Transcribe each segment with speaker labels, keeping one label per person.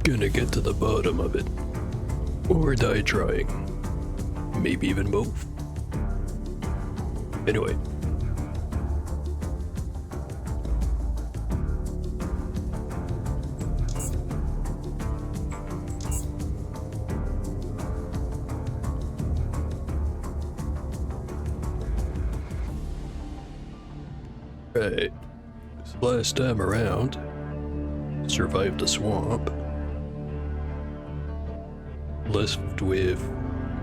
Speaker 1: gonna get to the bottom of it. Or die trying. Maybe even both. Anyway. Right. So last time around, survived the swamp. Left with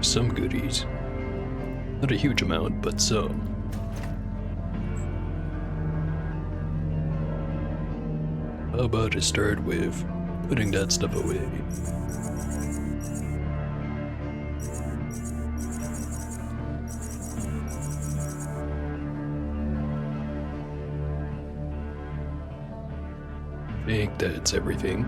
Speaker 1: some goodies. Not a huge amount, but some. How about I start with putting that stuff away? I think that's everything.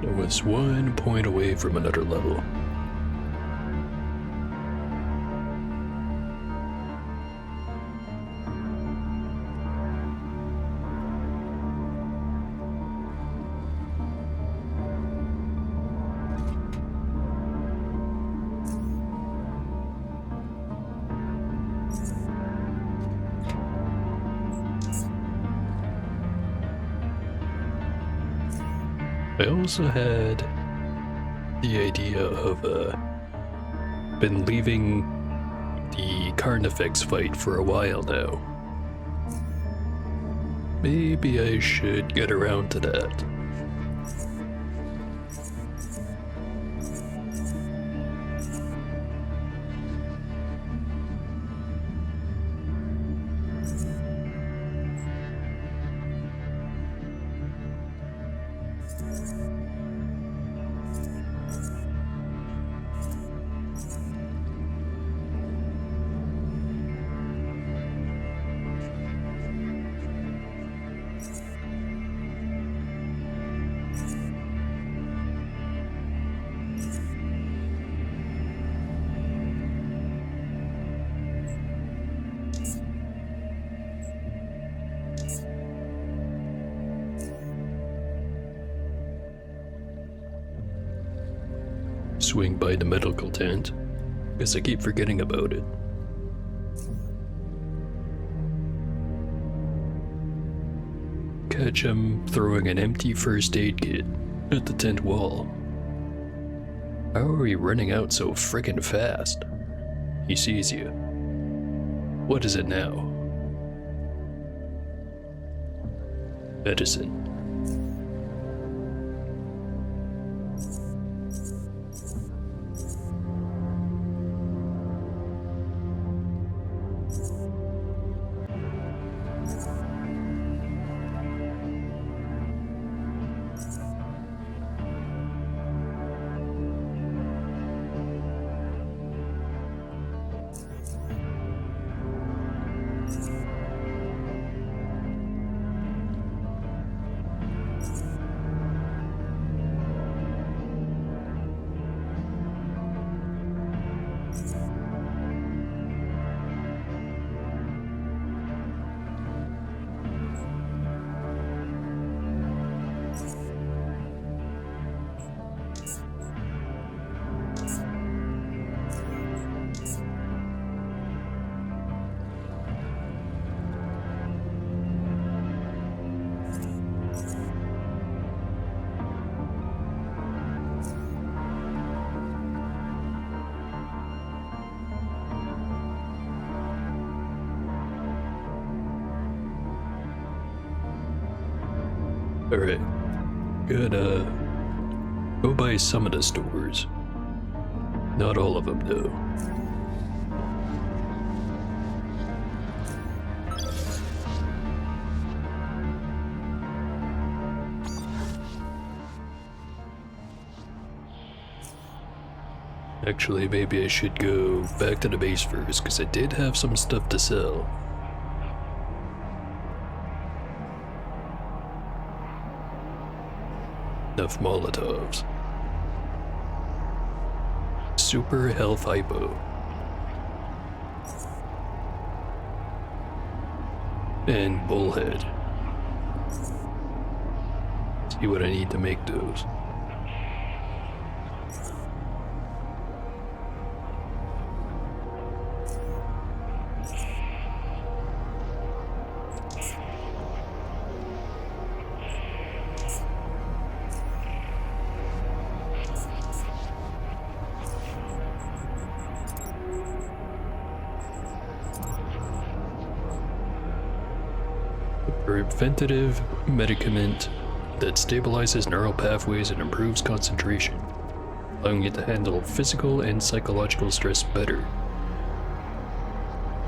Speaker 1: I was 1 point away from another level. I also had the idea of been leaving the Carnifex fight for a while now. Maybe I should get around to that. Swing by the medical tent. Guess I keep forgetting about it. Catch him throwing an empty first aid kit at the tent wall. How are we running out so frickin' fast? He sees you. What is it now? Medicine. Alright, gotta go by some of the stores. Not all of them, though. Actually, maybe I should go back to the base first, because I did have some stuff to sell. Enough Molotovs. Super Health Hypo. And Bullhead. See what I need to make those. Preventative medicament that stabilizes neural pathways and improves concentration, allowing you to handle physical and psychological stress better.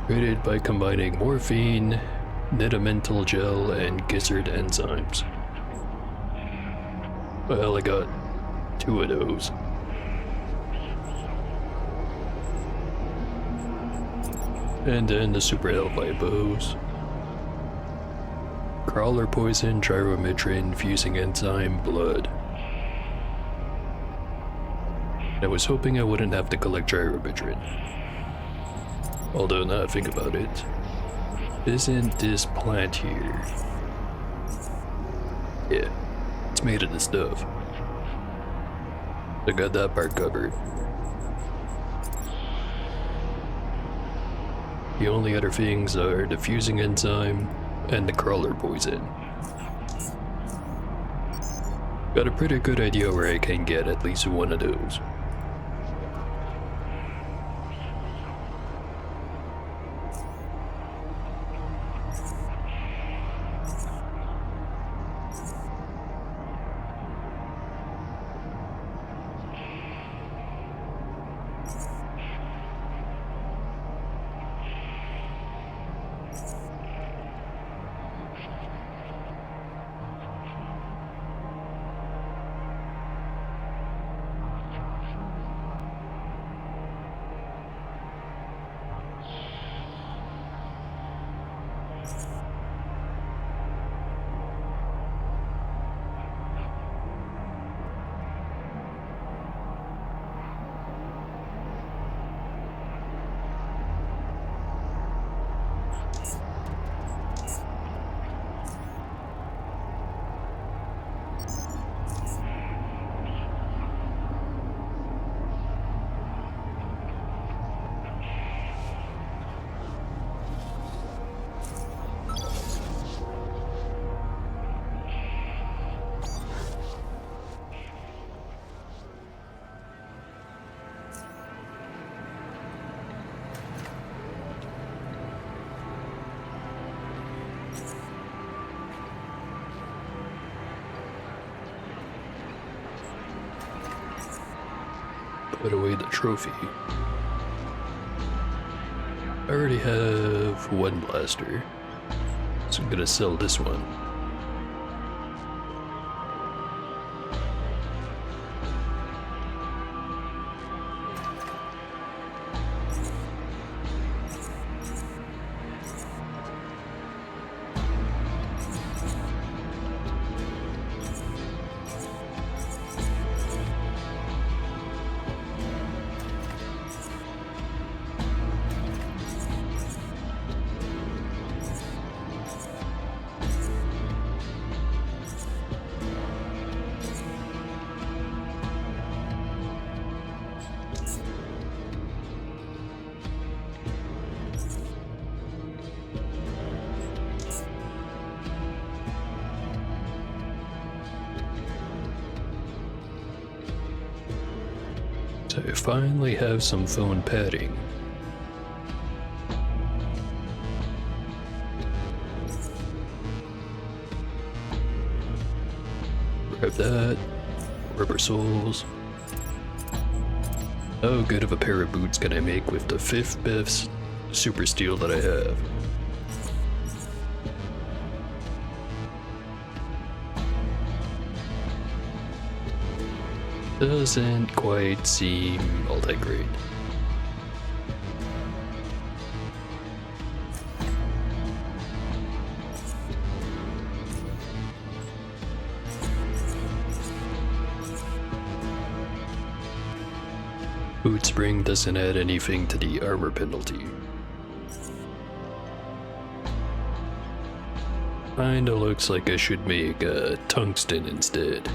Speaker 1: Created by combining morphine, nitamental gel, and gizzard enzymes. Well, I got 2 of those. And then the super health hypos. Crawler poison, gyrometrin, fusing enzyme, blood. I was hoping I wouldn't have to collect gyrometrin. Although now I think about it, isn't this plant here? Yeah, it's made of this stuff. I got that part covered. The only other things are the fusing enzyme and the crawler poison. Got a pretty good idea where I can get at least one of those. Put away the trophy. I already have 1 blaster, so I'm gonna sell this one. So I finally have some phone padding. Grab that. Rubber soles. How good of a pair of boots can I make with the 5th best super steel that I have? Doesn't quite seem all that great. Boot spring doesn't add anything to the armor penalty. Kinda looks like I should make tungsten instead.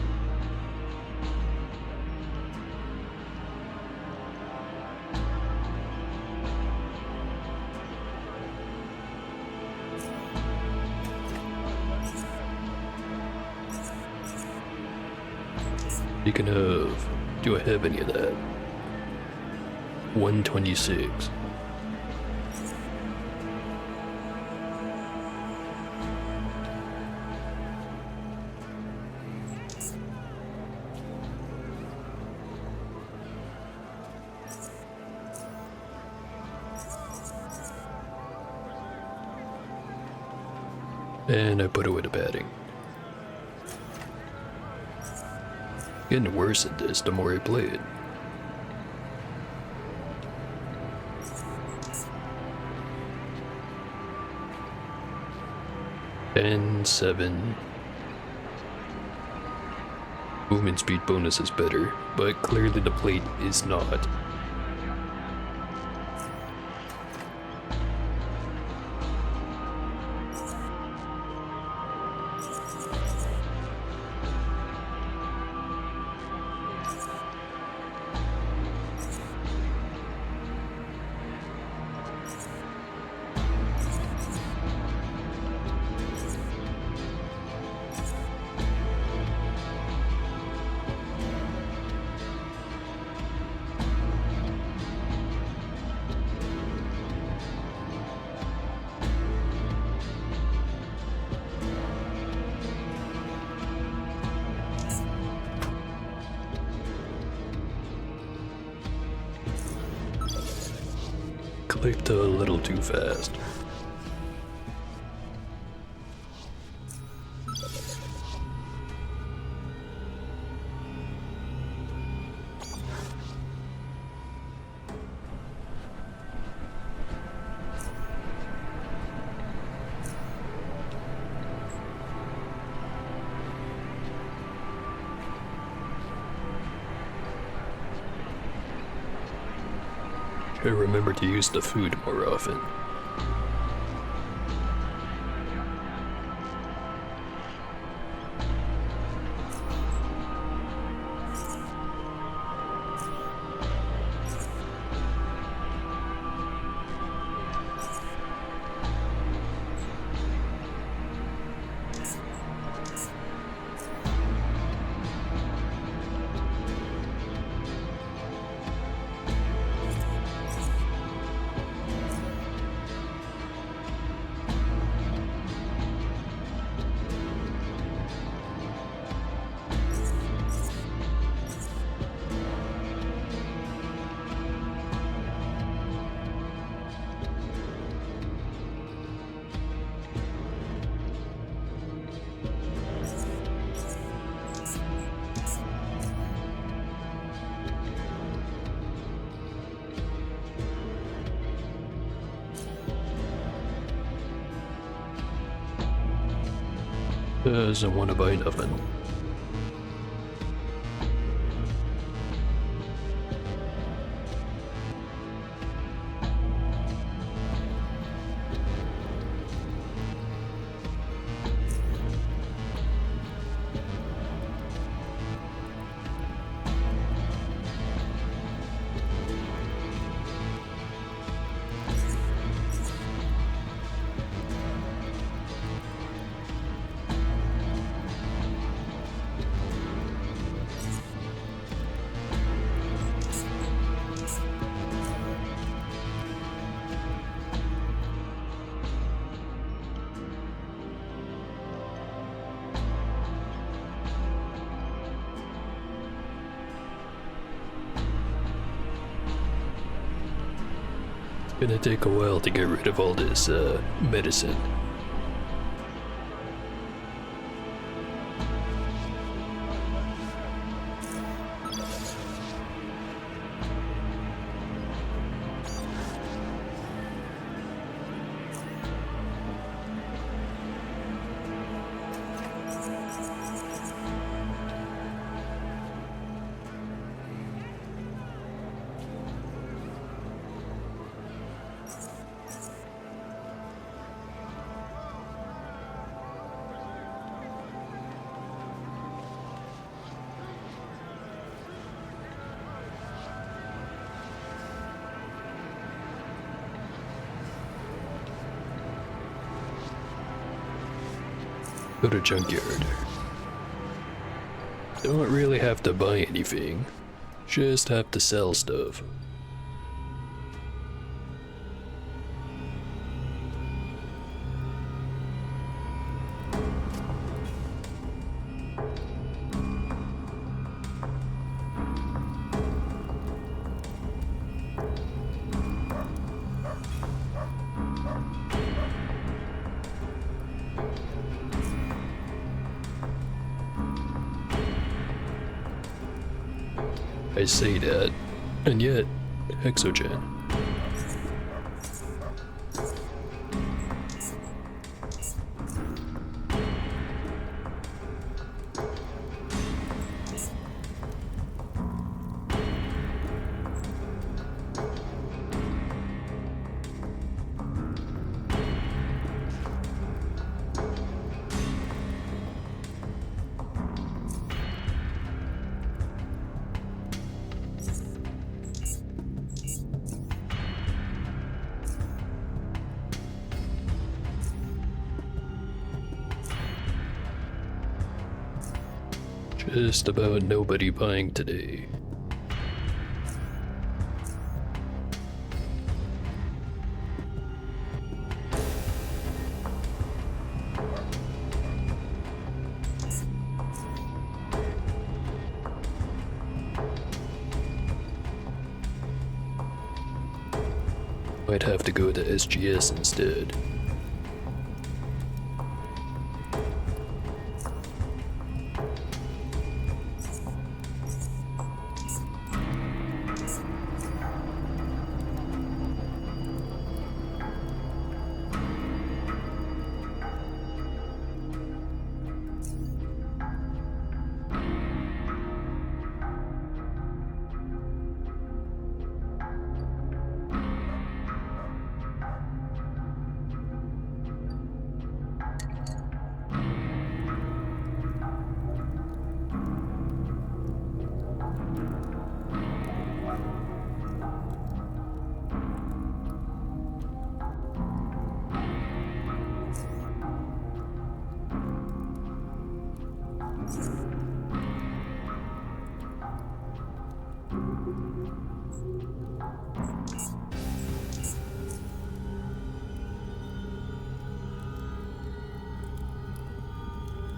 Speaker 1: Speaking of, do I have any of that? 126. And I put away the padding. Getting worse at this the more I play it. And 7. Movement speed bonus is better, but clearly the plate is not. Clicked a little too fast. I remember to use the food more often. Doesn't want to buy nothing. Gonna take a while to get rid of all this medicine. Go to junkyard. Don't really have to buy anything, just have to sell stuff. I say that, and yet, Hexogen. Just about nobody buying today. Might have to go to SGS instead.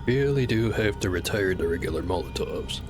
Speaker 1: Really do have to retire the regular Molotovs.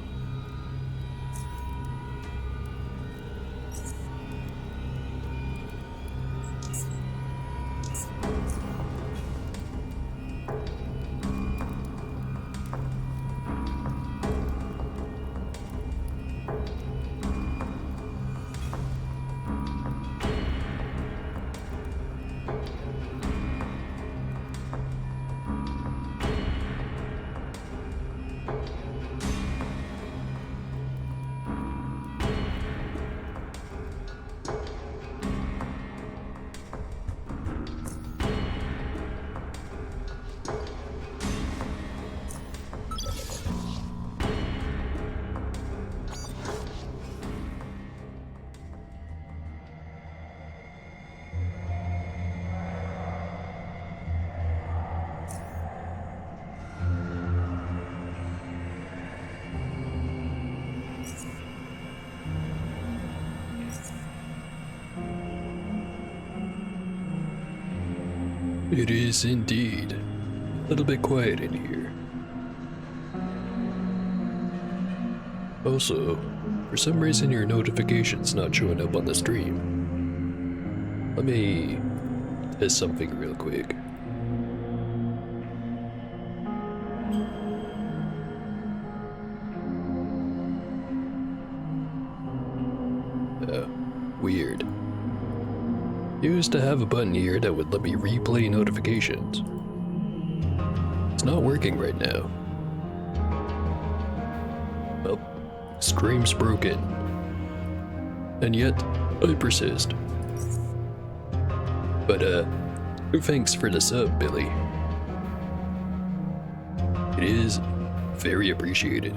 Speaker 1: It is indeed a little bit quiet in here. Also, for some reason your notification's not showing up on the stream. Let me test something real quick. Weird. Used to have a button here that would let me replay notifications. It's not working right now. Well, scream's broken. And yet, I persist. But, thanks for the sub, Billy. It is very appreciated.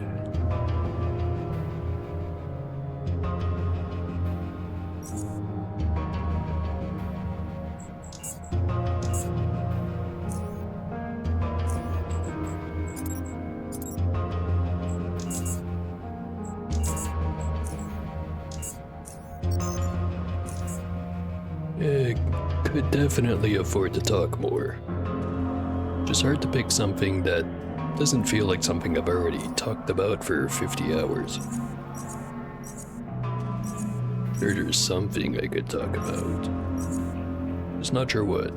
Speaker 1: could definitely afford to talk more. Just hard to pick something that doesn't feel like something I've already talked about for 50 hours. Sure, there's something I could talk about. Just not sure what.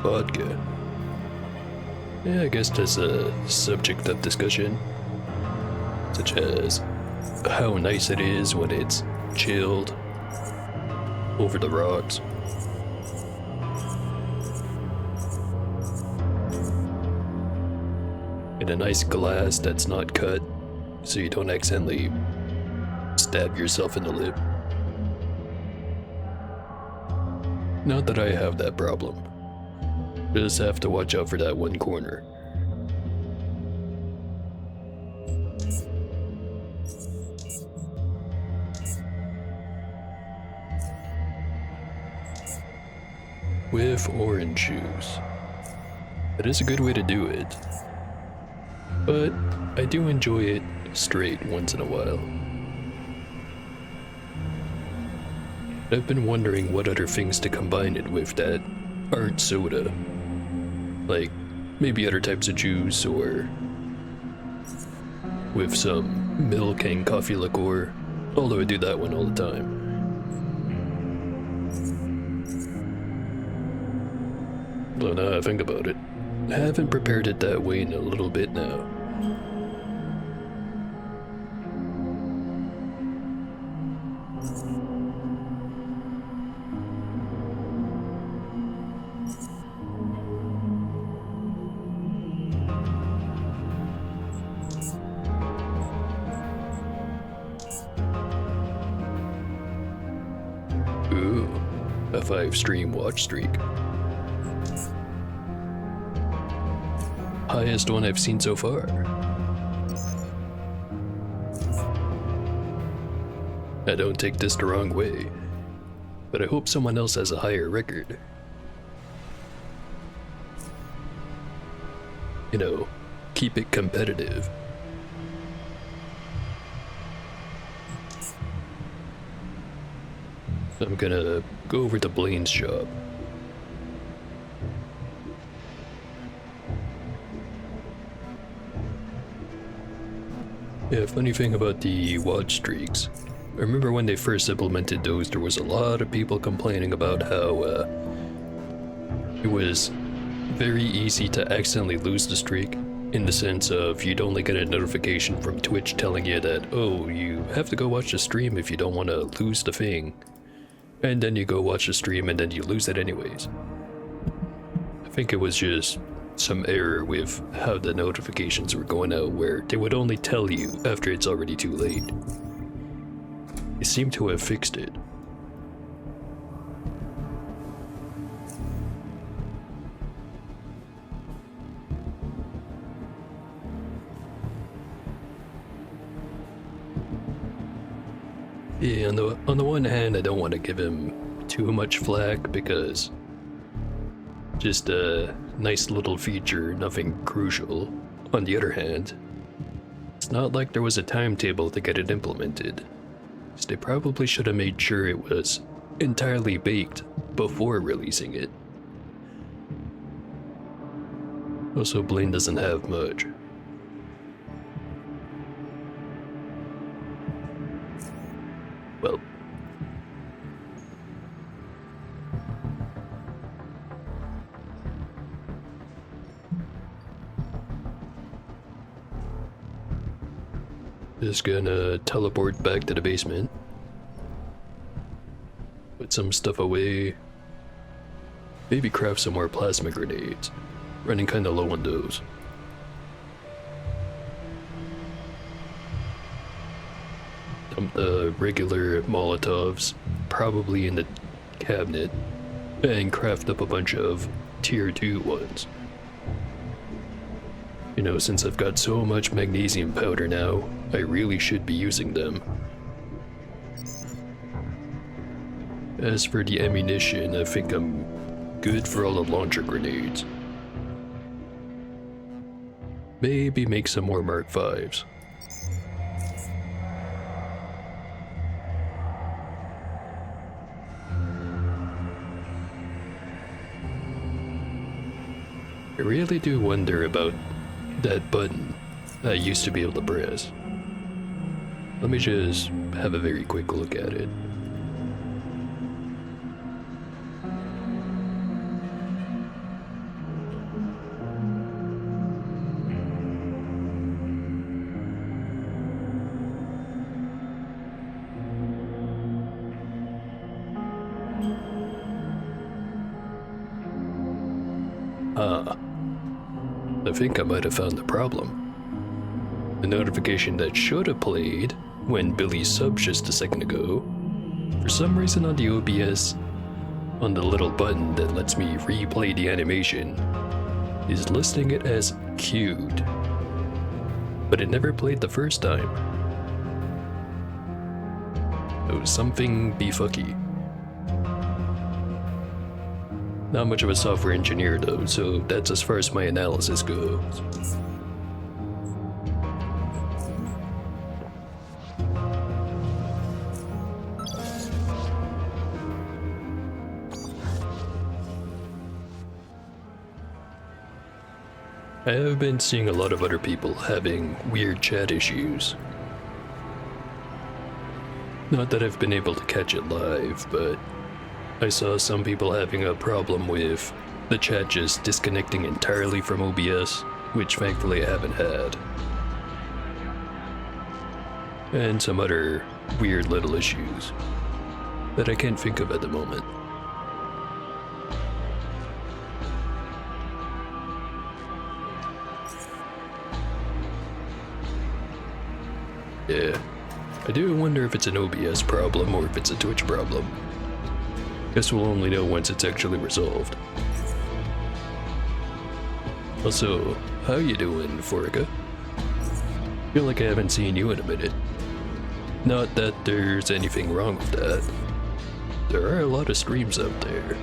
Speaker 1: Vodka. Yeah, I guess that's a subject of discussion. Such as how nice it is when it's chilled over the rocks. In a nice glass that's not cut, so you don't accidentally stab yourself in the lip. Not that I have that problem. Just have to watch out for that one corner. With orange juice. That is a good way to do it. But I do enjoy it straight once in a while. I've been wondering what other things to combine it with that aren't soda. Like maybe other types of juice or with some milk and coffee liqueur, although I do that one all the time. Well, now I think about it, I haven't prepared it that way in a little bit now. Ooh, a 5-stream watch streak. Highest one I've seen so far. I don't take this the wrong way, but I hope someone else has a higher record. You know, keep it competitive. I'm gonna go over to Blaine's shop. Yeah, funny thing about the watch streaks. I remember when they first implemented those, there was a lot of people complaining about how it was very easy to accidentally lose the streak, in the sense of you'd only get a notification from Twitch telling you that, oh, you have to go watch the stream if you don't want to lose the thing. And then you go watch the stream and then you lose it anyways. I think it was just some error with how the notifications were going out, where they would only tell you after it's already too late. They seem to have fixed it. Yeah, on the one hand, I don't want to give him too much flack because just a nice little feature, nothing crucial. On the other hand, it's not like there was a timetable to get it implemented. So they probably should have made sure it was entirely baked before releasing it. Also, Blaine doesn't have much. Well, just gonna teleport back to the basement. Put some stuff away. Maybe craft some more plasma grenades. Running kinda low on those. Dump the regular Molotovs, probably in the cabinet, and craft up a bunch of tier 2 ones. You know, since I've got so much magnesium powder now, I really should be using them. As for the ammunition, I think I'm Good for all the launcher grenades. Maybe make some more Mark Vs. I really do wonder about that button I used to be able to press. Let me just have a very quick look at it. I think I might have found the problem. The notification that should have played when Billy subbed just a second ago, for some reason on the OBS, on the little button that lets me replay the animation, is listing it as queued. But it never played the first time. So something be fucky. Not much of a software engineer though, so that's as far as my analysis goes. I have been seeing a lot of other people having weird chat issues. Not that I've been able to catch it live, but I saw some people having a problem with the chat just disconnecting entirely from OBS, which thankfully I haven't had. And some other weird little issues that I can't think of at the moment. Yeah, I do wonder if it's an OBS problem or if it's a Twitch problem. Guess we'll only know once it's actually resolved. Also, how you doing, Forica? Feel like I haven't seen you in a minute. Not that there's anything wrong with that. There are a lot of streams out there.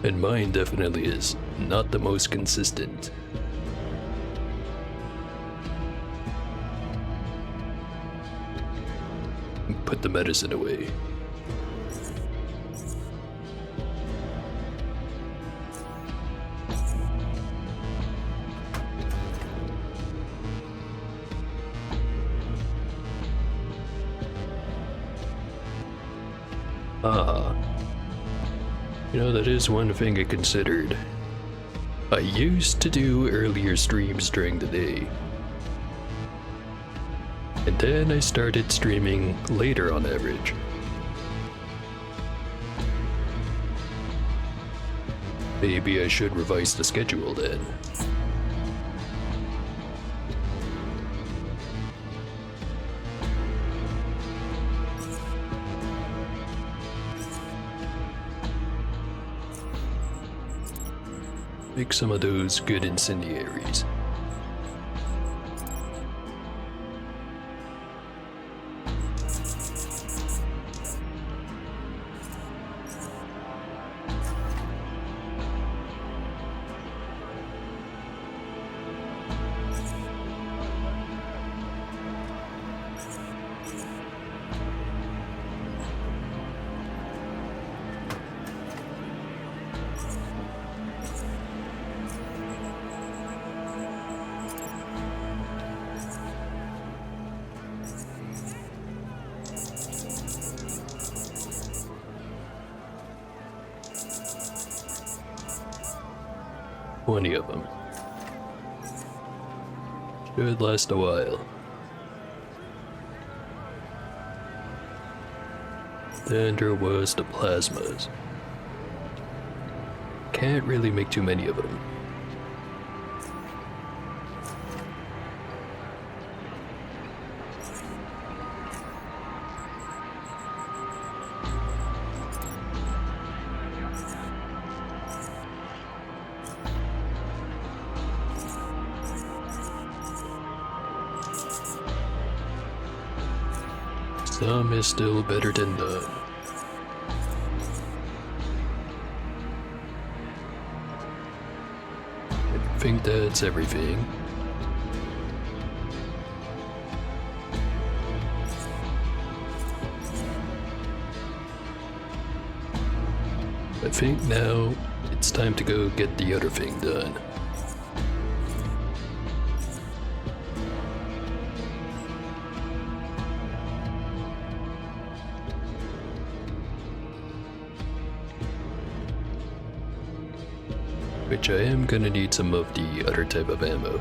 Speaker 1: And mine definitely is not the most consistent. Put the medicine away. You know, that is one thing I considered. I used to do earlier streams during the day. And then I started streaming later on average. Maybe I should revise the schedule then. Make some of those good incendiaries. Plenty of them. Should last a while. Then there was the plasmas. Can't really make too many of them. Some is still better than none. I think that's everything. I think now it's time to go get the other thing done. Which I am gonna need some of the other type of ammo.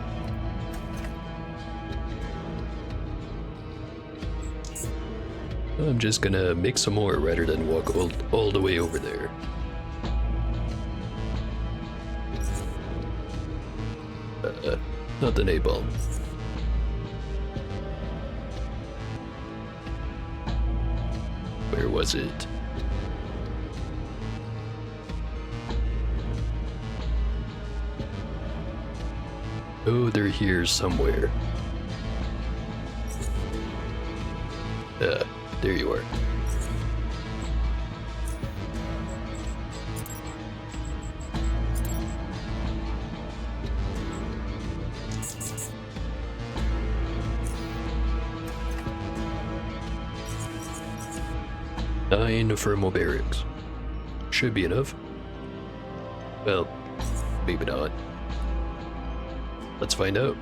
Speaker 1: I'm just gonna make some more rather than walk all the way over there. Not the napalm. Where was it? Oh, they're here somewhere. There you are. Nine thermal barracks. Should be enough. Well, maybe not. Let's find out.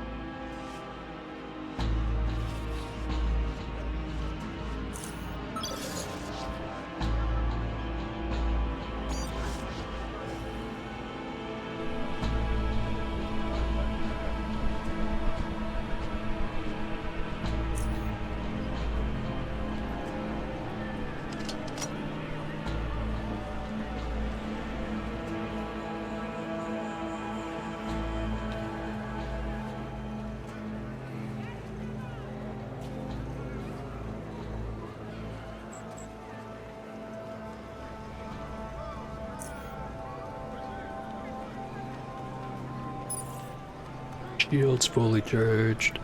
Speaker 1: Shields fully charged.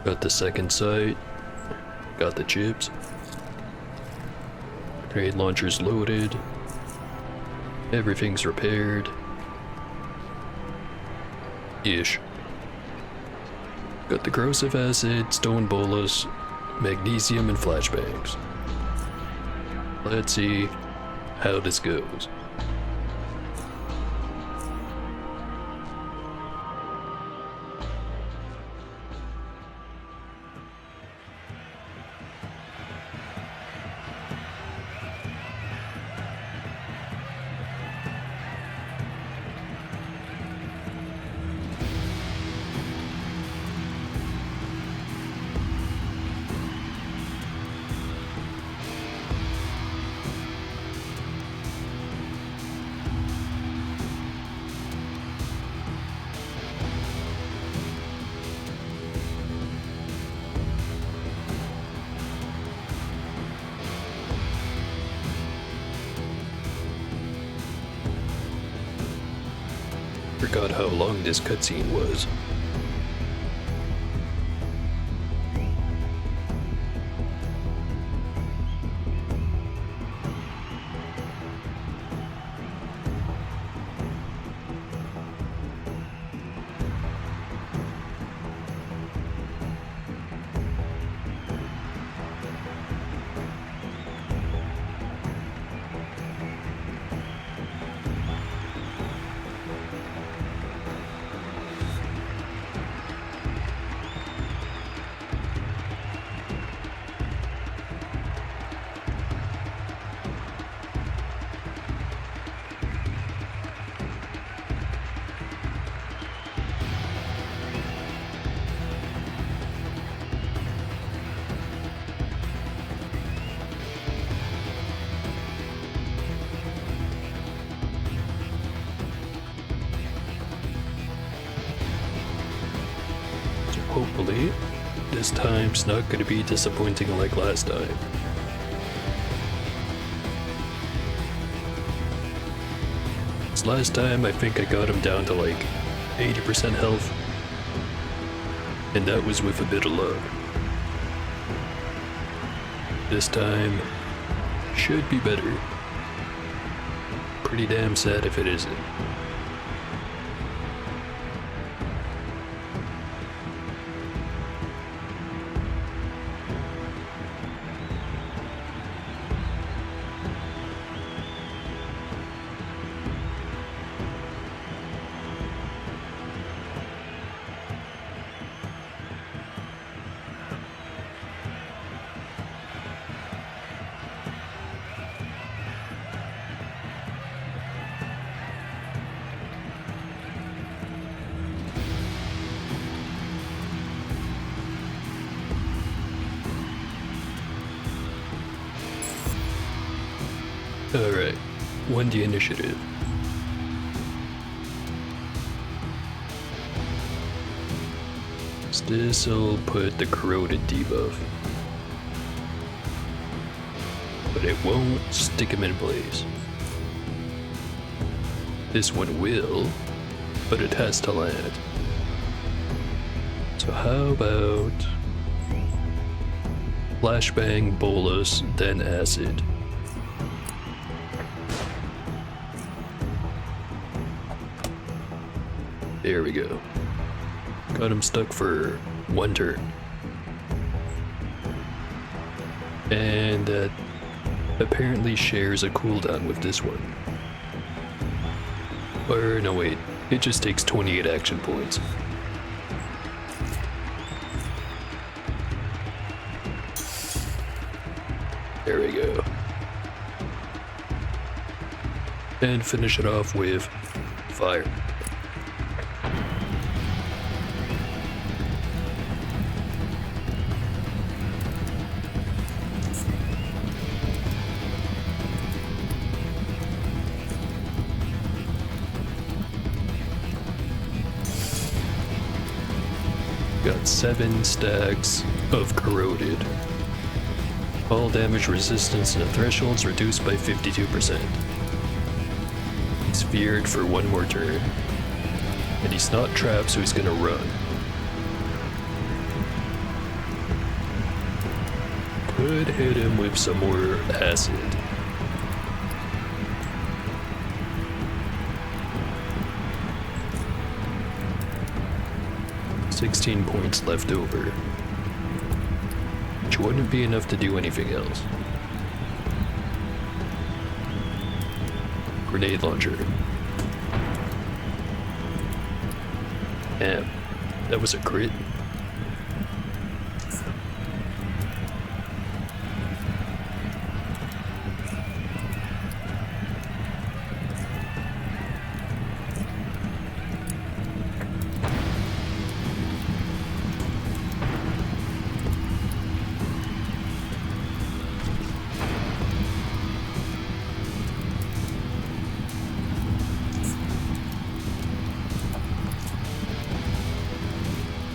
Speaker 1: Got the second sight. Got the chips. Grenade launchers loaded. Everything's repaired. Ish. Got the corrosive acid, stone bolus, magnesium, and flashbangs. Let's see how this goes. Forgot how long this cutscene was. Hopefully, this time's not gonna be disappointing like last time. This last time, I think I got him down to like 80% health, and that was with a bit of luck. This time should be better. Pretty damn sad if it isn't. Alright, 1D initiative. This'll put the corroded debuff, but it won't stick him in place. This one will, but it has to land. So how about flashbang, bolus, then acid. There we go. Got him stuck for 1 turn. And that apparently shares a cooldown with this one. Or no wait, it just takes 28 action points. There we go. And finish it off with fire. Got 7 stacks of corroded. All damage resistance and thresholds reduced by 52%. He's feared for 1 more turn. And he's not trapped, so he's gonna run. Could hit him with some more acid. $16 points left over, which wouldn't be enough to do anything else. Grenade launcher. Damn, that was a crit.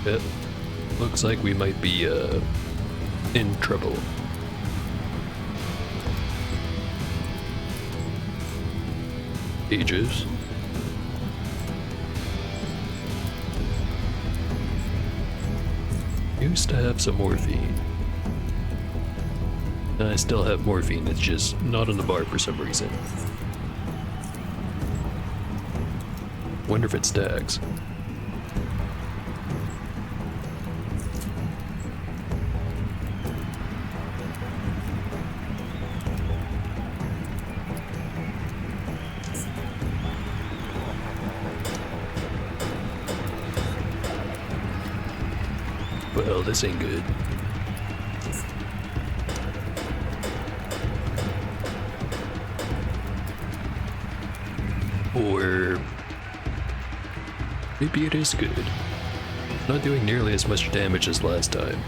Speaker 1: Yep. Looks like we might be, in trouble. Ages. Used to have some morphine. I still have morphine, it's just not on the bar for some reason. Wonder if it stacks. Well, this ain't good. Or maybe it is good. Not doing nearly as much damage as last time.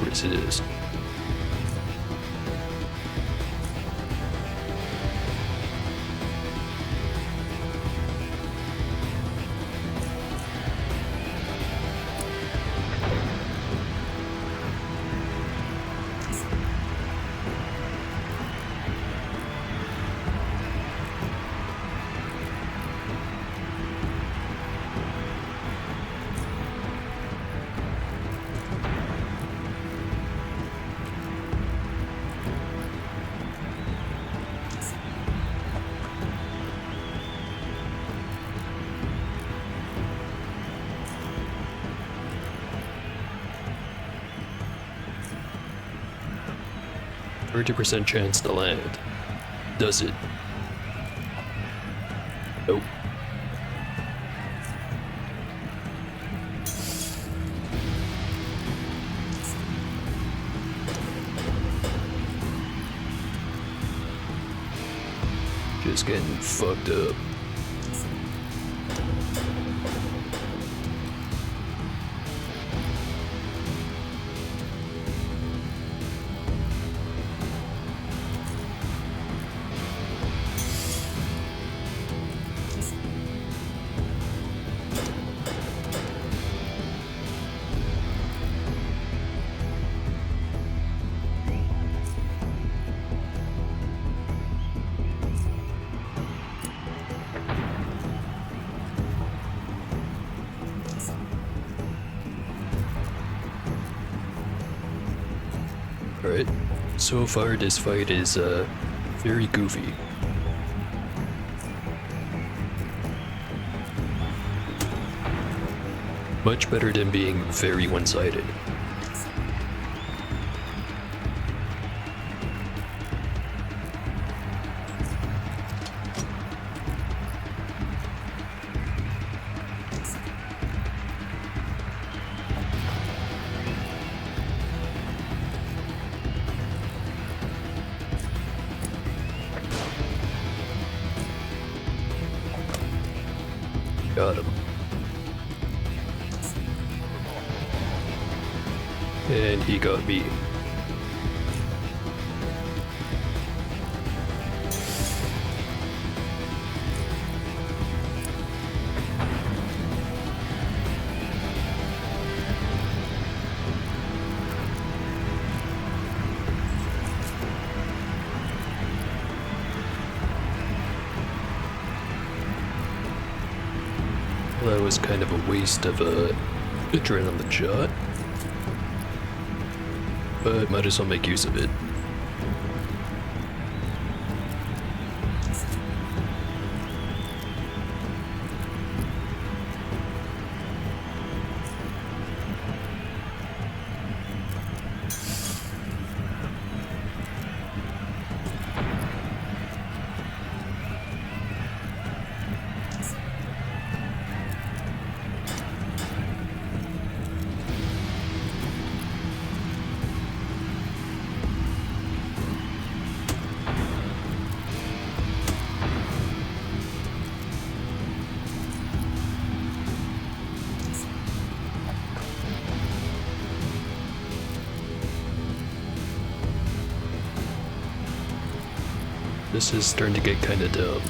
Speaker 1: Yes, it is. 30% chance to land. Does it? Nope. Just getting fucked up. Alright, so far this fight is very goofy. Much better than being very one-sided. Got him. And he got me. Well, that was kind of a waste of adrenaline shot. But might as well make use of it. This is starting to get kinda dumb.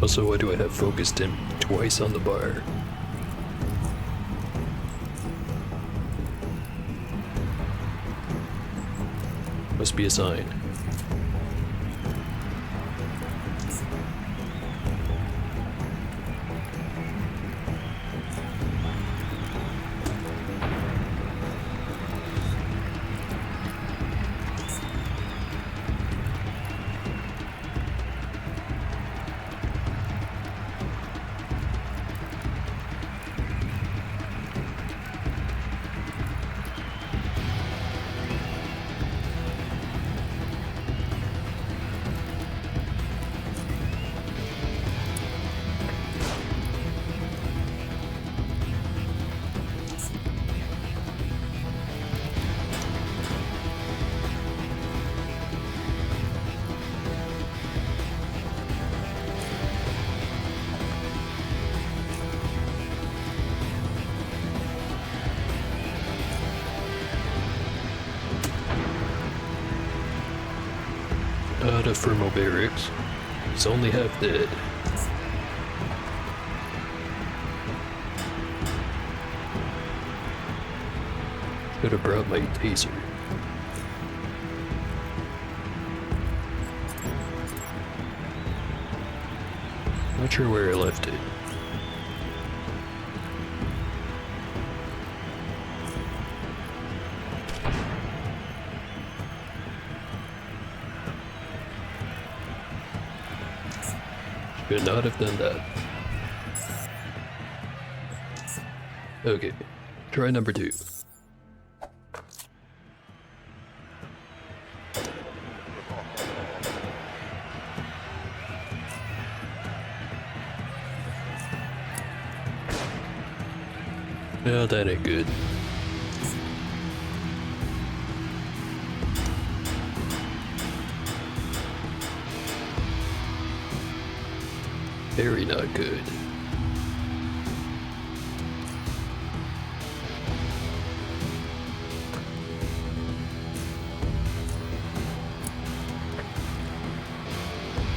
Speaker 1: Also, why do I have focused him twice on the bar? Must be a sign. Out of Thermo Barracks. He's only half dead. Should have brought my taser. Not sure where I left it. Should not have done that. Okay, try number 2. No, that ain't good. Very not good.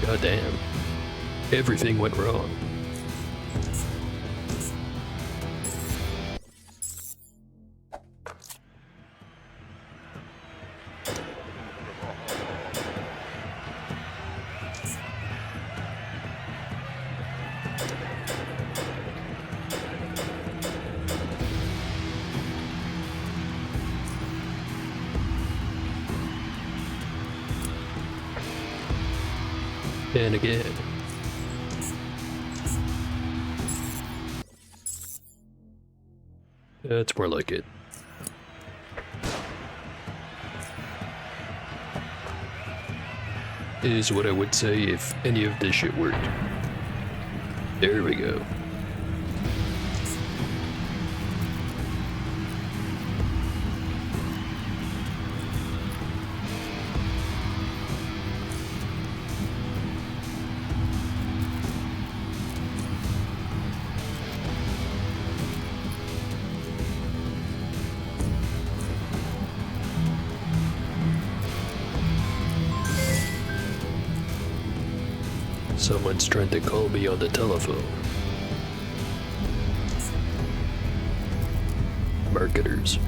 Speaker 1: God damn. Everything went wrong. And again. That's more like it. Is what I would say if any of this shit worked. There we go. Someone's trying to call me on the telephone. Marketers.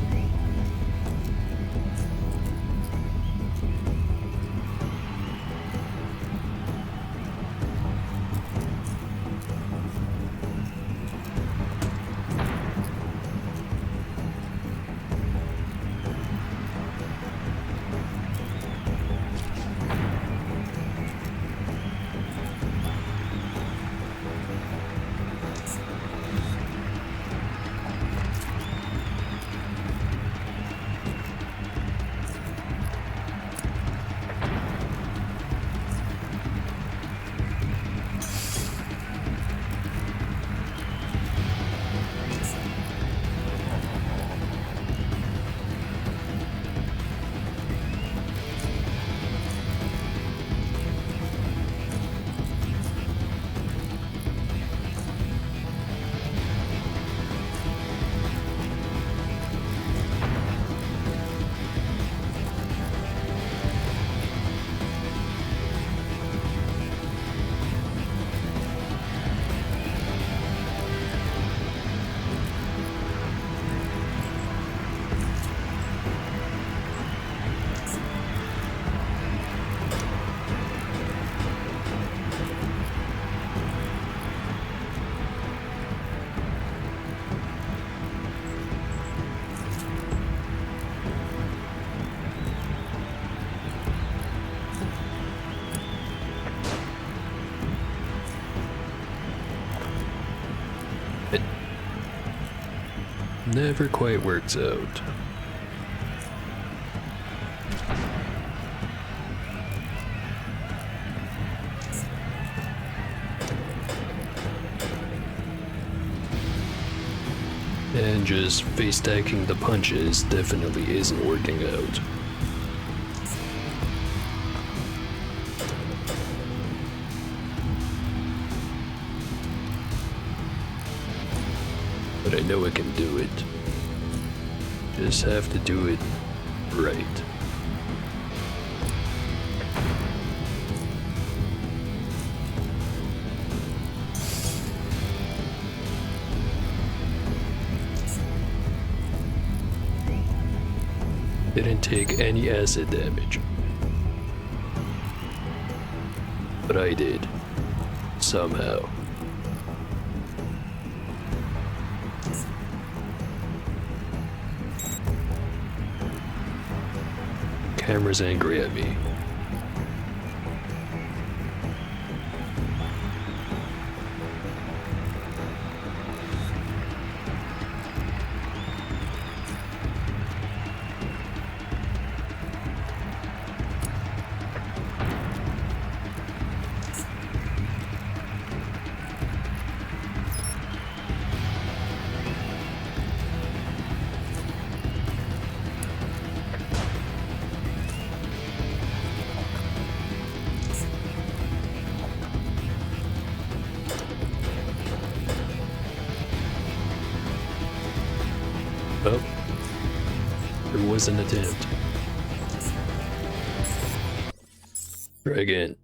Speaker 1: It never quite works out. And just face stacking the punches definitely isn't working out. But I know I can do it. Just have to do it right. Didn't take any acid damage. But I did. Somehow. Camera's angry at me. Oh, there was an attempt. Try again.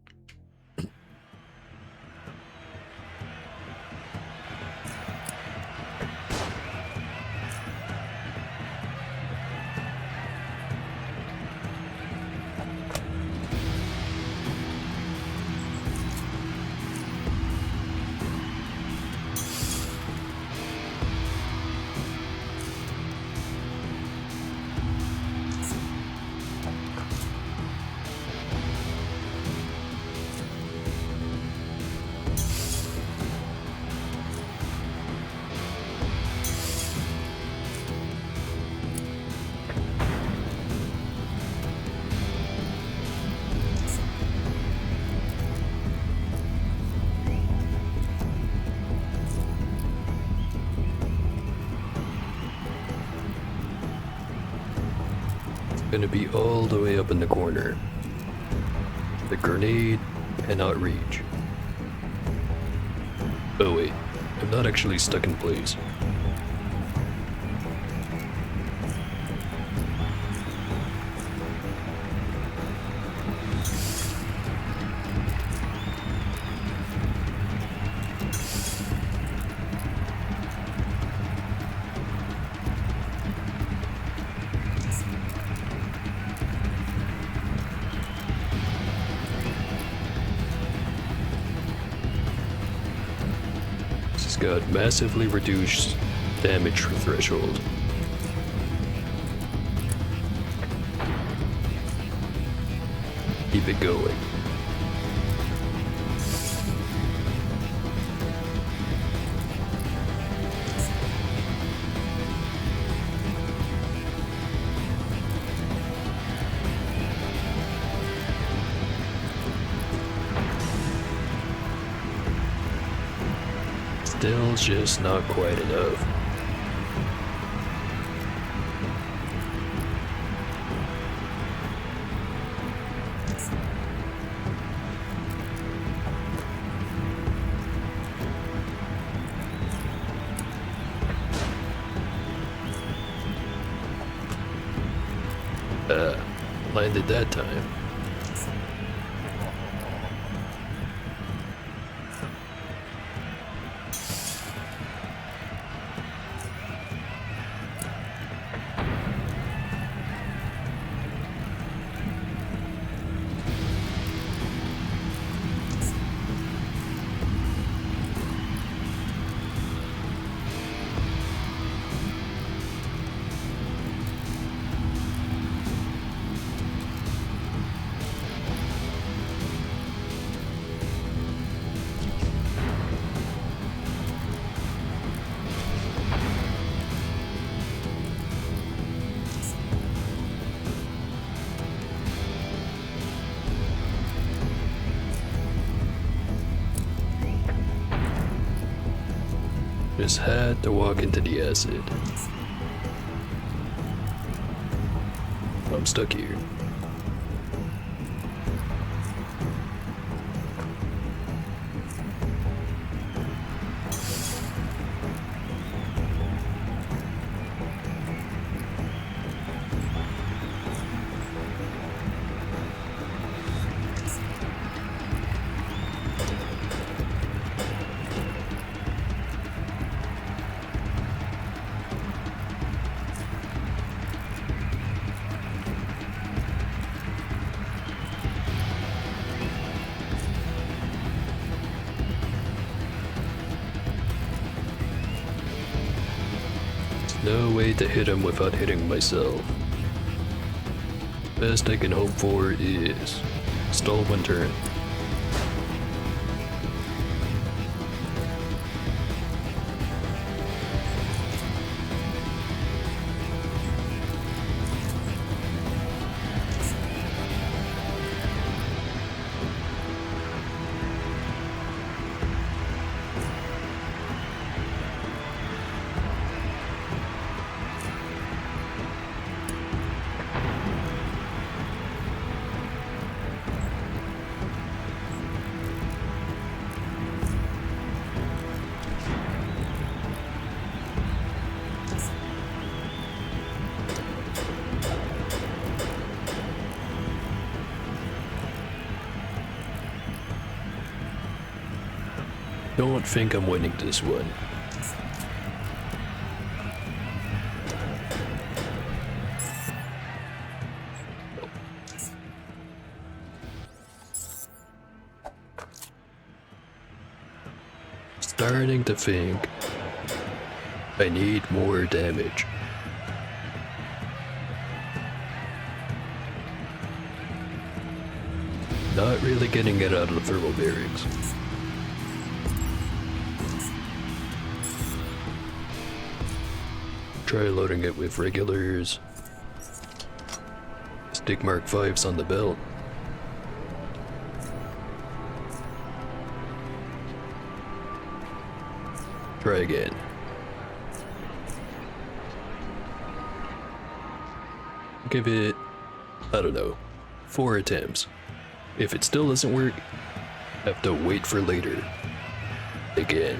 Speaker 1: Gonna be all the way up in the corner. The grenade cannot reach. Oh wait, I'm not actually stuck in place. Got massively reduced damage threshold. Keep it going. Still just not quite enough. Landed that time. Just had to walk into the acid. I'm stuck here. No way to hit him without hitting myself. Best I can hope for is stall one turn. Don't think I'm winning this one. Starting to think I need more damage. Not really getting it out of the thermal bearings. Try loading it with regulars. Stick Mark 5s on the belt. Try again. Give it, I don't know, 4 attempts. If it still doesn't work, have to wait for later. Again.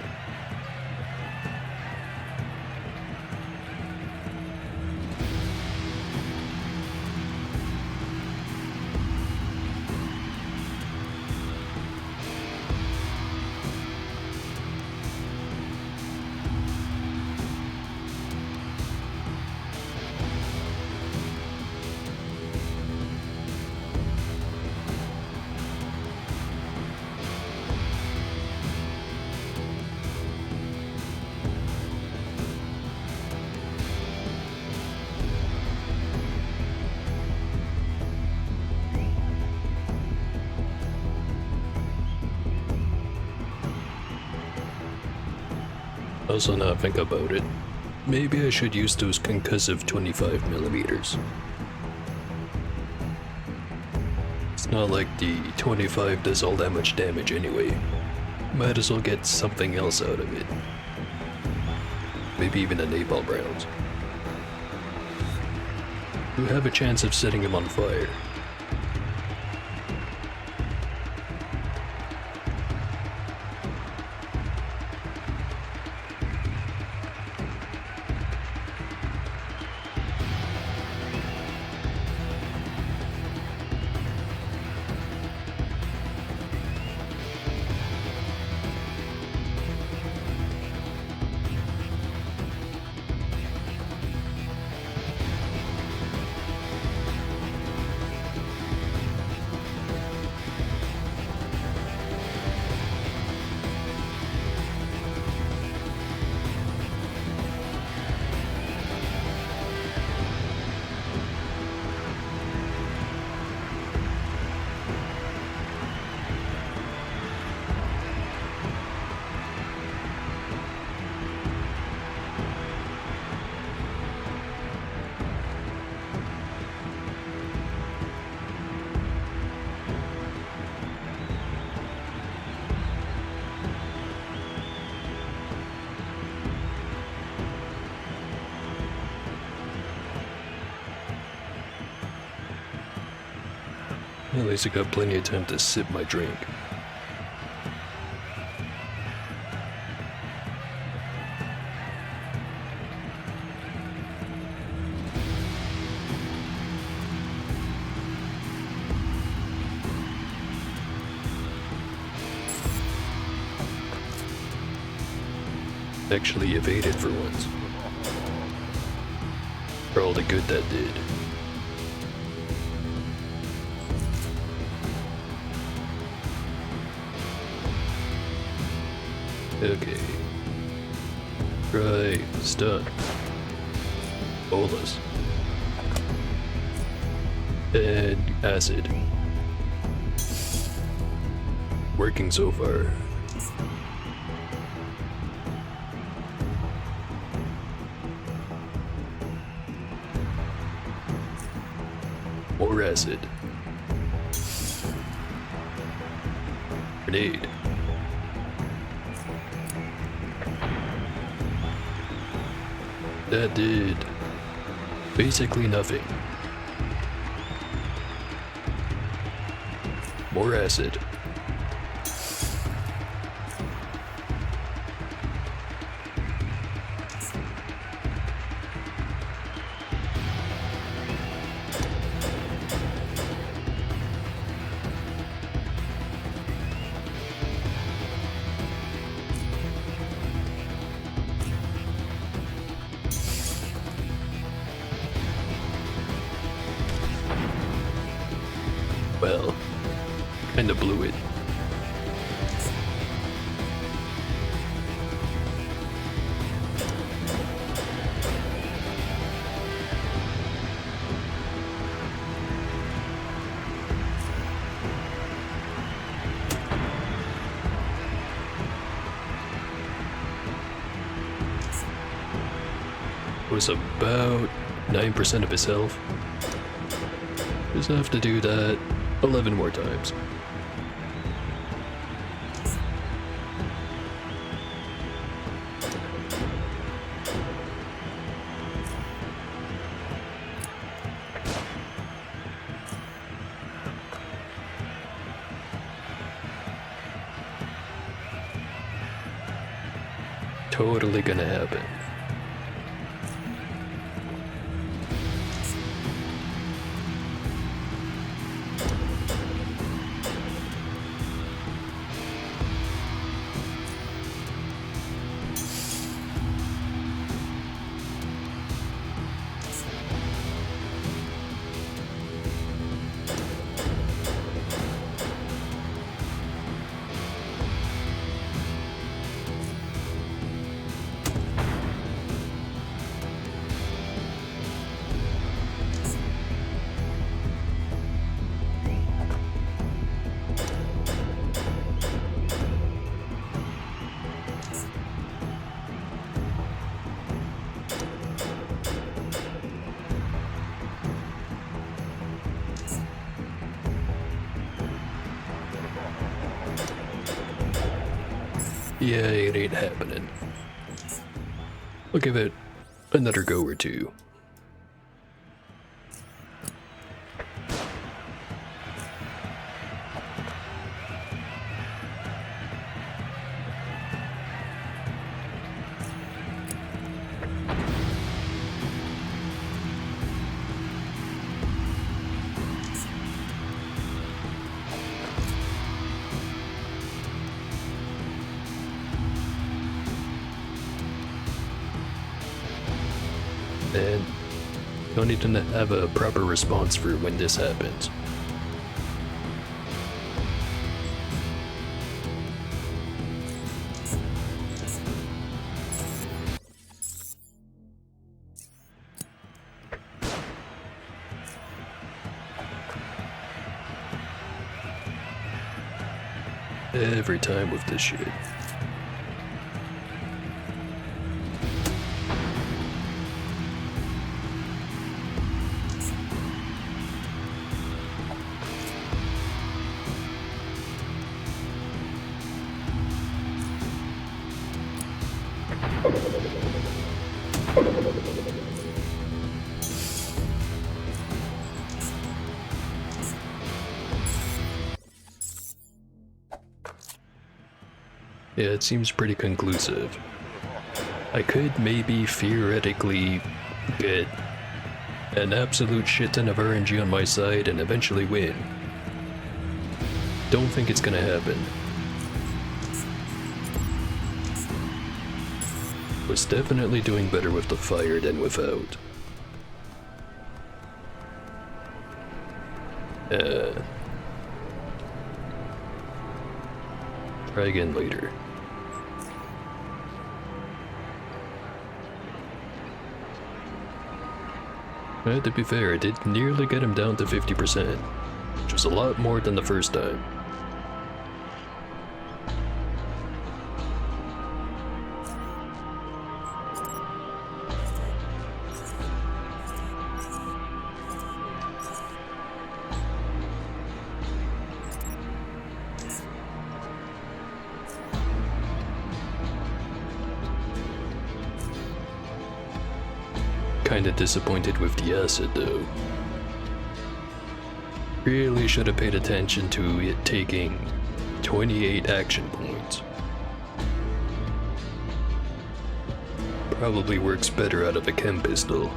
Speaker 1: Also, now think about it, maybe I should use those concussive 25mm. It's not like the 25 does all that much damage anyway. Might as well get something else out of it. Maybe even a napalm rounds. You have a chance of setting him on fire. At least I got plenty of time to sip my drink. Actually evaded for once. For all the good that did. Okay. Try stun. Bolus. And acid. Working so far. More acid. Grenade. That did basically nothing. More acid. was about 9% of his health. Just have to do that 11 more times. Totally gonna happen. Yeah, it ain't happening. I'll give it another go or two. And you'll need to have a proper response for when this happens. Every time with this shit. Yeah, it seems pretty conclusive. I could maybe theoretically get an absolute shit ton of RNG on my side and eventually win. Don't think it's gonna happen. Was definitely doing better with the fire than without. Try again later. To be fair, I did nearly get him down to 50%, which was a lot more than the first time. Kinda disappointed with the acid though. Really should have paid attention to it taking 28 action points. Probably works better out of a chem pistol.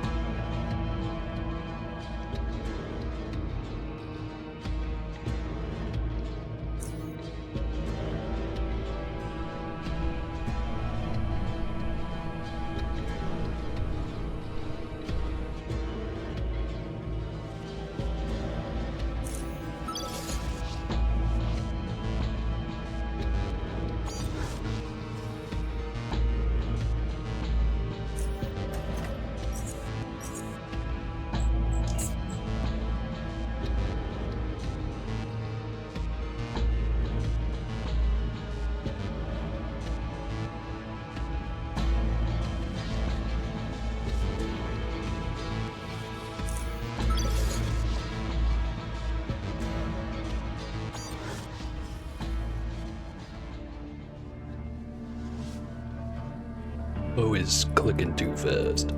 Speaker 1: Always clicking too fast.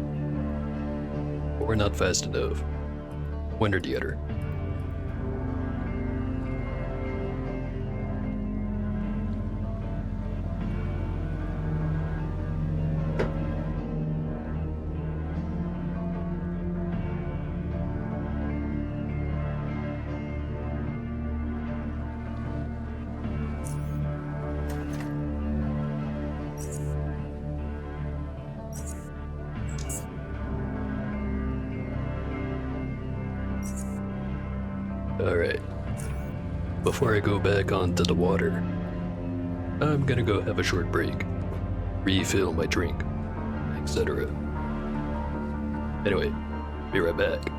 Speaker 1: Or not fast enough. One or the other. Alright. Before I go back onto the water, I'm gonna go have a short break, refill my drink, etc. Anyway, be right back.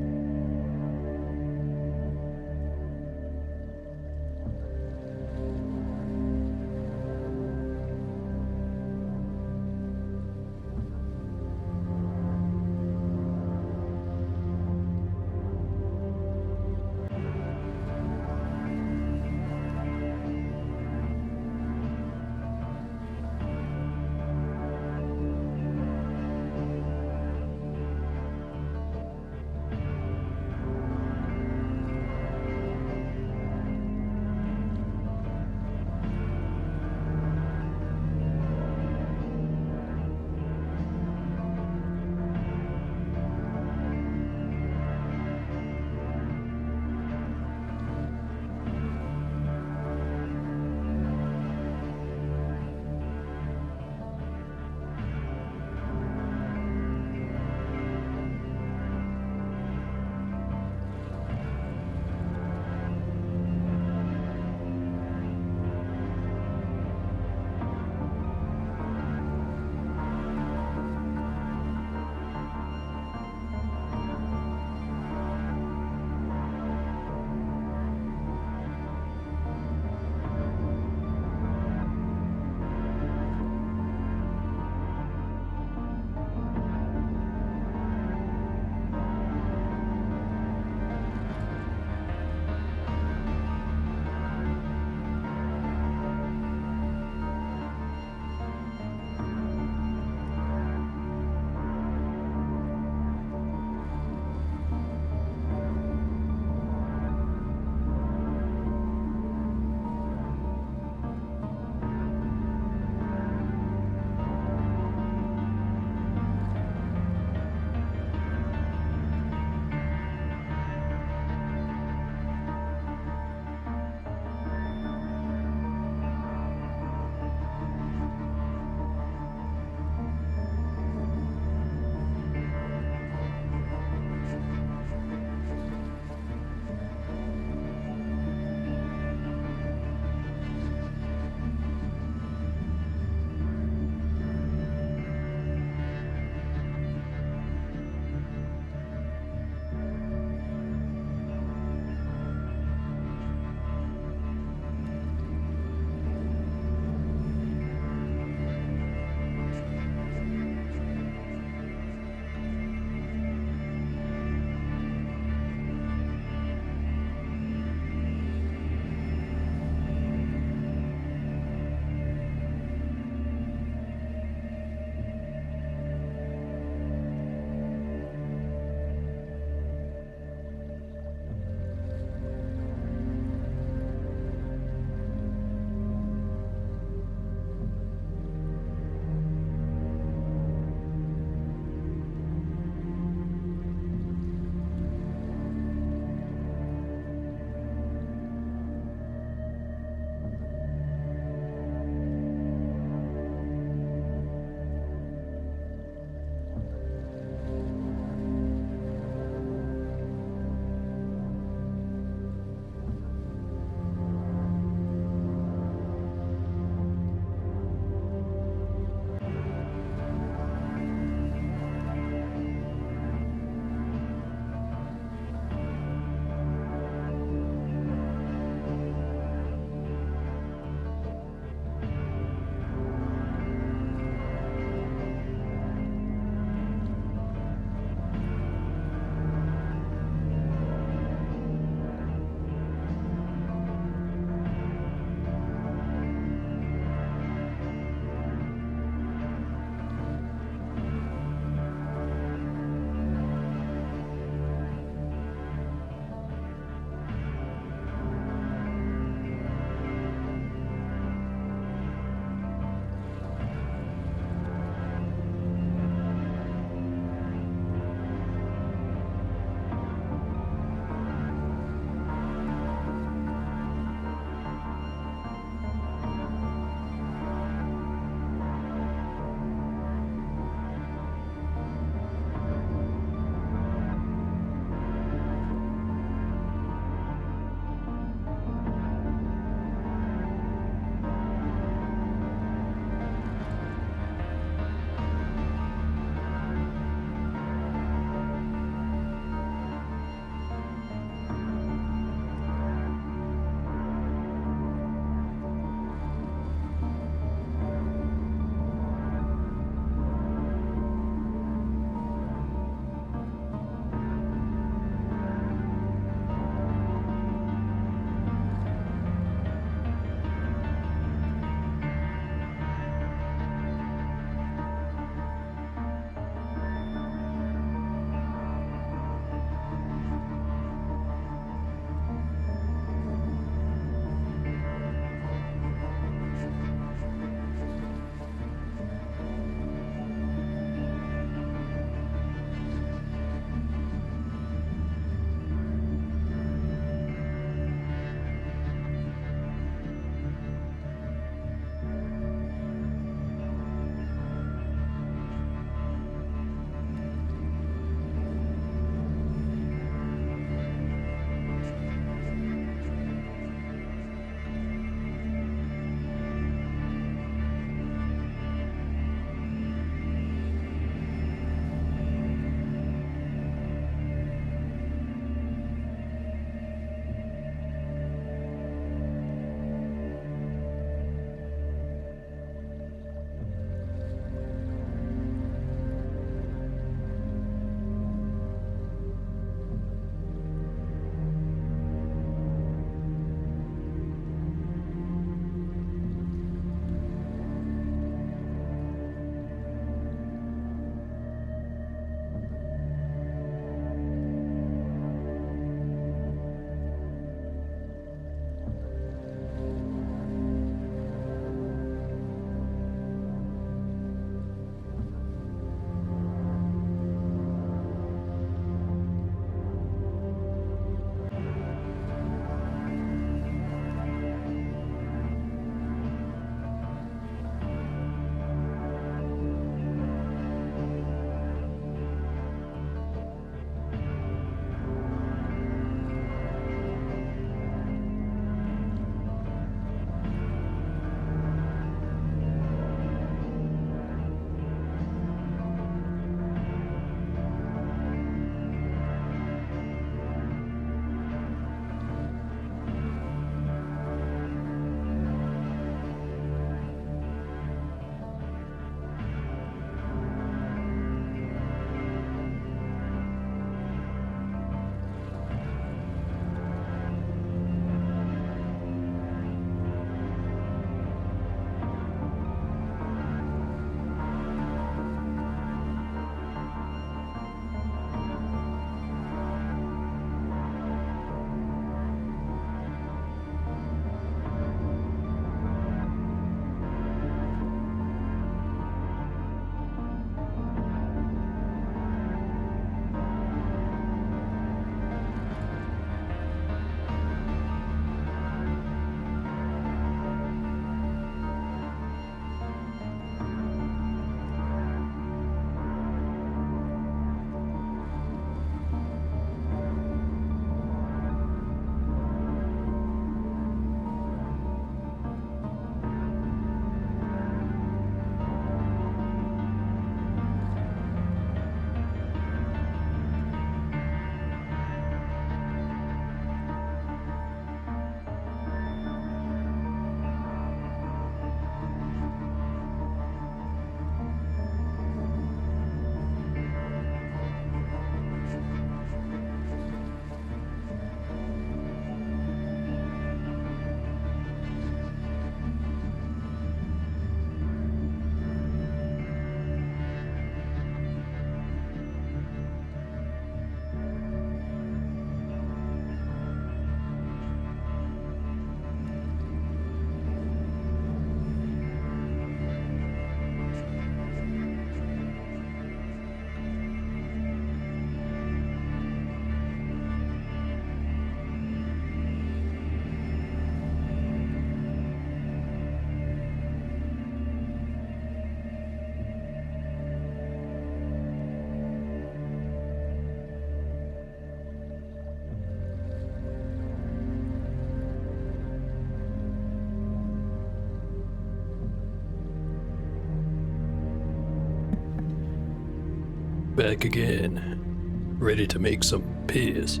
Speaker 1: Back again, ready to make some piss.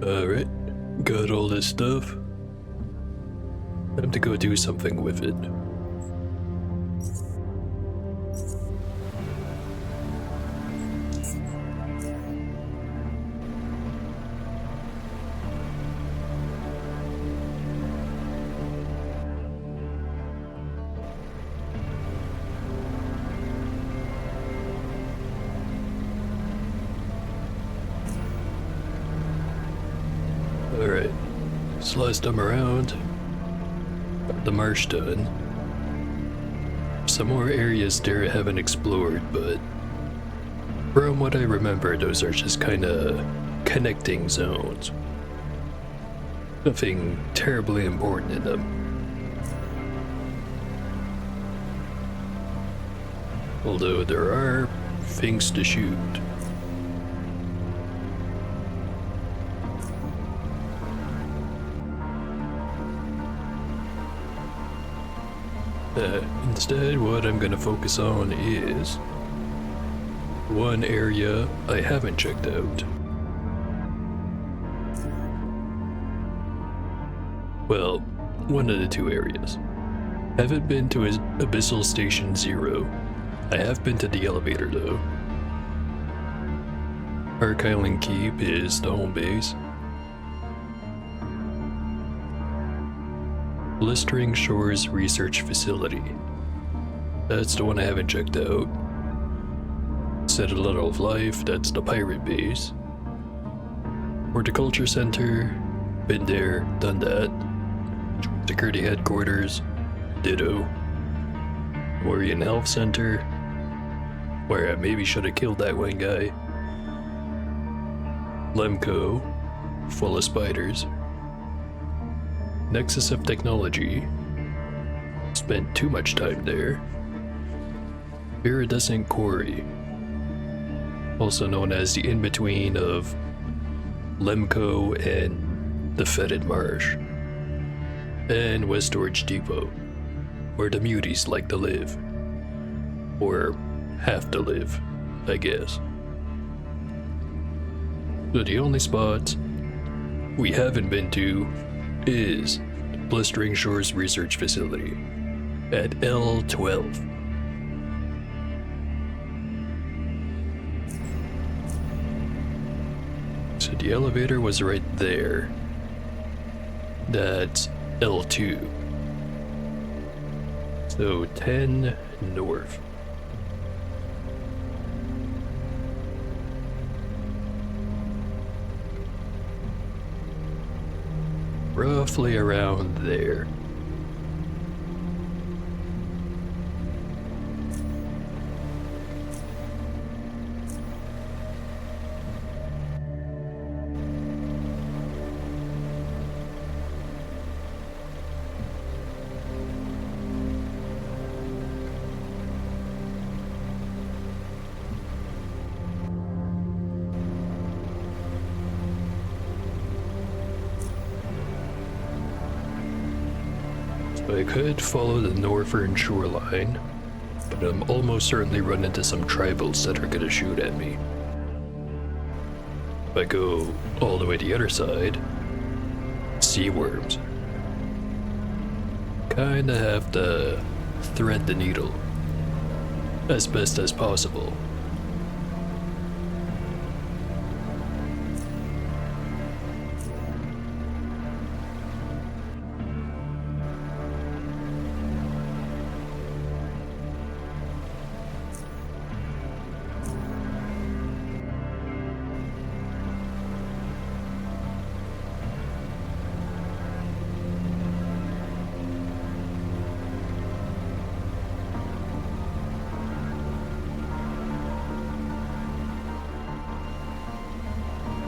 Speaker 1: Alright, got all this stuff. Time to go do something with it. Alright, so last time around, got the marsh done. Some more areas there I haven't explored, but from what I remember, those are just kinda connecting zones. Nothing terribly important in them. Although there are things to shoot. Instead, what I'm gonna focus on is one area I haven't checked out. Well, one of the two areas. Haven't been to Abyssal Station 0. I have been to the elevator though. Park Island Keep is the home base. Blistering Shores Research Facility. That's the one I haven't checked out. Citadel of Life, that's the pirate base. Horticulture Center, been there, done that. Security Headquarters, ditto. Orion Health Center, where I maybe should have killed that one guy. Lemco, full of spiders. Nexus of Technology, spent too much time there. Iridescent Quarry, also known as the in-between of Lemco and the Fetid Marsh. And West Storage Depot, where the muties like to live. Or have to live, I guess. So the only spot we haven't been to is Blistering Shores Research Facility at L12. So the elevator was right there. That's L2. So 10 north. Roughly around there. I could follow the northern shoreline, but I'm almost certainly run into some tribals that are gonna shoot at me. If I go all the way to the other side, sea worms. Kinda have to thread the needle as best as possible.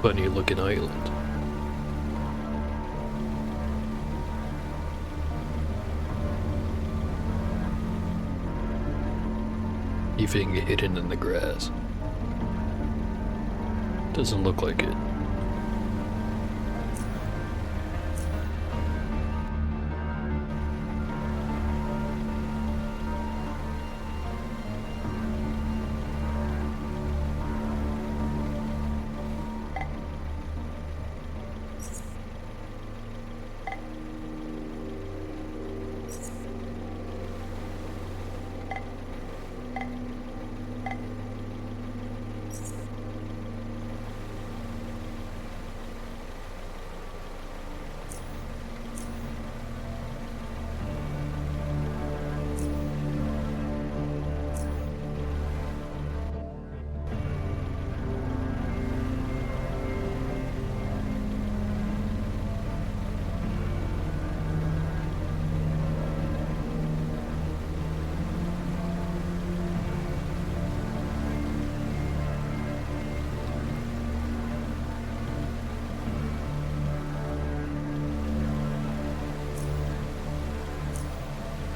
Speaker 1: Funny looking island. Anything hidden in the grass. Doesn't look like it.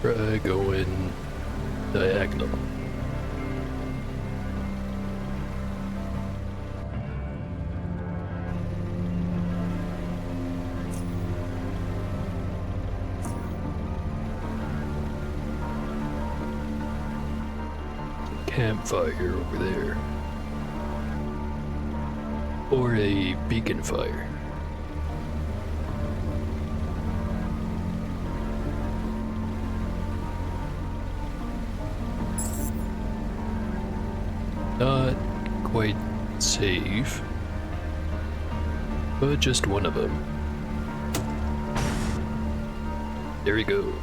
Speaker 1: Try going diagonal. Campfire over there. Or a beacon fire. Not quite safe, but just one of them. There we go.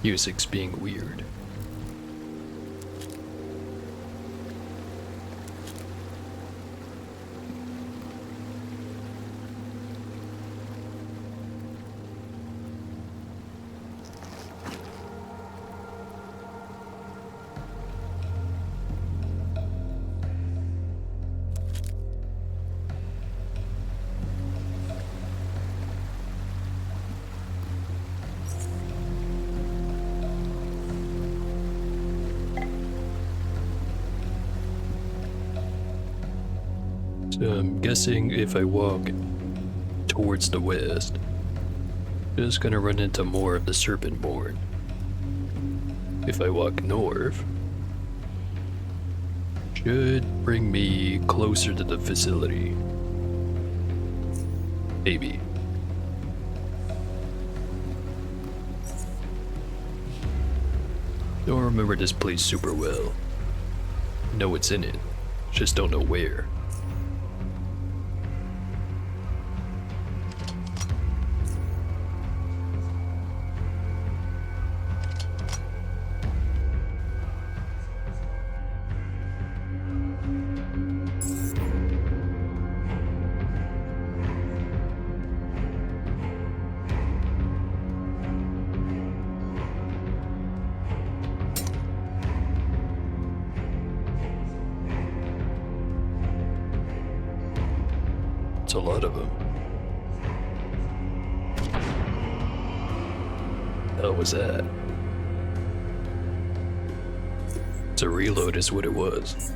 Speaker 1: Music's being weird. So I'm guessing if I walk towards the west, just gonna run into more of the Serpentborn. If I walk north, should bring me closer to the facility. Maybe. Don't remember this place super well. Know what's in it, just don't know where. It's a lot of them. How was that? It's a reload is what it was.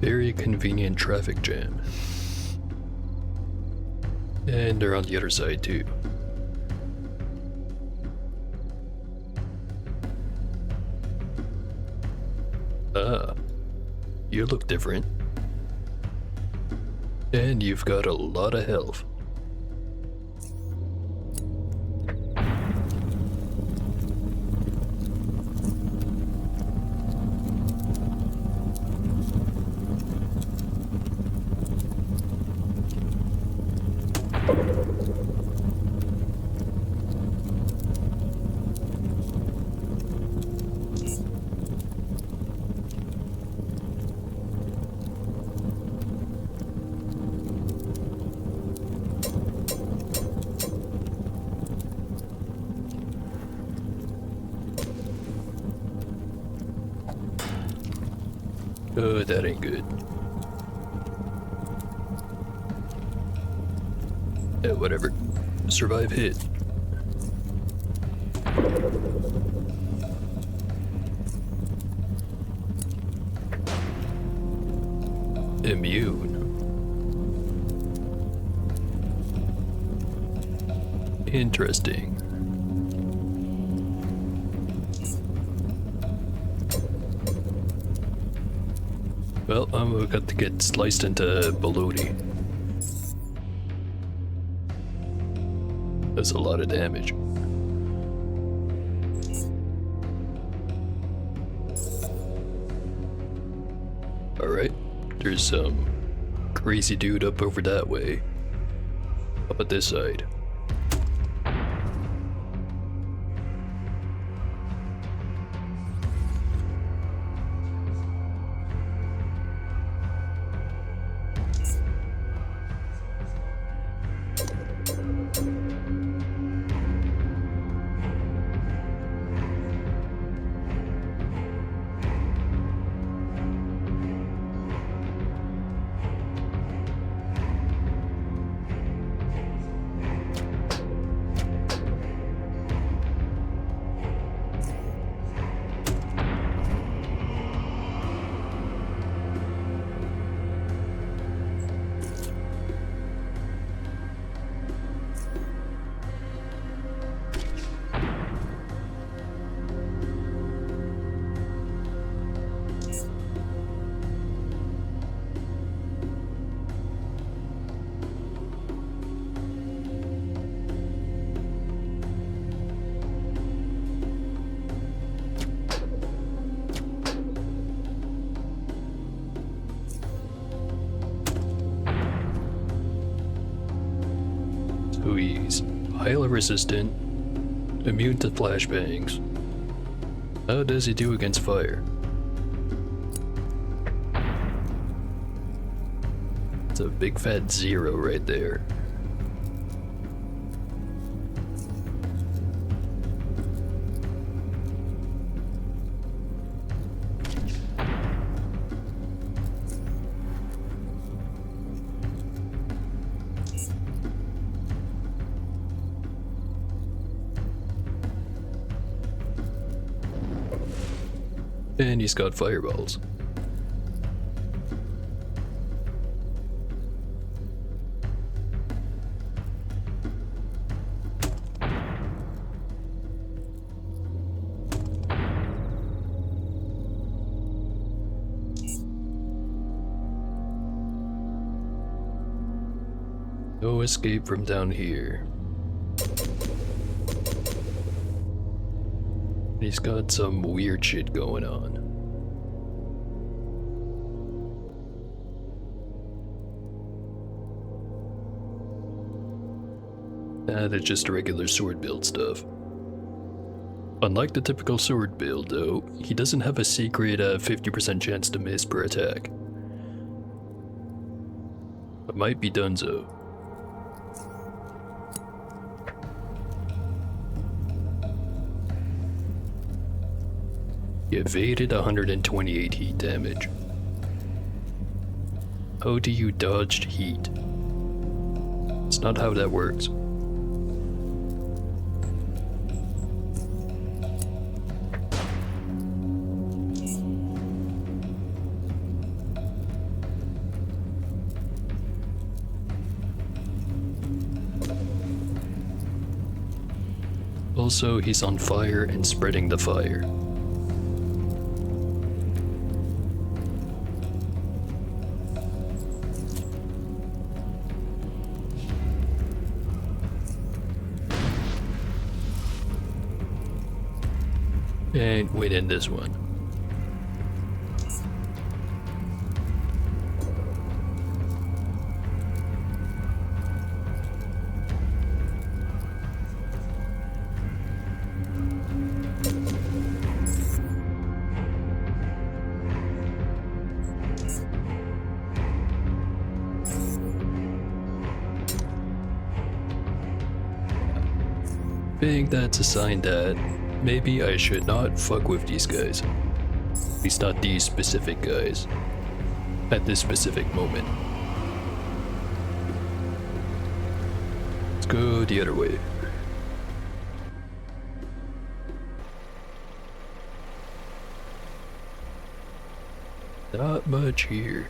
Speaker 1: Very convenient traffic jam. And they're on the other side too. Ah, you look different. And you've got a lot of health. Oh, that ain't good. Yeah, whatever. Survive hit. Immune. Interesting. Well, I'm got to get sliced into bologna. That's a lot of damage. Alright, there's some crazy dude up over that way. Up at this side. So he's highly resistant, immune to flashbangs. How does he do against fire? It's a big fat 0 right there. And he's got fireballs. No escape from down here. He's got some weird shit going on. That's just regular sword build stuff. Unlike the typical sword build though, he doesn't have a secret 50% chance to miss per attack. It might be donezo. He evaded 128 heat damage. How do you dodge heat? It's not how that works. also he's on fire and spreading the fire. And win in this one. Think that's a sign that maybe I should not fuck with these guys. At least not these specific guys. At this specific moment. Let's go the other way. Not much here.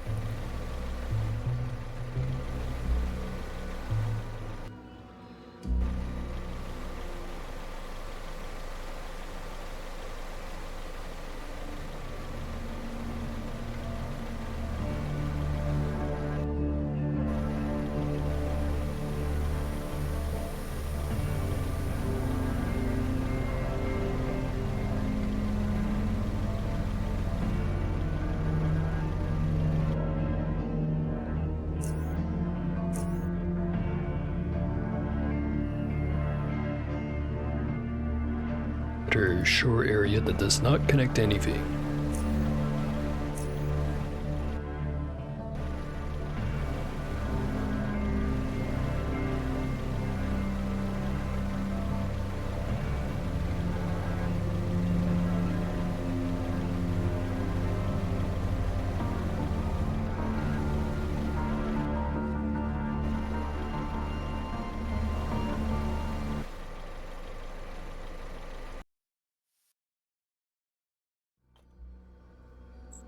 Speaker 1: Shore area that does not connect anything.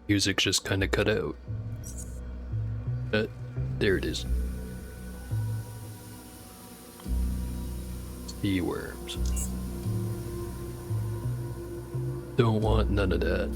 Speaker 1: Music just kind of cut out. There it is. Sea worms. Don't want none of that.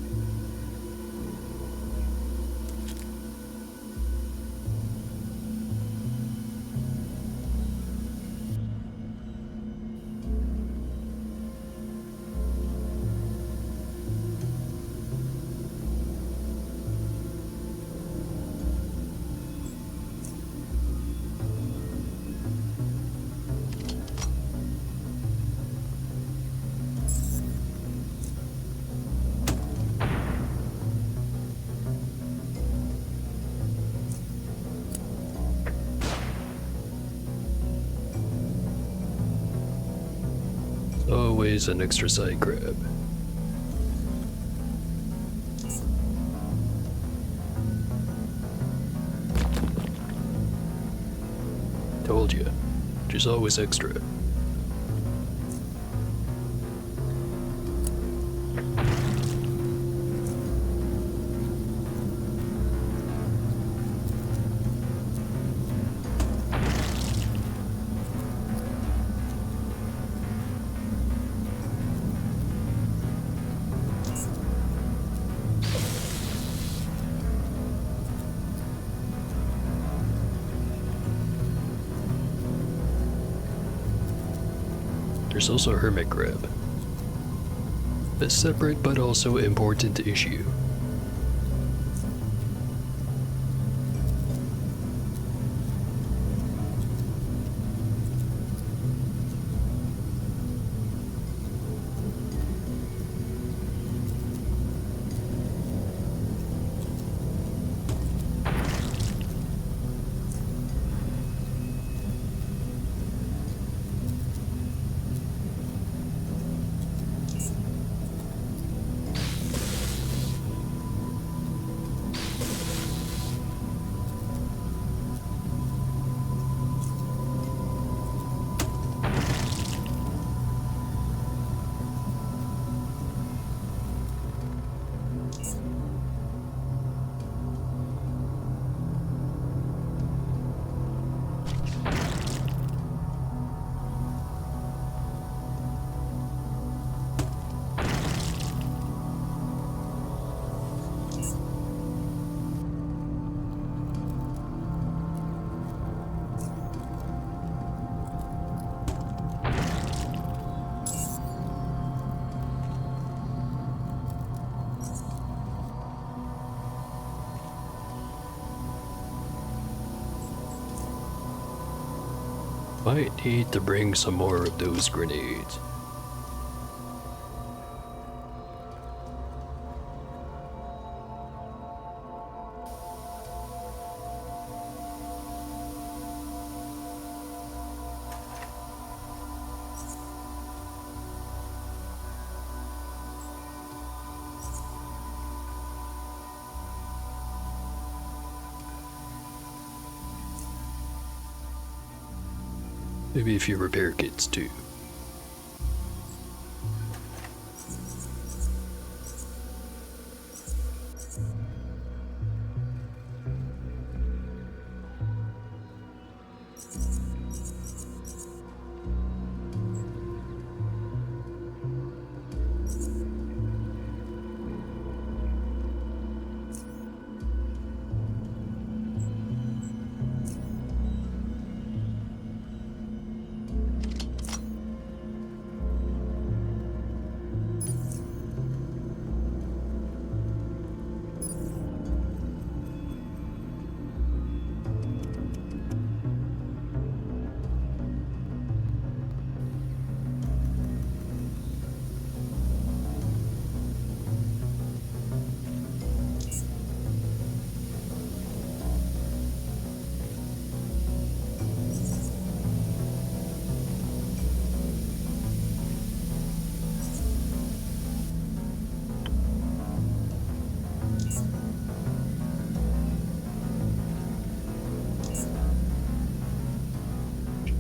Speaker 1: Always an extra side grab. Told you, there's always extra. There's also hermit crab. A separate but also important issue. Might need to bring some more of those grenades. Maybe a few repair kits too.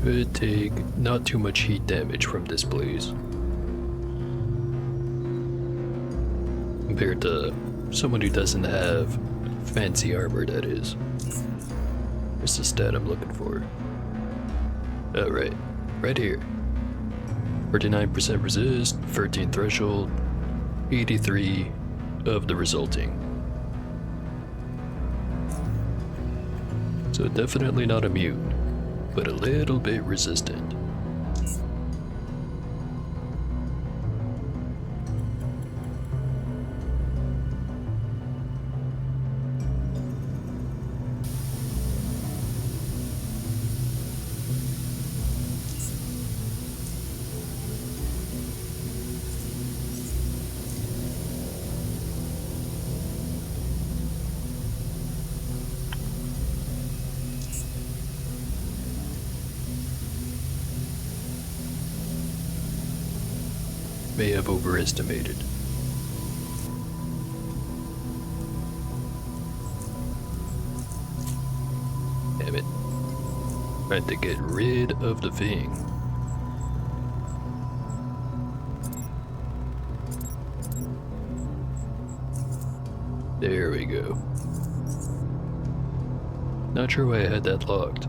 Speaker 1: Should take not too much heat damage from this blaze. Compared to someone who doesn't have fancy armor, that is. Where's the stat I'm looking for? Oh, right here. 49% resist, 13 threshold, 83 of the resulting. So definitely not immune, but a little bit resistant. May have overestimated. Damn it. Trying to get rid of the thing. There we go. Not sure why I had that locked.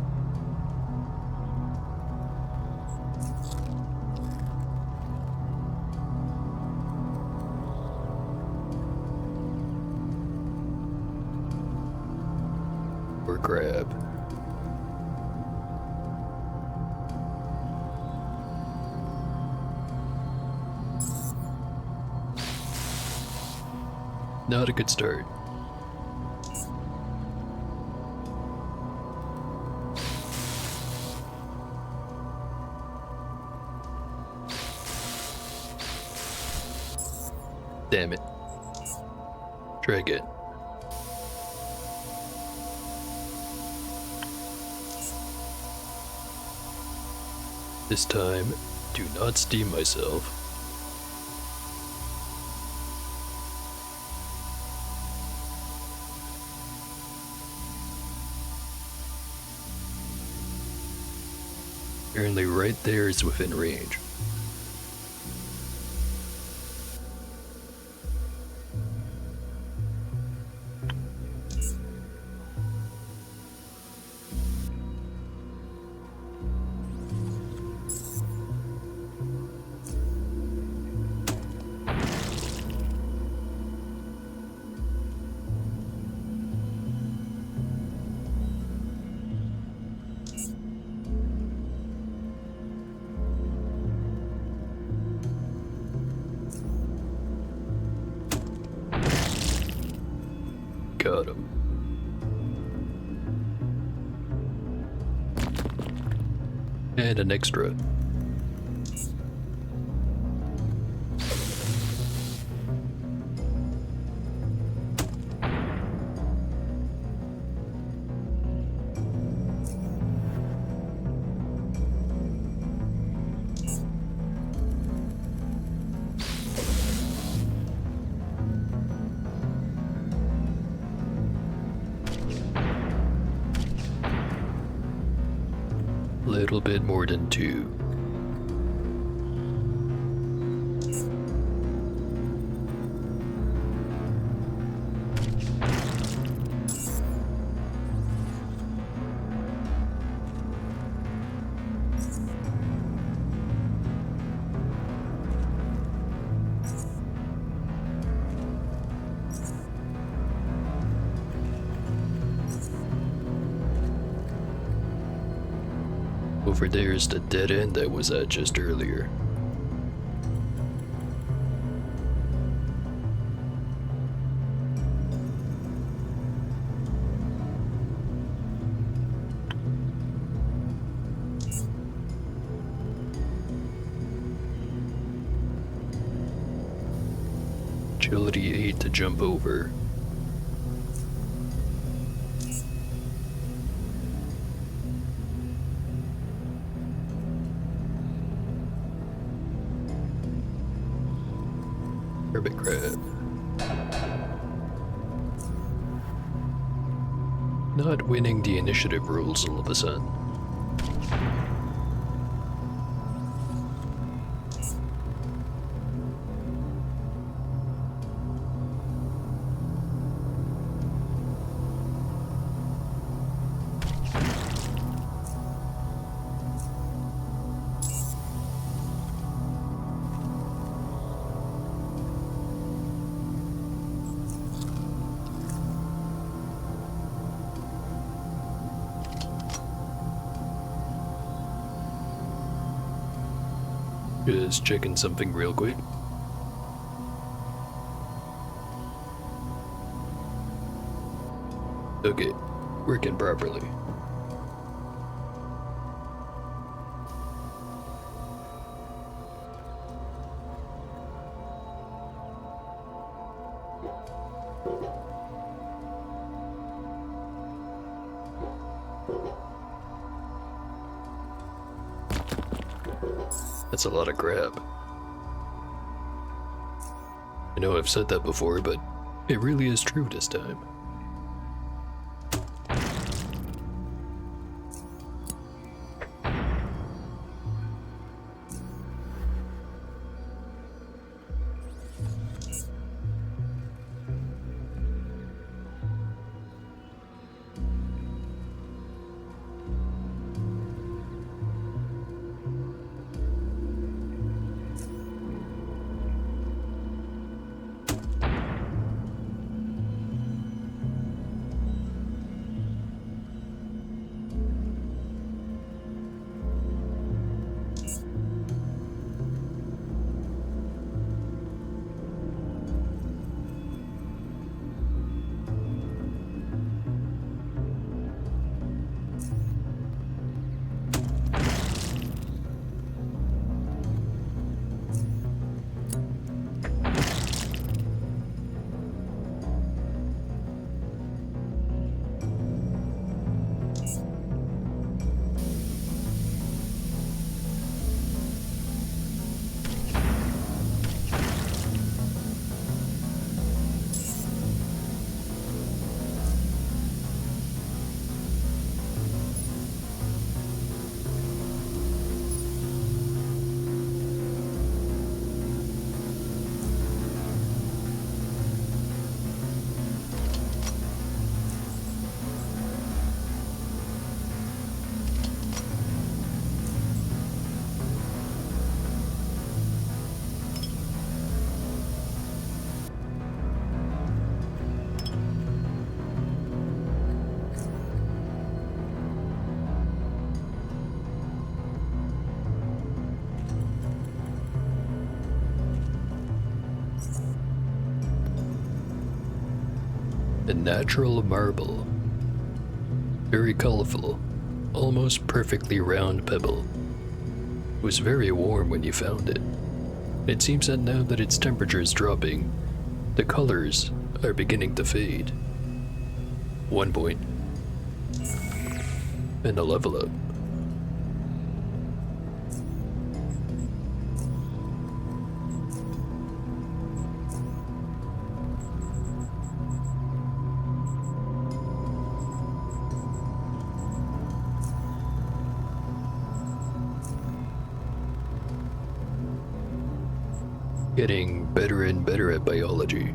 Speaker 1: Grab. Not a good start. Damn it. Try again. This time, do not steam myself. Apparently right there is within range. Got him. And an extra. Little bit more than 2. Over there's the dead end I was at just earlier. Agility 8 to jump over. Hermit crab. Not winning the initiative rules all of a sudden. Just checking something real quick. Okay, working properly. That's a lot of crap. I know I've said that before, but it really is true this time. A natural marble. Very colorful, almost perfectly round pebble. It was very warm when you found it. It seems that now that its temperature is dropping, the colors are beginning to fade. 1 point. And a level up. Getting better and better at biology.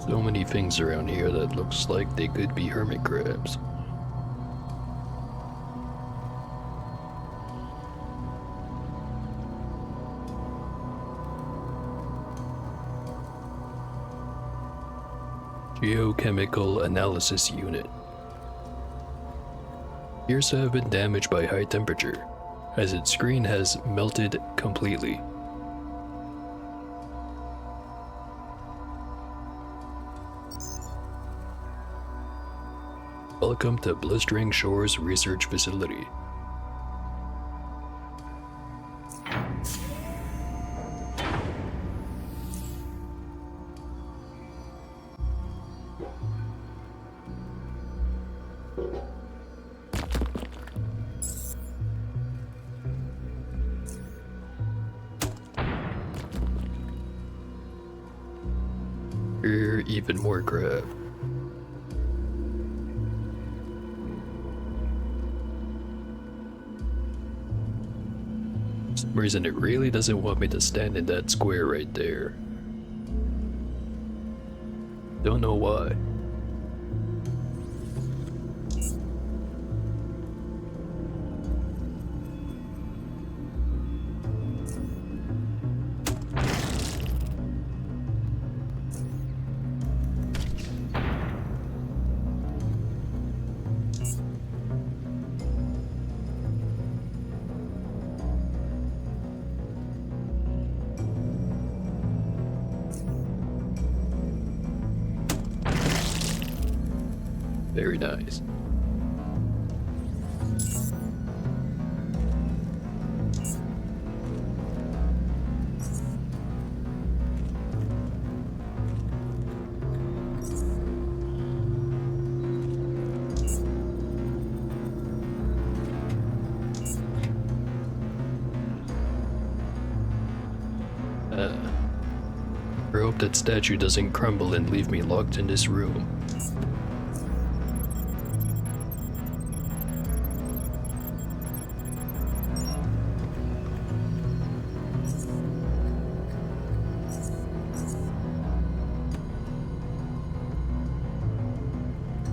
Speaker 1: So many things around here that looks like they could be hermit crabs. Geochemical Analysis Unit. Appears to have been damaged by high temperature, as its screen has melted completely. Welcome to Blistering Shores Research Facility. Here, even more crab. For some reason it really doesn't want me to stand in that square right there. Don't know why. Very nice. I hope that statue doesn't crumble and leave me locked in this room.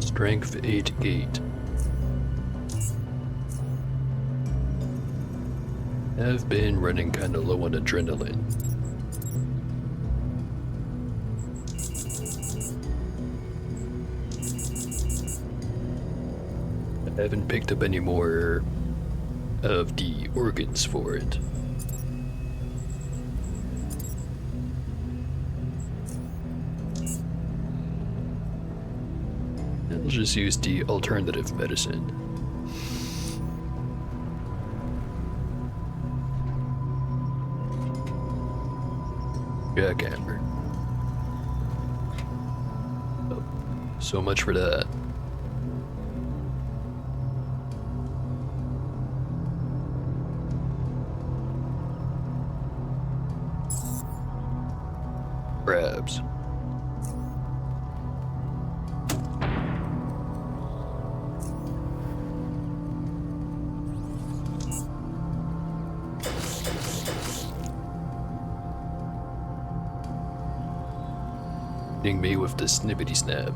Speaker 1: Strength 8 gate. I've been running kinda low on adrenaline. I haven't picked up any more of the organs for it. I'll just use the alternative medicine. Jackhammer. Oh, so much for that. Crabs. Hitting me with the snippety snap.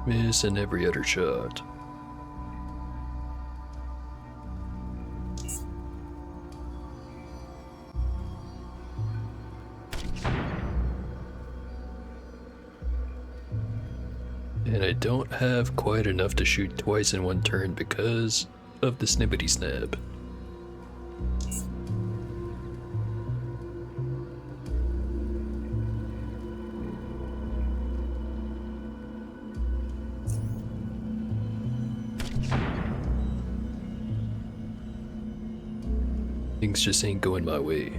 Speaker 1: Missing every other shot. And I don't have quite enough to shoot twice in one turn because of the snippety snap. Things just ain't going my way.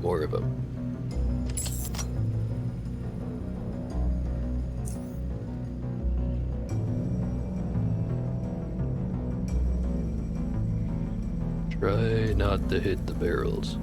Speaker 1: More of them. Try not to hit the barrels.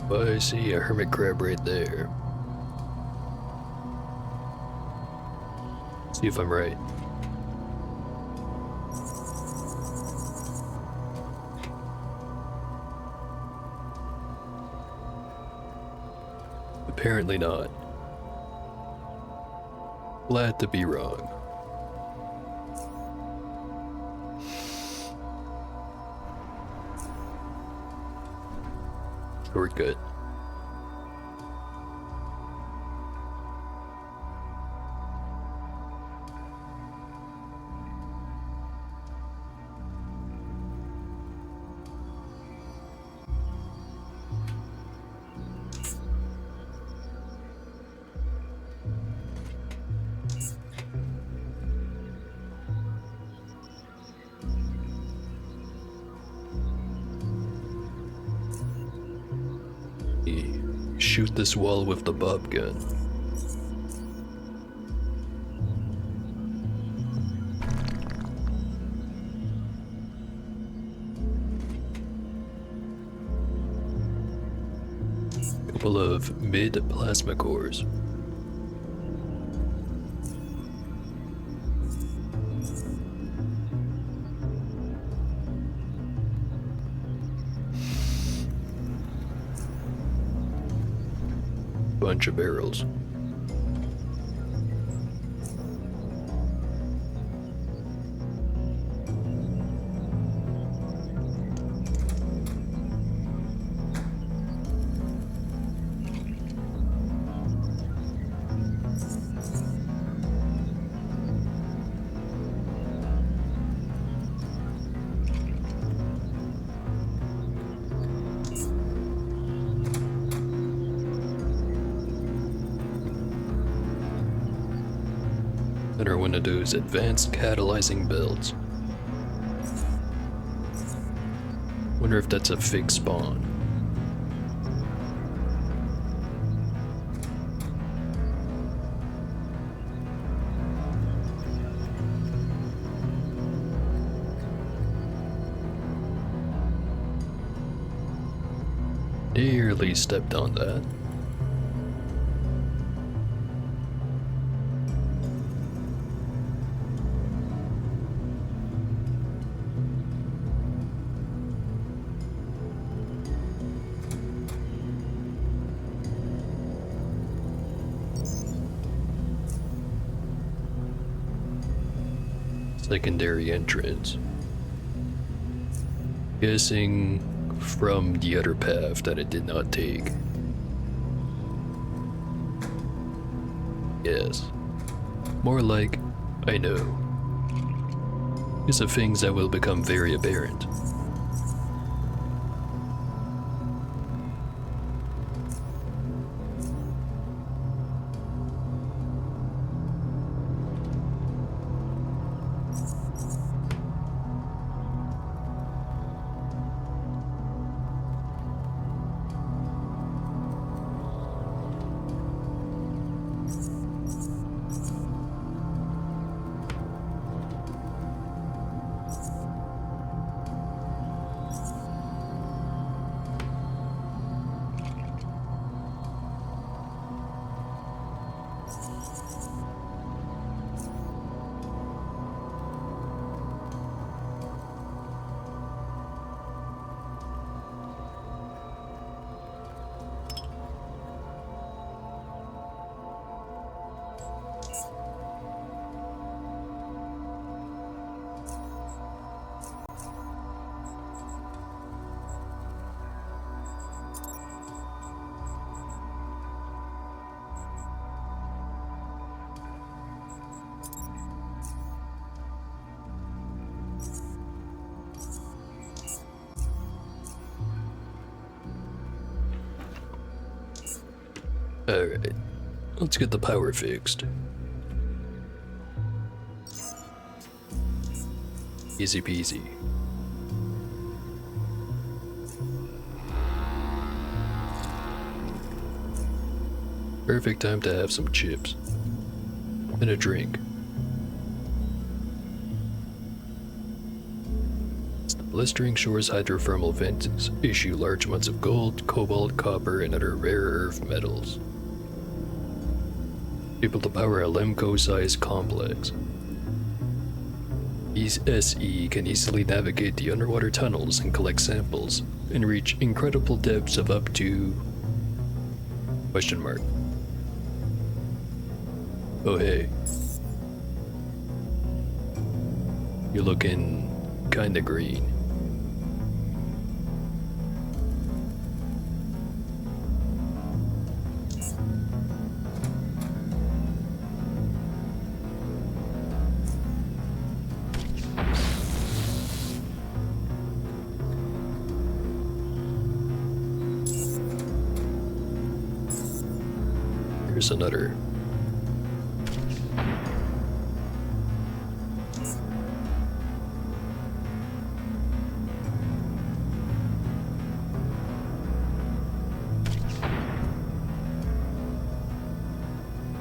Speaker 1: I see a hermit crab right there. See if I'm right. Apparently not. Glad to be wrong. Shortcut. Shoot this wall with the bob gun. Couple of mid plasma cores. Bunch of barrels. Another one of those advanced catalyzing belts. Wonder if that's a fake spawn. Nearly stepped on that. Secondary entrance. Guessing from the other path that it did not take. Yes. More like, I know. These are things that will become very apparent. Alright, let's get the power fixed. Easy peasy. Perfect time to have some chips. And a drink. The blistering shores hydrothermal vents issue large amounts of gold, cobalt, copper, and other rare earth metals. Able to power a Lemco-sized complex. These SE can easily navigate the underwater tunnels and collect samples, and reach incredible depths of up to... question mark. Oh hey. You're looking kinda green. Here's another.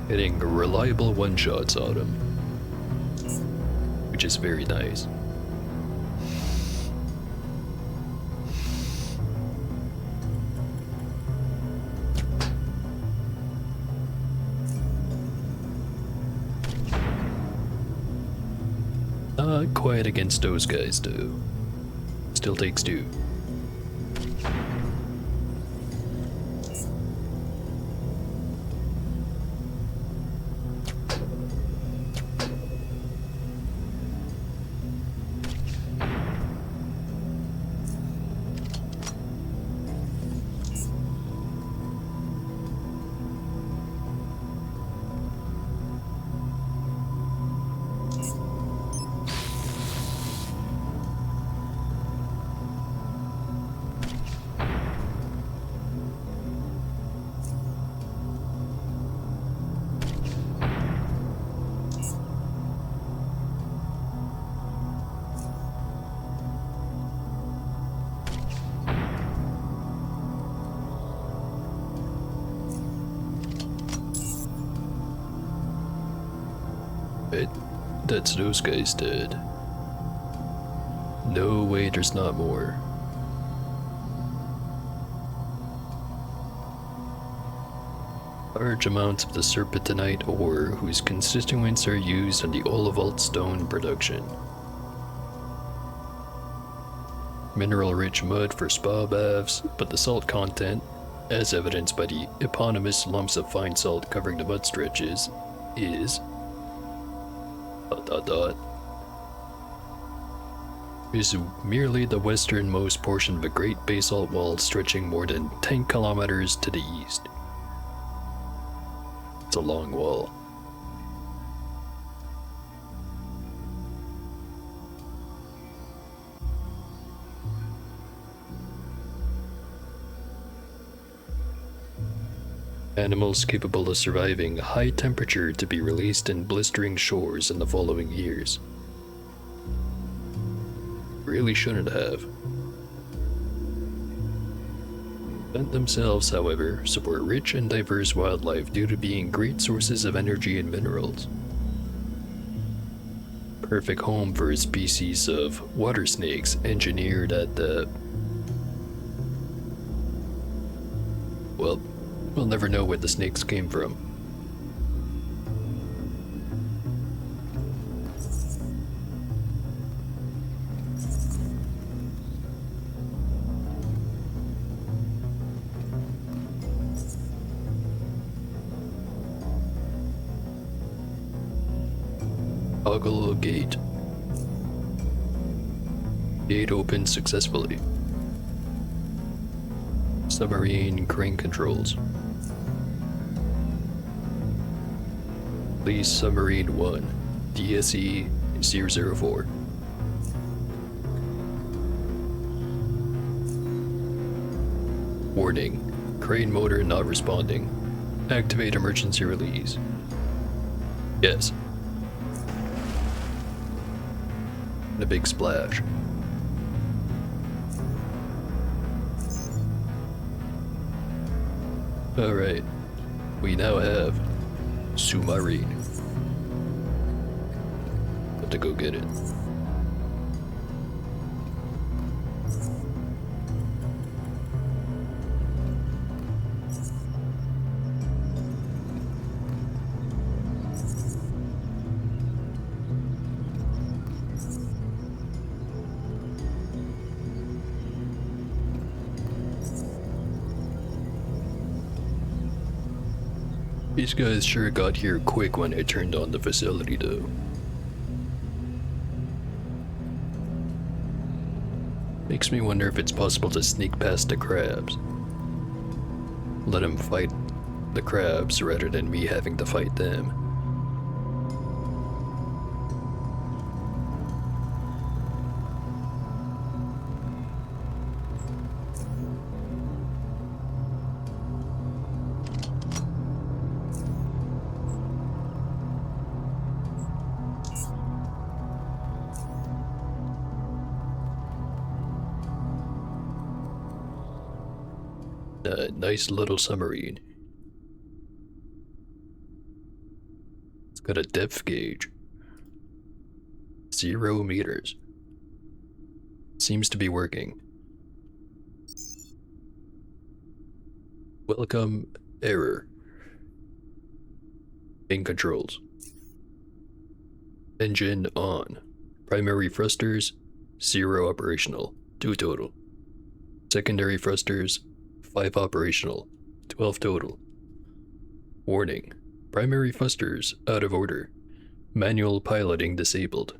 Speaker 1: Getting reliable one-shots on him, which is very nice. Not quite against those guys, though. Still takes two. Right? That's those guys dead. No way, there's not more. Large amounts of the serpentinite ore whose constituents are used in the olivalt stone production. Mineral-rich mud for spa baths, but the salt content, as evidenced by the eponymous lumps of fine salt covering the mud stretches, is... ... is merely the westernmost portion of a great basalt wall stretching more than 10 kilometers to the east. It's a long wall. Animals capable of surviving high temperature to be released in blistering shores in the following years. Really shouldn't have. Vent themselves, however, support rich and diverse wildlife due to being great sources of energy and minerals. Perfect home for a species of water snakes engineered at the... Well, we'll never know where the snakes came from. Toggle gate. Gate opened successfully. Submarine crane controls. Please Submarine 1, DSE 004. Warning, crane motor not responding. Activate emergency release. Yes. And a big splash. Alright, we now have submarine. Have to go get it. These guys sure got here quick when I turned on the facility though. Makes me wonder if it's possible to sneak past the crabs. Let them fight the crabs rather than me having to fight them. Nice little submarine. It's got a depth gauge. 0 meters. Seems to be working. Welcome error. Main controls. Engine on. Primary thrusters 0 operational. 2 total. Secondary thrusters 5 operational, 12 total. Warning, primary thrusters out of order. Manual piloting disabled.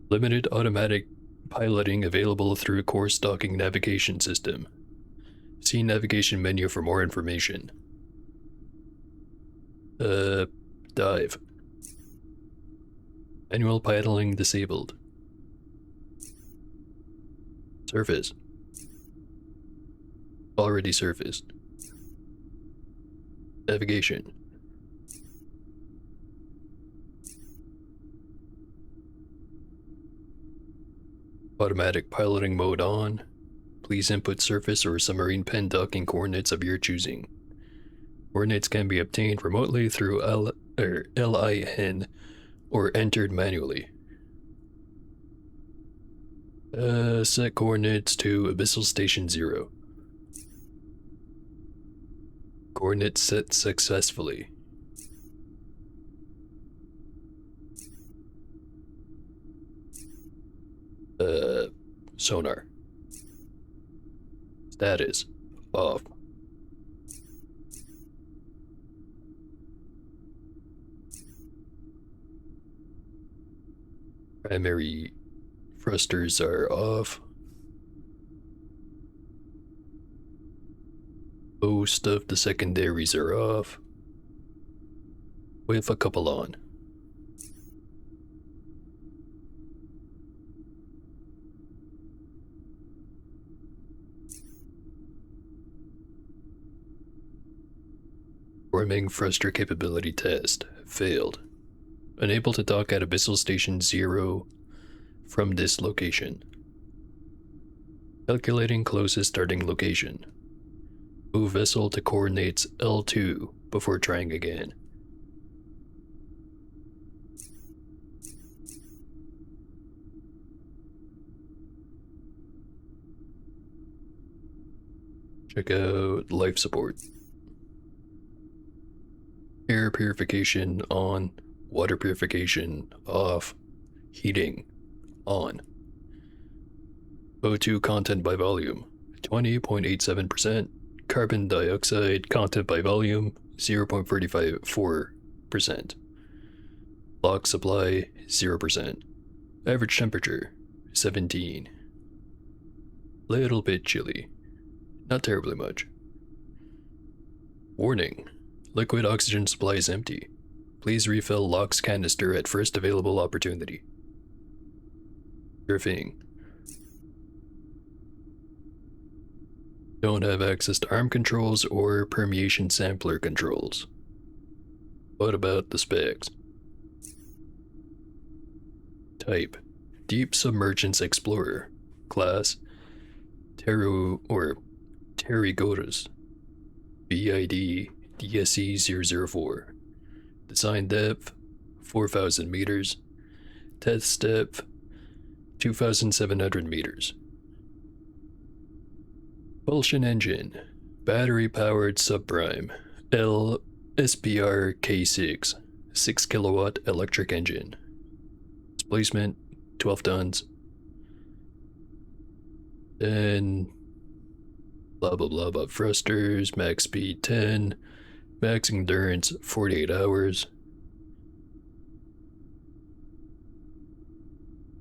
Speaker 1: Limited automatic piloting available through course docking navigation system. See navigation menu for more information. Dive. Manual piloting disabled. Surface. Already surfaced. Navigation. Automatic piloting mode on. Please input surface or submarine pen docking coordinates of your choosing. Coordinates can be obtained remotely through or LIN, or entered manually. Set coordinates to Abyssal Station 0. Coordinates set successfully. Sonar. Status off. Primary thrusters are off. Most of the secondaries are off, with a couple on. Forming thruster capability test failed. Unable to dock at Abyssal Station 0 from this location. Calculating closest starting location. Move vessel to coordinates L2 before trying again. Check out life support. Air purification on, water purification off, heating on. O2 content by volume 20.87%, carbon dioxide content by volume 0.354%, lock supply 0%, average temperature 17. Little bit chilly, not terribly much. Warning, liquid oxygen supply is empty. Please refill LOX canister at first available opportunity. Sure thing. Don't have access to arm controls or permeation sampler controls. What about the specs? Type, Deep Submergence Explorer. Class, Pterigotus. BID DSE-004. Design depth, 4,000 meters. Test depth, 2,700 meters. Propulsion engine, battery-powered subprime, LSPR-K6, 6 kilowatt electric engine. Displacement, 12 tons. And blah blah blah blah. Thrusters, max speed 10, max endurance 48 hours.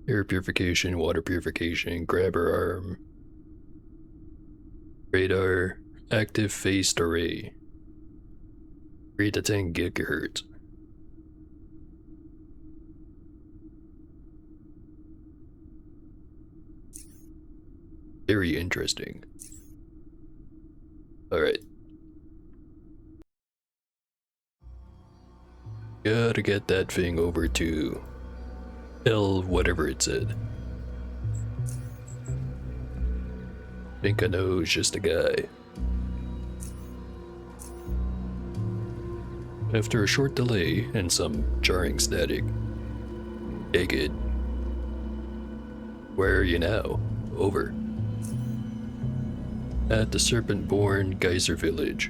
Speaker 1: Air purification, water purification, grabber arm. Radar, active phased array. 3 to 10 gigahertz. Very interesting. Alright. Gotta get that thing over to L whatever it said. Think I know it's just a guy. After a short delay and some jarring static. Hey kid. Where are you now? Over. At the Serpent-born Geyser Village.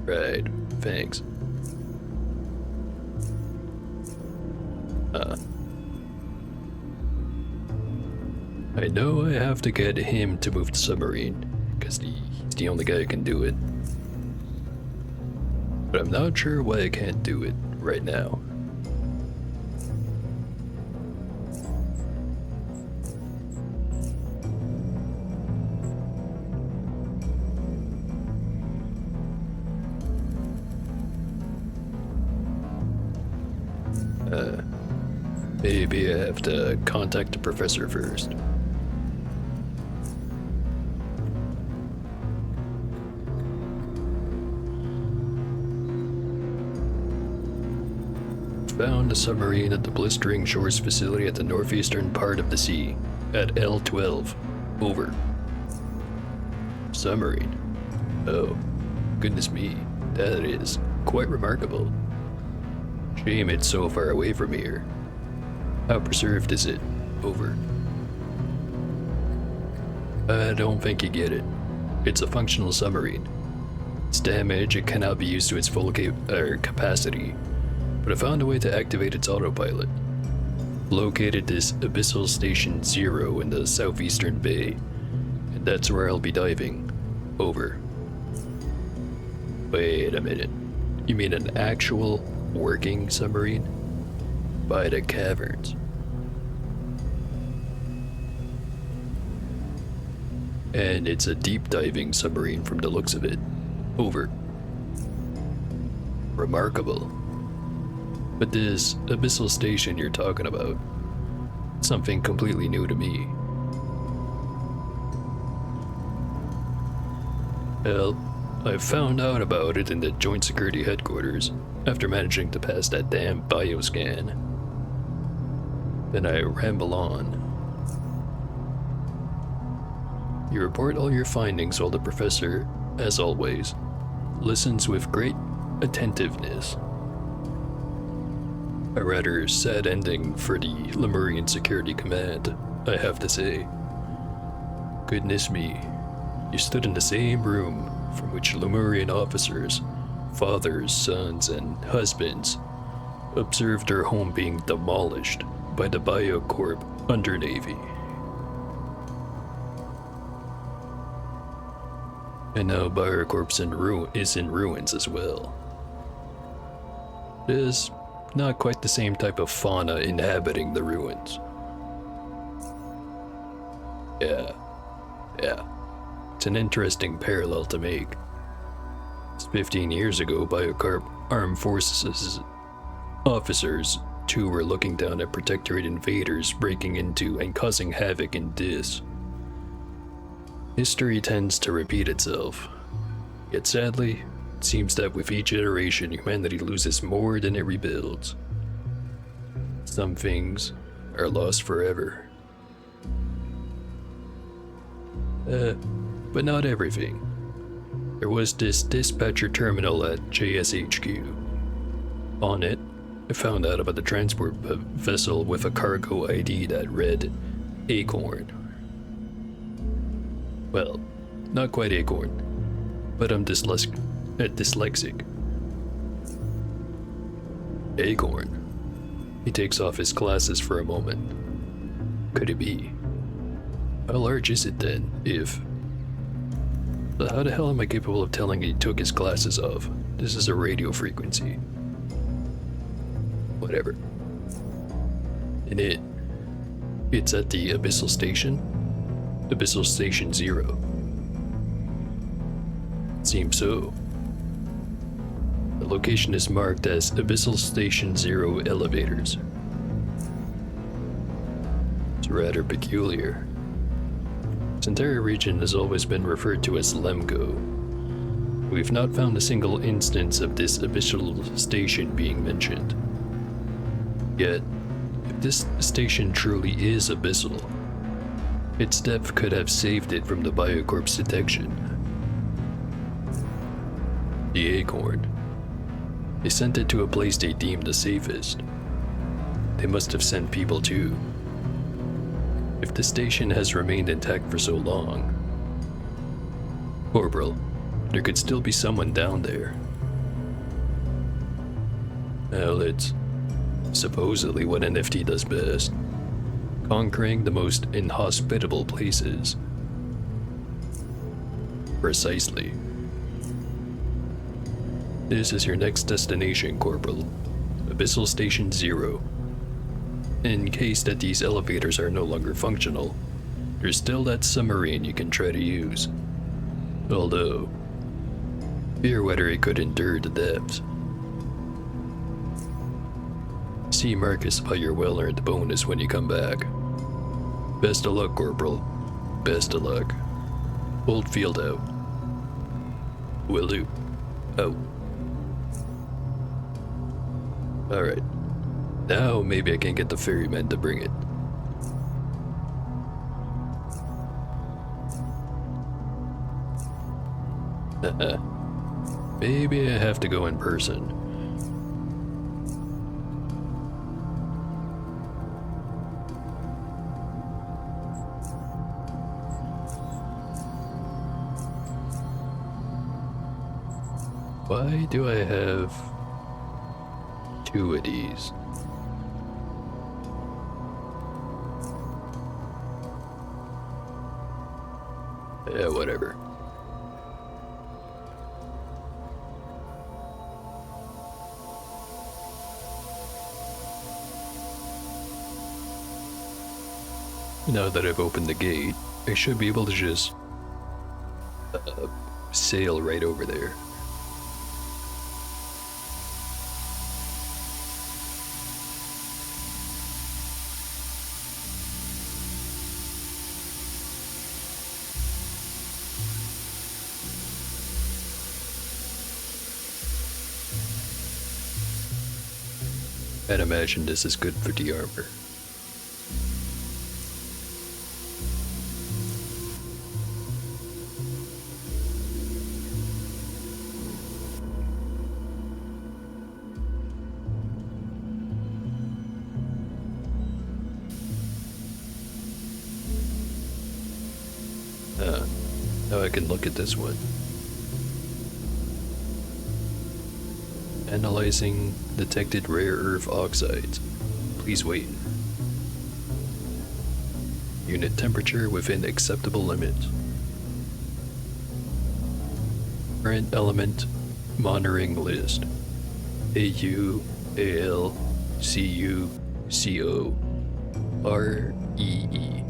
Speaker 1: Right, thanks. I know I have to get him to move the submarine, because he's the only guy who can do it. But I'm not sure why I can't do it right now. Maybe I have to contact the professor first. Found a submarine at the Blistering Shores facility at the northeastern part of the sea, at L12. Over. Submarine? Oh, goodness me. That is quite remarkable. Shame it's so far away from here. How preserved is it? Over. I don't think you get it. It's a functional submarine. It's damaged, it cannot be used to its full capacity, but I found a way to activate its autopilot. Located this Abyssal Station 0 in the southeastern bay, and that's where I'll be diving. Over. Wait a minute. You mean an actual working submarine? By the caverns. And it's a deep diving submarine from the looks of it. Over. Remarkable. But this Abyssal Station you're talking about, something completely new to me. Well, I found out about it in the Joint Security Headquarters after managing to pass that damn bioscan. Then I ramble on. You report all your findings while the professor, as always, listens with great attentiveness. A rather sad ending for the Lemurian Security Command, I have to say. Goodness me, you stood in the same room from which Lemurian officers, fathers, sons, and husbands observed their home being demolished by the Biocorp Undernavy. And now Biocorp is in ruins as well. There's not quite the same type of fauna inhabiting the ruins. Yeah. It's an interesting parallel to make. 15 years ago, Biocorp Armed Forces officers too were looking down at Protectorate invaders breaking into and causing havoc in Dis. History tends to repeat itself. Yet sadly, it seems that with each iteration, humanity loses more than it rebuilds. Some things are lost forever. But not everything. There was this dispatcher terminal at JSHQ. On it, I found out about the transport vessel with a cargo ID that read Acorn. Well, not quite Acorn, but I'm dyslexic. Acorn. He takes off his glasses for a moment. Could it be? How large is it then, if... But how the hell am I capable of telling he took his glasses off? This is a radio frequency. Whatever. And it's at the Abyssal Station? Abyssal Station 0. Seems so. The location is marked as Abyssal Station 0 elevators. It's rather peculiar. This entire region has always been referred to as Lemgo. We've not found a single instance of this abyssal station being mentioned. Yet, if this station truly is abyssal, its depth could have saved it from the Biocorp's detection. The Acorn. They sent it to a place they deemed the safest. They must have sent people too. If the station has remained intact for so long, Corporal, there could still be someone down there. Well, it's supposedly what NFT does best. Conquering the most inhospitable places. Precisely. This is your next destination, Corporal. Abyssal Station 0. In case that these elevators are no longer functional, there's still that submarine you can try to use. Although, fear whether it could endure the depths. See Marcus about your well-earned bonus when you come back. Best of luck, Corporal. Best of luck. Hold field out. Will do. Out. Alright. Now maybe I can get the ferryman to bring it. Maybe I have to go in person. Why do I have 2 of these? Yeah, whatever. Now that I've opened the gate, I should be able to just sail right over there. I'd imagine this is good for the armor. Now I can look at this one. Analyzing detected rare earth oxides. Please wait. Unit temperature within acceptable limits. Current element monitoring list. AU, AL, CU, CO, REE.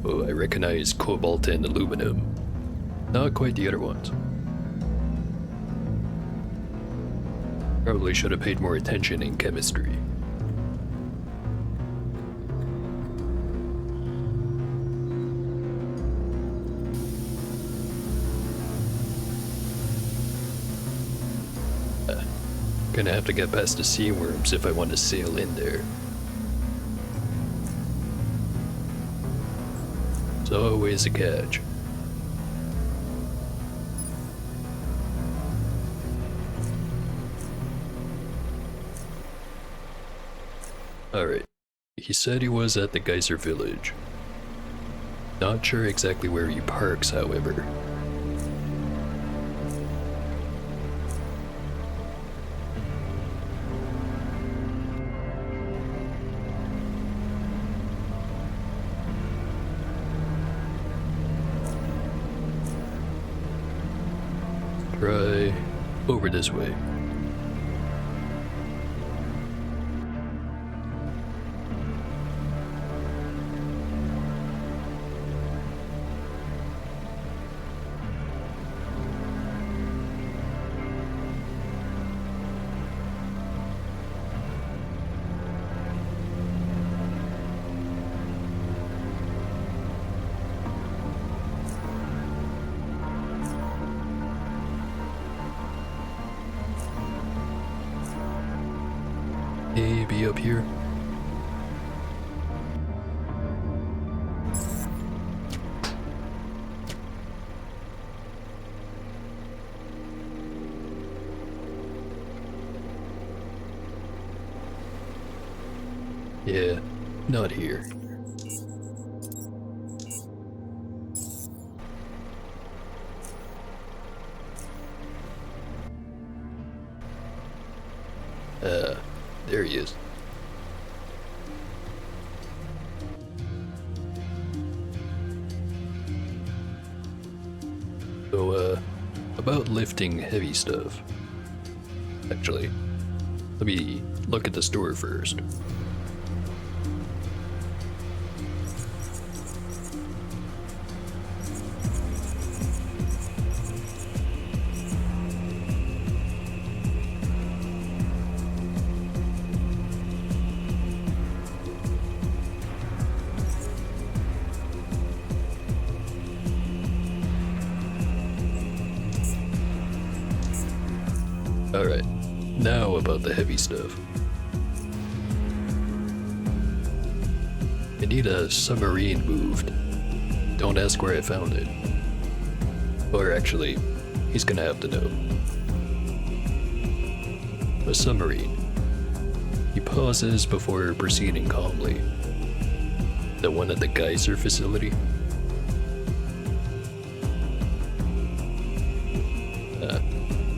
Speaker 1: Oh, I recognize cobalt and aluminum. Not quite the other ones. Probably should have paid more attention in chemistry. Gonna have to get past the sea worms if I want to sail in there. It's always a catch. Alright, he said he was at the Geyser Village. Not sure exactly where he parks, however. Try over this way. Maybe up here. Yeah, not here. There he is. So, about lifting heavy stuff. Actually, let me look at the store first. Alright, now about the heavy stuff. I need a submarine moved. Don't ask where I found it. Or actually, he's gonna have to know. A submarine. He pauses before proceeding calmly. The one at the geyser facility?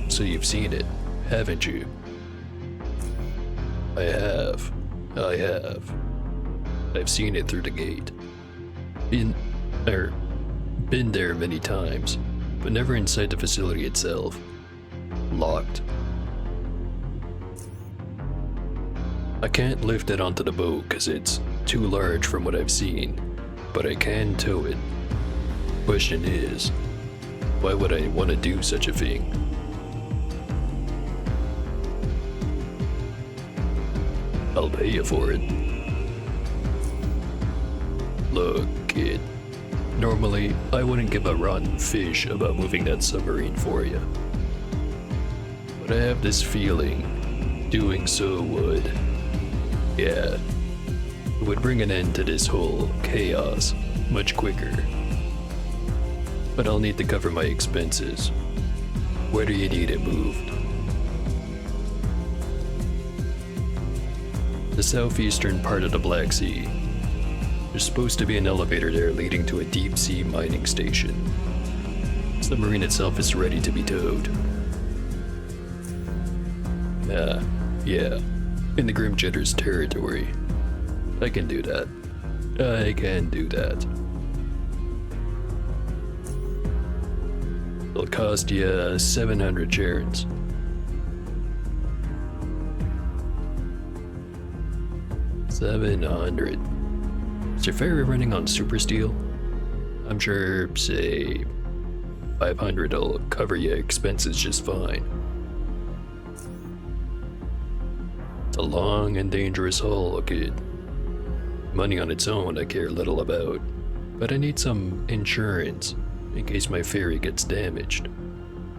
Speaker 1: So you've seen it, haven't you? I have. I've seen it through the gate. Been there many times, but never inside the facility itself. Locked. I can't lift it onto the boat because it's too large from what I've seen, but I can tow it. Question is, why would I want to do such a thing? I'll pay you for it. Look, kid. Normally, I wouldn't give a rotten fish about moving that submarine for you. But I have this feeling doing so would... Yeah, it would bring an end to this whole chaos much quicker. But I'll need to cover my expenses. Where do you need it moved? The southeastern part of the Black Sea. There's supposed to be an elevator there leading to a deep sea mining station. The submarine itself is ready to be towed. Yeah, in the Grim Jitter's territory. I can do that. It'll cost you 700 charons. $700. Is your ferry running on super steel? I'm sure, say, 500 will cover your expenses just fine. It's a long and dangerous haul, kid. Money on its own I care little about, but I need some insurance in case my ferry gets damaged.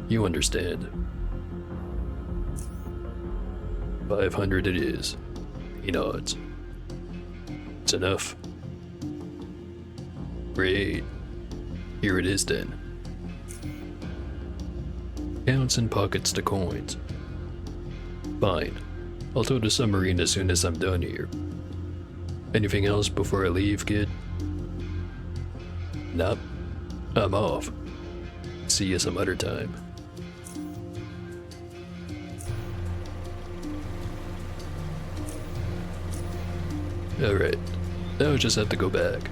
Speaker 1: You understand. 500 it is. He nods. It's enough. Great. Here it is then. Counts and pockets the coins. Fine. I'll tow the submarine as soon as I'm done here. Anything else before I leave, kid? Nope. I'm off. See you some other time. Alright. Now I just have to go back.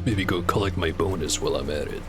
Speaker 1: Maybe go collect my bonus while I'm at it.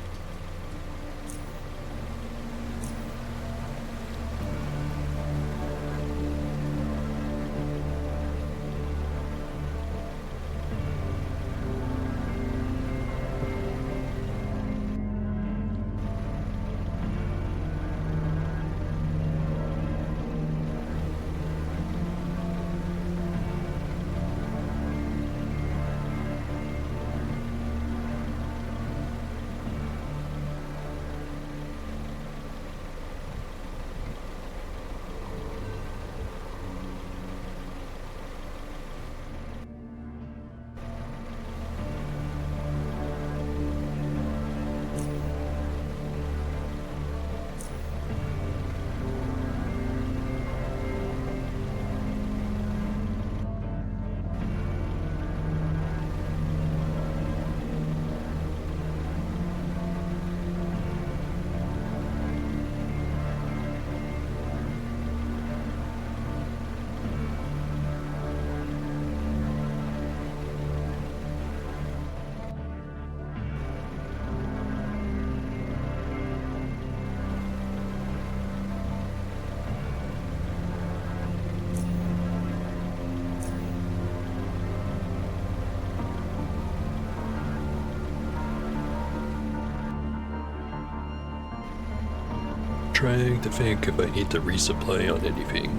Speaker 1: Trying to think if I need to resupply on anything.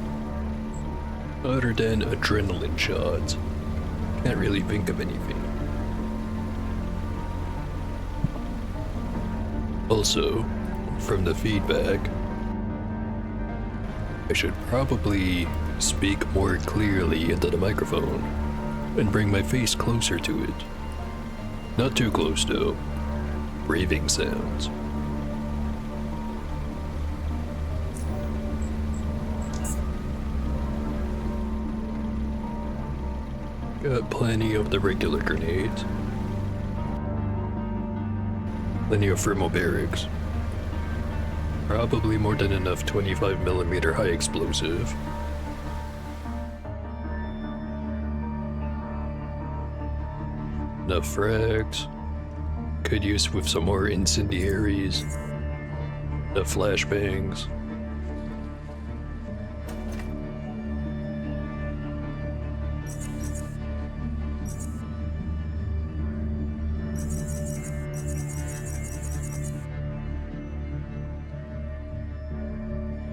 Speaker 1: Other than adrenaline shots. Can't really think of anything. Also, from the feedback, I should probably speak more clearly into the microphone and bring my face closer to it. Not too close though. Raving sounds. Got plenty of the regular grenades. Plenty of thermobarics. Probably more than enough 25mm high explosive. Enough frags. Could use with some more incendiaries. Enough flashbangs.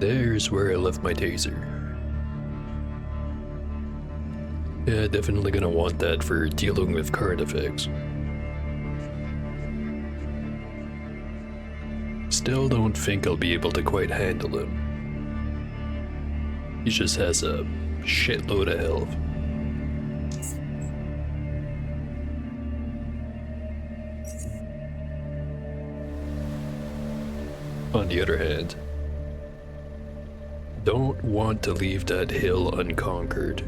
Speaker 1: There's where I left my taser. Yeah, definitely gonna want that for dealing with card effects. Still don't think I'll be able to quite handle him. He just has a shitload of health. On the other hand, don't want to leave that hill unconquered.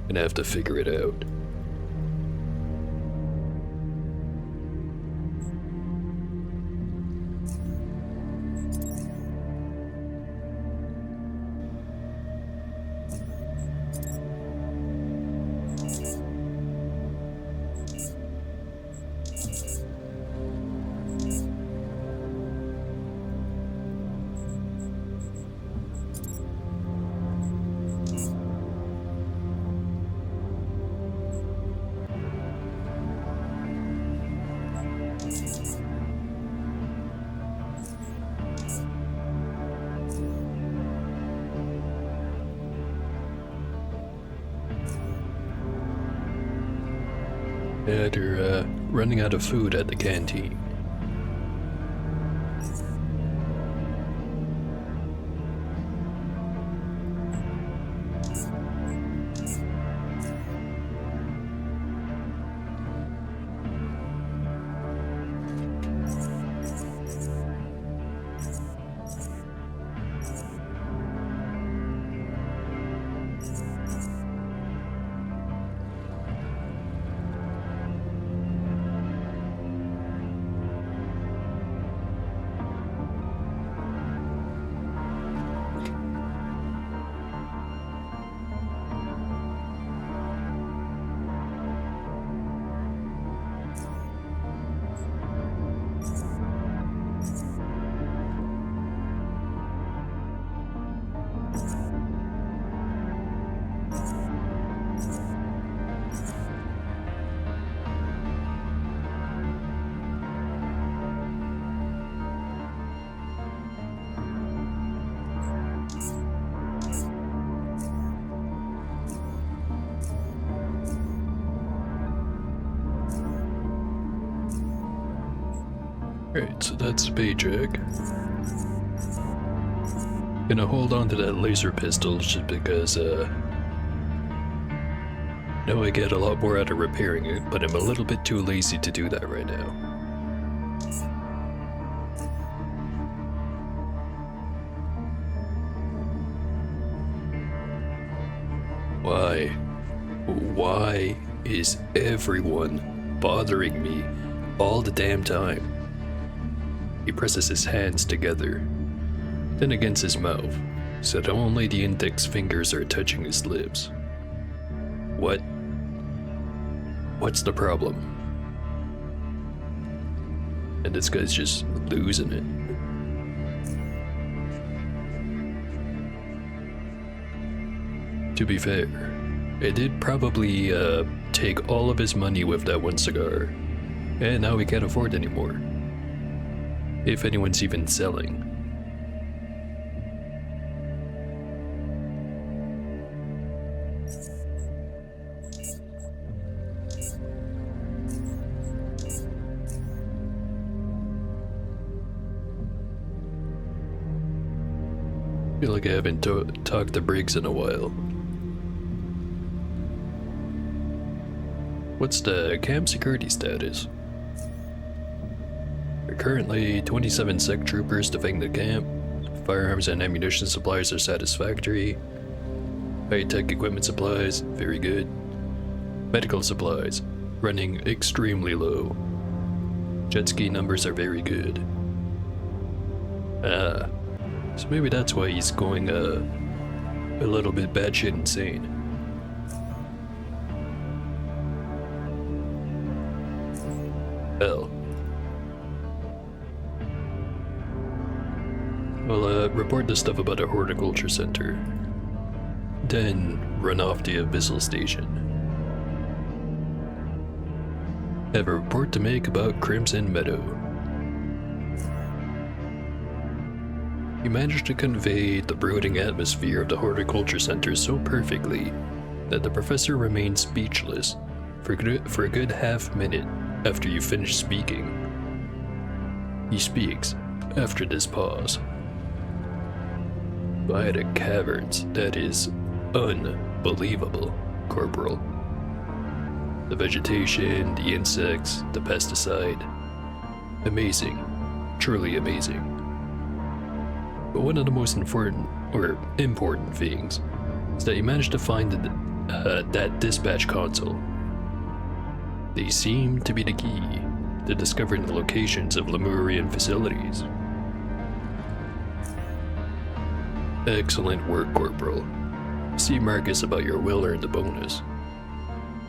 Speaker 1: Gonna have to figure it out. Yeah, they're running out of food at the canteen. Alright, so that's the paycheck. Gonna hold on to that laser pistol just because, know I get a lot more out of repairing it, but I'm a little bit too lazy to do that right now. Why? Why is everyone bothering me all the damn time? He presses his hands together, then against his mouth, so that only the index fingers are touching his lips. What? What's the problem? And this guy's just losing it. To be fair, I did probably take all of his money with that one cigar, and now he can't afford anymore. If anyone's even selling. Feel like I haven't talked to Briggs in a while. What's the camp security status? There are currently 27 sec troopers defending the camp. Firearms and ammunition supplies are satisfactory. High-tech equipment supplies, very good. Medical supplies, running extremely low. Jet ski numbers are very good. So maybe that's why he's going a little bit batshit insane. Hell. Well, report the stuff about a horticulture center. Then run off to Abyssal Station. Have a report to make about Crimson Meadow. You managed to convey the brooding atmosphere of the horticulture center so perfectly that the professor remained speechless for a good half-minute after you finish speaking. He speaks after this pause. By the caverns, that is unbelievable, Corporal. The vegetation, the insects, the pesticide. Amazing. Truly amazing. But one of the most important things is that you managed to find that dispatch console. They seem to be the key to discovering the locations of Lemurian facilities. Excellent work, Corporal. See Marcus about your well-earned bonus.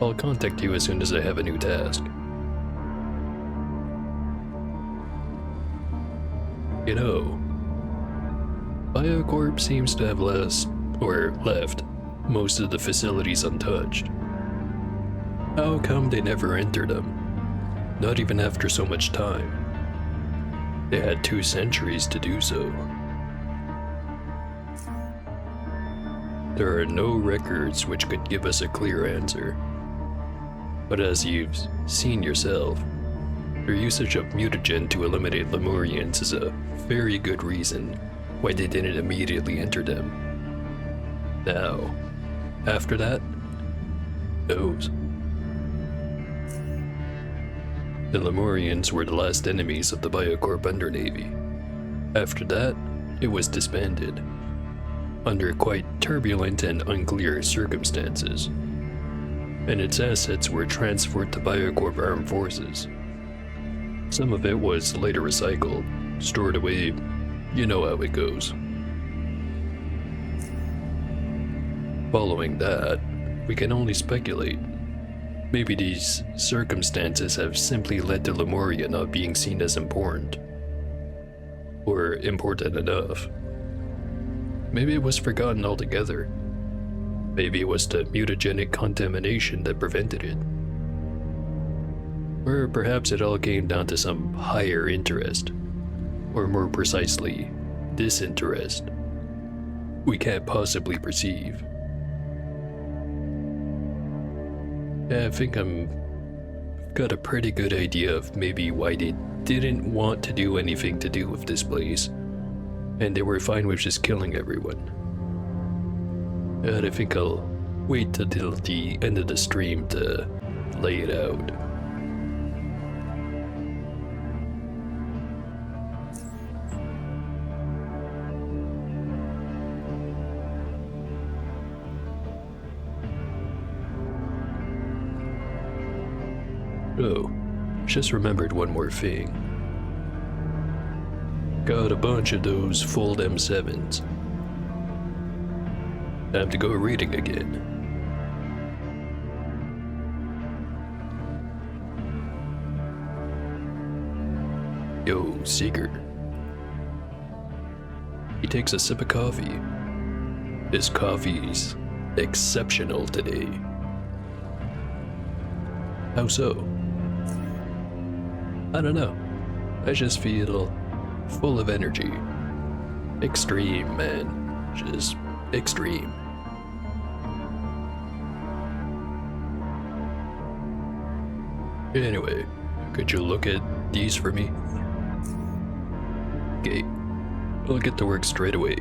Speaker 1: I'll contact you as soon as I have a new task. You know, Biocorp seems to have left most of the facilities untouched. How come they never entered them? Not even after so much time. They had 2 centuries to do so. There are no records which could give us a clear answer. But as you've seen yourself, their usage of mutagen to eliminate Lemurians is a very good reason why they didn't immediately enter them. Now, after that, those. The Lemurians were the last enemies of the Biocorp Undernavy. After that, it was disbanded, under quite turbulent and unclear circumstances, and its assets were transferred to Biocorp Armed Forces. Some of it was later recycled, stored away, you know how it goes. Following that, we can only speculate. Maybe these circumstances have simply led to Lemuria not being seen as important, or important enough. Maybe it was forgotten altogether. Maybe it was the mutagenic contamination that prevented it. Or perhaps it all came down to some higher interest, or more precisely, disinterest, we can't possibly perceive. I think I've got a pretty good idea of maybe why they didn't want to do anything to do with this place, and they were fine with just killing everyone. And I think I'll wait till the end of the stream to lay it out. Oh, just remembered one more thing. Got a bunch of those full M7s. Time to go reading again. Yo, Seeker. He takes a sip of coffee. His coffee's exceptional today. How so? I don't know. I just feel full of energy. Extreme, man. Just extreme. Anyway, could you look at these for me? Okay, I'll get to work straight away.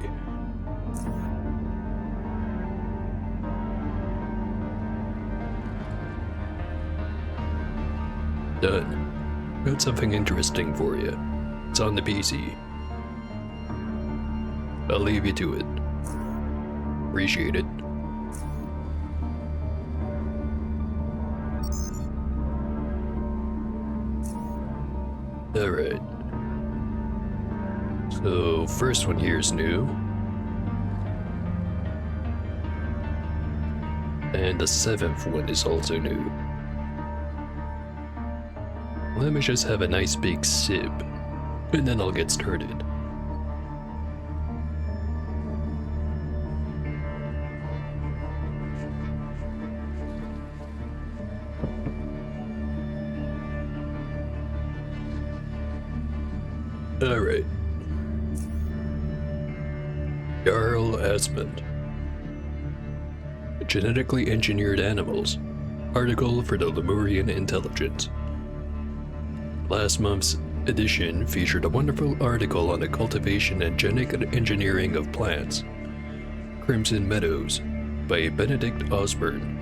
Speaker 1: Done. Got something interesting for you. It's on the PC. I'll leave you to it. Appreciate it. Alright. So, first one here is new. And the 7th one is also new. Let me just have a nice big sip, and then I'll get started. Alright. Jarl Asmund. Genetically Engineered Animals. Article for the Lemurian Intelligence. Last month's edition featured a wonderful article on the cultivation and genetic engineering of plants. Crimson Meadows by Benedict Osborne.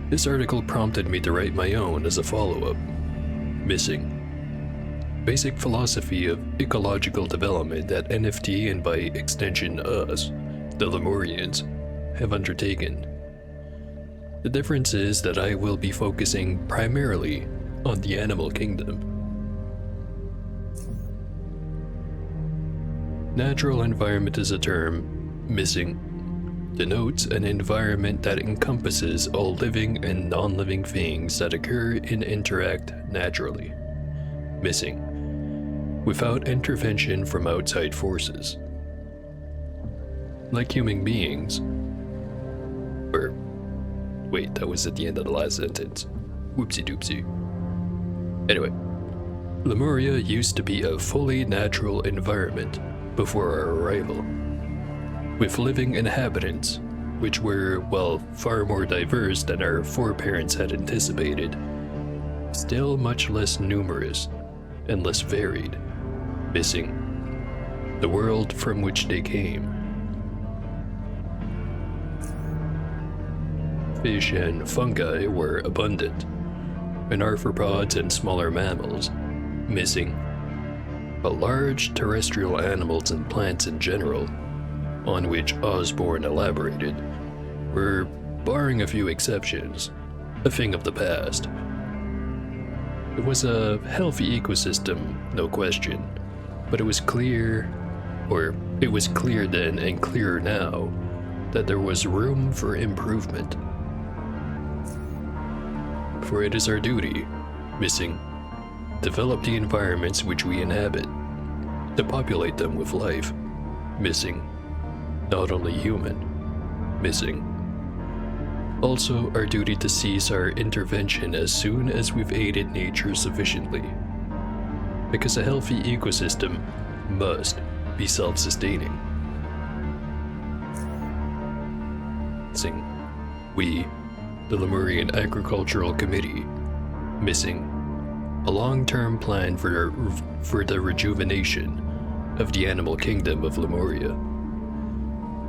Speaker 1: This article prompted me to write my own as a follow-up. Missing. Basic philosophy of ecological development that NFT and by extension us, the Lemurians, have undertaken. The difference is that I will be focusing primarily on the animal kingdom. Natural environment is a term, missing, denotes an environment that encompasses all living and non-living things that occur and interact naturally. Missing, without intervention from outside forces. Like human beings. Or, wait, that was at the end of the last sentence. Whoopsie doopsie. Anyway, Lemuria used to be a fully natural environment before our arrival, with living inhabitants, which were, well, far more diverse than our foreparents had anticipated, still much less numerous and less varied. Missing the world from which they came. Fish and fungi were abundant, and arthropods and smaller mammals. Missing, but large terrestrial animals and plants in general, on which Osborne elaborated, were, barring a few exceptions, a thing of the past. It was a healthy ecosystem, no question, but it was clear then and clearer now, that there was room for improvement. For it is our duty, missing, develop the environments which we inhabit, to populate them with life, missing, not only human, missing. Also our duty to cease our intervention as soon as we've aided nature sufficiently. Because a healthy ecosystem must be self-sustaining. Missing, we, the Lemurian Agricultural Committee, missing a long-term plan for the rejuvenation of the animal kingdom of Lemuria.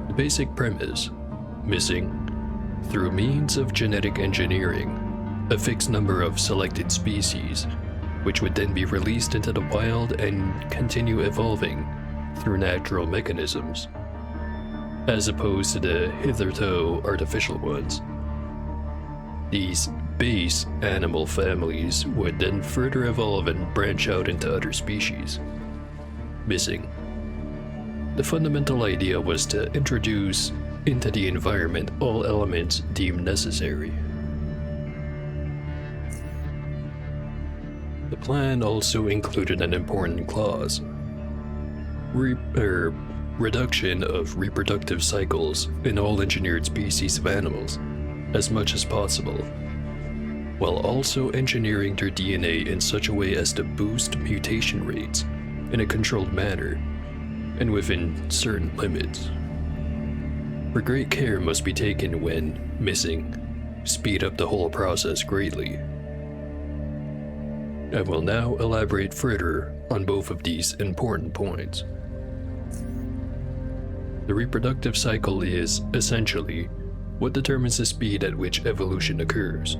Speaker 1: The basic premise, missing, through means of genetic engineering, a fixed number of selected species, which would then be released into the wild and continue evolving through natural mechanisms, as opposed to the hitherto artificial ones. These base animal families would then further evolve and branch out into other species. Missing. The fundamental idea was to introduce into the environment all elements deemed necessary. The plan also included an important clause: reduction of reproductive cycles in all engineered species of animals, as much as possible, while also engineering their DNA in such a way as to boost mutation rates in a controlled manner and within certain limits. For great care must be taken when, missing, speed up the whole process greatly. I will now elaborate further on both of these important points. The reproductive cycle is, essentially, what determines the speed at which evolution occurs.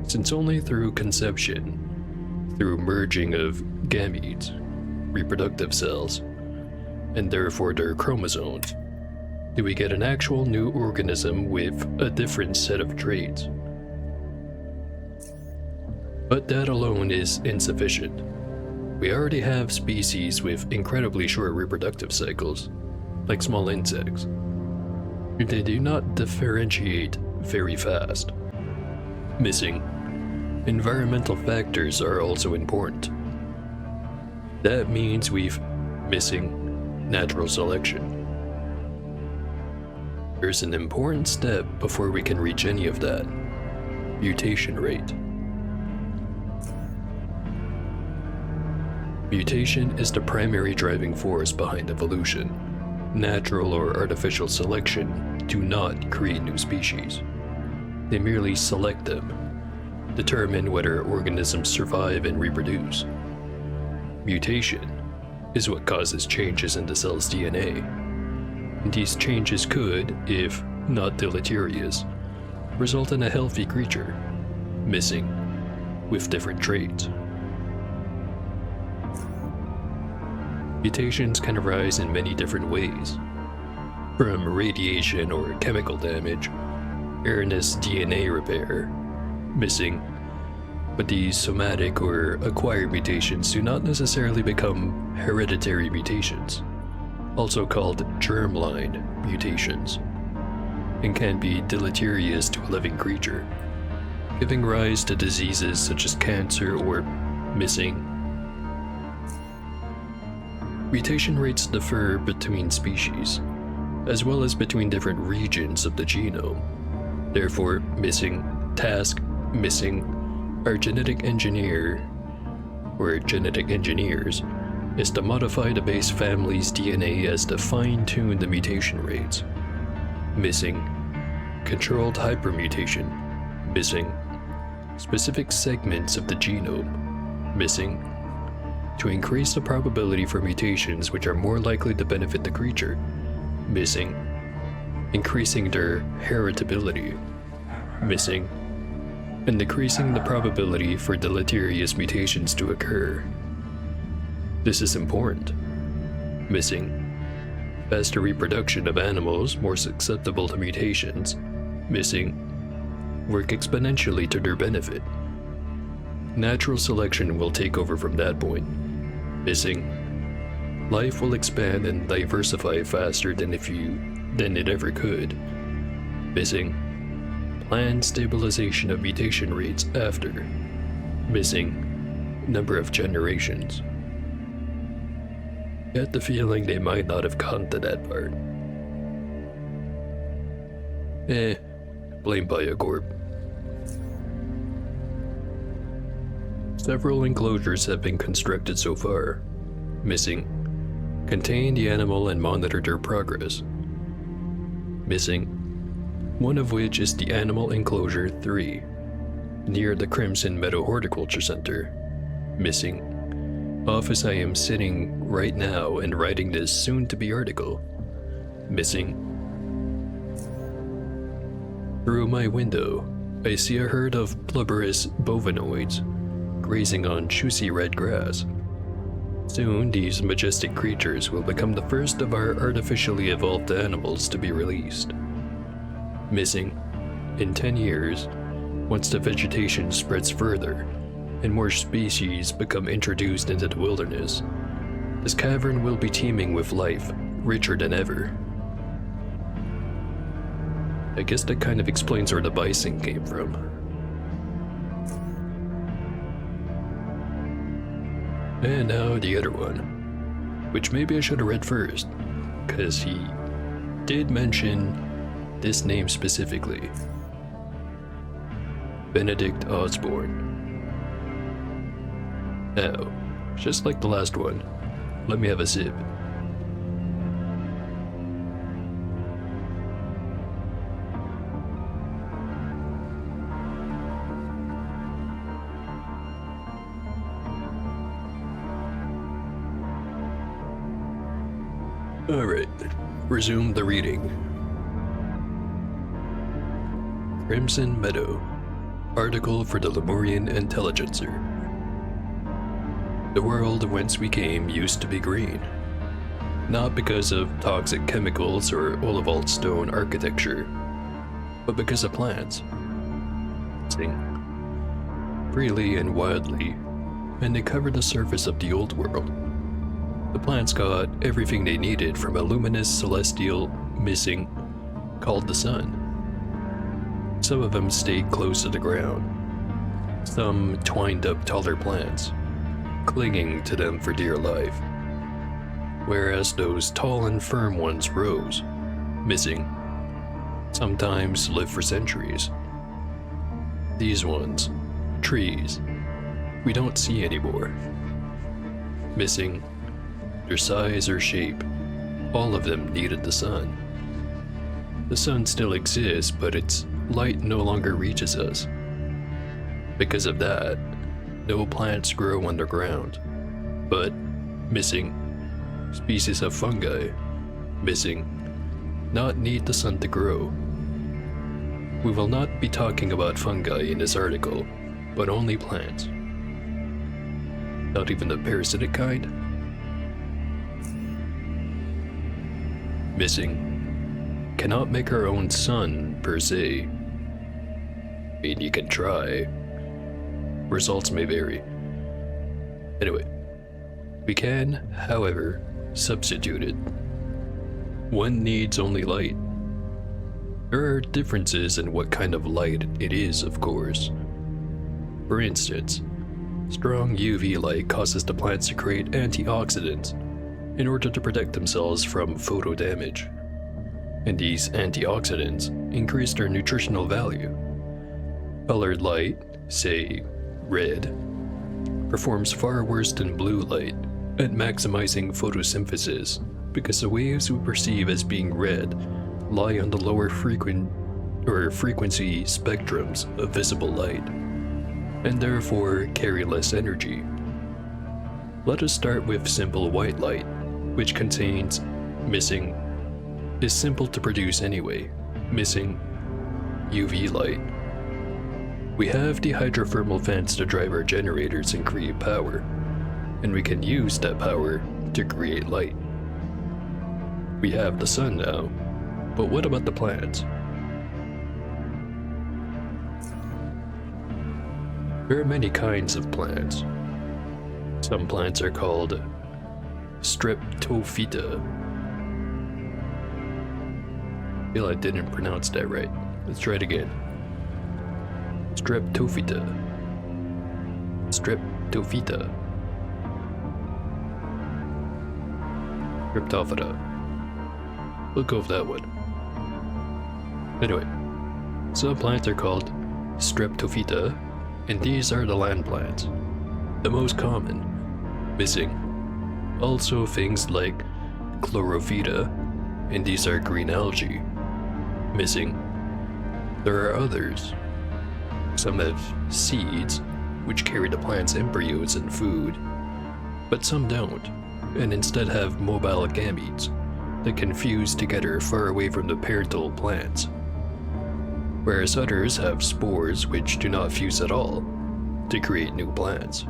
Speaker 1: since only through conception, through merging of gametes, reproductive cells, and therefore their chromosomes, do we get an actual new organism with a different set of traits. But that alone is insufficient. We already have species with incredibly short reproductive cycles, like small insects. They do not differentiate very fast. Missing. Environmental factors are also important. That means we've missing natural selection. There's an important step before we can reach any of that. Mutation rate. Mutation is the primary driving force behind evolution. Natural or artificial selection do not create new species. They merely select them, determine whether organisms survive and reproduce. Mutation is what causes changes in the cell's DNA. And these changes could, if not deleterious, result in a healthy creature, missing, with different traits. Mutations can arise in many different ways, from radiation or chemical damage, erroneous DNA repair, missing, but these somatic or acquired mutations do not necessarily become hereditary mutations, also called germline mutations, and can be deleterious to a living creature, giving rise to diseases such as cancer or missing. Mutation rates differ between species, as well as between different regions of the genome. Therefore, missing, task, missing, our genetic engineer, or genetic engineers, is to modify the base family's DNA as to fine-tune the mutation rates. Missing, controlled hypermutation, missing, specific segments of the genome, missing, to increase the probability for mutations which are more likely to benefit the creature, missing, increasing their heritability, missing, and decreasing the probability for deleterious mutations to occur. This is important. Missing, faster reproduction of animals more susceptible to mutations, missing, work exponentially to their benefit. Natural selection will take over from that point. Missing, life will expand and diversify faster than it ever could. Missing, planned stabilization of mutation rates after. Missing, number of generations. Get the feeling they might not have gotten to that part. Blame Biocorp. Several enclosures have been constructed so far. Missing, contain the animal and monitor their progress. Missing, one of which is the Animal Enclosure 3, near the Crimson Meadow Horticulture Center. Missing, office I am sitting right now and writing this soon-to-be article. Missing, through my window, I see a herd of blubberous bovinoids grazing on juicy red grass. Soon, these majestic creatures will become the first of our artificially evolved animals to be released. Missing, in 10 years, once the vegetation spreads further and more species become introduced into the wilderness, this cavern will be teeming with life, richer than ever. I guess that kind of explains where the bison came from. And now the other one, which maybe I should have read first, because he did mention this name specifically. Benedict Osborne. Now, just like the last one, let me have a sip. Alright, resume the reading. Crimson Meadow, Article for the Lemurian Intelligencer. The world whence we came used to be green, not because of toxic chemicals or Olivalt stone architecture, but because of plants. Sing freely and wildly, and they covered the surface of the old world. The plants got everything they needed from a luminous celestial missing called the sun. Some of them stayed close to the ground. Some twined up taller plants, clinging to them for dear life, whereas those tall and firm ones rose, missing, sometimes lived for centuries. These ones, trees, we don't see anymore. Missing, their size or shape, all of them needed the sun. The sun still exists, but its light no longer reaches us. Because of that, no plants grow underground, but missing, species of fungi, missing, not need the sun to grow. We will not be talking about fungi in this article, but only plants. Not even the parasitic kind? Missing, cannot make our own sun per se. I mean, you can try. Results may vary. Anyway, we can, however, substitute it. One needs only light. There are differences in what kind of light it is, of course. For instance, strong UV light causes the plants to create antioxidants in order to protect themselves from photo damage. And these antioxidants increase their nutritional value. Colored light, say red, performs far worse than blue light at maximizing photosynthesis because the waves we perceive as being red lie on the lower frequency spectrums of visible light, and therefore carry less energy. Let us start with simple white light, which contains missing, is simple to produce anyway, missing UV light. We have the hydrothermal vents to drive our generators and create power, and we can use that power to create light. We have the sun now, but what about the plants? There are many kinds of plants. Some plants are called Streptophyta. I feel I didn't pronounce that right. Let's try it again. Streptophyta. Streptophyta. Streptophyta. We'll go with that one. Anyway, some plants are called Streptophyta, and these are the land plants. The most common, missing. Also things like Chlorophyta, and these are green algae, missing. There are others. Some have seeds, which carry the plant's embryos and food, but some don't, and instead have mobile gametes that can fuse together far away from the parental plants, whereas others have spores which do not fuse at all to create new plants.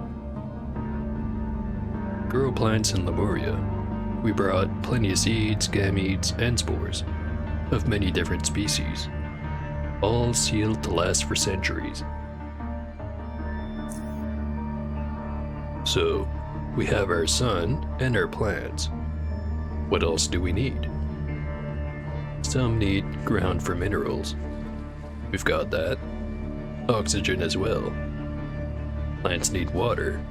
Speaker 1: Grow plants in Lemuria. We brought plenty of seeds, gametes, and spores of many different species, all sealed to last for centuries. So, we have our sun and our plants. What else do we need? Some need ground for minerals. We've got that. Oxygen as well. Plants need water,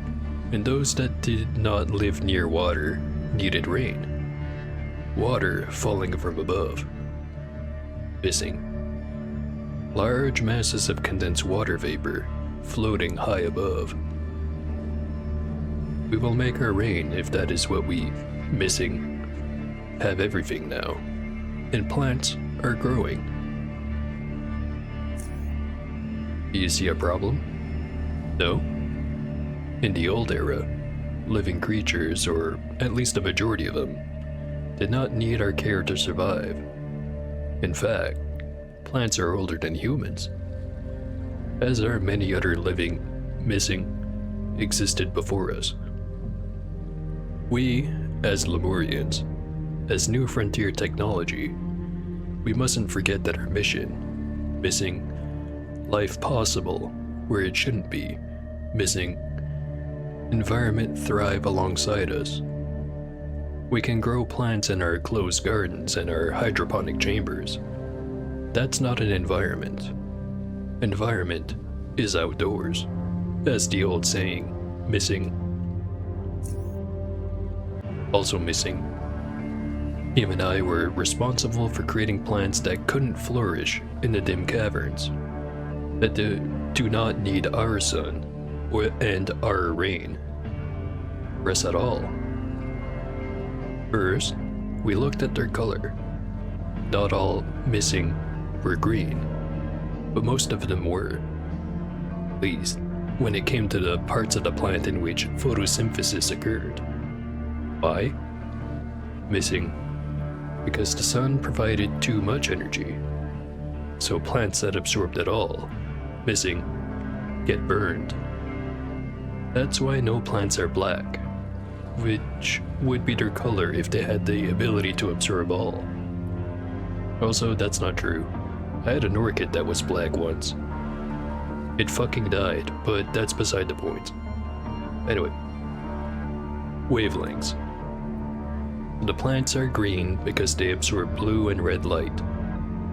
Speaker 1: and those that did not live near water needed rain. Water falling from above. Missing. Large masses of condensed water vapor floating high above. We will make our rain if that is what we, missing, have everything now, and plants are growing. Do you see a problem? No? In the old era, living creatures, or at least a majority of them, did not need our care to survive. In fact, plants are older than humans. as are many other living, missing, existed before us. We, as Lemurians, as New Frontier technology, we mustn't forget that our mission, missing, life possible where it shouldn't be, missing, environment thrive alongside us. We can grow plants in our closed gardens and our hydroponic chambers. That's not an environment. Environment is outdoors, as the old saying, missing. Also missing, him and I were responsible for creating plants that couldn't flourish in the dim caverns, that do not need our sun and our rain, or us at all. First, we looked at their color. Not all missing were green, but most of them were. At least, when it came to the parts of the plant in which photosynthesis occurred. Why? Missing because the sun provided too much energy. So plants that absorbed it all, missing, get burned. That's why no plants are black, which would be their color if they had the ability to absorb all. Also, that's not true. I had an orchid that was black once. It fucking died, but that's beside the point. Anyway, wavelengths. The plants are green because they absorb blue and red light,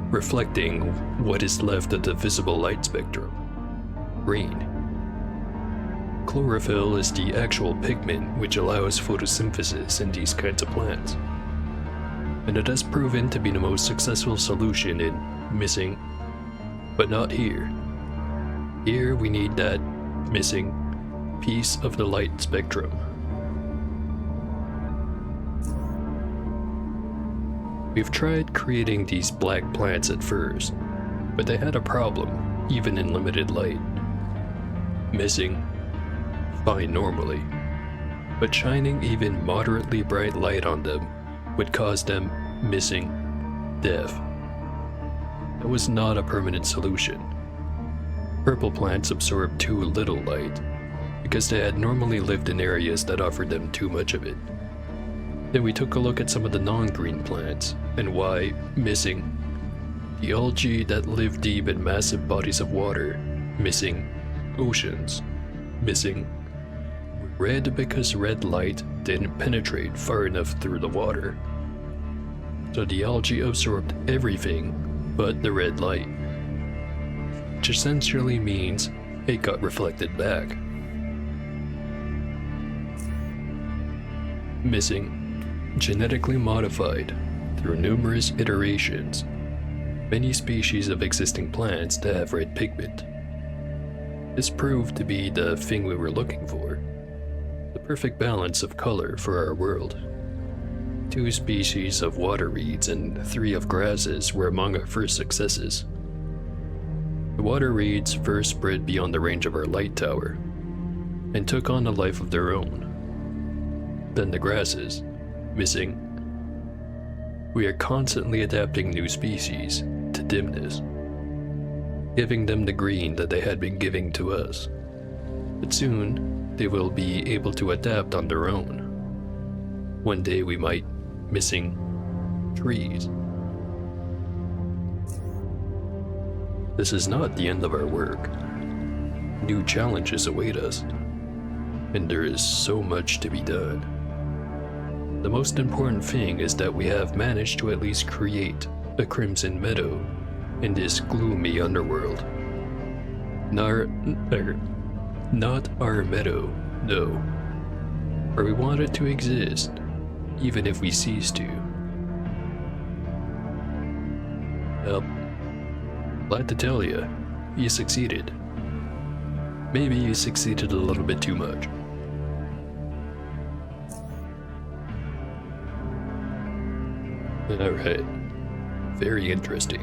Speaker 1: reflecting what is left of the visible light spectrum. Green. Chlorophyll is the actual pigment which allows photosynthesis in these kinds of plants. And it has proven to be the most successful solution in missing, but not here. Here we need that missing piece of the light spectrum. We've tried creating these black plants at first, but they had a problem, even in limited light. Missing, fine normally, but shining even moderately bright light on them would cause them missing, deaf. That was not a permanent solution. Purple plants absorbed too little light, because they had normally lived in areas that offered them too much of it. Then we took a look at some of the non-green plants, and why missing. The algae that live deep in massive bodies of water, missing. Oceans, missing. Red because red light didn't penetrate far enough through the water. So the algae absorbed everything but the red light, which essentially means it got reflected back. Missing. Genetically modified through numerous iterations, many species of existing plants that have red pigment. This proved to be the thing we were looking for, the perfect balance of color for our world. 2 species of water reeds and 3 of grasses were among our first successes. The water reeds first spread beyond the range of our light tower, and took on a life of their own. Then the grasses, missing. We are constantly adapting new species to dimness, giving them the green that they had been giving to us. But soon, they will be able to adapt on their own. One day we might missing trees. This is not the end of our work. New challenges await us, and there is so much to be done. The most important thing is that we have managed to at least create a crimson meadow in this gloomy underworld. Not our meadow, no. Where we want it to exist, even if we cease to. Well, glad to tell you, you succeeded. Maybe you succeeded a little bit too much. Alright, very interesting.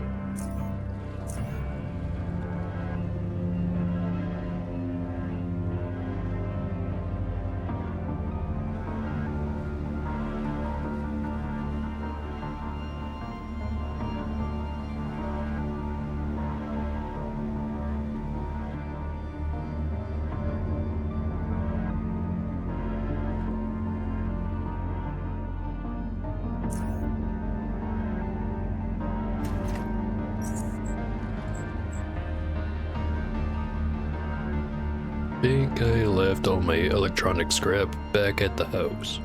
Speaker 1: think I left all my electronic scrap back at the house.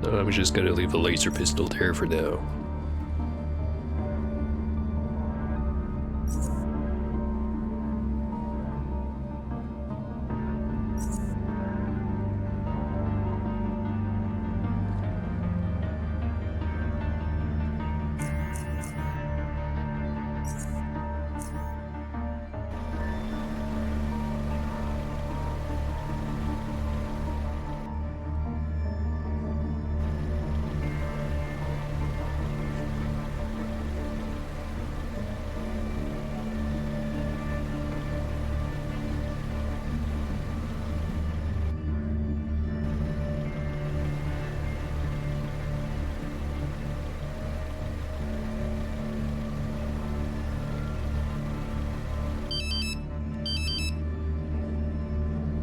Speaker 1: So I'm just gonna leave the laser pistol there for now.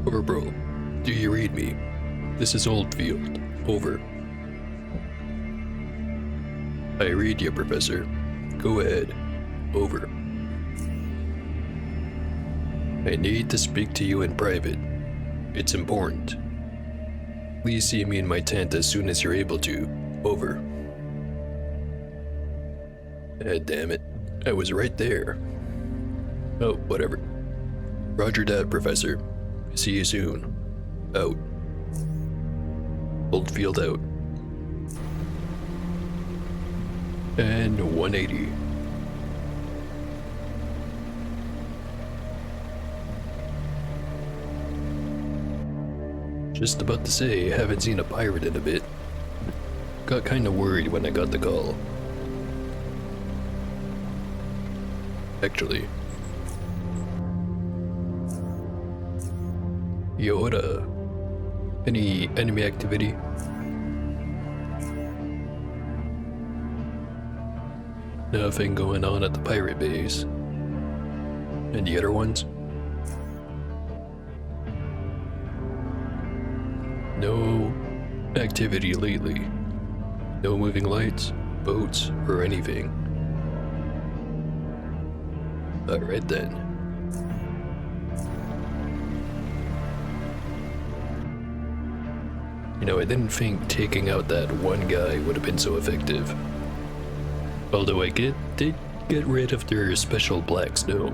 Speaker 1: Corporal, do you read me? This is Oldfield. Over. I read you, Professor. Go ahead. Over. I need to speak to you in private. It's important. Please see me in my tent as soon as you're able to. Over. Damn it. I was right there. Oh, whatever. Roger that, Professor. See you soon. Out. Oldfield out. And 180. Just about to say, haven't seen a pirate in a bit. Got kinda worried when I got the call. Actually. Yoda. Any enemy activity? Nothing going on at the pirate base. And the other ones? No activity lately. No moving lights, boats, or anything. Alright then. You know, I didn't think taking out that one guy would have been so effective. Although I did get rid of their special black snow.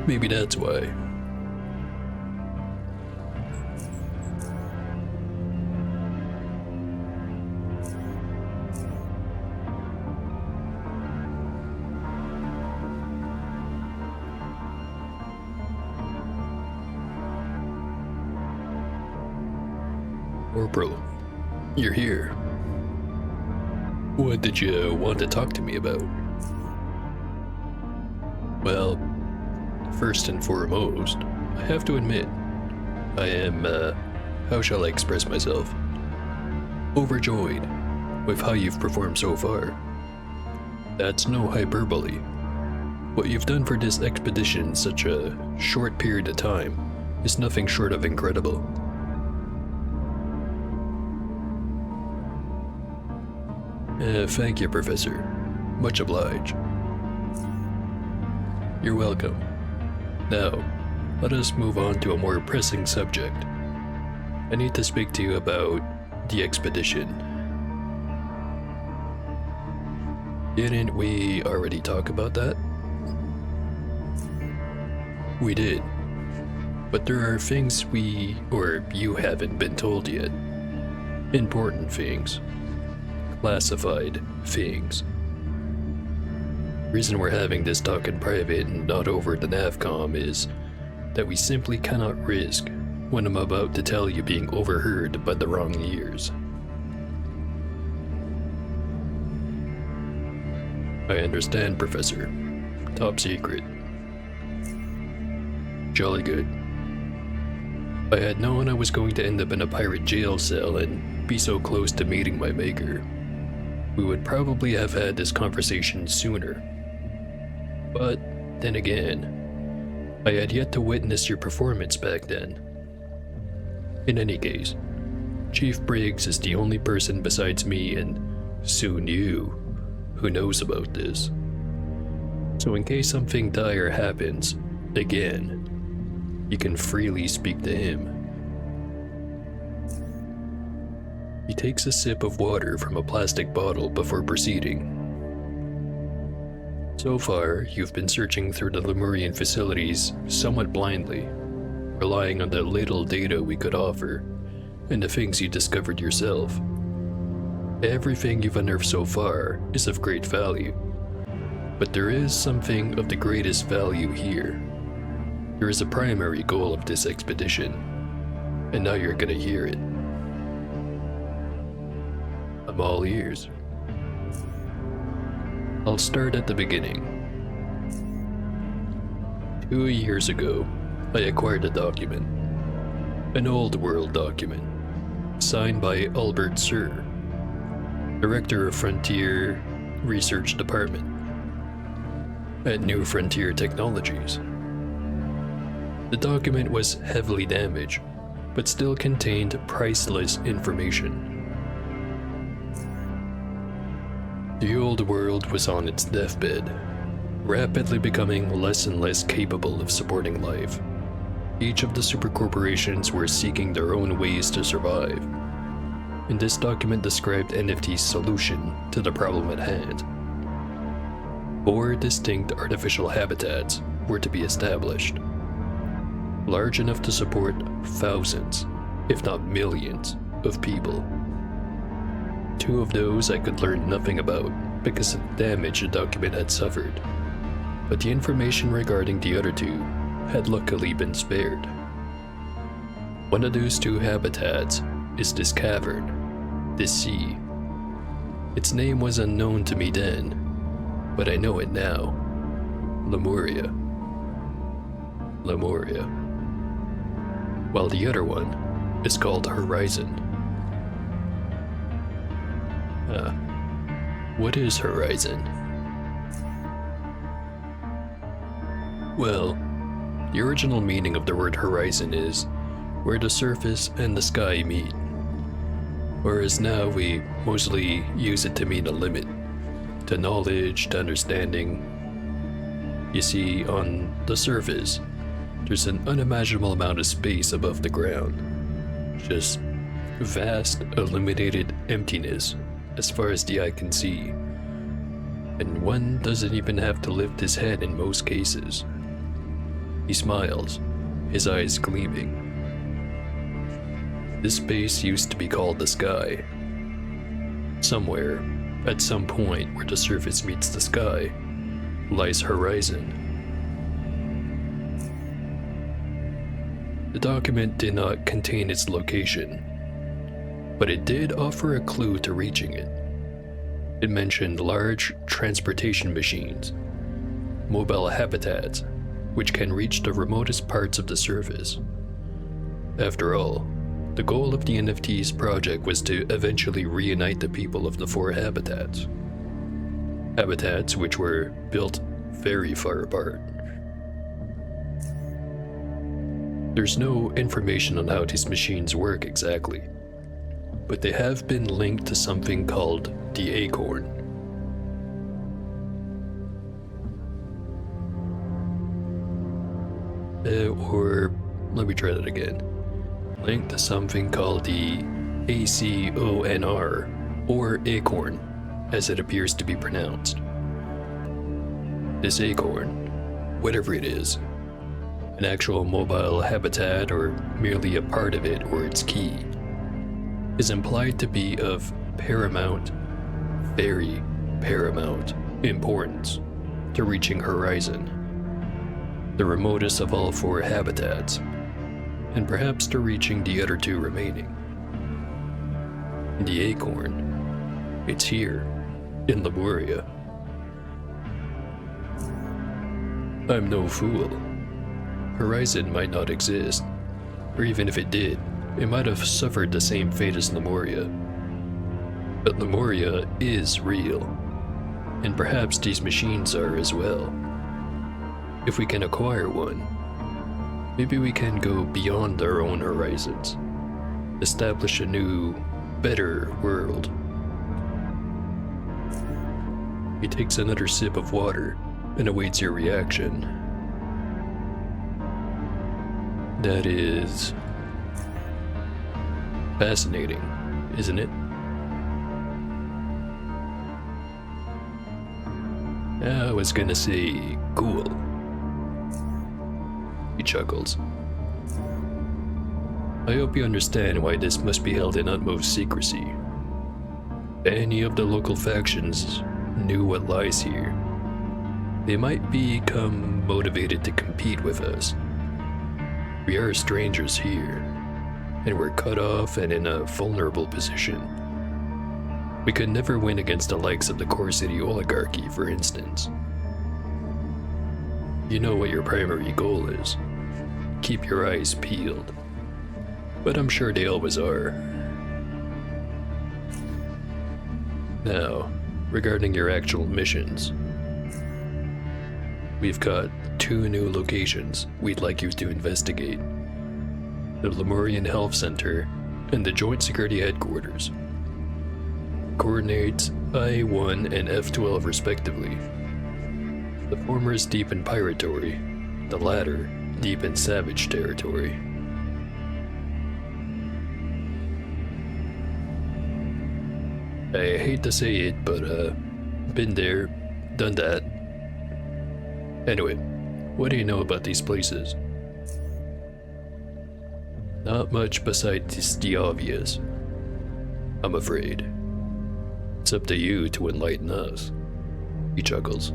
Speaker 1: Maybe that's why. Corporal, you're here. What did you want to talk to me about? Well, first and foremost, I have to admit, I am, how shall I express myself? Overjoyed with how you've performed so far. That's no hyperbole. What you've done for this expedition in such a short period of time is nothing short of incredible. Thank you, Professor. Much obliged. You're welcome. Now, let us move on to a more pressing subject. I need to speak to you about the expedition. Didn't we already talk about that? We did. But there are things you haven't been told yet. Important things. Classified things. Reason we're having this talk in private and not over the NavCom is that we simply cannot risk what I'm about to tell you being overheard by the wrong ears. I understand, Professor. Top secret. Jolly good. If I had known I was going to end up in a pirate jail cell and be so close to meeting my maker, we would probably have had this conversation sooner. But then again, I had yet to witness your performance back then. In any case, Chief Briggs is the only person besides me and soon you who knows about this. So in case something dire happens, again, you can freely speak to him. He takes a sip of water from a plastic bottle before proceeding. So far, you've been searching through the Lemurian facilities somewhat blindly, relying on the little data we could offer, and the things you discovered yourself. Everything you've unearthed so far is of great value, but there is something of the greatest value here. There is a primary goal of this expedition, and now you're gonna hear it. I'm all ears. I'll start at the beginning. 2 years ago, I acquired a document. An old world document, signed by Albert Sir, Director of Frontier Research Department at New Frontier Technologies. The document was heavily damaged, but still contained priceless information. The old world was on its deathbed, rapidly becoming less and less capable of supporting life. Each of the supercorporations were seeking their own ways to survive, and this document described NFT's solution to the problem at hand. 4 distinct artificial habitats were to be established, large enough to support thousands, if not millions, of people. 2 of those I could learn nothing about because of the damage the document had suffered, but the information regarding the other 2 had luckily been spared. One of those 2 habitats is this cavern, this sea. Its name was unknown to me then, but I know it now. Lemuria. Lemuria. While the other one is called Horizon. What is Horizon? Well, the original meaning of the word horizon is where the surface and the sky meet, whereas now we mostly use it to mean a limit, to knowledge, to understanding. You see, on the surface, there's an unimaginable amount of space above the ground, just vast, illuminated emptiness as far as the eye can see, and one doesn't even have to lift his head in most cases. He smiles, his eyes gleaming. This space used to be called the sky. Somewhere, at some point where the surface meets the sky, lies Horizon. The document did not contain its location, but it did offer a clue to reaching it. It mentioned large transportation machines, mobile habitats, which can reach the remotest parts of the surface. After all, the goal of the NFT's project was to eventually reunite the people of the 4 habitats. Habitats which were built very far apart. There's no information on how these machines work exactly, but they have been linked to something called the Acorn. Or let me try that again. Linked to something called the ACONR, or Acorn, as it appears to be pronounced. This Acorn, whatever it is, an actual mobile habitat or merely a part of it or its key, is implied to be of paramount, very paramount importance to reaching Horizon, the remotest of all 4 habitats, and perhaps to reaching the other 2 remaining. The Acorn, it's here, in Lemuria. I'm no fool. Horizon might not exist, or even if it did, it might have suffered the same fate as Lemuria. But Lemuria is real, and perhaps these machines are as well. If we can acquire one, maybe we can go beyond our own horizons, establish a new, better world. He takes another sip of water and awaits your reaction. That is fascinating, isn't it? I was gonna say cool. He chuckles. I hope you understand why this must be held in utmost secrecy. Any of the local factions knew what lies here, they might become motivated to compete with us. We are strangers here, and we're cut off and in a vulnerable position. We could never win against the likes of the Core City oligarchy, for instance. You know what your primary goal is. Keep your eyes peeled. But I'm sure they always are. Now, regarding your actual missions. We've got 2 new locations we'd like you to investigate. The Lemurian Health Center and the Joint Security Headquarters. Coordinates I-1 and F-12 respectively. The former is deep in piratory, the latter deep in savage territory. I hate to say it, but been there, done that. Anyway, what do you know about these places? Not much besides the obvious, I'm afraid. It's up to you to enlighten us. He chuckles.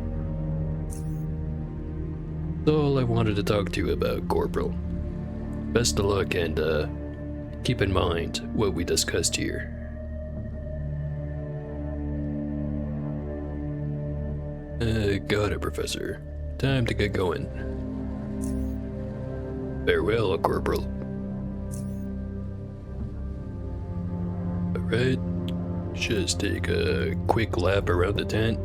Speaker 1: That's all I wanted to talk to you about, Corporal. Best of luck and keep in mind what we discussed here. Got it, Professor. Time to get going. Farewell, Corporal. Alright, just take a quick lap around the tent.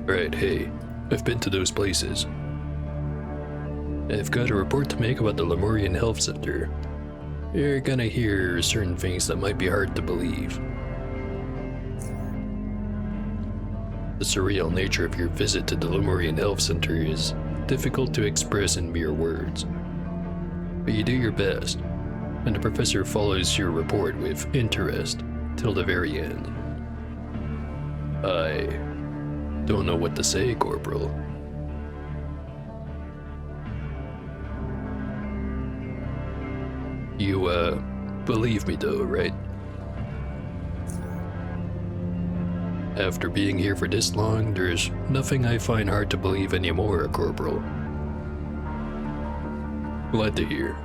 Speaker 1: Alright, hey, I've been to those places. I've got a report to make about the Lemurian Health Center. You're gonna hear certain things that might be hard to believe. The surreal nature of your visit to the Lemurian Health Center is difficult to express in mere words. But you do your best, and the professor follows your report with interest till the very end. I don't know what to say, Corporal. You, believe me though, right? After being here for this long, there's nothing I find hard to believe anymore, Corporal. Glad to hear.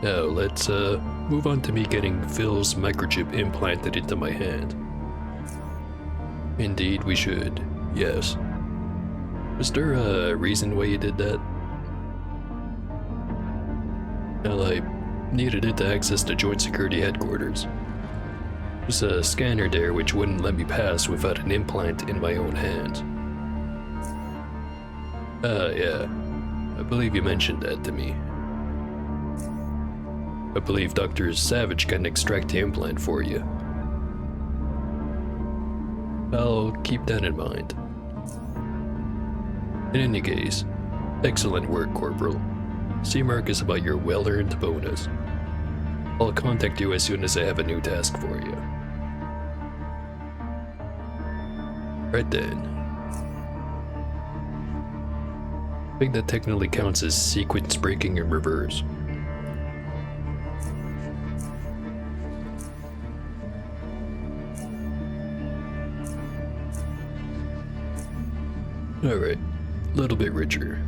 Speaker 1: Now, let's, move on to me getting Phil's microchip implanted into my hand. Indeed, we should, yes. Was there a reason why you did that? Well, I needed it to access the Joint Security Headquarters. There's a scanner there which wouldn't let me pass without an implant in my own hand. Yeah. I believe you mentioned that to me. I believe Dr. Savage can extract the implant for you. I'll keep that in mind. In any case, excellent work, Corporal. C-Mark is about your well-earned bonus. I'll contact you as soon as I have a new task for you. Right then. I think that technically counts as sequence breaking in reverse. Alright, a little bit richer.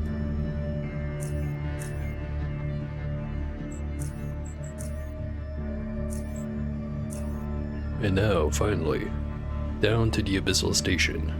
Speaker 1: And now, finally, down to the Abyssal Station.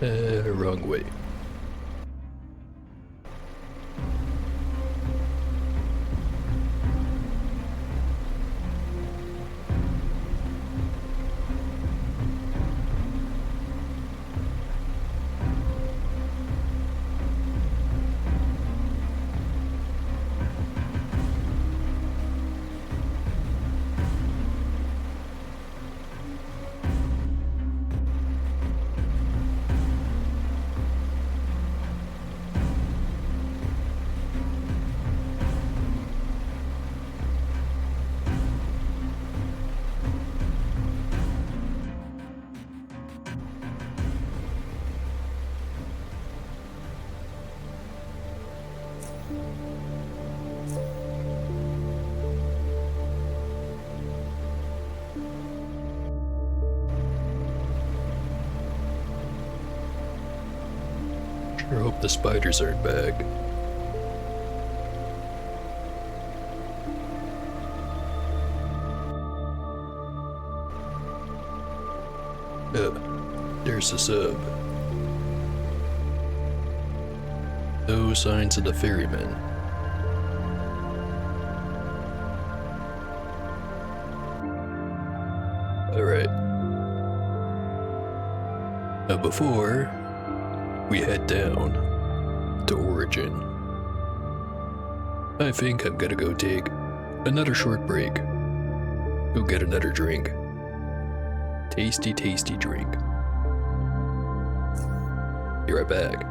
Speaker 1: Wrong way. Sure hope the spiders aren't back. There's the sub. No signs of the ferryman. Alright. Now before we head down to Origin, I think I'm gonna go take another short break. Go get another drink. Tasty, tasty drink. Be right back.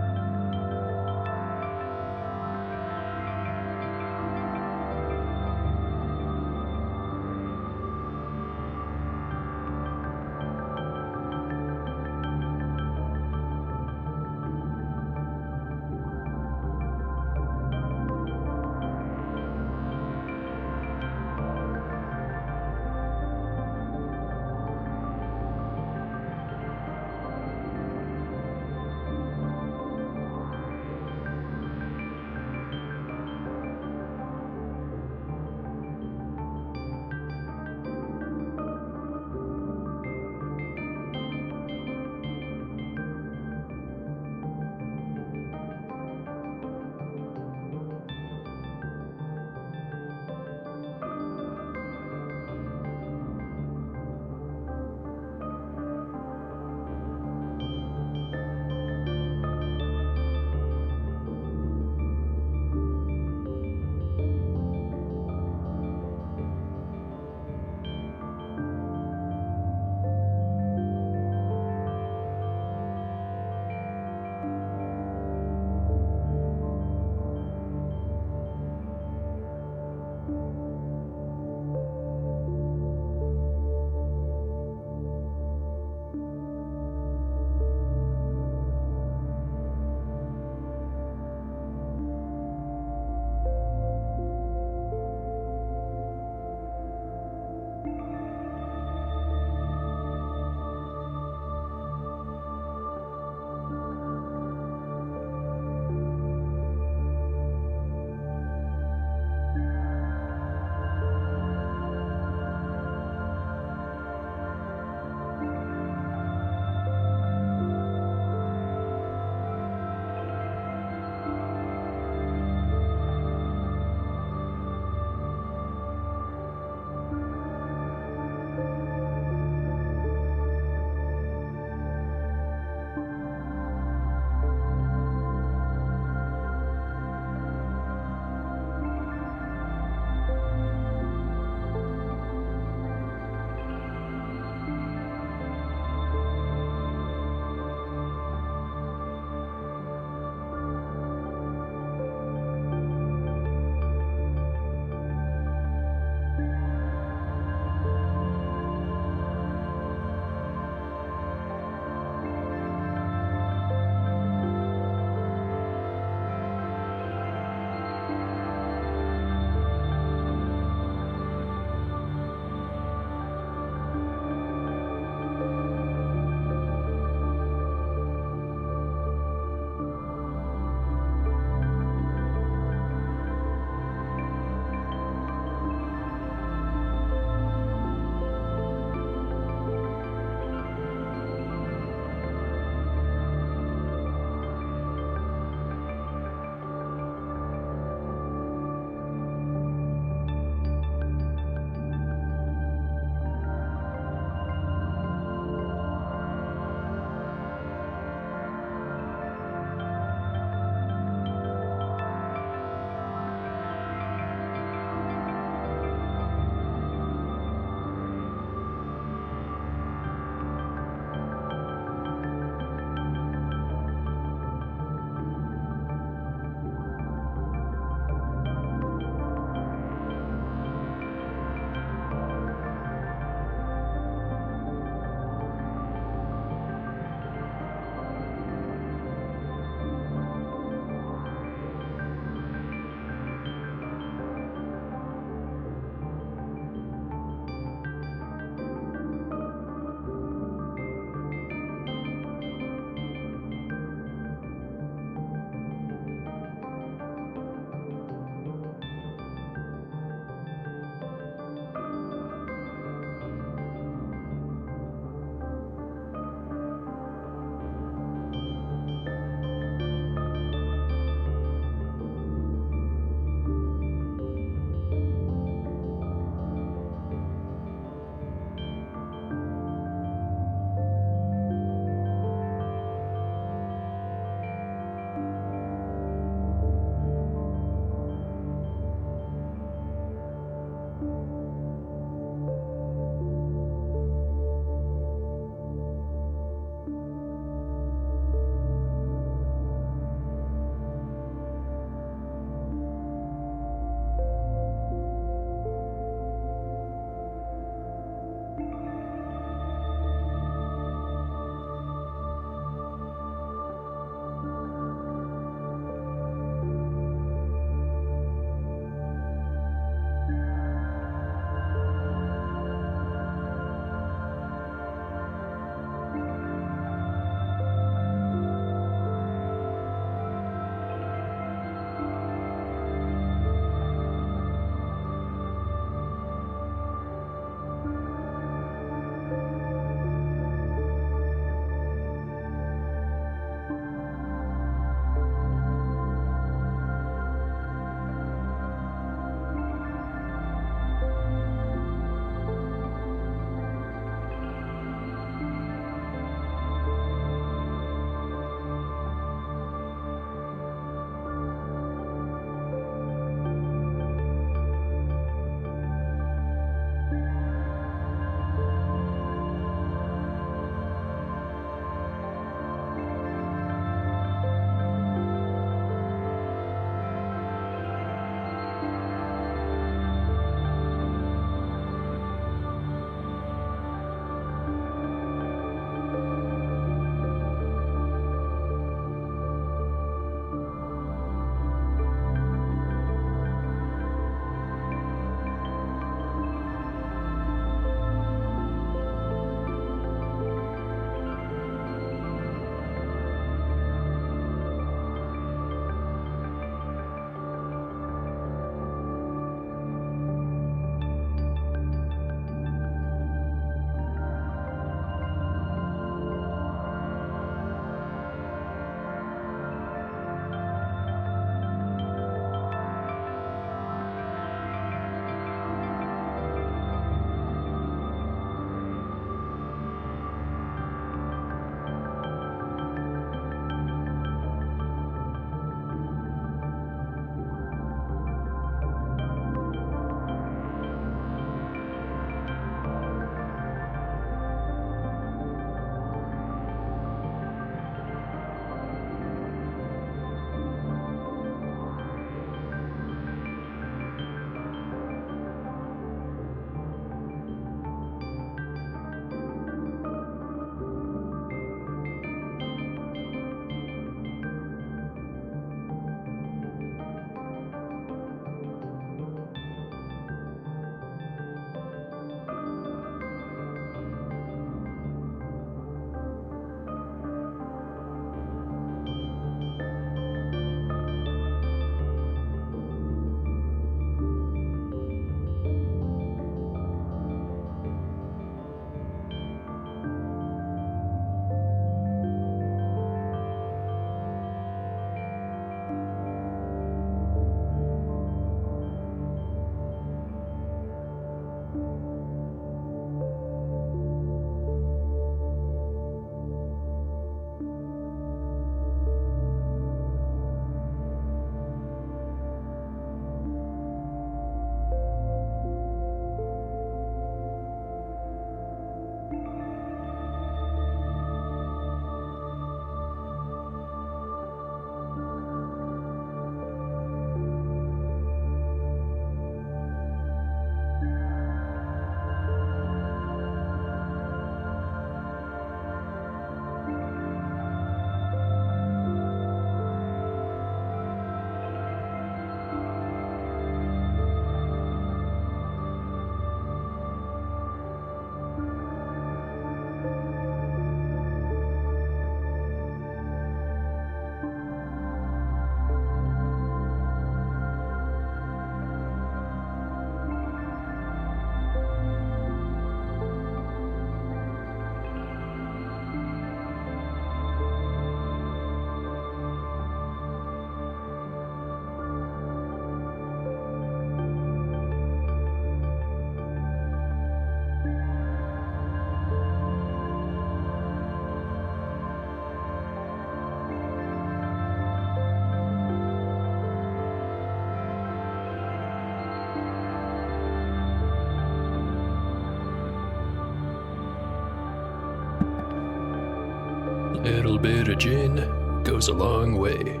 Speaker 1: Little bit of gin goes a long way.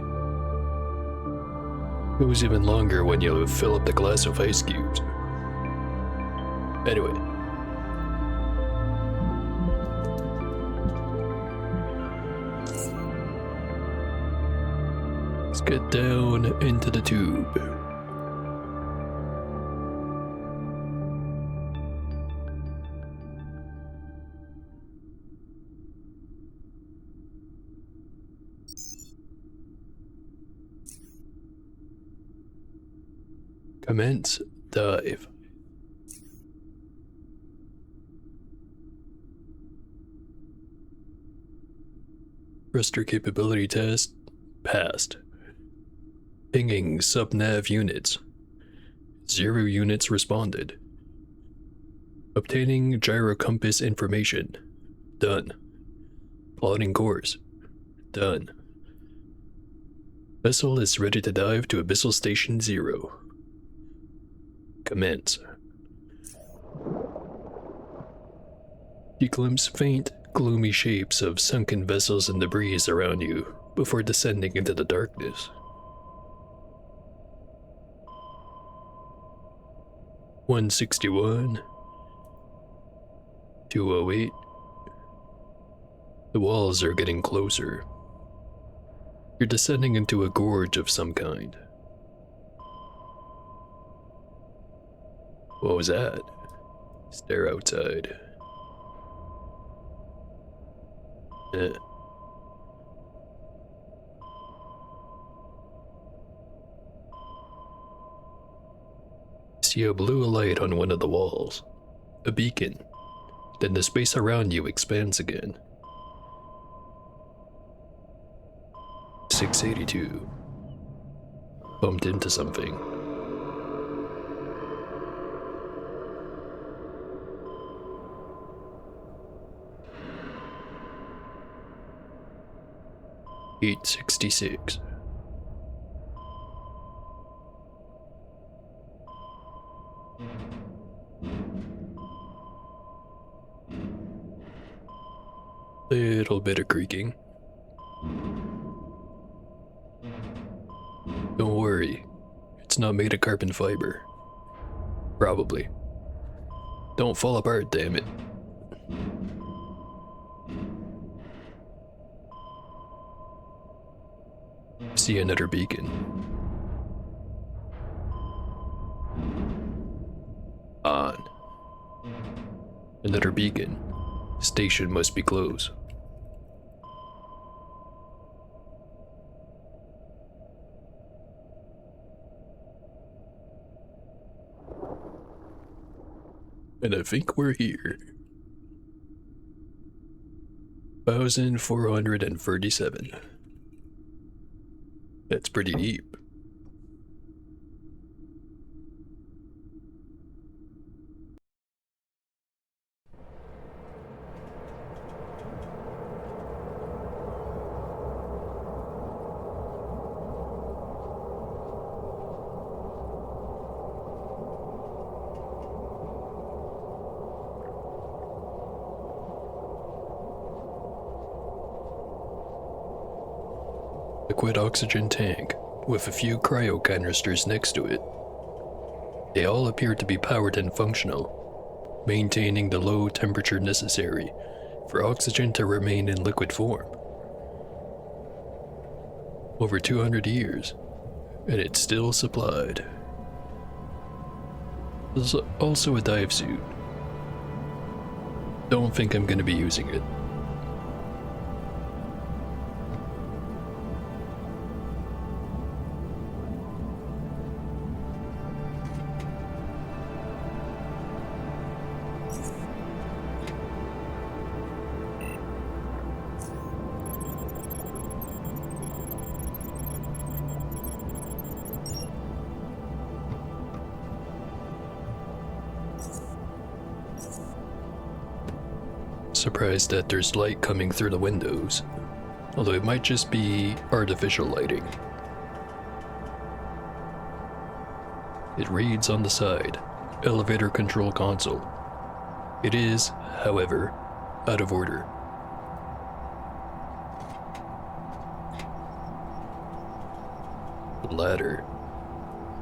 Speaker 1: Goes even longer when you fill up the glass with ice cubes. Anyway. Let's get down into the tube. Commence dive. Thruster capability test passed. Pinging sub-nav units. 0 units responded. Obtaining gyro compass information. Done. Plotting course. Done. Vessel is ready to dive to Abyssal Station 0. Commence. You glimpse faint, gloomy shapes of sunken vessels and debris around you before descending into the darkness. 161. 208. The walls are getting closer. You're descending into a gorge of some kind. What was that? Stare outside. See a blue light on one of the walls. A beacon. Then the space around you expands again. 682. Bumped into something. $866. Little bit of creaking. Don't worry, it's not made of carbon fiber. Probably. Don't fall apart, damn it. See another beacon. On. Another beacon. Station must be closed. And I think we're here. 1,437. That's pretty deep. Liquid oxygen tank with a few cryo canisters next to it. They all appear to be powered and functional, maintaining the low temperature necessary for oxygen to remain in liquid form. Over 200 years, and it's still supplied. There's also a dive suit. Don't think I'm gonna be using it. Surprised that there's light coming through the windows, although it might just be artificial lighting. It reads on the side, elevator control console. It is, however, out of order. Ladder.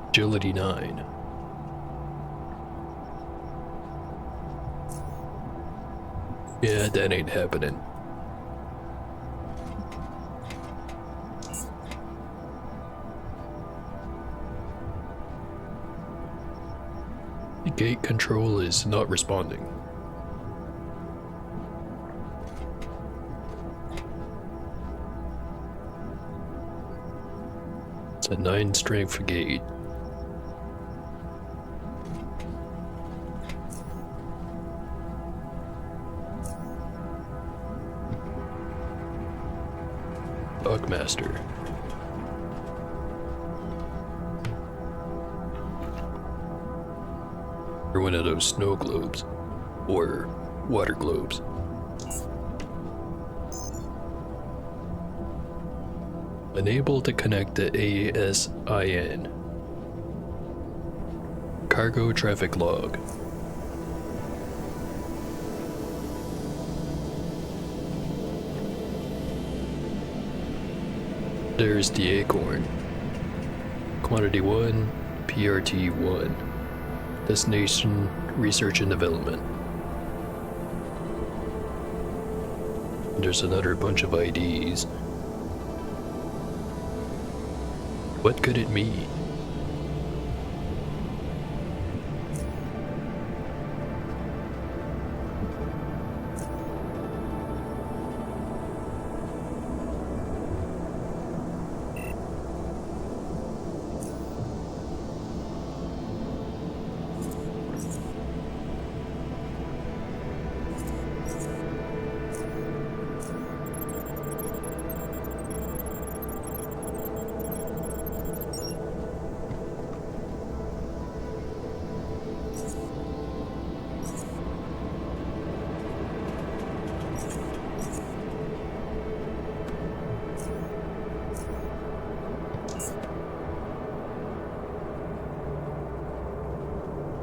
Speaker 1: Agility 9. Yeah, that ain't happening. The gate control is not responding. It's a 9 strength gate. Buckmaster. Or one of those snow globes. Or water globes. Unable to connect to ASIN. Cargo traffic log. There's the acorn. Quantity 1, PRT 1. Destination, research and development. There's another bunch of IDs. What could it mean?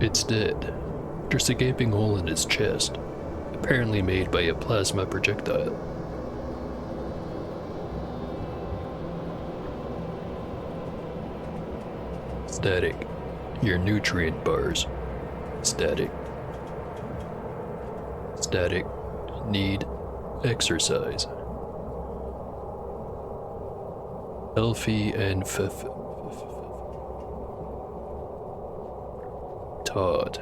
Speaker 1: It's dead. There's a gaping hole in its chest, apparently made by a plasma projectile. Static. Your nutrient bars. Static. Static. Need exercise. Healthy and Todd.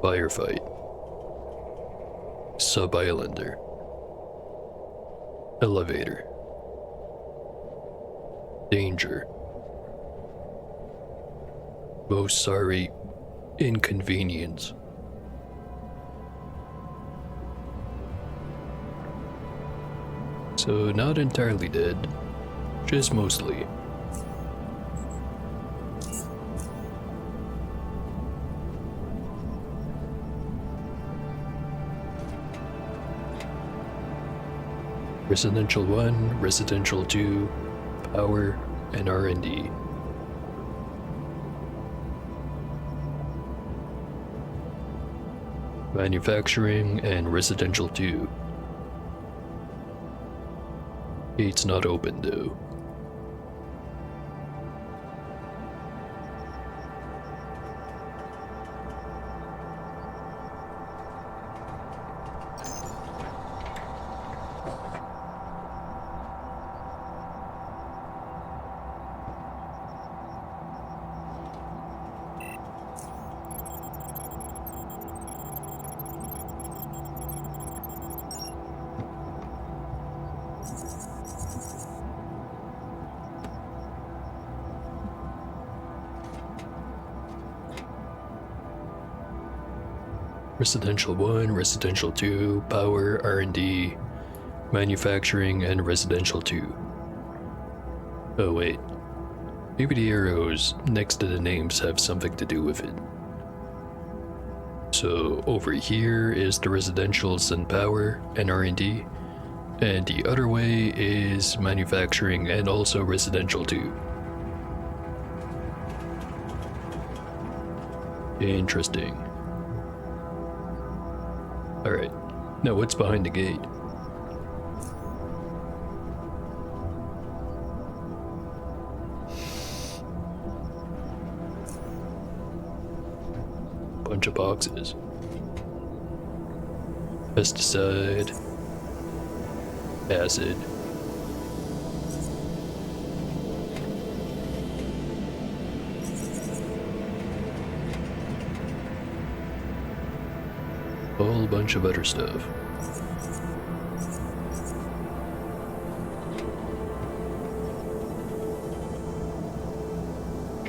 Speaker 1: Firefight. Sub-islander. Elevator. Danger. Most sorry. Inconvenience. So not entirely dead, just mostly. Residential 1, Residential 2, Power, and R&D. Manufacturing and Residential 2. Gate's not open though. Residential 1, Residential 2, Power, R&D, Manufacturing, and Residential 2. Oh wait, maybe the arrows next to the names have something to do with it. So over here is the Residentials and Power and R&D, and the other way is Manufacturing and also Residential 2. Interesting. Alright, now what's behind the gate? Bunch of boxes. Pesticide. Acid. A whole bunch of other stuff.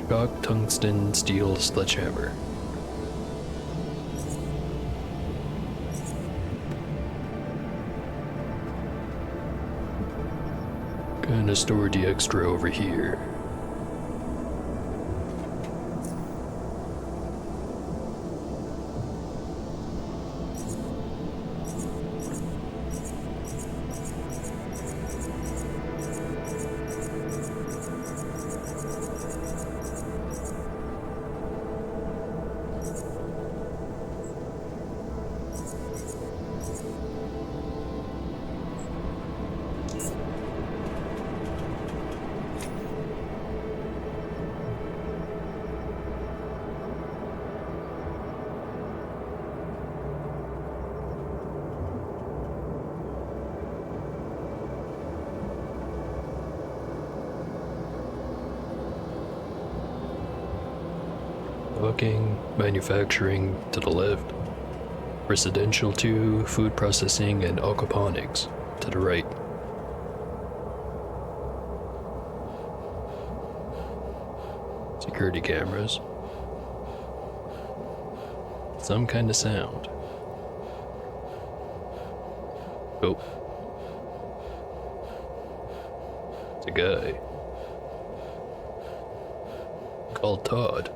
Speaker 1: Chalk, tungsten, steel, sledgehammer. Gonna store the extra over here. Trucking, manufacturing to the left, residential 2, food processing, and aquaponics to the right. Security cameras. Some kind of sound. Oh. It's a guy. Called Todd.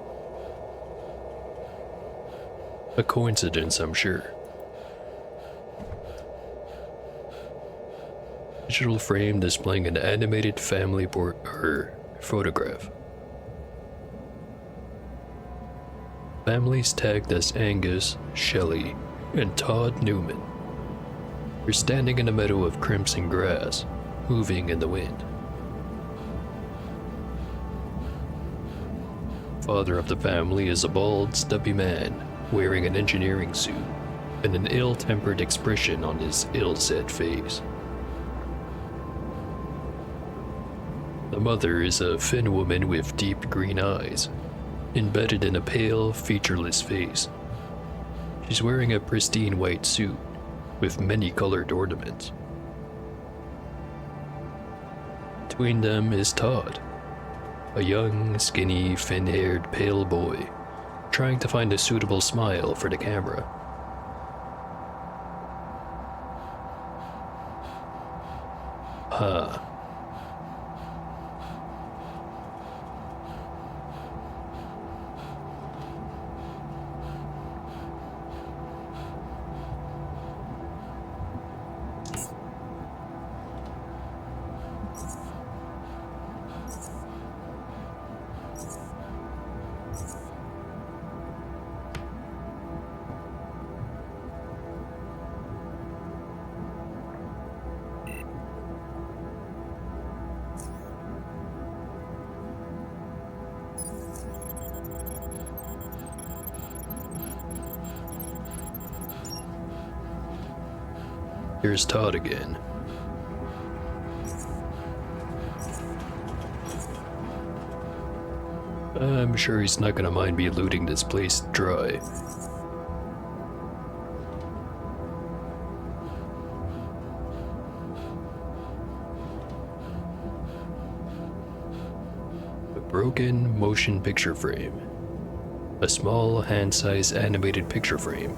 Speaker 1: A coincidence, I'm sure. Digital frame displaying an animated family photograph. Families tagged as Angus, Shelley, and Todd Newman. You're standing in a meadow of crimson grass, moving in the wind. Father of the family is a bald, stubby man wearing an engineering suit and an ill-tempered expression on his ill-set face. The mother is a thin woman with deep green eyes, embedded in a pale, featureless face. She's wearing a pristine white suit with many colored ornaments. Between them is Todd, a young, skinny, thin-haired, pale boy, trying to find a suitable smile for the camera. Huh. Here's Todd again. I'm sure he's not gonna mind me looting this place dry. A broken motion picture frame. A small hand-sized animated picture frame.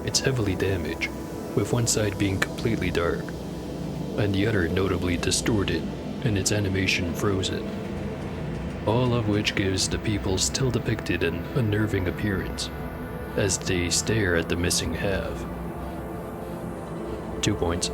Speaker 1: It's heavily damaged, with one side being completely dark, and the other notably distorted and its animation frozen, all of which gives the people still depicted an unnerving appearance as they stare at the missing half. 2 points.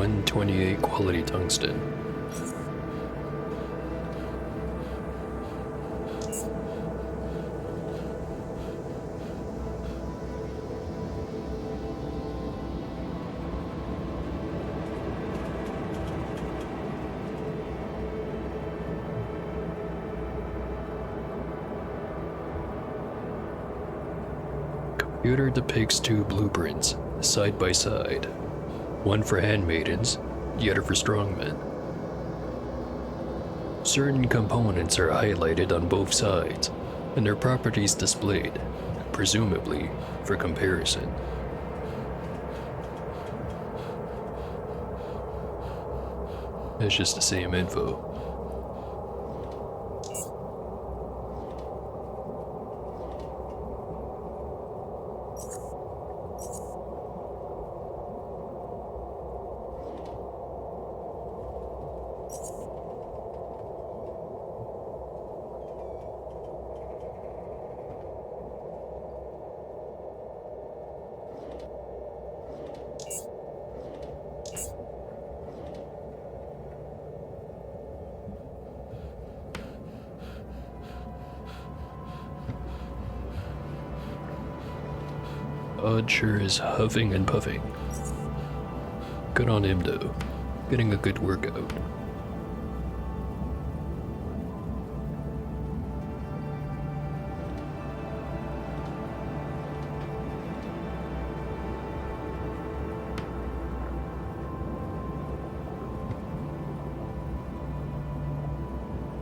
Speaker 1: 128 quality tungsten. Computer depicts two blueprints, side by side. One for handmaidens, the other for strongmen. Certain components are highlighted on both sides, and their properties displayed, presumably for comparison. It's just the same info. Odd sure is huffing and puffing. Good on him though, getting a good workout.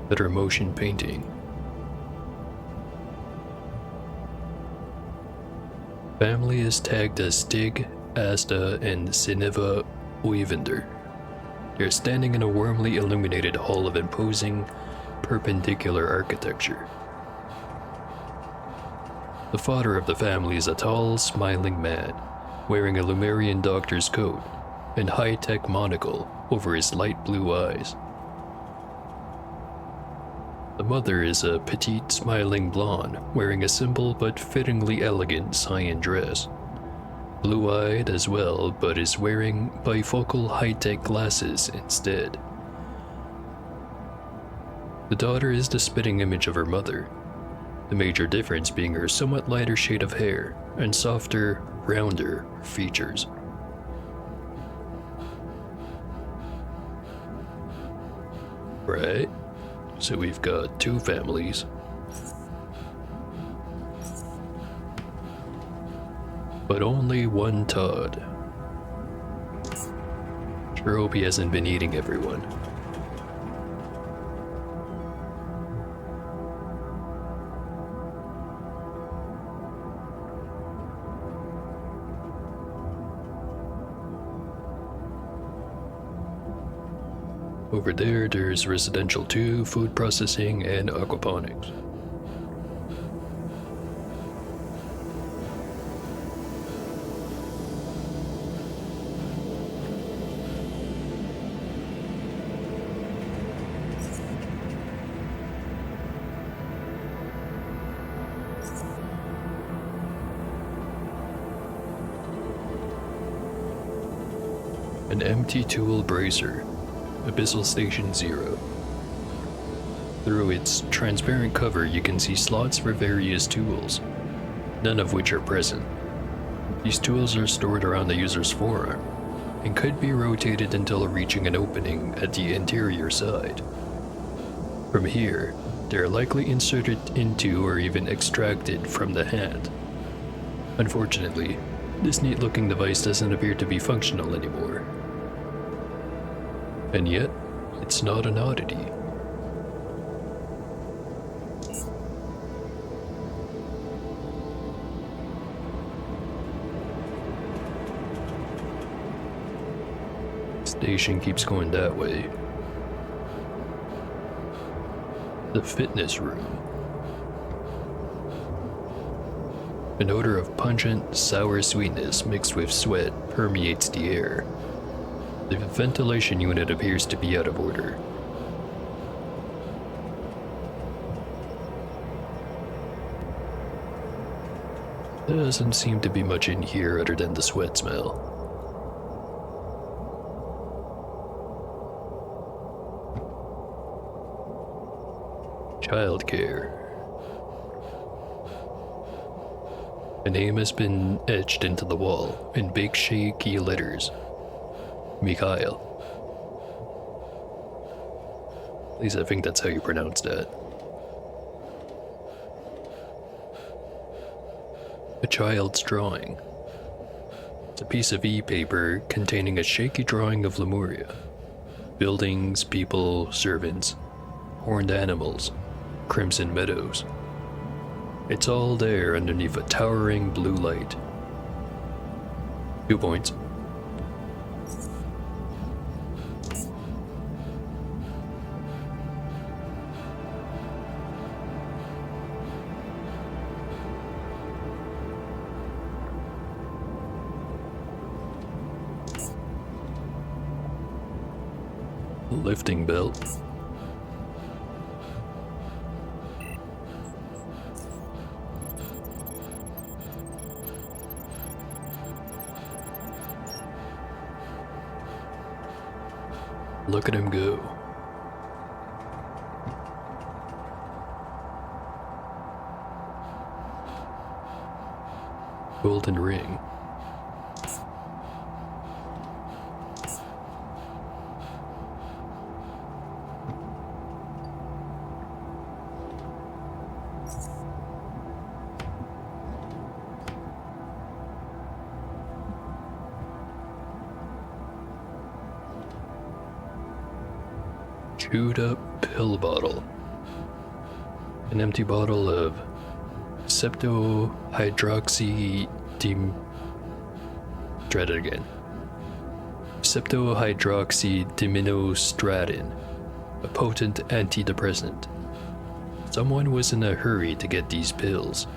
Speaker 1: Better motion painting. Family is tagged as Stig, Asta, and Sineva Oyvinder. They're standing in a warmly illuminated hall of imposing, perpendicular architecture. The father of the family is a tall, smiling man, wearing a Lumerian doctor's coat and high-tech monocle over his light blue eyes. The mother is a petite, smiling blonde, wearing a simple but fittingly elegant cyan dress. Blue-eyed as well, but is wearing bifocal high-tech glasses instead. The daughter is the spitting image of her mother, the major difference being her somewhat lighter shade of hair and softer, rounder features. Right? So we've got two families. But only one Todd. Sure hope he hasn't been eating everyone. Over there, there's residential 2, food processing, and aquaponics. An empty tool bracer. Abyssal Station 0. Through its transparent cover you can see slots for various tools, none of which are present. These tools are stored around the user's forearm, and could be rotated until reaching an opening at the interior side. From here, they are likely inserted into or even extracted from the hand. Unfortunately, this neat-looking device doesn't appear to be functional anymore. And yet, it's not an oddity. Station keeps going that way. The fitness room. An odor of pungent, sour sweetness mixed with sweat permeates the air. The ventilation unit appears to be out of order. There doesn't seem to be much in here other than the sweat smell. Childcare. A name has been etched into the wall in big shaky letters. Mikhail. At least I think that's how you pronounce that. A child's drawing. It's a piece of e-paper containing a shaky drawing of Lemuria. Buildings, people, servants, horned animals, crimson meadows. It's all there underneath a towering blue light. 2 points. Lifting belt. Look at him go. Golden ring. Chewed up pill bottle. An empty bottle of septohydroxy Try it again. Septohydroxydiminostratin, a potent antidepressant. Someone was in a hurry to get these pills.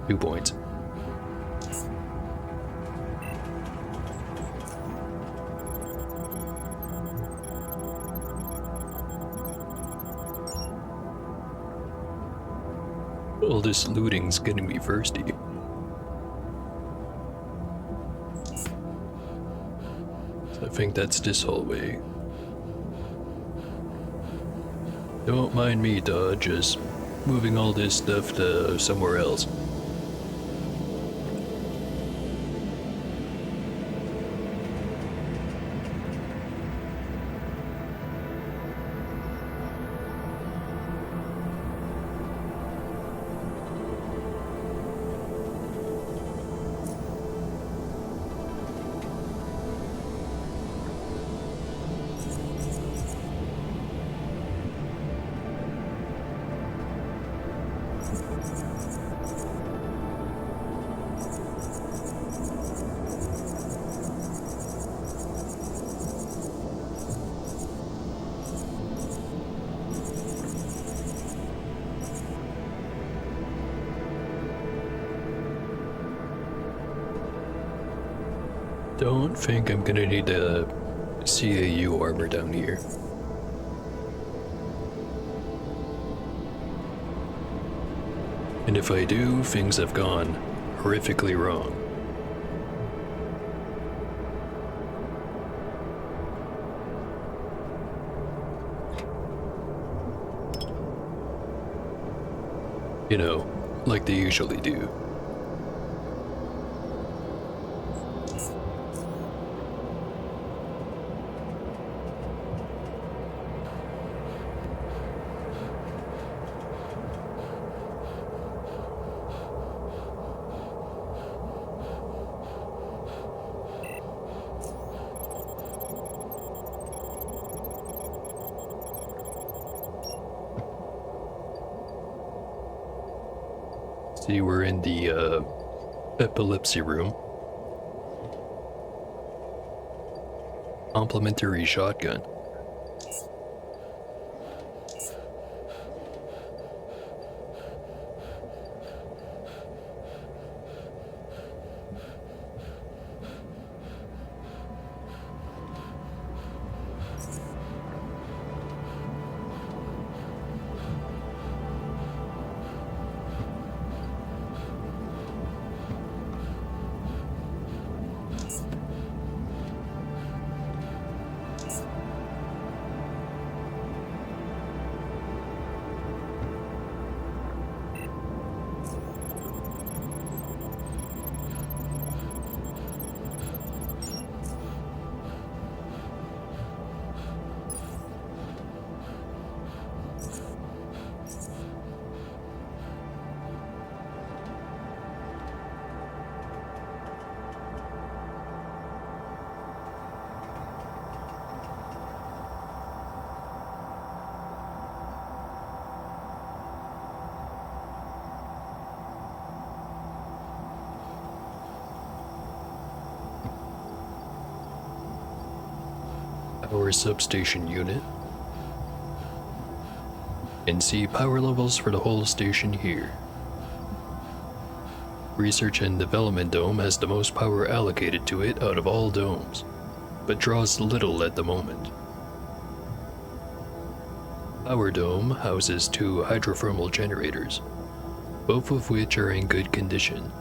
Speaker 1: 2 points. All this looting's getting me thirsty. I think that's this hallway. Don't mind me, Todd, just moving all this stuff to somewhere else. Don't think I'm gonna need a CAU armor down here. And if I do, things have gone horrifically wrong. You know, like they usually do. See, we're in the epilepsy room. Complimentary shotgun. Power substation unit. And see power levels for the whole station here. Research and Development Dome has the most power allocated to it out of all domes, but draws little at the moment. Power Dome houses 2 hydrothermal generators, both of which are in good condition.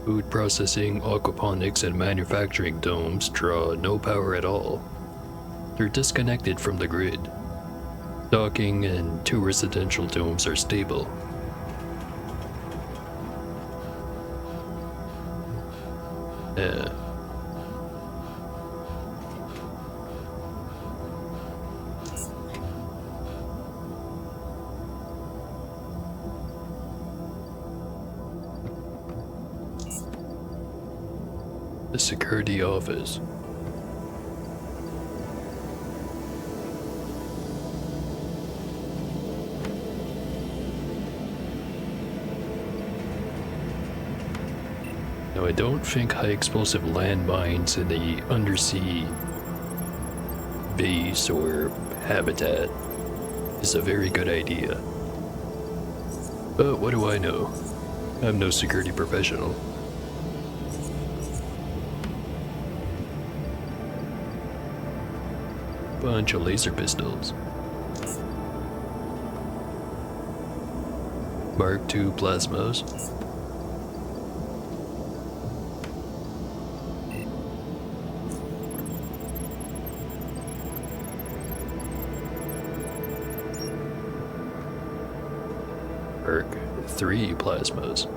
Speaker 1: Food processing, aquaponics, and manufacturing domes draw no power at all. They're disconnected from the grid. Docking and 2 residential domes are stable. The security office. Now, I don't think high explosive landmines in the undersea base or habitat is a very good idea. But what do I know? I'm no security professional. Bunch of laser pistols. Mark II plasmas. Mark III plasmas.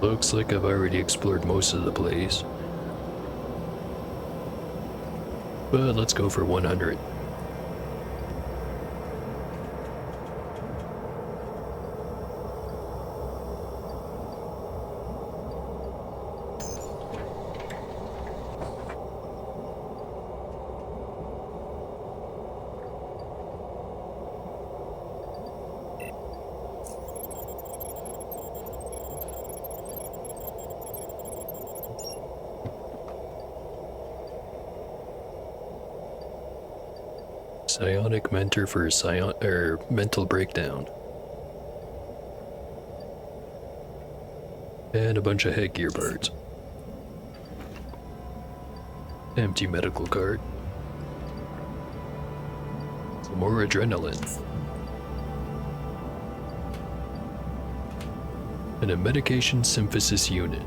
Speaker 1: Looks like I've already explored most of the place. But let's go for 100. Psionic mentor for mental breakdown. And a bunch of headgear parts. Empty medical card. Some more adrenaline. And a medication synthesis unit.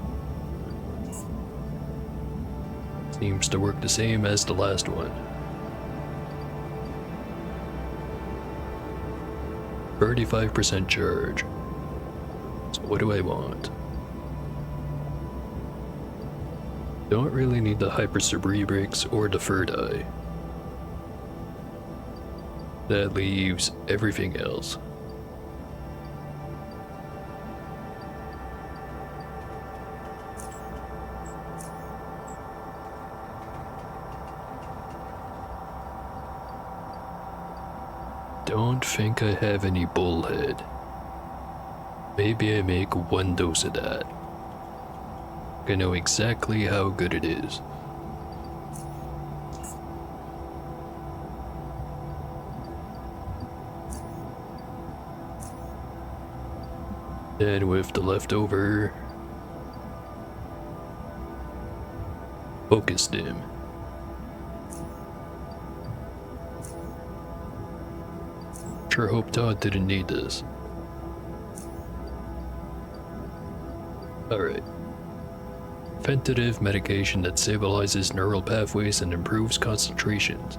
Speaker 1: Seems to work the same as the last one. 35% charge. So what do I want? Don't really need the hypercerebrix or the third eye. That leaves everything else. Don't think I have any bullhead. Maybe I make 1 dose of that. I know exactly how good it is. And with the leftover focus dim. Sure hope Todd didn't need this. Alright. Preventative medication that stabilizes neural pathways and improves concentrations.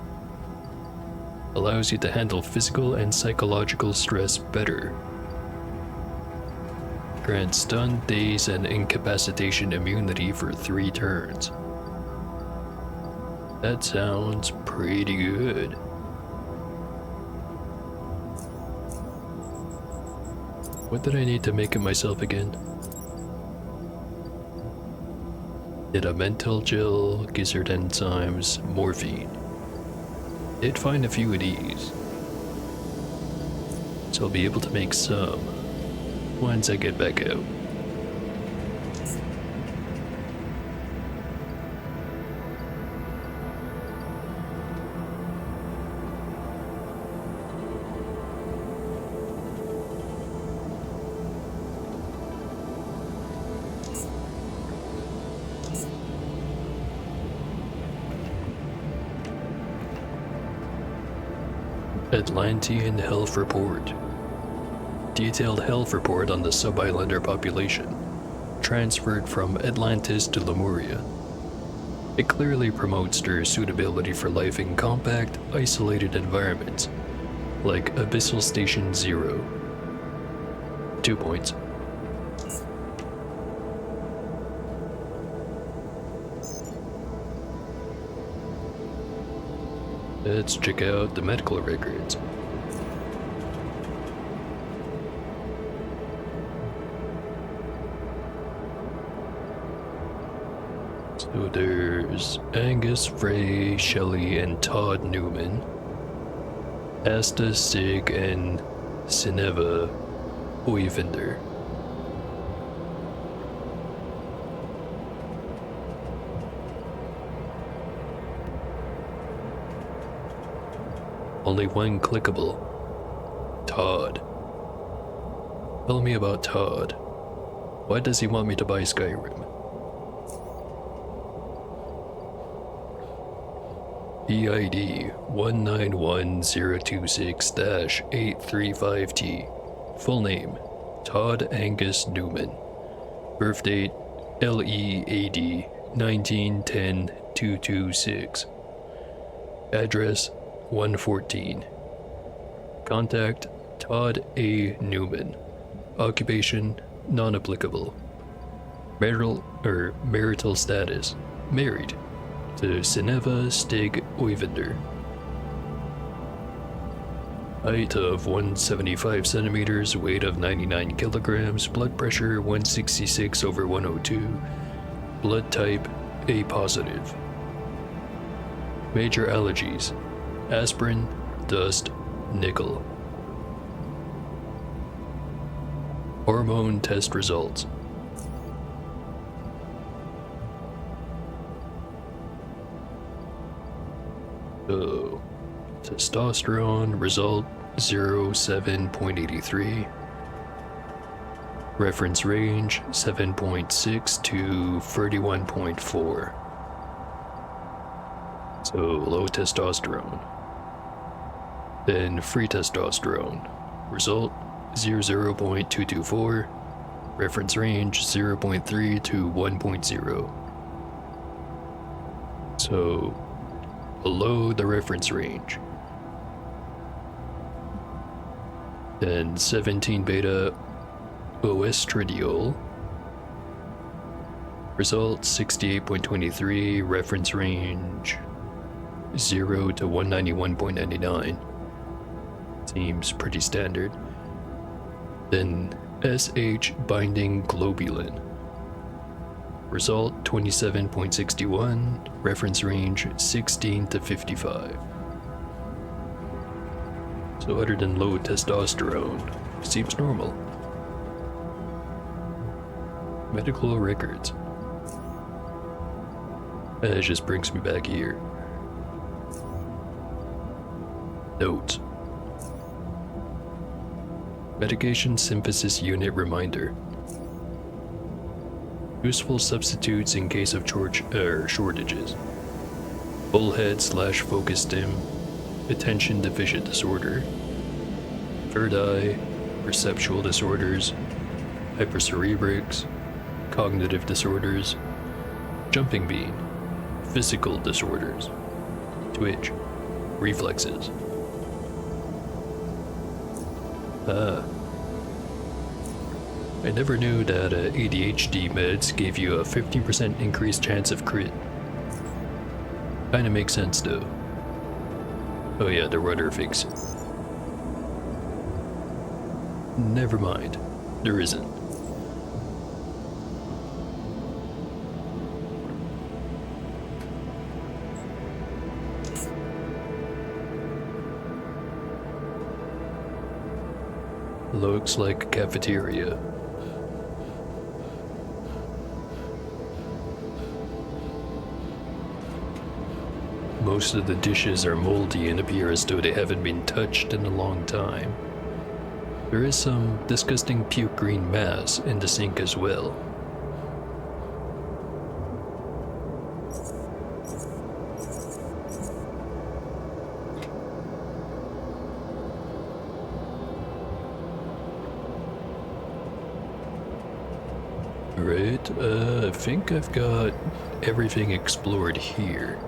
Speaker 1: Allows you to handle physical and psychological stress better. Grants stun, daze, and incapacitation immunity for 3 turns. That sounds pretty good. What did I need to make it myself again? Did a mental gel, gizzard enzymes, morphine. Did find a few of these. So I'll be able to make some once I get back out. Atlantean Health Report. Detailed health report on the sub-islander population, transferred from Atlantis to Lemuria. It clearly promotes their suitability for life in compact, isolated environments, like Abyssal Station 0. 2 points. Let's check out the medical records. So there's Angus, Frey, Shelley, and Todd Newman. Asta, Sig, and Sineva Oyvinder. Only one clickable. Todd. Tell me about Todd. Why does he want me to buy Skyrim? EID 191026-835T. Full name, Todd Angus Newman. Birth date, LEAD 1910-226. Address, 114. Contact, Todd A. Newman. Occupation, non-applicable. Marital status, married to Sineva Stig Oyvinder. Height of 175 centimeters, weight of 99 kilograms, blood pressure 166/102, blood type A positive. Major allergies: aspirin, dust, nickel. Hormone test results. So, testosterone result 07.83. Reference range 7.6 to 31.4. So low testosterone. Then free testosterone. Result 0.224. Reference range 0.3 to 1.0. So below the reference range. Then 17 beta oestradiol. Result 68.23, reference range 0 to 191.99. Seems pretty standard. Then SH binding globulin. Result 27.61, reference range 16 to 55. So other than low testosterone, seems normal. Medical records. That just brings me back here. Notes. Medication synthesis unit reminder. Useful substitutes in case of shortages. Bullhead/focus stim, attention deficit disorder, third eye, perceptual disorders, hypercerebrics, cognitive disorders, jumping bean, physical disorders, twitch, reflexes. I never knew that ADHD meds gave you a 50% increased chance of crit. Kinda makes sense though. Oh yeah, the rudder fix. Never mind. There isn't. Looks like a cafeteria. Most of the dishes are moldy and appear as though they haven't been touched in a long time. There is some disgusting puke green mass in the sink as well. Alright, I think I've got everything explored here.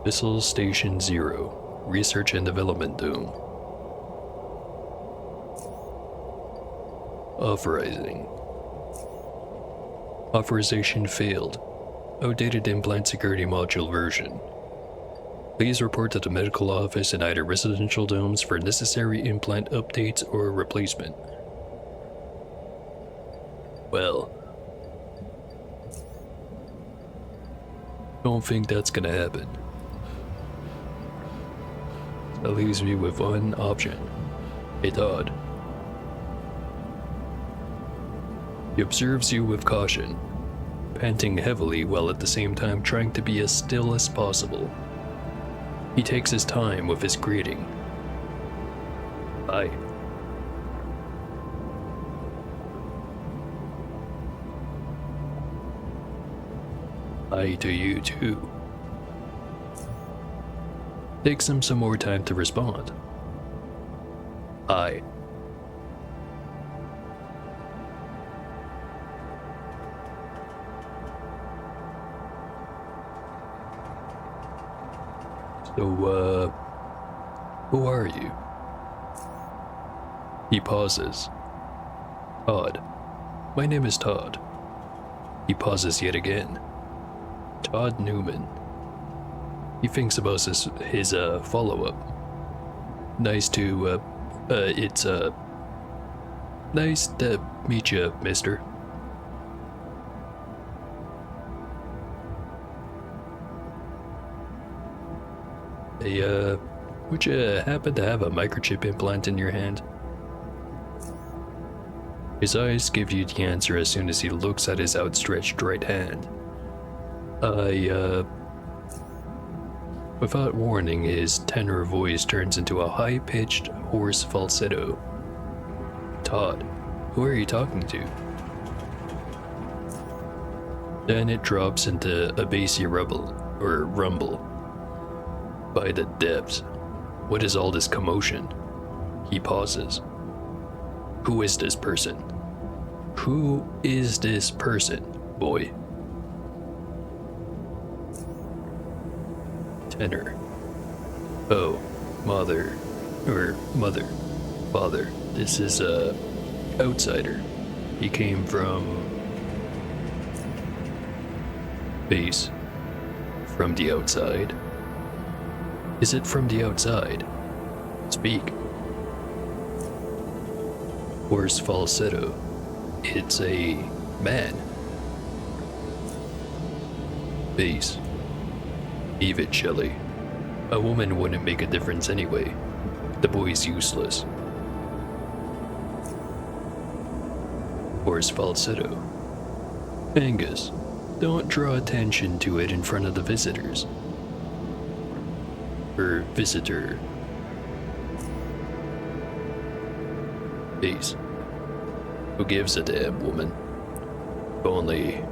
Speaker 1: Missile Station 0, Research and Development Dome. Authorizing. Authorization failed. Outdated implant security module version. Please report to the medical office in either residential domes for necessary implant updates or replacement. Well, don't think that's gonna happen. That leaves me with one option. Hey Todd. He observes you with caution, panting heavily while at the same time trying to be as still as possible. He takes his time with his greeting. Hi. Hi to you too. Takes him some more time to respond. Hi. So, who are you? He pauses. Todd. My name is Todd. He pauses yet again. Todd Newman. He thinks about his follow-up. Nice to, nice to meet you, mister. Hey, would you happen to have a microchip implant in your hand? His eyes give you the answer as soon as he looks at his outstretched right hand. Without warning, his tenor voice turns into a high-pitched, hoarse falsetto. Todd, who are you talking to? Then it drops into a bassy rumble. By the depths, what is all this commotion? He pauses. Who is this person? Who is this person, boy? Tenor. Oh, father. This is a outsider. He came from base. From the outside. Is it from the outside? Speak. Hoarse falsetto. It's a man. Bass. Leave it, Shelley. A woman wouldn't make a difference anyway. The boy's useless. Hoarse falsetto. Angus, don't draw attention to it in front of the visitors. Her visitor. Bass. Who gives a damn, woman? Only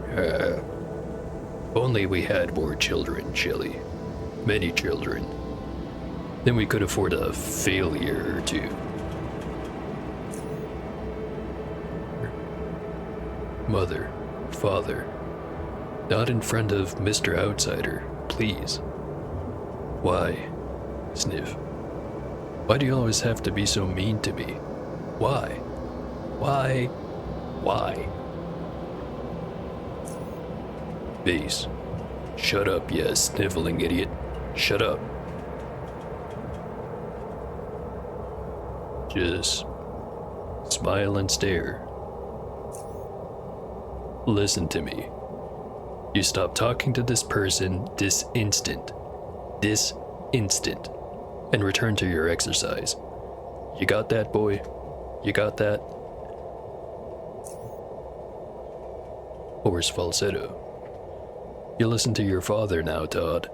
Speaker 1: we had more children, Shelley. Many children. Then we could afford a failure or two. Mother, father. Not in front of Mr. Outsider, please. Why? Sniff. Why do you always have to be so mean to me? Why? Why? Bass. Shut up, you sniveling idiot. Shut up. Just smile and stare. Listen to me. You stop talking to this person this instant. This instant. And return to your exercise. You got that, boy? You got that? Hoarse falsetto. You listen to your father now, Todd.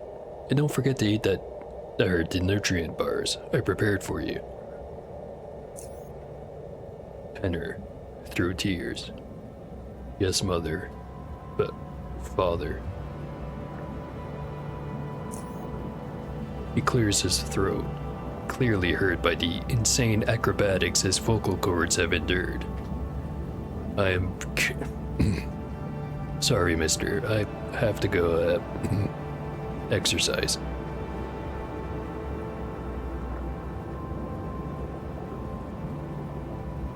Speaker 1: And don't forget to eat the nutrient bars I prepared for you. Tenor, through tears. Yes, mother, but father. He clears his throat, clearly hurt by the insane acrobatics his vocal cords have endured. I am... Sorry, mister, I have to go, exercise.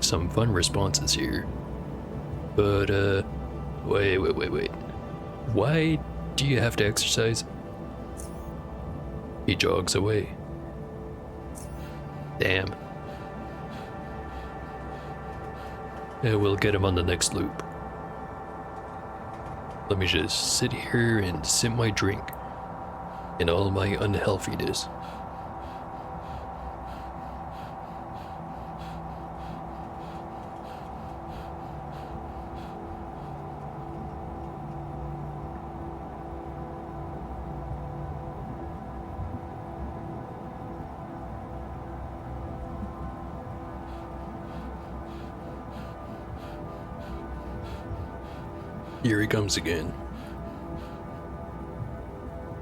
Speaker 1: Some fun responses here. But, wait. Why do you have to exercise? He jogs away. Damn. Yeah, we'll get him on the next loop. Let me just sit here and sip my drink in all my unhealthiness. Here he comes again.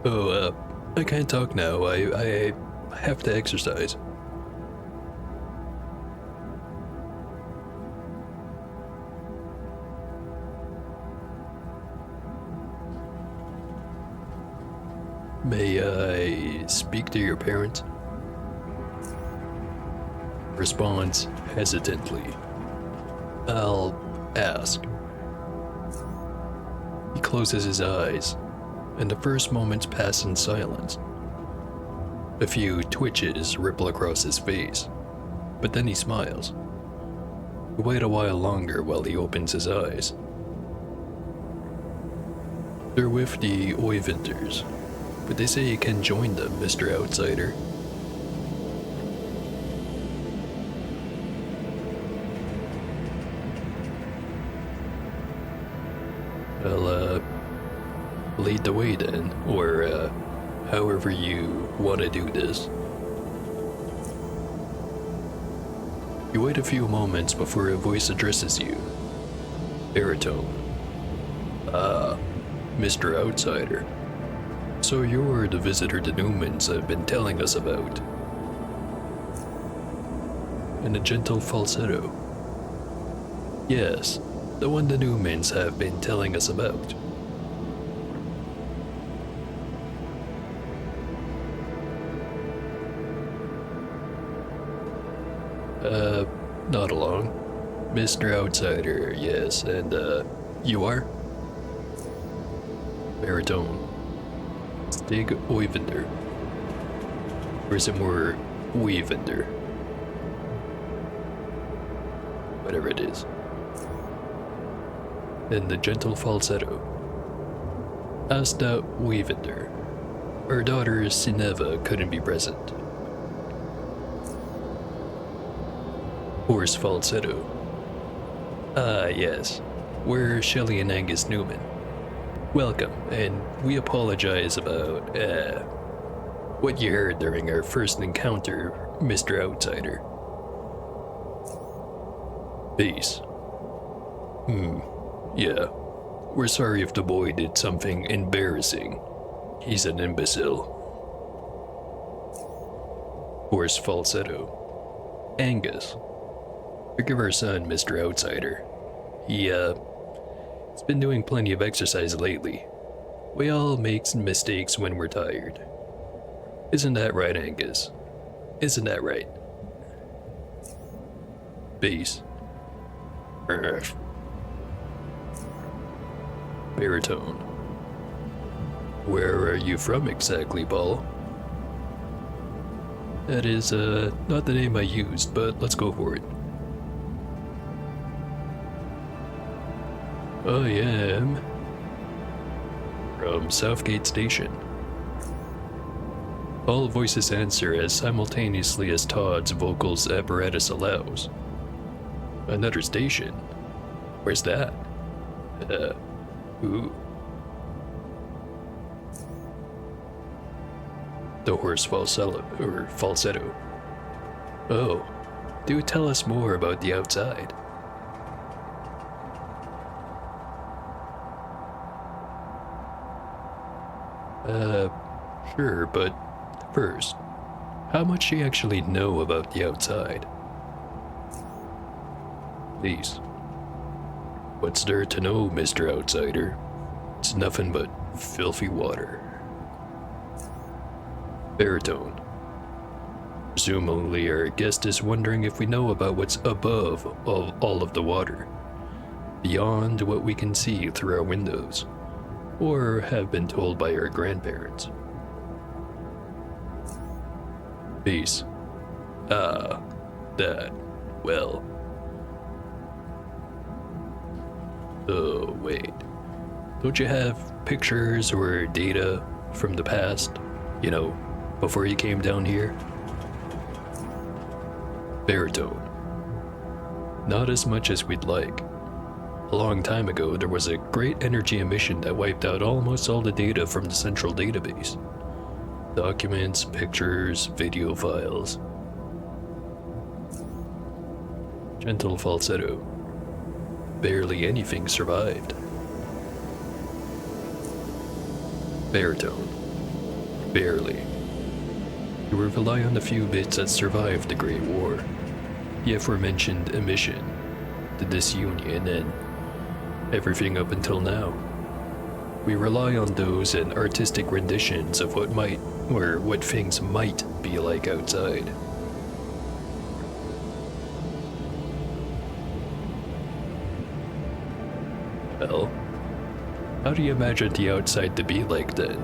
Speaker 1: Oh, I can't talk now. I have to exercise. May I speak to your parents? Responds hesitantly. I'll ask. He closes his eyes, and the first moments pass in silence. A few twitches ripple across his face, but then he smiles. We wait a while longer while he opens his eyes. They're with the Oyvinders, but they say you can join them, Mr. Outsider. I'll, lead the way then, or, however you want to do this. You wait a few moments before a voice addresses you. Baritone. Ah, Mr. Outsider. So you're the visitor the Newmans have been telling us about. In a gentle falsetto. Yes, the one the Newmans have been telling us about. Not along. Mr. Outsider, yes, and, you are? Baritone. Stig Oyvinder. Or is it more Oyvinder? Whatever it is. Then the gentle falsetto. Asta Oyvinder. Our daughter Sineva couldn't be present. Hoarse falsetto. Ah, yes. We're Shelley and Angus Newman. Welcome, and we apologize about, what you heard during our first encounter, Mr. Outsider. Peace. Yeah. We're sorry if the boy did something embarrassing. He's an imbecile. Hoarse falsetto. Angus. Forgive our son, Mr. Outsider. He's been doing plenty of exercise lately. We all make mistakes when we're tired. Isn't that right, Angus? Isn't that right? Bass. Baritone. Where are you from exactly, Paul? That is, not the name I used, but let's go for it. I am from Southgate Station. All voices answer as simultaneously as Todd's vocals apparatus allows. Another station? Where's that? Ooh. The hoarse falsetto. Oh, do tell us more about the outside. Sure, but first, how much do you actually know about the outside? Please. What's there to know, Mr. Outsider? It's nothing but filthy water. Baritone. Presumably our guest is wondering if we know about what's above all of the water, beyond what we can see through our windows, or have been told by our grandparents. Peace. Ah, that. Well. Oh, wait. Don't you have pictures or data from the past? You know, before you came down here? Baritone. Not as much as we'd like. A long time ago, there was a great energy emission that wiped out almost all the data from the central database. Documents, pictures, video files. Gentle falsetto. Barely anything survived. Baritone. Barely. You will rely on the few bits that survived the Great War. The aforementioned emission, the disunion, and everything up until now. We rely on those and artistic renditions of what might, or what things might be like outside. Well, how do you imagine the outside to be like then?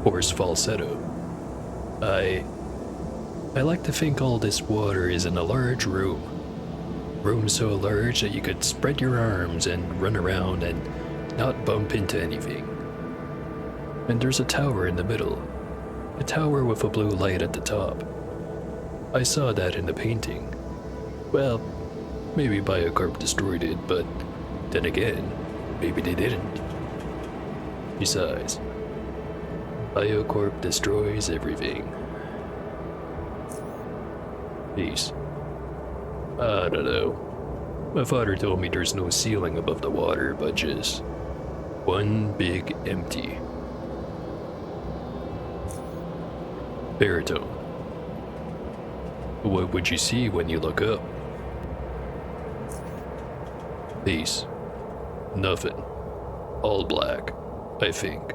Speaker 1: Hoarse falsetto. I like to think all this water is in a large room. Room so large that you could spread your arms and run around and not bump into anything. And there's a tower in the middle. A tower with a blue light at the top. I saw that in the painting. Well, maybe Biocorp destroyed it, but then again, maybe they didn't. Besides, Biocorp destroys everything. Peace. I don't know. My father told me there's no ceiling above the water, but just one big empty. Baritone. What would you see when you look up? Peace. Nothing. All black, I think.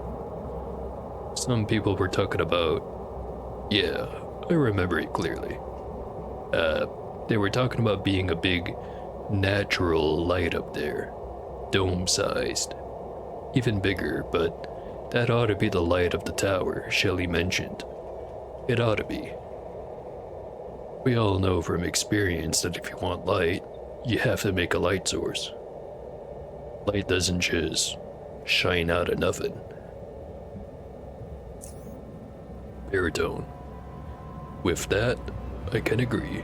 Speaker 1: Some people were talking about... Yeah, I remember it clearly. They were talking about being a big, natural light up there. Dome-sized. Even bigger, but that ought to be the light of the tower Shelley mentioned. It ought to be. We all know from experience that if you want light, you have to make a light source. Light doesn't just shine out of nothing. Baritone. With that, I can agree.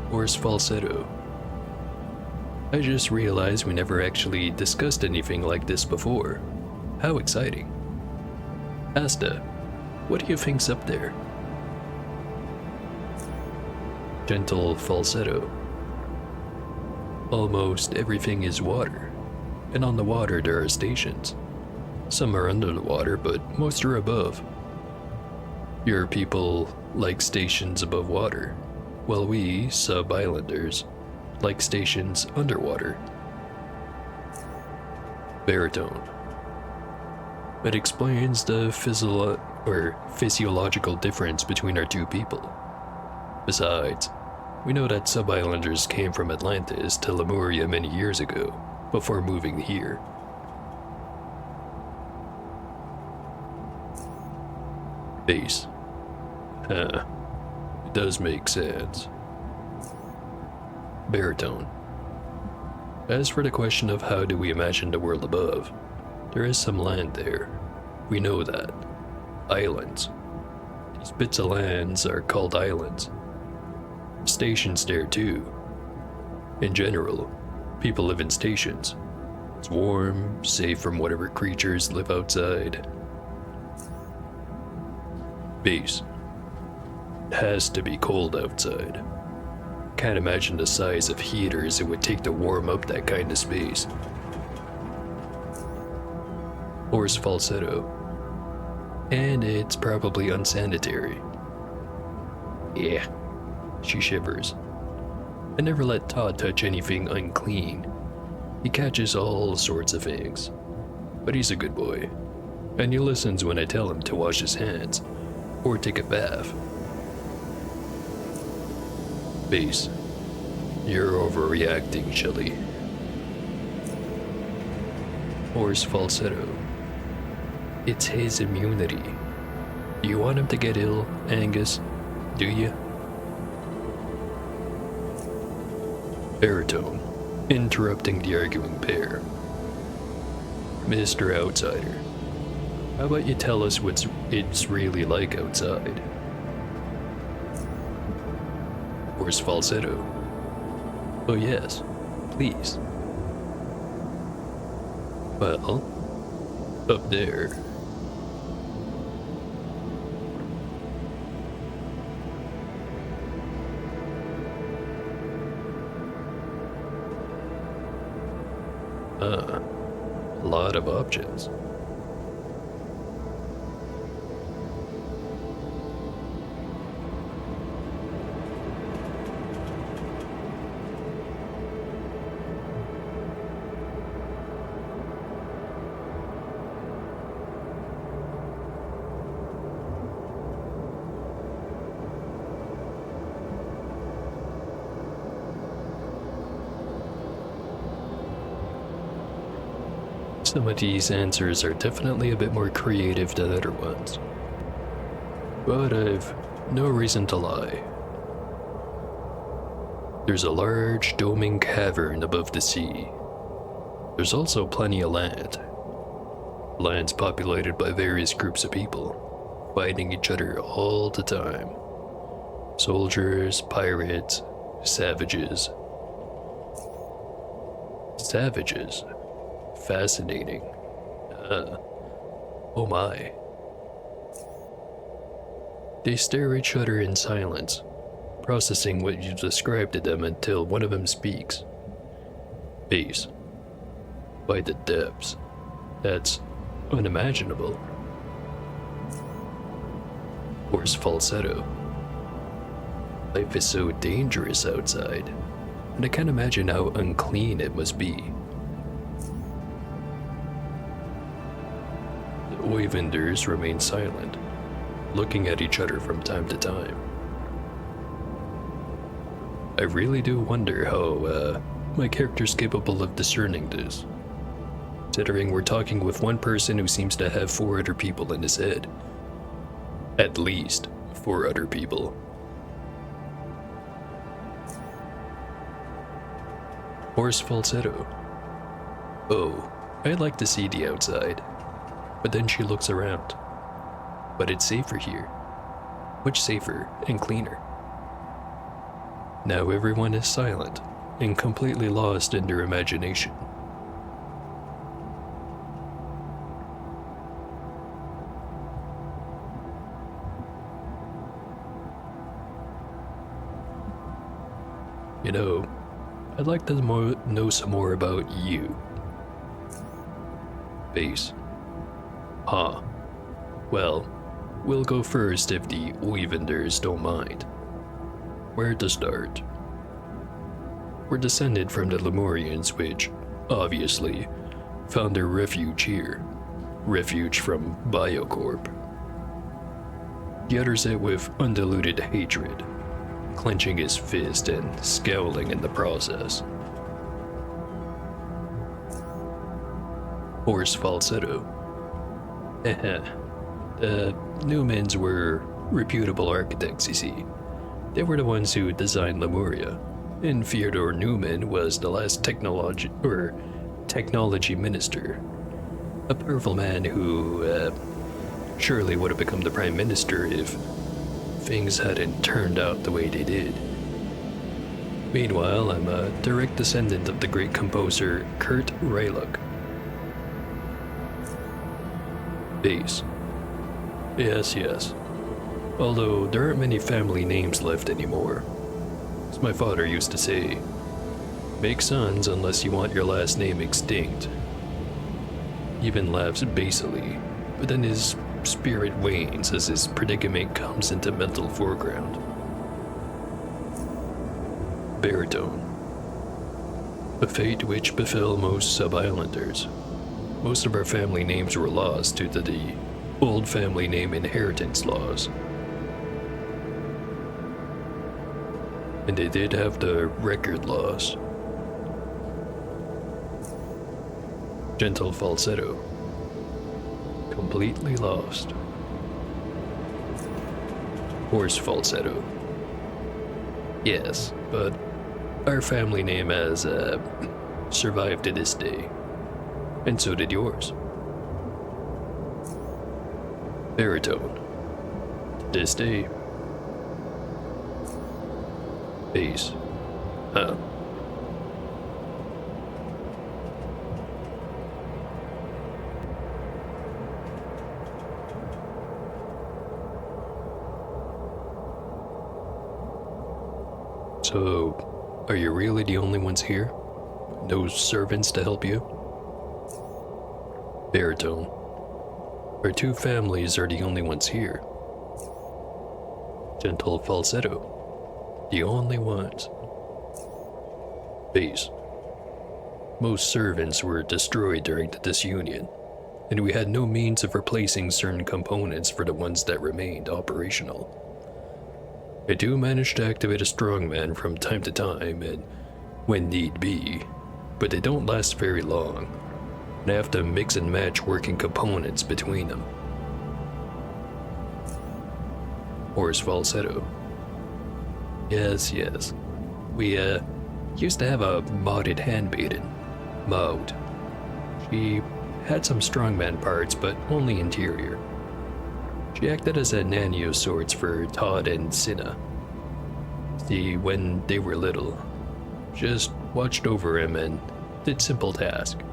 Speaker 1: Hoarse falsetto. I just realized we never actually discussed anything like this before. How exciting. Asta, what do you think's up there? Gentle falsetto. Almost everything is water, and on the water there are stations. Some are under the water, but most are above. Your people like stations above water, while we, sub-islanders, like stations underwater. Baritone. It explains the physiological difference between our two people. Besides, We know that sub-islanders came from Atlantis to Lemuria many years ago, before moving here. Base. Huh. It does make sense. Baritone. As for the question of how do we imagine the world above, there is some land there. We know that. Islands. These bits of lands are called islands. Stations there too. In general, people live in stations. It's warm, safe from whatever creatures live outside. Base. It has to be cold outside. Can't imagine the size of heaters it would take to warm up that kind of space. Horse falsetto. And it's probably unsanitary. Yeah. She shivers. I never let Todd touch anything unclean. He catches all sorts of things. But he's a good boy. And he listens when I tell him to wash his hands. Or take a bath. Base. You're overreacting, Shelly. Horse falsetto. It's his immunity. Do you want him to get ill, Angus? Do you? Baritone, interrupting the arguing pair. Mr. Outsider, how about you tell us what it's really like outside? Horse falsetto. Oh yes, please. Well, up there. A lot of options. Some of these answers are definitely a bit more creative than other ones. But I've no reason to lie. There's a large doming cavern above the sea. There's also plenty of land. Land's populated by various groups of people, fighting each other all the time. Soldiers, pirates, savages. Savages? Fascinating. Oh my. They stare at each other in silence, processing what you described to them until one of them speaks. Base. By the depths. That's unimaginable. Horse falsetto. Life is so dangerous outside, and I can't imagine how unclean it must be. The Oivenders remain silent, looking at each other from time to time. I really do wonder how my character's capable of discerning this, considering we're talking with one person who seems to have 4 other people in his head. At least 4 other people. Horse falsetto. Oh, I'd like to see the outside. But then she looks around. But it's safer here. Much safer and cleaner. Now everyone is silent and completely lost in their imagination. You know, I'd like to know some more about you. Base. Huh. Well, we'll go first if the Oivenders don't mind. Where to start? We're descended from the Lemurians, which, obviously, found their refuge here. Refuge from Biocorp. The others it with undiluted hatred. clenching his fist and scowling in the process. Hoarse falsetto. The Newmans were reputable architects, you see. They were the ones who designed Lemuria, and Fyodor Newman was the last technology minister. A powerful man who surely would have become the prime minister if things hadn't turned out the way they did. Meanwhile, I'm a direct descendant of the great composer Kurt Reilich. Base. Yes. Although there aren't many family names left anymore. As my father used to say, make sons unless you want your last name extinct. He even laughs basily, but then his spirit wanes as his predicament comes into mental foreground. Baritone. A fate which befell most sub-islanders. Most of our family names were lost due to the old family name inheritance laws. And they did have the record laws. Gentle falsetto. Completely lost. Hoarse falsetto. Yes, but our family name has survived to this day. And so did yours. Baritone. To this day. Bass. Huh. So, are you really the only ones here? No servants to help you? Baritone. Our two families are the only ones here. Gentle falsetto. The only ones. Bass. Most servants were destroyed during the disunion, and we had no means of replacing certain components for the ones that remained operational. I do manage to activate a strongman from time to time, and when need be, but they don't last very long, and I have to mix and match working components between them. Hoarse falsetto. Yes. We used to have a modded handmaiden, Maud. She had some strongman parts, but only interior. She acted as a nanny of sorts for Todd and Cinna. See, when they were little, just watched over him and did simple tasks.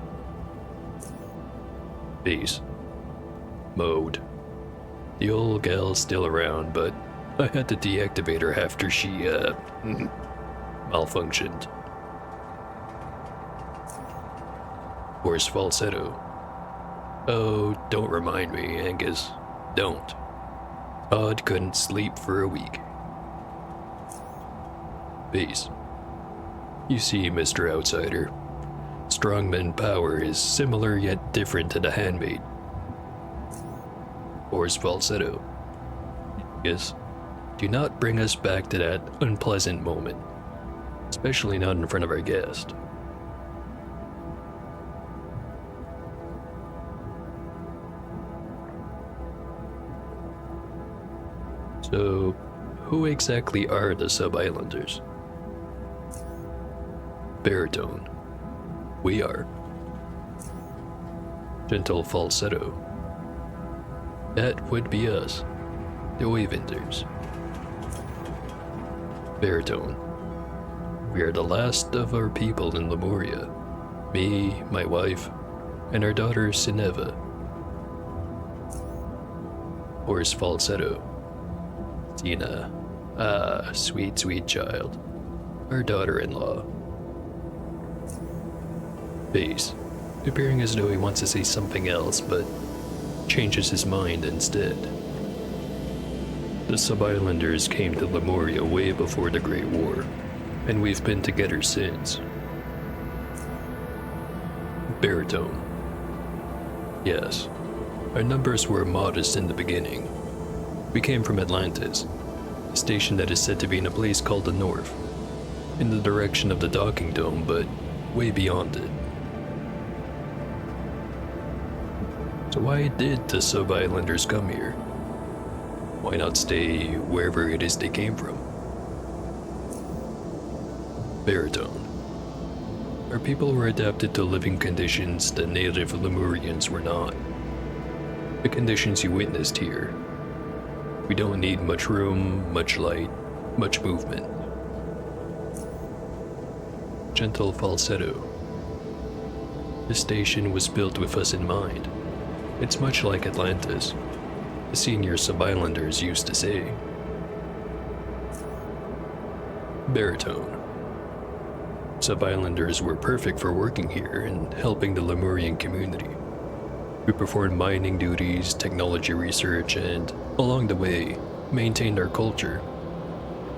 Speaker 1: Bass. Mode. The old gal's still around, but I had to deactivate her after she, malfunctioned. Hoarse falsetto. Oh, don't remind me, Angus. Don't. Todd couldn't sleep for a week. Bass. You see, Mr. Outsider, strongman power is similar yet different to the handmaid. Hoarse falsetto. Yes. Do not bring us back to that unpleasant moment, especially not in front of our guest. So, who exactly are the sub-islanders? Baritone. We are. Gentle falsetto. That would be us, the Oivenders. Baritone. We are the last of our people in Lemuria. Me, my wife, and our daughter Sineva. Hoarse falsetto. Tina. Ah, sweet child. Our daughter-in-law. Bass. Appearing as though he wants to say something else, but changes his mind instead. The sub-islanders came to Lemuria way before the Great War, and we've been together since. Baritone. Yes, our numbers were modest in the beginning. We came from Atlantis, A station that is said to be in a place called the North, in the direction of the docking dome, but way beyond it. So why did the sub-islanders come here? Why not stay wherever it is they came from? Baritone. Our people were adapted to living conditions that native Lemurians were not. The conditions you witnessed here. We don't need much room, much light, much movement. Gentle falsetto. The station was built with us in mind. It's much like Atlantis, the senior sub-islanders used to say. Baritone. Sub-islanders were perfect for working here and helping the Lemurian community. We performed mining duties, technology research, and, along the way, maintained our culture.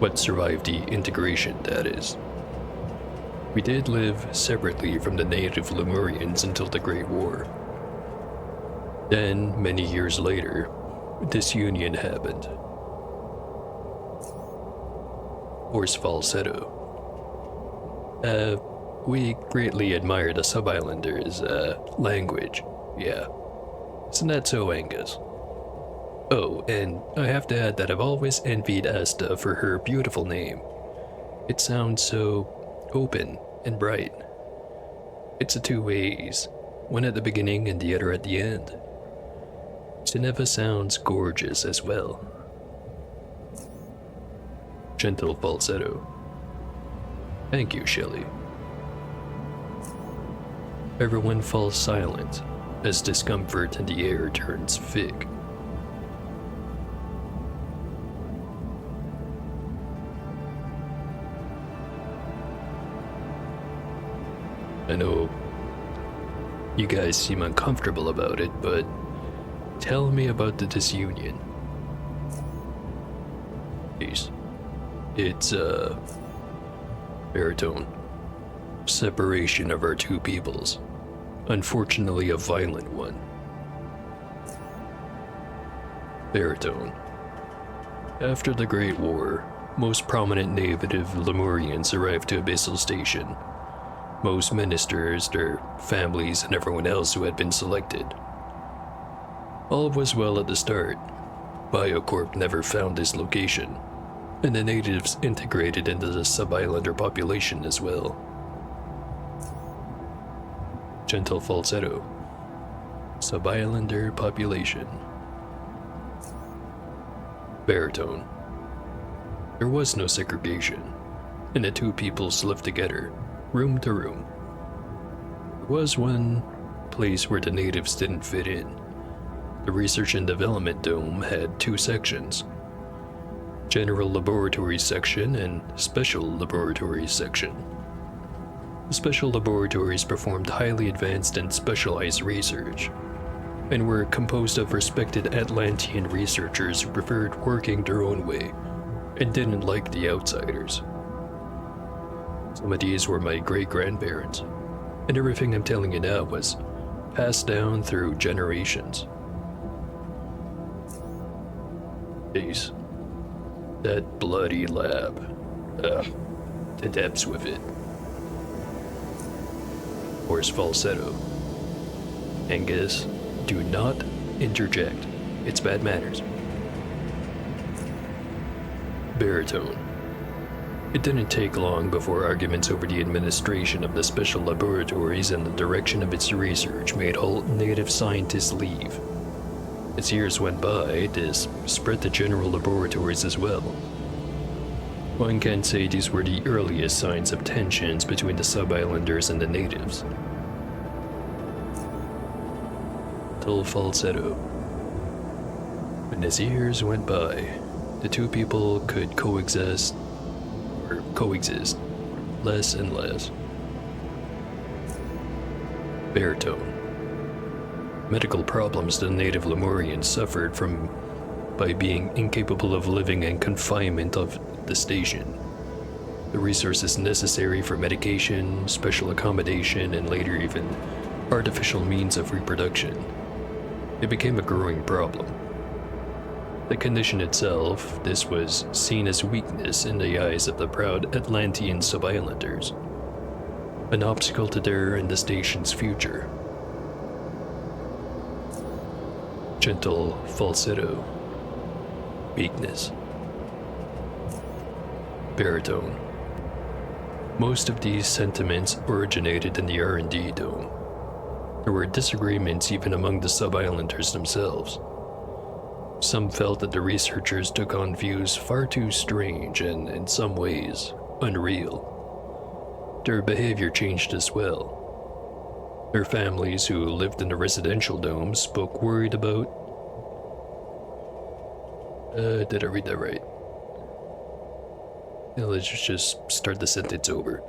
Speaker 1: What survived the integration, that is. We did live separately from the native Lemurians until the Great War. Then, many years later, disunion happened. Horse falsetto. We greatly admire the sub-islanders' language. Yeah. Isn't that so, Angus? Oh, and I have to add that I've always envied Asta for her beautiful name. It sounds so open and bright. It's a two ways, one at the beginning and the other at the end. Geneva sounds gorgeous as well. Gentle falsetto. Thank you, Shelley. Everyone falls silent as discomfort in the air turns thick. I know you guys seem uncomfortable about it, but tell me about the disunion. Please. It's, baritone. Separation of our two peoples. Unfortunately, a violent one. Baritone. After the Great War, most prominent native Lemurians arrived to Abyssal Station. Most ministers, their families, and everyone else who had been selected. All was well at the start. Biocorp never found this location, and the natives integrated into the sub-islander population as well. Gentle falsetto. Sub-islander population. Baritone. There was no segregation, and the two peoples lived together, room to room. There was one place where the natives didn't fit in. The Research and Development Dome had two sections. General Laboratories section and Special Laboratories section. The Special Laboratories performed highly advanced and specialized research, and were composed of respected Atlantean researchers who preferred working their own way and didn't like the outsiders. Some of these were my great-grandparents, and everything I'm telling you now was passed down through generations. Jeez. That bloody lab. Ugh. To depths with it. Horse falsetto. Angus, do not interject. It's bad manners. Baritone. It didn't take long before arguments over the administration of the special laboratories and the direction of its research made all native scientists leave. As years went by, this spread to general laboratories as well. One can say these were the earliest signs of tensions between the sub-islanders and the natives. Dull falsetto. And as years went by, the two people could coexist, less and less. Baritone. Medical problems the native Lemurians suffered from by being incapable of living in confinement of the station. The resources necessary for medication, special accommodation, and later even artificial means of reproduction. It became a growing problem. The condition itself, this was seen as weakness in the eyes of the proud Atlantean sub-islanders, an obstacle to their and the station's future. Gentle falsetto. Weakness. Baritone. Most of these sentiments originated in the R&D dome. There were disagreements even among the sub-islanders themselves. Some felt that the researchers took on views far too strange and, in some ways, unreal. Their behavior changed as well. Their families who lived in the residential domes spoke worried about... did I read that right? Yeah, let's just start the sentence over.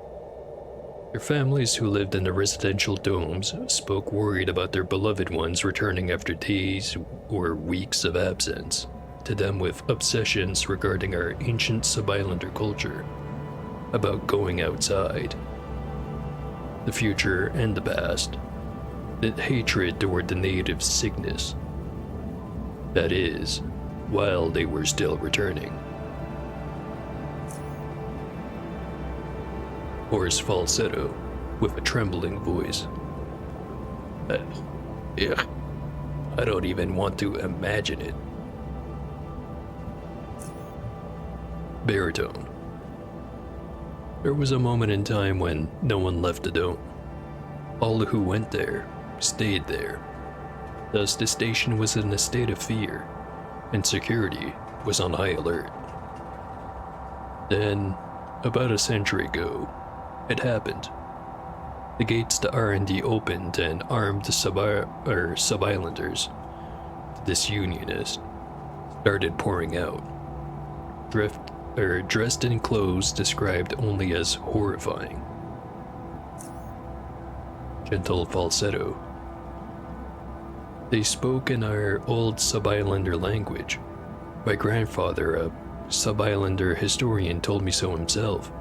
Speaker 1: Their families who lived in the residential domes spoke worried about their beloved ones returning after days or weeks of absence, to them with obsessions regarding our ancient sub-islander culture, about going outside, the future and the past, that hatred toward the native sickness. That is, while they were still returning. Hoarse falsetto, with a trembling voice. I don't even want to imagine it. Baritone. There was a moment in time when no one left the dome. All who went there stayed there. Thus, the station was in a state of fear, and security was on high alert. Then, about a century ago, it happened. The gates to R&D opened and armed sub-islanders, disunionists, started pouring out. Dressed in clothes described only as horrifying. Gentle falsetto. They spoke in our old sub-islander language. My grandfather, a sub-islander historian, told me so himself.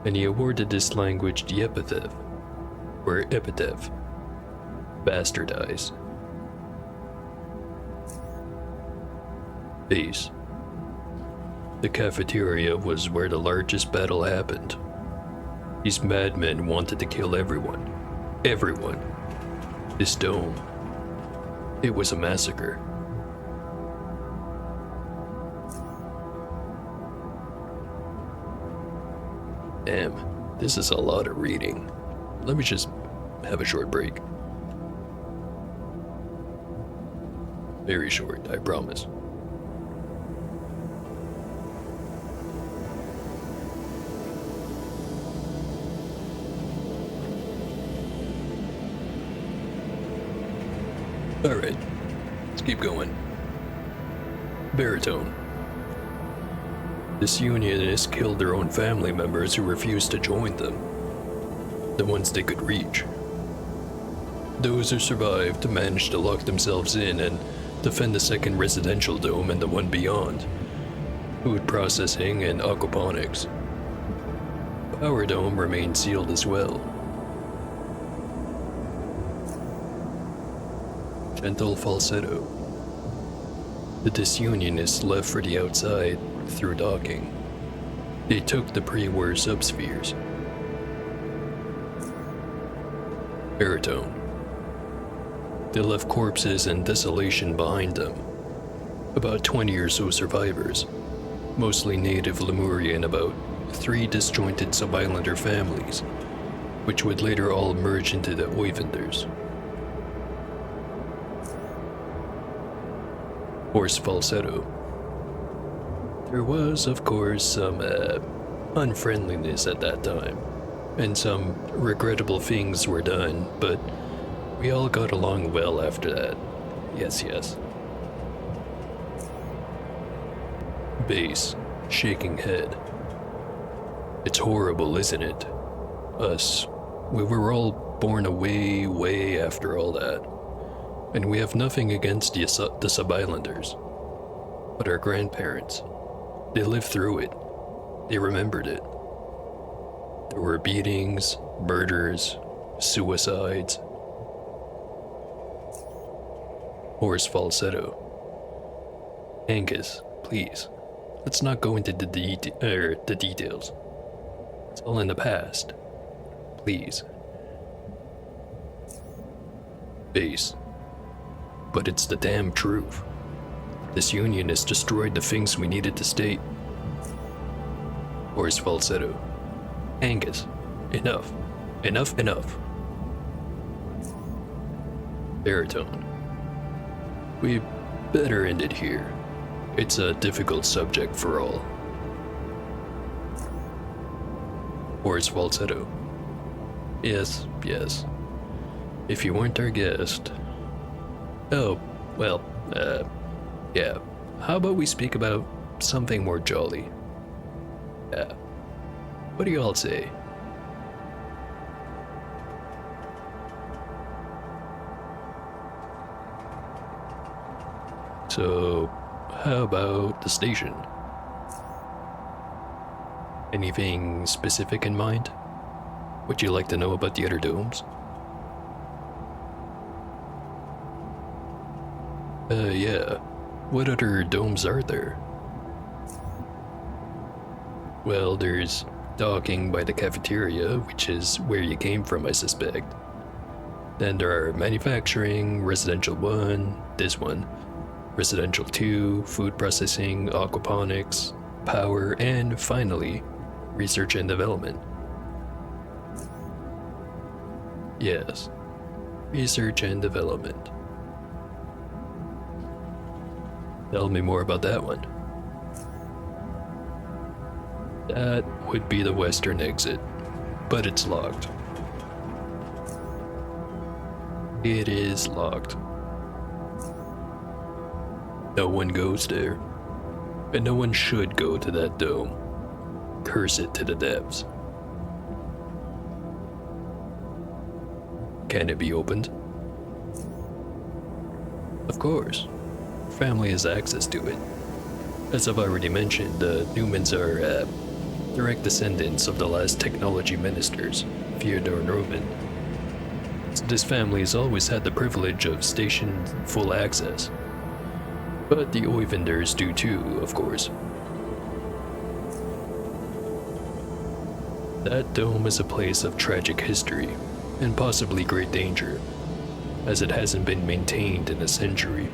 Speaker 1: And he awarded this language the epithet, bastardized. Base. The cafeteria was where the largest battle happened. These madmen wanted to kill everyone. Everyone. This dome. It was a massacre. Damn, this is a lot of reading. Let me just have a short break. Very short, I promise. Alright, let's keep going. Baritone. Disunionists killed their own family members who refused to join them, the ones they could reach. Those who survived managed to lock themselves in and defend the second residential dome and the one beyond, food processing and aquaponics. Power dome remained sealed as well. Gentle falsetto. The disunionists left for the outside through docking. They took the pre-war subspheres. Baritone. They left corpses and desolation behind them. About 20 or so survivors, mostly native Lemurian, about 3 disjointed sub-islander families, which would later all merge into the Oivenders. Hoarse falsetto. There was, of course, some unfriendliness at that time, and some regrettable things were done, but we all got along well after that. Yes, yes. Bass, shaking head. It's horrible, isn't it? Us, we were all born way after all that, and we have nothing against the sub-islanders, but our grandparents. They lived through it. They remembered it. There were beatings, murders, suicides. Hoarse falsetto. Angus, please. Let's not go into the details. It's all in the past. Please. Base. But it's the damn truth. This union has destroyed the things we needed to state. Hoarse falsetto. Angus, enough. Enough. Baritone. We better end it here. It's a difficult subject for all. Hoarse falsetto. Yes. If you weren't our guest. Oh, well, yeah. How about we speak about something more jolly? Yeah. What do you all say? So, how about the station? Anything specific in mind? Would you like to know about the other domes? Yeah. What other domes are there? Well, there's docking by the cafeteria, which is where you came from, I suspect. Then there are manufacturing, residential 1, this one, residential 2, food processing, aquaponics, power, and finally, research and development. Yes, research and development. Tell me more about that one. That would be the western exit, but it's locked. It is locked. No one goes there, and no one should go to that dome. Curse it to the devs. Can it be opened? Of course. Family has access to it. As I've already mentioned, the Newmans are direct descendants of the last technology ministers, Fyodor Neumann. This family has always had the privilege of station full access. But the Oivenders do too, of course. That dome is a place of tragic history, and possibly great danger, as it hasn't been maintained in a century.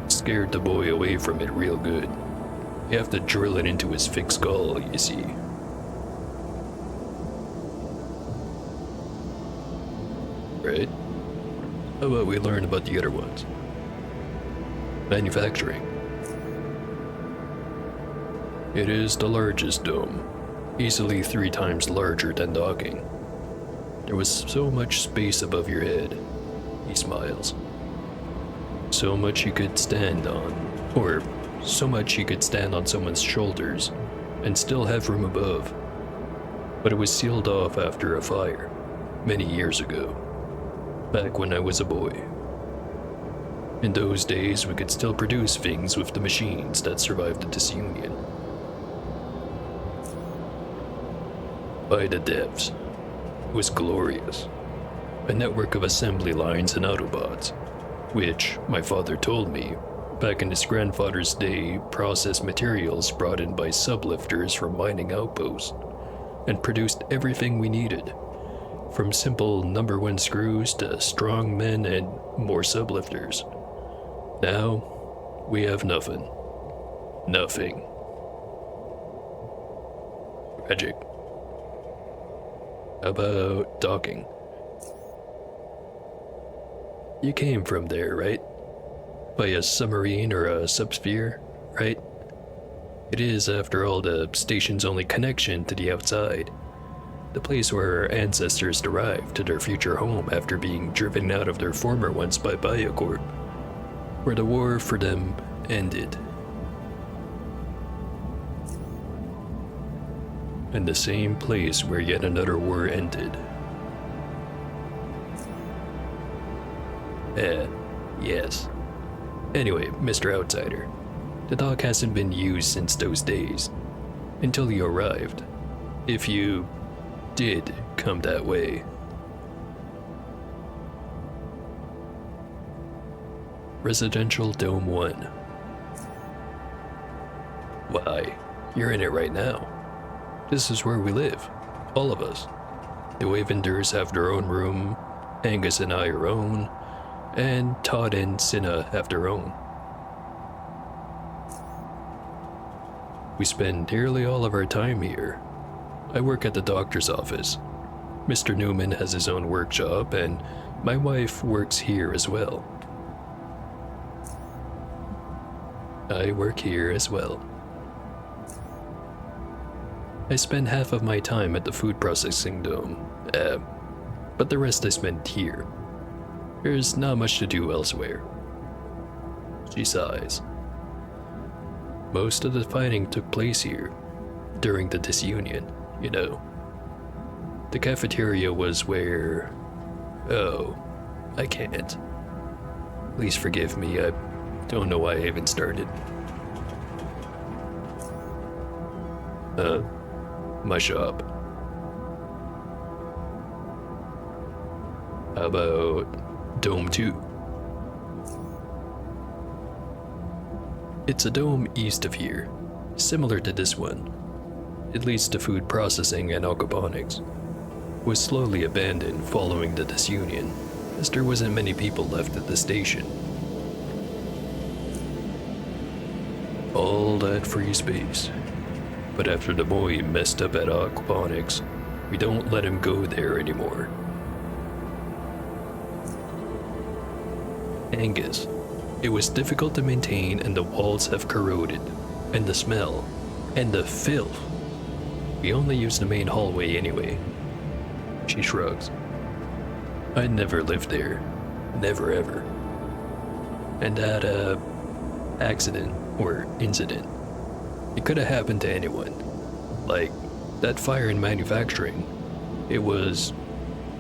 Speaker 1: Scared the boy away from it real good. You have to drill it into his thick skull, you see. Right? How about we learn about the other ones? Manufacturing. It is the largest dome, easily 3 times larger than docking. There was so much space above your head. He smiles. So much you could stand on, or so much you could stand on someone's shoulders and still have room above. But it was sealed off after a fire, many years ago, back when I was a boy. In those days, we could still produce things with the machines that survived the disunion. By the devs. It was glorious. A network of assembly lines and Autobots, which, my father told me, back in his grandfather's day, processed materials brought in by sublifters from mining outposts, and produced everything we needed, from simple number 1 screws to strong men and more sublifters. Now, we have nothing. Nothing. Tragic. How about docking? You came from there, right? By a submarine or a subsphere, right? It is, after all, the station's only connection to the outside. The place where our ancestors derived to their future home after being driven out of their former ones by Biocorp, where the war for them ended. And the same place where yet another war ended. Yes. Anyway, Mr. Outsider, the dock hasn't been used since those days, until you arrived, if you did come that way. Residential Dome 1. Why, you're in it right now. This is where we live, all of us. The Wavenders have their own room, Angus and I our own, and Todd and Cinna have their own. We spend nearly all of our time here. I work at the doctor's office. Mr. Newman has his own workshop, and my wife works here as well. I work here as well. I spend half of my time at the food processing dome, but the rest I spend here. There's not much to do elsewhere. She sighs. Most of the fighting took place here, during the disunion, you know. The cafeteria was where... Oh, I can't. Please forgive me, I don't know why I even started. My shop. How about Dome 2? It's a dome east of here, similar to this one. At least the food processing and aquaponics was slowly abandoned following the disunion, as there wasn't many people left at the station. All that free space. But after the boy messed up at aquaponics, we don't let him go there anymore. Angus. It was difficult to maintain and the walls have corroded. And the smell. And the filth. We only use the main hallway anyway. She shrugs. I never lived there. Never ever. And that, accident or incident. It could have happened to anyone. Like, that fire in manufacturing. It was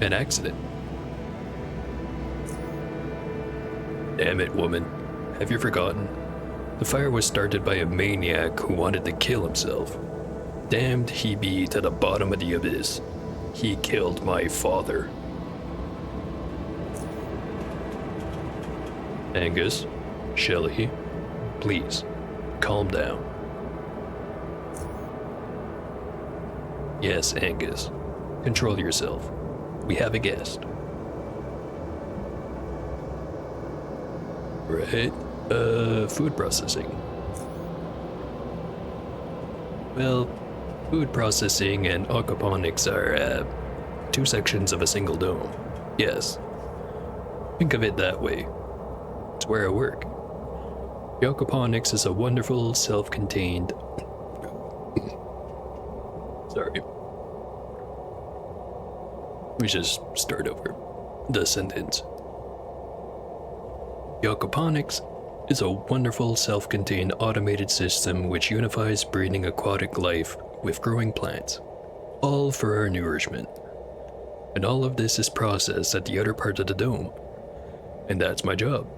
Speaker 1: an accident. Damn it, woman. Have you forgotten? The fire was started by a maniac who wanted to kill himself. Damned he be to the bottom of the abyss. He killed my father. Angus, Shelley, please, calm down. Yes, Angus. Control yourself. We have a guest. Right? Food processing. Well, food processing and aquaponics are, two sections of a single dome. Yes. Think of it that way. It's where I work. The aquaponics is a wonderful, self-contained... Sorry. We just start over. The sentence. The aquaponics is a wonderful, self-contained automated system which unifies breeding aquatic life with growing plants, all for our nourishment. And all of this is processed at the other part of the dome. And that's my job.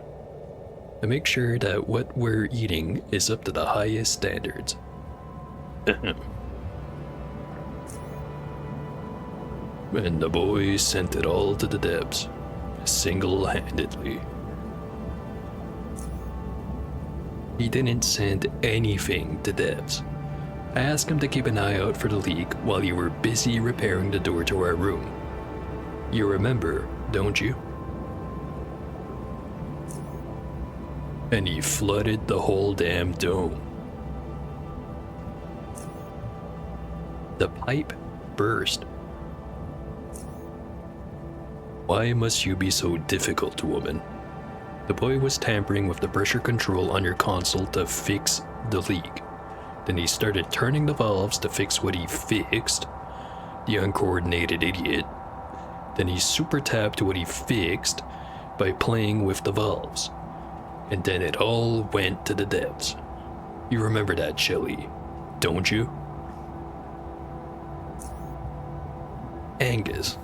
Speaker 1: I make sure that what we're eating is up to the highest standards. And the boy sent it all to the depths, single-handedly. He didn't send anything to depths. I asked him to keep an eye out for the leak while you were busy repairing the door to our room. You remember, don't you? And he flooded the whole damn dome. The pipe burst. Why must you be so difficult, woman? The boy was tampering with the pressure control on your console to fix the leak. Then he started turning the valves to fix what he fixed. The uncoordinated idiot. Then he super tapped what he fixed by playing with the valves. And then it all went to the depths. You remember that, Shelley, don't you? Angus.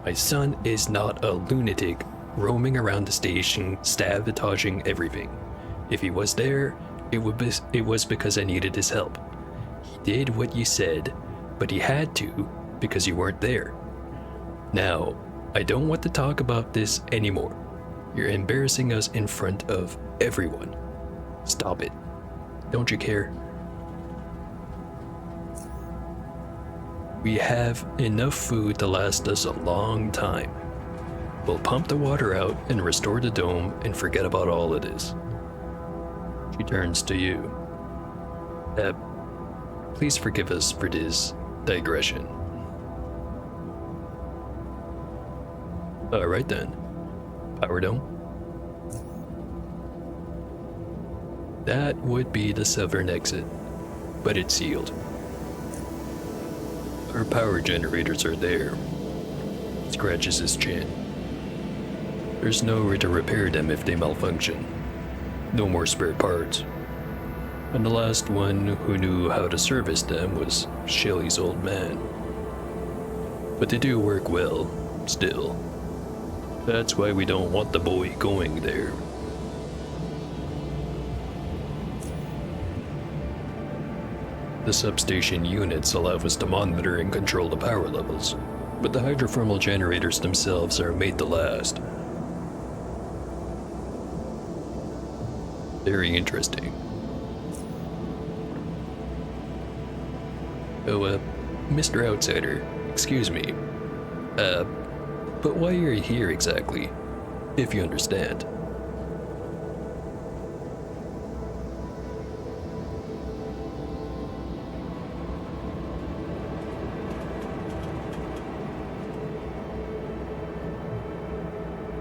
Speaker 1: My son is not a lunatic roaming around the station sabotaging everything. If he was there, it was because I needed his help. He did what you said, but he had to because you weren't there. Now, I don't want to talk about this anymore. You're embarrassing us in front of everyone. Stop it. Don't you care? We have enough food to last us a long time. We'll pump the water out and restore the dome and forget about all of this. She turns to you. Please forgive us for this digression. Alright then. Power dome? That would be the southern exit, but it's sealed. Our power generators are there. Scratches his chin. There's nowhere to repair them if they malfunction. No more spare parts. And the last one who knew how to service them was Shelly's old man. But they do work well, still. That's why we don't want the boy going there. The substation units allow us to monitor and control the power levels, but the hydrothermal generators themselves are made to last. Very interesting. Oh, Mr. Outsider, excuse me. But why are you here exactly? If you understand.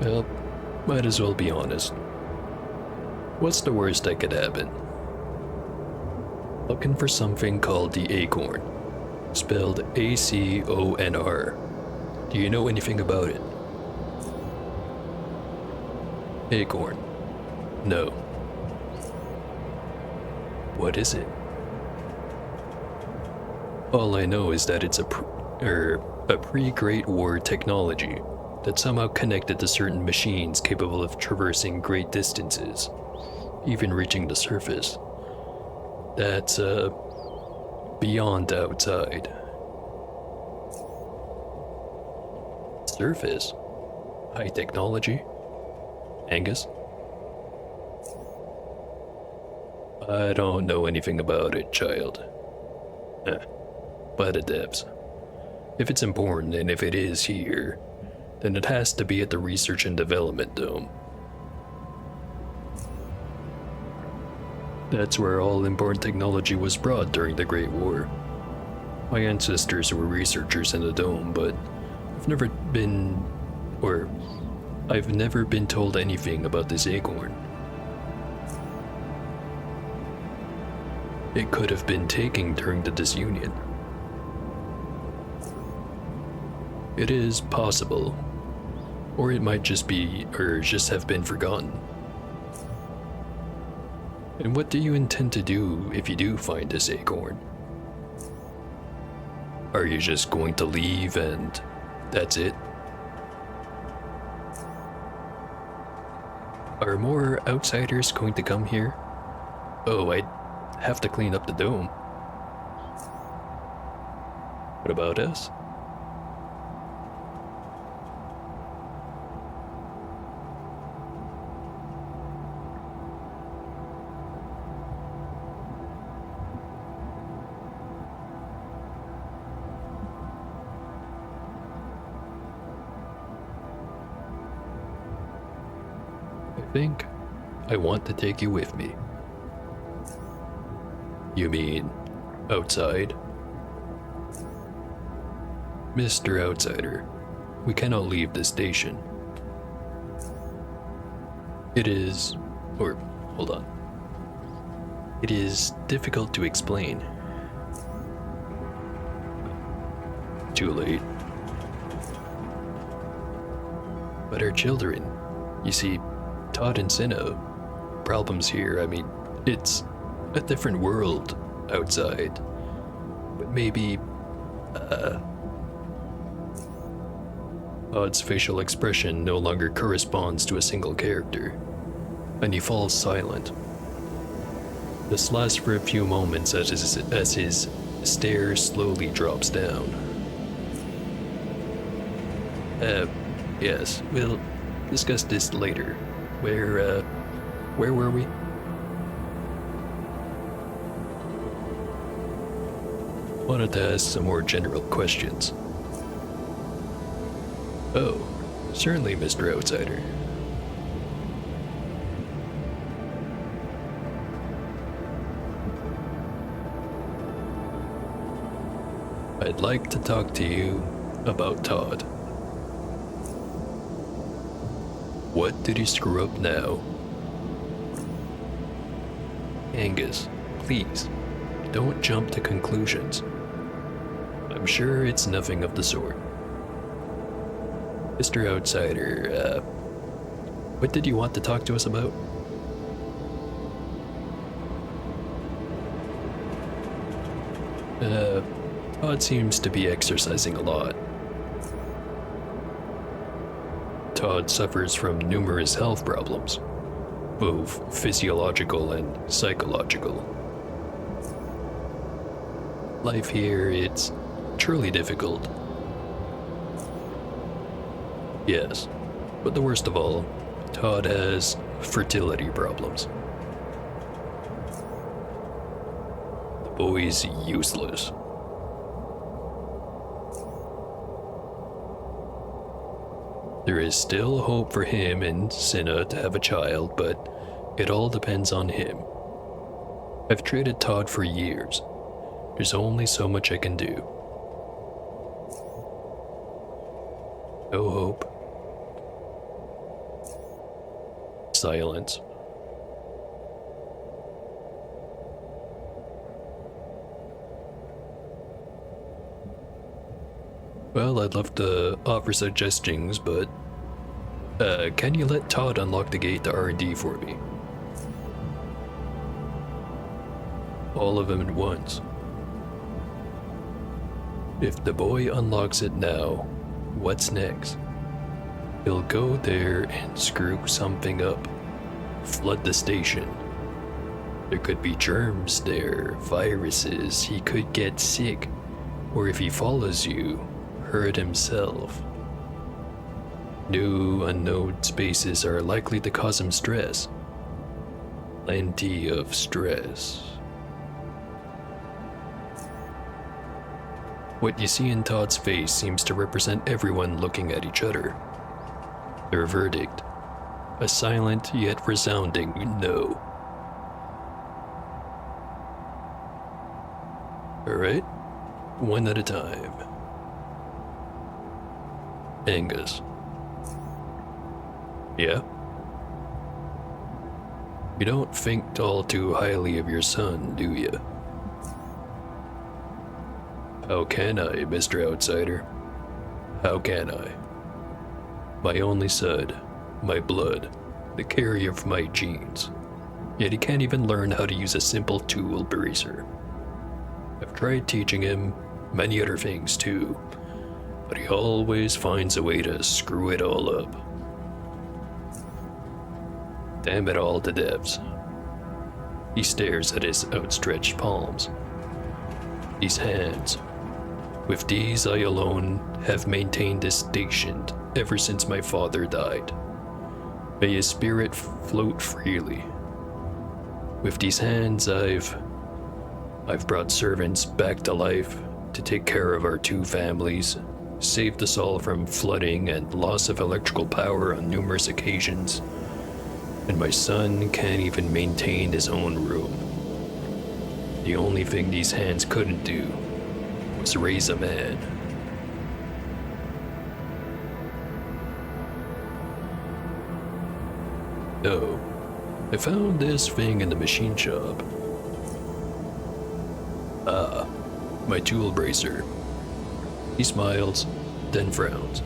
Speaker 1: Well, might as well be honest. What's the worst that could happen? Looking for something called the Acorn, spelled A-C-O-N-R. Do you know anything about it? Acorn. No. What is it? All I know is that it's a pre-Great War technology that somehow connected to certain machines capable of traversing great distances, even reaching the surface. That's, beyond outside. Surface? High technology? Angus? I don't know anything about it, child. By the depths. If it's important, and if it is here, then it has to be at the Research and Development Dome. That's where all important technology was brought during the Great War. My ancestors were researchers in the dome, but I've never been told anything about this acorn. It could have been taken during the disunion. It is possible. Or it might just have been forgotten. And what do you intend to do if you do find this acorn? Are you just going to leave and that's it? Are more outsiders going to come here? Oh, I'd have to clean up the dome. What about us? I think I want to take you with me. You mean outside? Mr. Outsider, we cannot leave this station. It is difficult to explain. Too late. But our children, you see, Todd and Cinna, problems here, I mean, it's a different world outside. But maybe, Todd's facial expression no longer corresponds to a single character, and he falls silent. This lasts for a few moments as his stare slowly drops down. Yes, well, discuss this later. Where were we? Wanted to ask some more general questions. Oh, certainly, Mr. Outsider. I'd like to talk to you about Todd. What did he screw up now? Angus, please, don't jump to conclusions. I'm sure it's nothing of the sort. Mr. Outsider, what did you want to talk to us about? Todd seems to be exercising a lot. Todd suffers from numerous health problems, both physiological and psychological. Life here, it's truly difficult. Yes, but the worst of all, Todd has fertility problems. The boy's useless. There is still hope for him and Cinna to have a child, but it all depends on him. I've treated Todd for years. There's only so much I can do. No hope. Silence. Well, I'd love to offer suggestions, but can you let Todd unlock the gate to R&D for me? All of them at once. If the boy unlocks it now, what's next? He'll go there and screw something up. Flood the station. There could be germs there, viruses, he could get sick. Or if he follows you, hurt himself. New unknown spaces are likely to cause him stress. Plenty of stress. What you see in Todd's face seems to represent everyone looking at each other. Their verdict, a silent yet resounding no. Alright, one at a time. Angus. Yeah? You don't think all too highly of your son, do you? How can I, Mr. Outsider? How can I? My only son, my blood, the carrier of my genes. Yet he can't even learn how to use a simple tool bracer. I've tried teaching him many other things too, but he always finds a way to screw it all up. Damn it all to devs. He stares at his outstretched palms. These hands. With these I alone have maintained this station ever since my father died. May his spirit float freely. With these hands I've brought servants back to life to take care of our two families, saved us all from flooding and loss of electrical power on numerous occasions, and my son can't even maintain his own room. The only thing these hands couldn't do was raise a man. No, I found this thing in the machine shop. Ah, my tool bracer. He smiles, then frowns.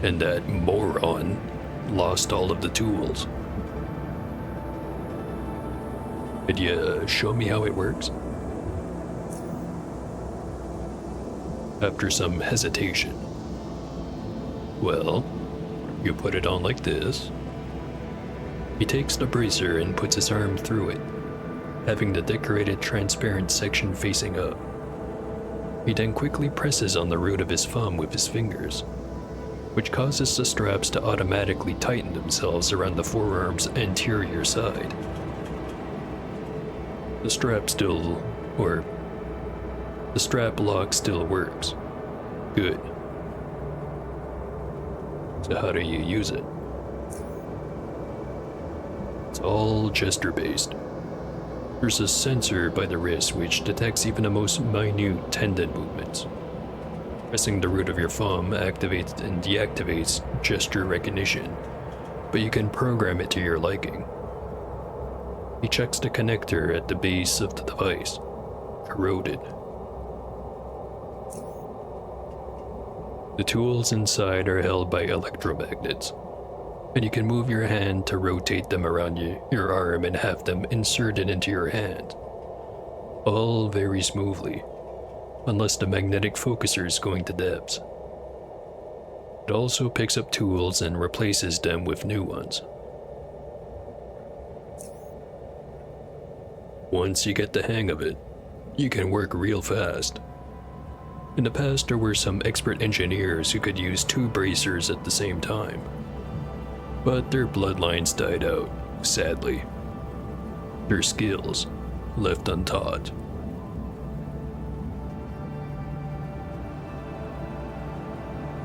Speaker 1: And that moron lost all of the tools. Could you show me how it works? After some hesitation. Well, you put it on like this. He takes the bracer and puts his arm through it, having the decorated transparent section facing up. He then quickly presses on the root of his thumb with his fingers. which causes the straps to automatically tighten themselves around the forearm's anterior side. The strap lock still works. Good. So how do you use it? It's all gesture-based. There's a sensor by the wrist which detects even the most minute tendon movements. Pressing the root of your thumb activates and deactivates gesture recognition, but you can program it to your liking. He checks the connector at the base of the device. Corroded. The tools inside are held by electromagnets, and you can move your hand to rotate them around your arm and have them inserted into your hand. All very smoothly, unless the magnetic focuser is going to depths. It also picks up tools and replaces them with new ones. Once you get the hang of it, you can work real fast. In the past, there were some expert engineers who could use 2 bracers at the same time, but their bloodlines died out, sadly. Their skills left untaught.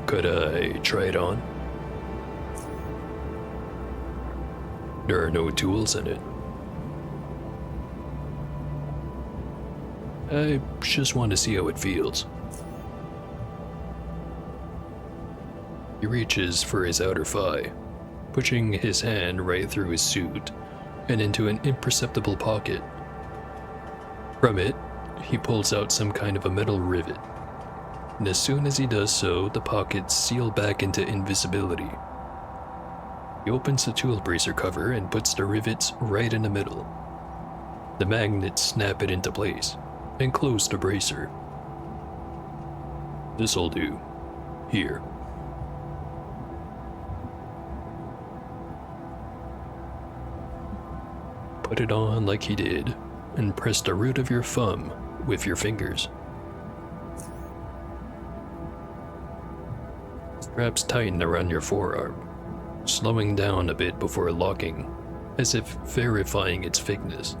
Speaker 1: Could I try it on? There are no tools in it. I just want to see how it feels. He reaches for his outer thigh, pushing his hand right through his suit and into an imperceptible pocket. From it, he pulls out some kind of a metal rivet, and as soon as he does so, the pockets seal back into invisibility. He opens the tool bracer cover and puts the rivets right in the middle. The magnets snap it into place and close the bracer. This'll do. Here. Put it on like he did, and press the root of your thumb with your fingers. Straps tighten around your forearm, slowing down a bit before locking, as if verifying its thickness.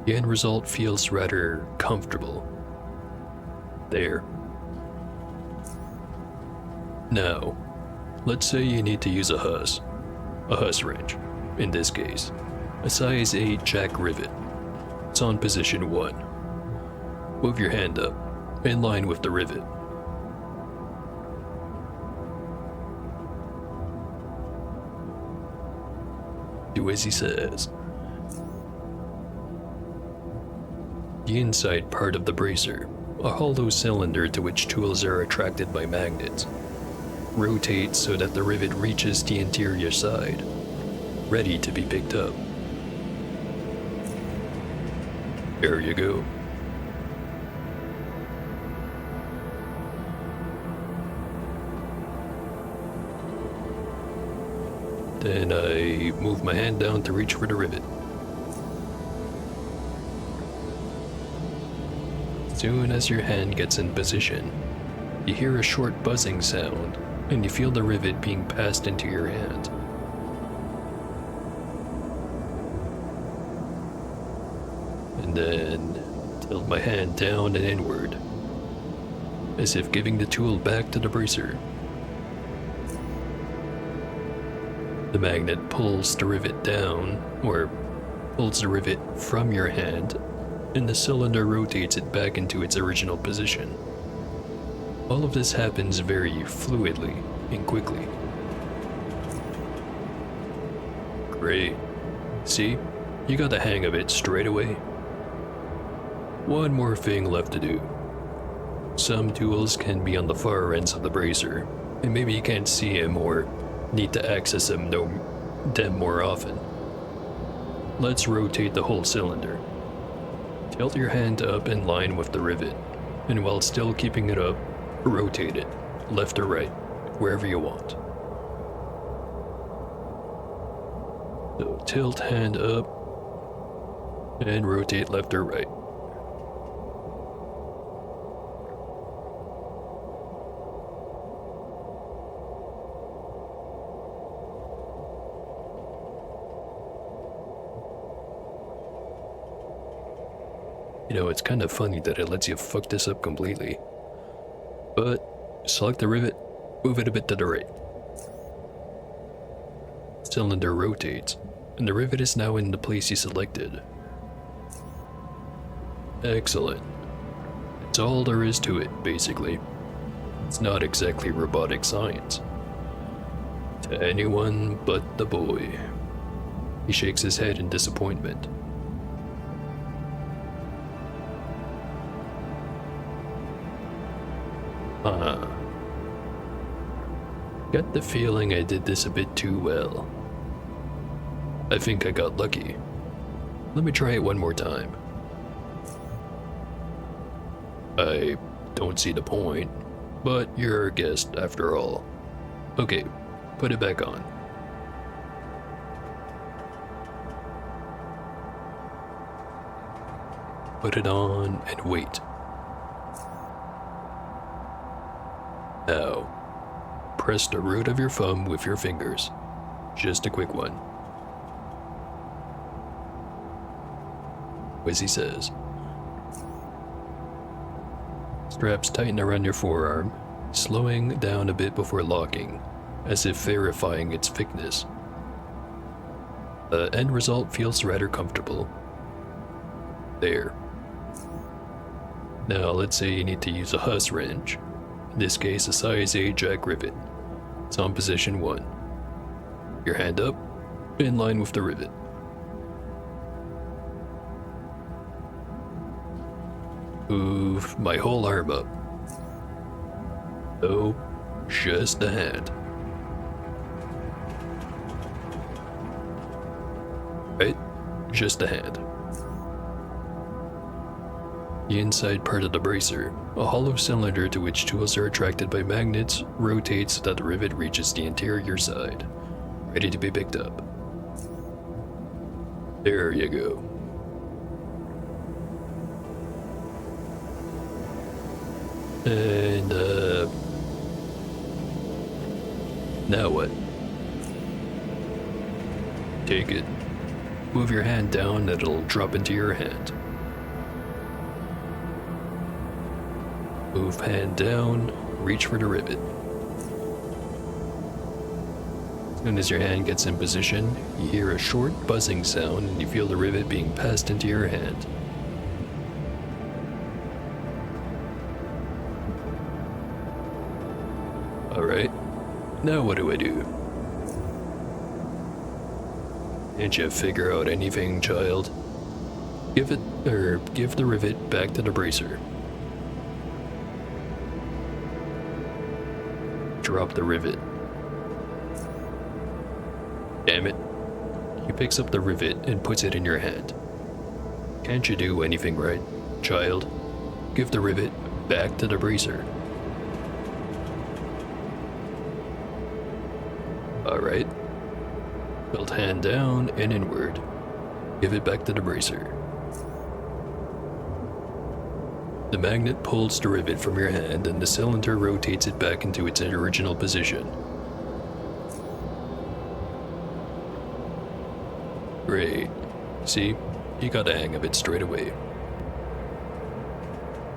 Speaker 1: The end result feels rather comfortable. There. Now, let's say you need to use a Huss wrench, in this case, a size 8 jack rivet. It's on position 1. Move your hand up, in line with the rivet. Do as he says. The inside part of the bracer, a hollow cylinder to which tools are attracted by magnets, rotates so that the rivet reaches the interior side, ready to be picked up. There you go. Then I move my hand down to reach for the rivet. As soon as your hand gets in position, you hear a short buzzing sound, and you feel the rivet being passed into your hand. And then tilt my hand down and inward, as if giving the tool back to the bracer. The magnet pulls the rivet down, or pulls the rivet from your hand, and the cylinder rotates it back into its original position. All of this happens very fluidly and quickly. Great. See? You got the hang of it straight away. One more thing left to do. Some tools can be on the far ends of the bracer, and maybe you can't see them or need to access them more often. Let's rotate the whole cylinder. Tilt your hand up in line with the rivet, and while still keeping it up, rotate it, left or right, wherever you want. So tilt hand up, and rotate left or right. You know, it's kind of funny that it lets you fuck this up completely. But select the rivet, move it a bit to the right. Cylinder rotates, and the rivet is now in the place you selected. Excellent. That's all there is to it, basically. It's not exactly robotic science. To anyone but the boy. He shakes his head in disappointment. Got the feeling I did this a bit too well. I think I got lucky. Let me try it one more time. I don't see the point, but you're our guest after all. Okay, put it back on. Put it on and wait. Now, press the root of your thumb with your fingers. Just a quick one. As he says. Straps tighten around your forearm, slowing down a bit before locking, as if verifying its thickness. The end result feels rather comfortable. There. Now let's say you need to use a Huss wrench. In this case, a size 8 jack rivet. It's on position 1. Your hand up, in line with the rivet. Move my whole arm up. Oh, just a hand. Right? Just a hand. The inside part of the bracer, a hollow cylinder to which tools are attracted by magnets, rotates so that the rivet reaches the interior side, ready to be picked up. There you go. And, now what? Take it. Move your hand down and it'll drop into your hand. Move hand down, reach for the rivet. As soon as your hand gets in position, you hear a short buzzing sound and you feel the rivet being passed into your hand. Alright, now what do I do? Can't you figure out anything, child? Give the rivet back to the bracer. Drop the rivet. Damn it. He picks up the rivet and puts it in your hand. Can't you do anything right, child? Give the rivet back to the bracer. Alright. Tilt hand down and inward. Give it back to the bracer. The magnet pulls the rivet from your hand and the cylinder rotates it back into its original position. Great. See, you got a hang of it straight away.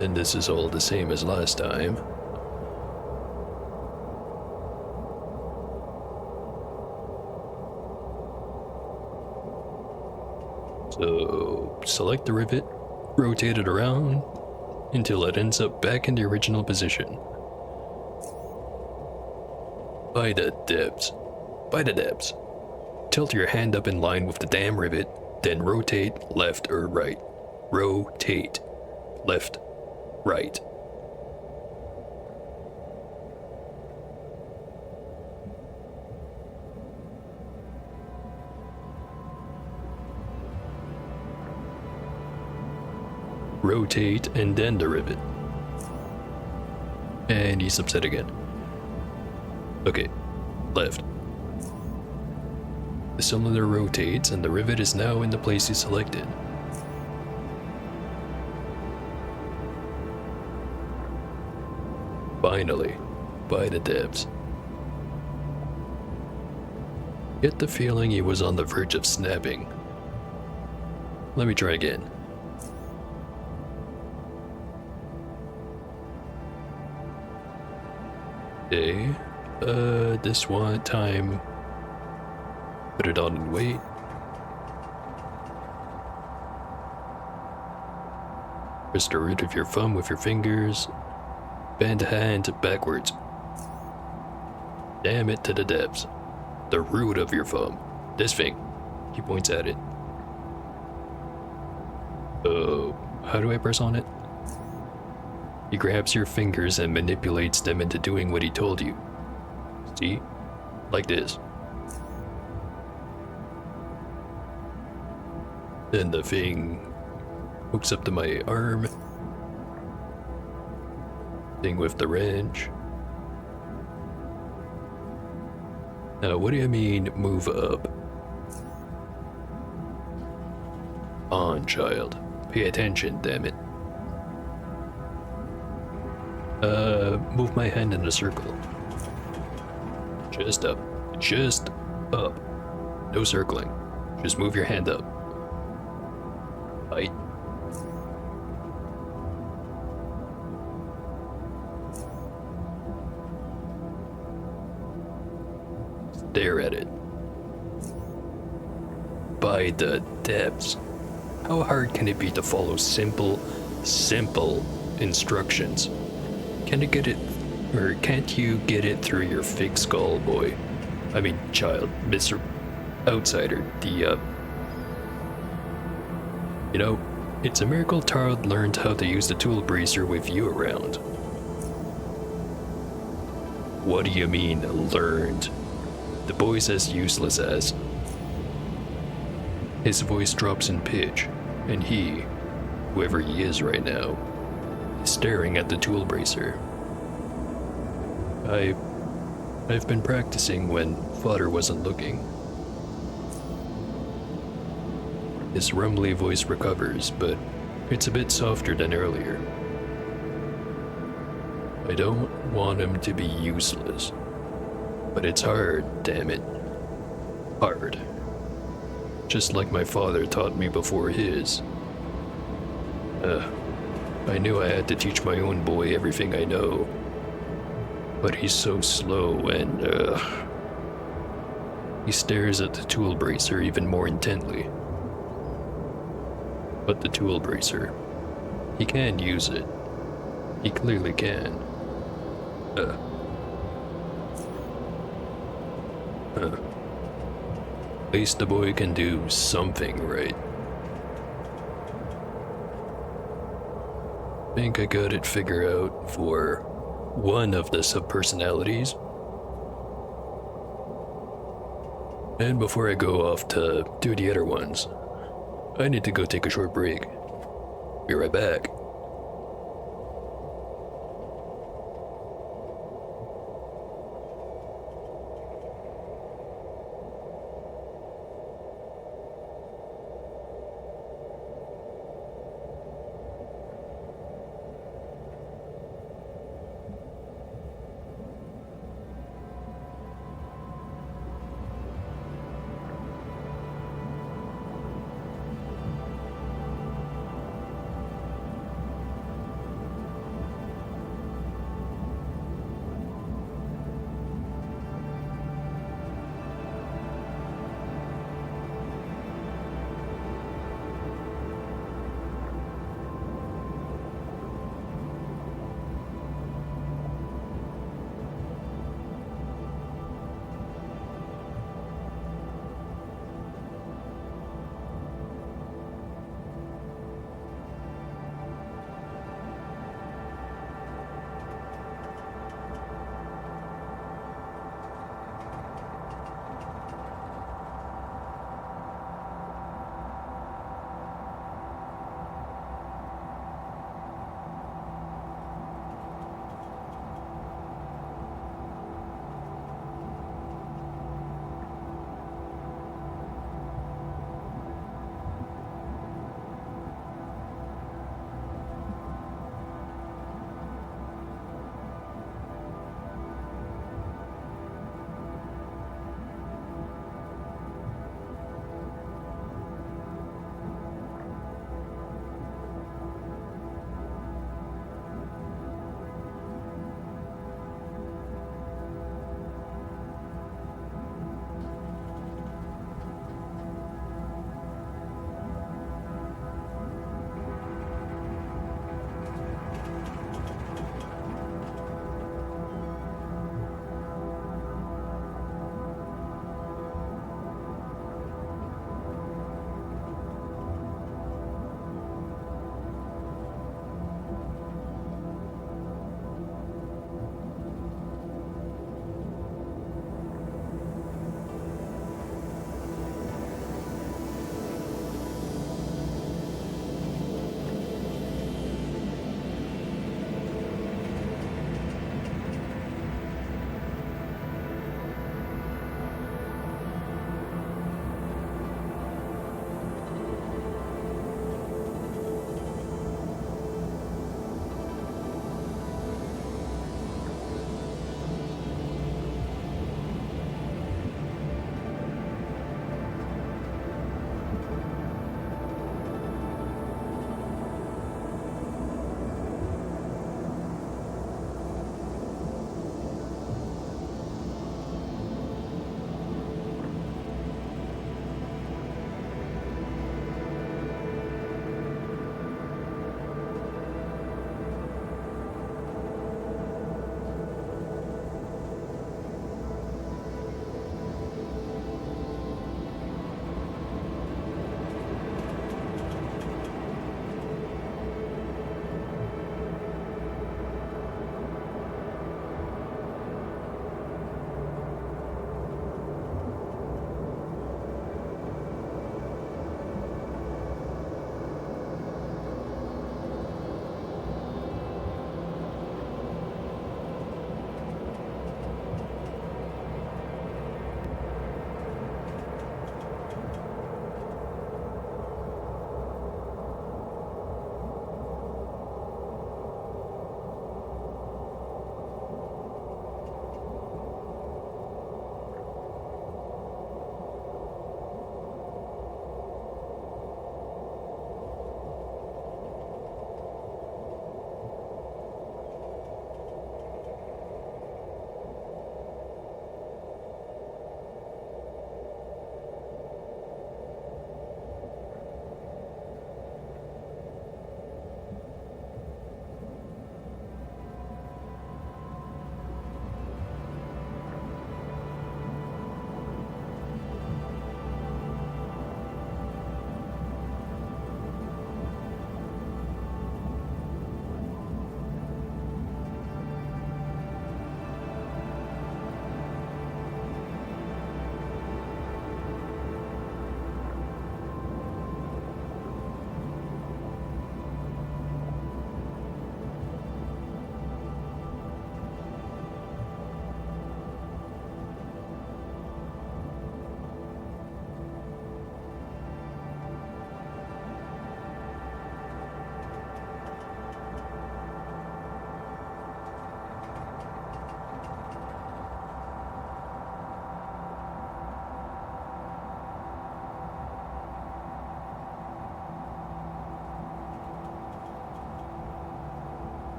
Speaker 1: And this is all the same as last time. So, select the rivet, rotate it around until it ends up back in the original position. By the depths. By the depths. Tilt your hand up in line with the damn rivet, then rotate left or right. Rotate left, right. Rotate and then the rivet. And he's upset again. Okay, left. The cylinder rotates and the rivet is now in the place you selected. Finally, by the depths. Get the feeling he was on the verge of snapping. Let me try again. Okay. This one time. Put it on and wait. Press the root of your thumb with your fingers. Bend the hand backwards. Damn it to the depths. The root of your thumb. This thing. He points at it. How do I press on it? He grabs your fingers and manipulates them into doing what he told you. See? Like this. Then the thing hooks up to my arm. Thing with the wrench. Now, what do you mean, move up? On, child. Pay attention, damn it. Move my hand in a circle. Just up. Just up. No circling. Just move your hand up. Height. Stare at it. By the depths. How hard can it be to follow simple instructions? Can you get it, or can't you get it through your thick skull, boy? I mean, child, Mr. Outsider, You know, it's a miracle Tarl learned how to use the tool bracer with you around. What do you mean, learned? The boy's as useless as... His voice drops in pitch, and he, whoever he is right now, is staring at the tool bracer. I've been practicing when Father wasn't looking. His rumbly voice recovers, but it's a bit softer than earlier. I don't want him to be useless, but it's hard, damn it. Hard. Just like my father taught me before his. I knew I had to teach my own boy everything I know. But he's so slow and, He stares at the tool bracer even more intently. But the tool bracer, he can use it. He clearly can. At least the boy can do something right. Think I got it figured out for one of the subpersonalities. And before I go off to do the other ones, I need to go take a short break. Be right back.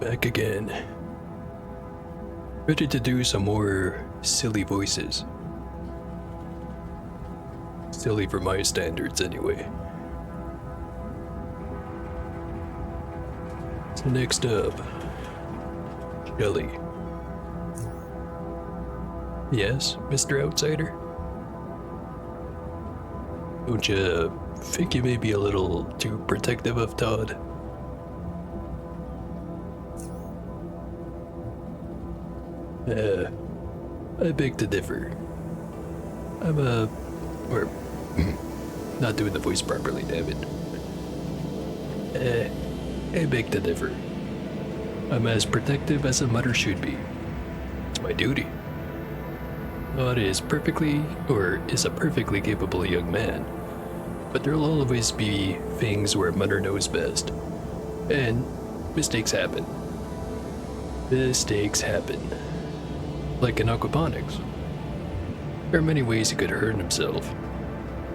Speaker 1: back again. Ready to do some more silly voices. Silly for my standards, anyway. So next up, Shelly. Yes, Mr. Outsider? Don't you think you may be a little too protective of Todd? I beg to differ. Or, not doing the voice properly, damn it. I beg to differ. I'm as protective as a mother should be. It's my duty. Todd is a perfectly capable young man, but there'll always be things where mother knows best. And mistakes happen. Mistakes happen. Like in aquaponics. There are many ways he could hurt himself.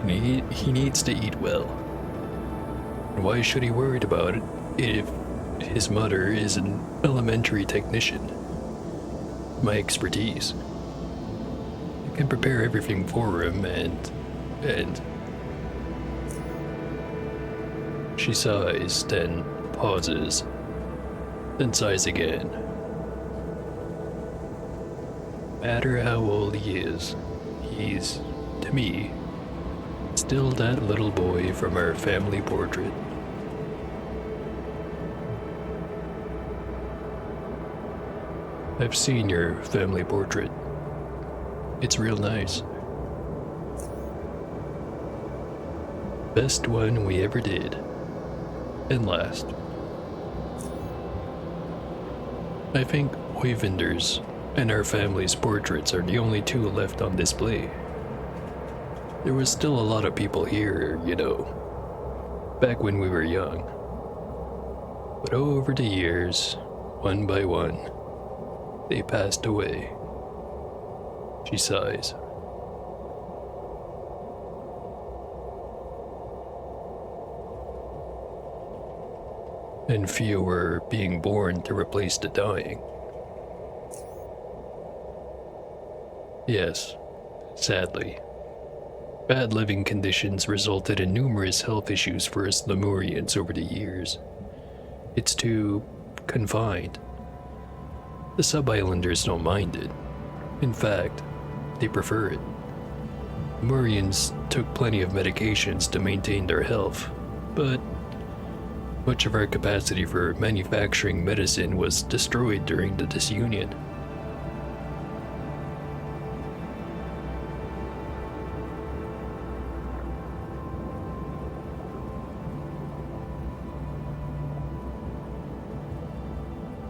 Speaker 1: And he needs to eat well. And why should he worry about it if his mother is an elementary technician? My expertise. I can prepare everything for him and she sighs, then pauses, then sighs again. No matter how old he is, he's, to me, still that little boy from our family portrait. I've seen your family portrait. It's real nice. Best one we ever did. And last. I think Oyvinder's and our family's portraits are the only two left on display. There was still a lot of people here, you know, back when we were young. But over the years, one by one, they passed away. She sighs. And few were being born to replace the dying. Yes, sadly. Bad living conditions resulted in numerous health issues for us Lemurians over the years. It's too confined. The sub-islanders don't mind it. In fact, they prefer it. Lemurians took plenty of medications to maintain their health, but much of our capacity for manufacturing medicine was destroyed during the disunion.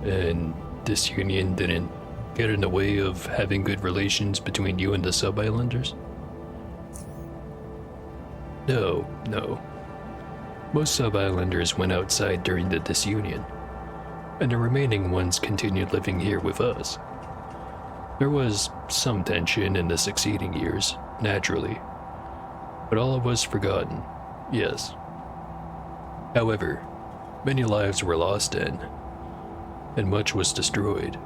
Speaker 1: And disunion didn't get in the way of having good relations between you and the sub-islanders? No. Most sub-islanders went outside during the disunion, and the remaining ones continued living here with us. There was some tension in the succeeding years, naturally, but all of us forgotten, yes. However, many lives were lost then, and much was destroyed.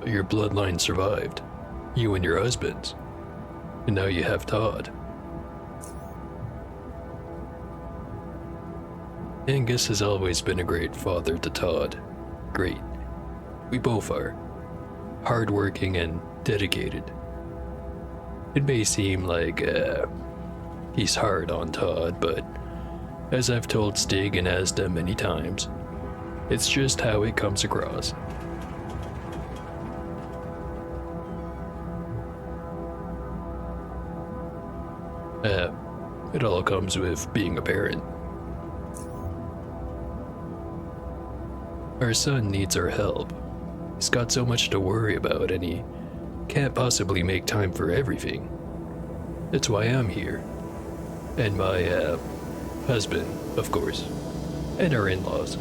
Speaker 1: But your bloodline survived, you and your husbands, and now you have Todd. Angus has always been a great father to Todd. Great. We both are. Hardworking and dedicated. It may seem like, he's hard on Todd, but as I've told Stig and Asda many times, it's just how it comes across. It all comes with being a parent. Our son needs our help. He's got so much to worry about and he can't possibly make time for everything. That's why I'm here. And my, husband, of course. And our in-laws.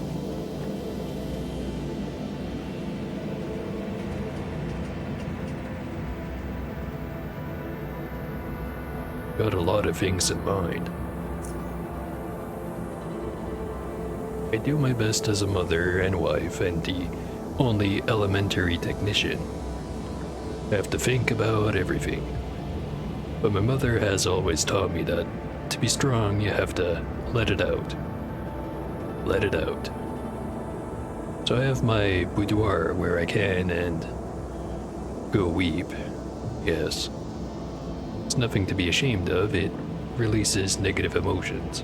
Speaker 1: got a lot of things in mind. I do my best as a mother and wife and the only elementary technician. I have to think about everything. But my mother has always taught me that to be strong, you have to let it out. Let it out. So I have my boudoir where I can and go weep. Yes. It's nothing to be ashamed of, it releases negative emotions.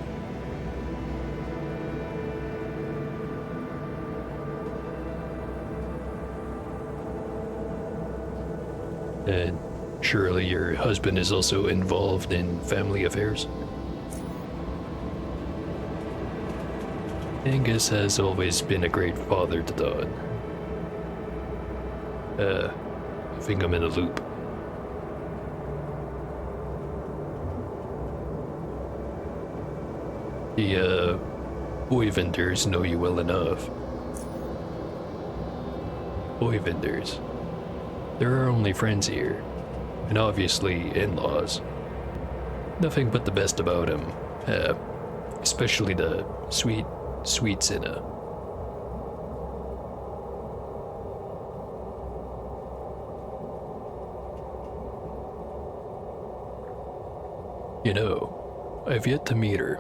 Speaker 1: And surely your husband is also involved in family affairs? Angus has always been a great father to Todd. I think I'm in a loop. The, boy vendors know you well enough. Boy vendors. There are only friends here, and obviously in-laws. Nothing but the best about him, especially the sweet Cinna. You know, I've yet to meet her.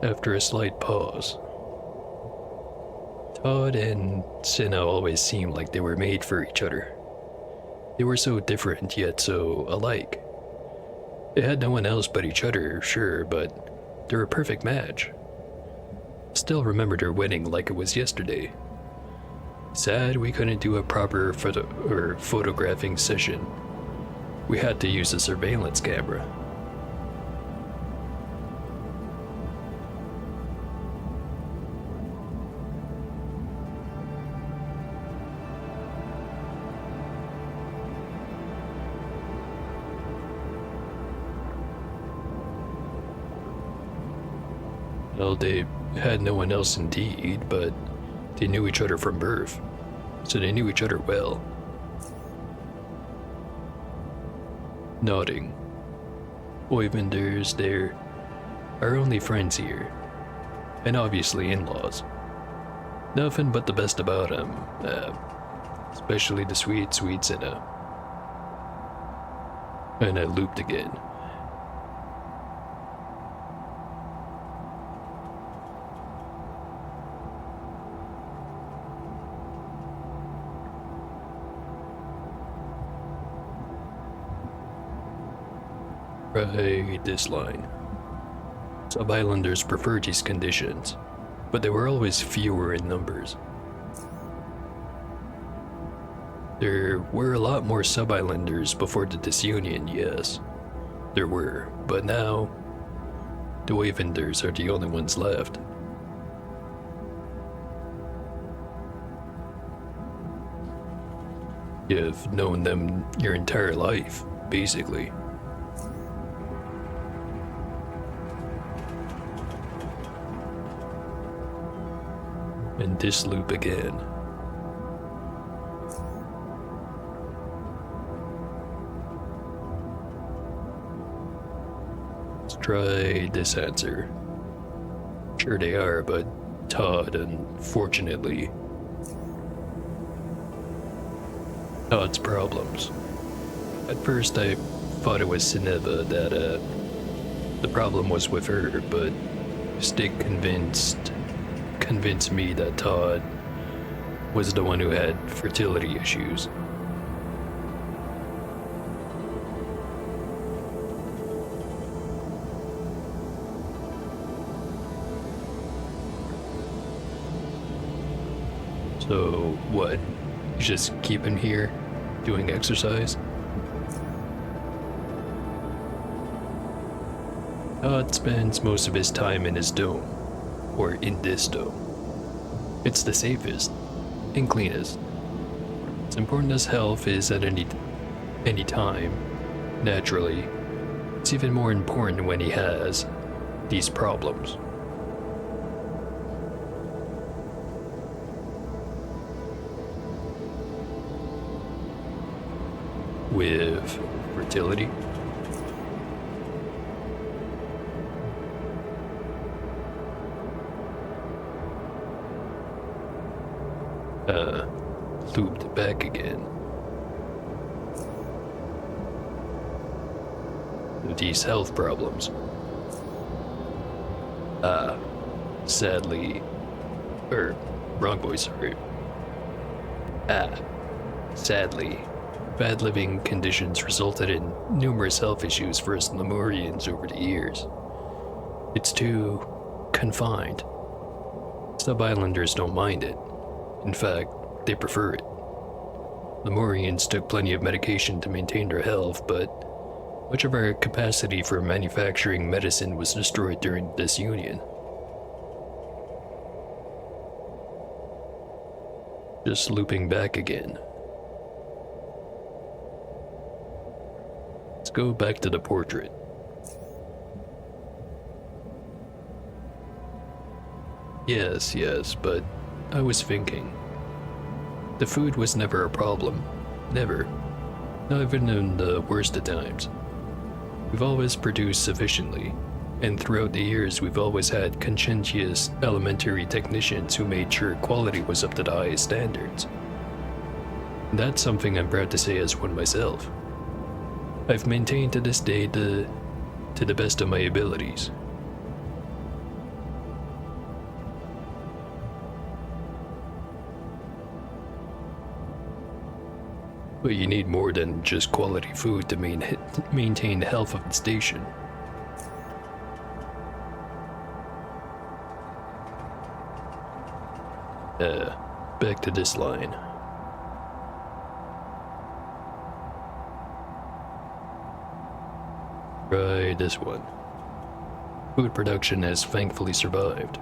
Speaker 1: After a slight pause, Todd and Cinna always seemed like they were made for each other. They were so different yet so alike. They had no one else but each other, sure, but they're a perfect match. Still remember their wedding like it was yesterday. Sad we couldn't do a proper photographing session. We had to use a surveillance camera. Well, they had no one else indeed, but they knew each other from birth, so they knew each other well. Nodding. Oivenders, they're our only friends here, and obviously in-laws. Nothing but the best about them, especially the sweet Cinna. And I looped again. Right, this line. Sub-islanders preferred these conditions, but they were always fewer in numbers. There were a lot more sub-islanders before the disunion, yes. There were, but now, the Wavenders are the only ones left. You've known them your entire life, basically. And this loop again. Let's try this answer. Sure they are, but Todd, unfortunately. Todd's problems. At first I thought it was Sineva that the problem was with her, but Stick convinced me that Todd was the one who had fertility issues. So what? You just keep him here, doing exercise? Todd spends most of his time in his dome, or in this dome. It's the safest and cleanest. As important as health is at any time, naturally, it's even more important when he has these problems. With fertility? Looped back again. These health problems. Sadly. Wrong voice, sorry. Sadly, bad living conditions resulted in numerous health issues for us Lemurians over the years. It's too confined. Sub-islanders don't mind it. In fact, they prefer it. Lemurians took plenty of medication to maintain their health, but much of our capacity for manufacturing medicine was destroyed during the disunion. Just looping back again. Let's go back to the portrait. Yes, but I was thinking. The food was never a problem. Never. Not even in the worst of times. We've always produced sufficiently, and throughout the years we've always had conscientious elementary technicians who made sure quality was up to the highest standards. That's something I'm proud to say as one myself. I've maintained to this day to the best of my abilities. But you need more than just quality food to maintain the health of the station. Back to this line. Right, this one. Food production has thankfully survived.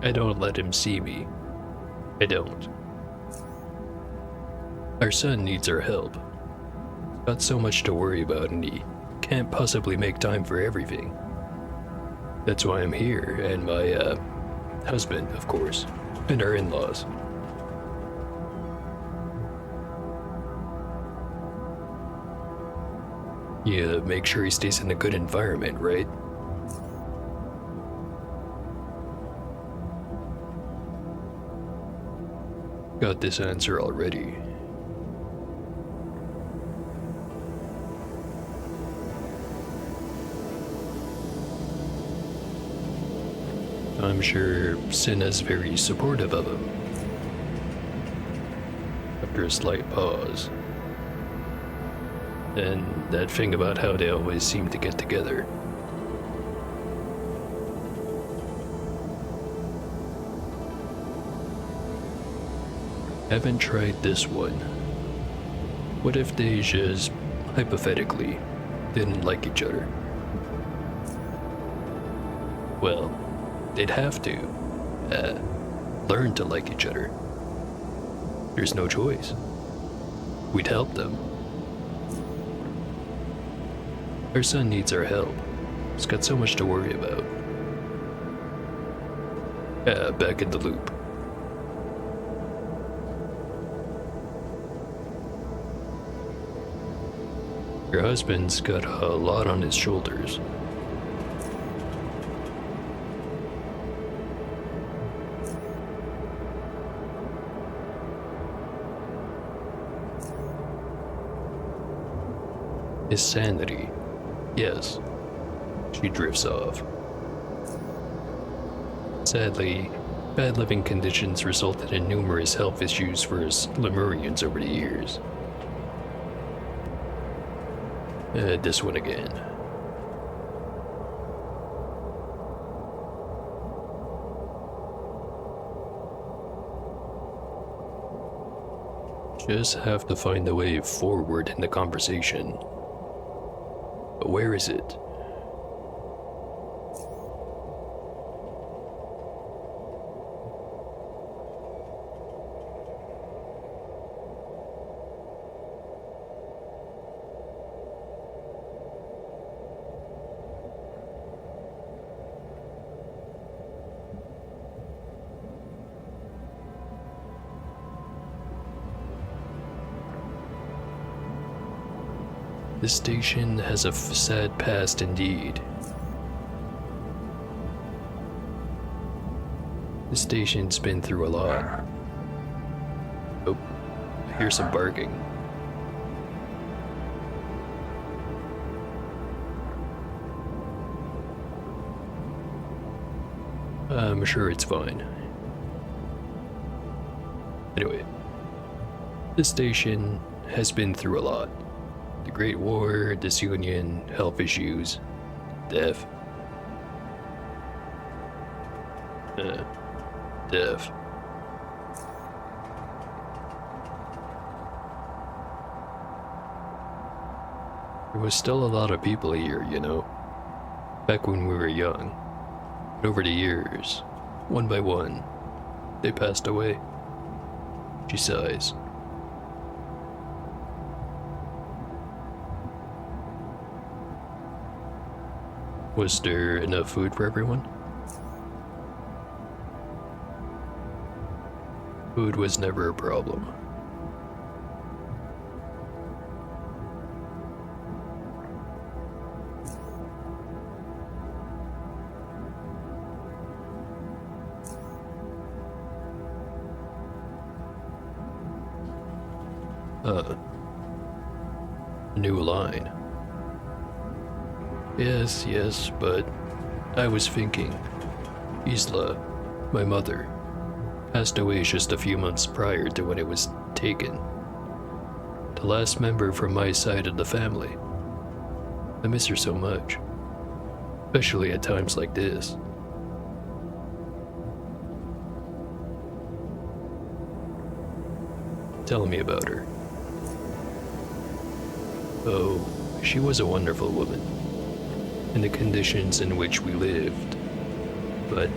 Speaker 1: I don't let him see me. I don't. Our son needs our help. He's got so much to worry about and he can't possibly make time for everything. That's why I'm here, and my, husband, of course, and our in-laws. Yeah, make sure he stays in a good environment, right? Got this answer already. I'm sure Cinna's very supportive of him. After a slight pause. And that thing about how they always seem to get together. Haven't tried this one. What if they just, hypothetically, didn't like each other? Well, they'd have to, learn to like each other. There's no choice. We'd help them. Our son needs our help. He's got so much to worry about. Back in the loop. Your husband's got a lot on his shoulders. His sanity. Yes. She drifts off. Sadly, bad living conditions resulted in numerous health issues for us Lemurians over the years. This one again. Just have to find a way forward in the conversation. But where is it? This station has a sad past indeed. This station's been through a lot. Oh, I hear some barking. I'm sure it's fine. Anyway, this station has been through a lot. The Great War, disunion, health issues, death. Death. There was still a lot of people here, you know, back when we were young. But over the years, one by one, they passed away. She sighs. Was there enough food for everyone? Food was never a problem. A new line. Yes, but I was thinking. Isla, my mother, passed away just a few months prior to when it was taken. The last member from my side of the family. I miss her so much, especially at times like this. Tell me about her. Oh, she was a wonderful woman, in the conditions in which we lived. But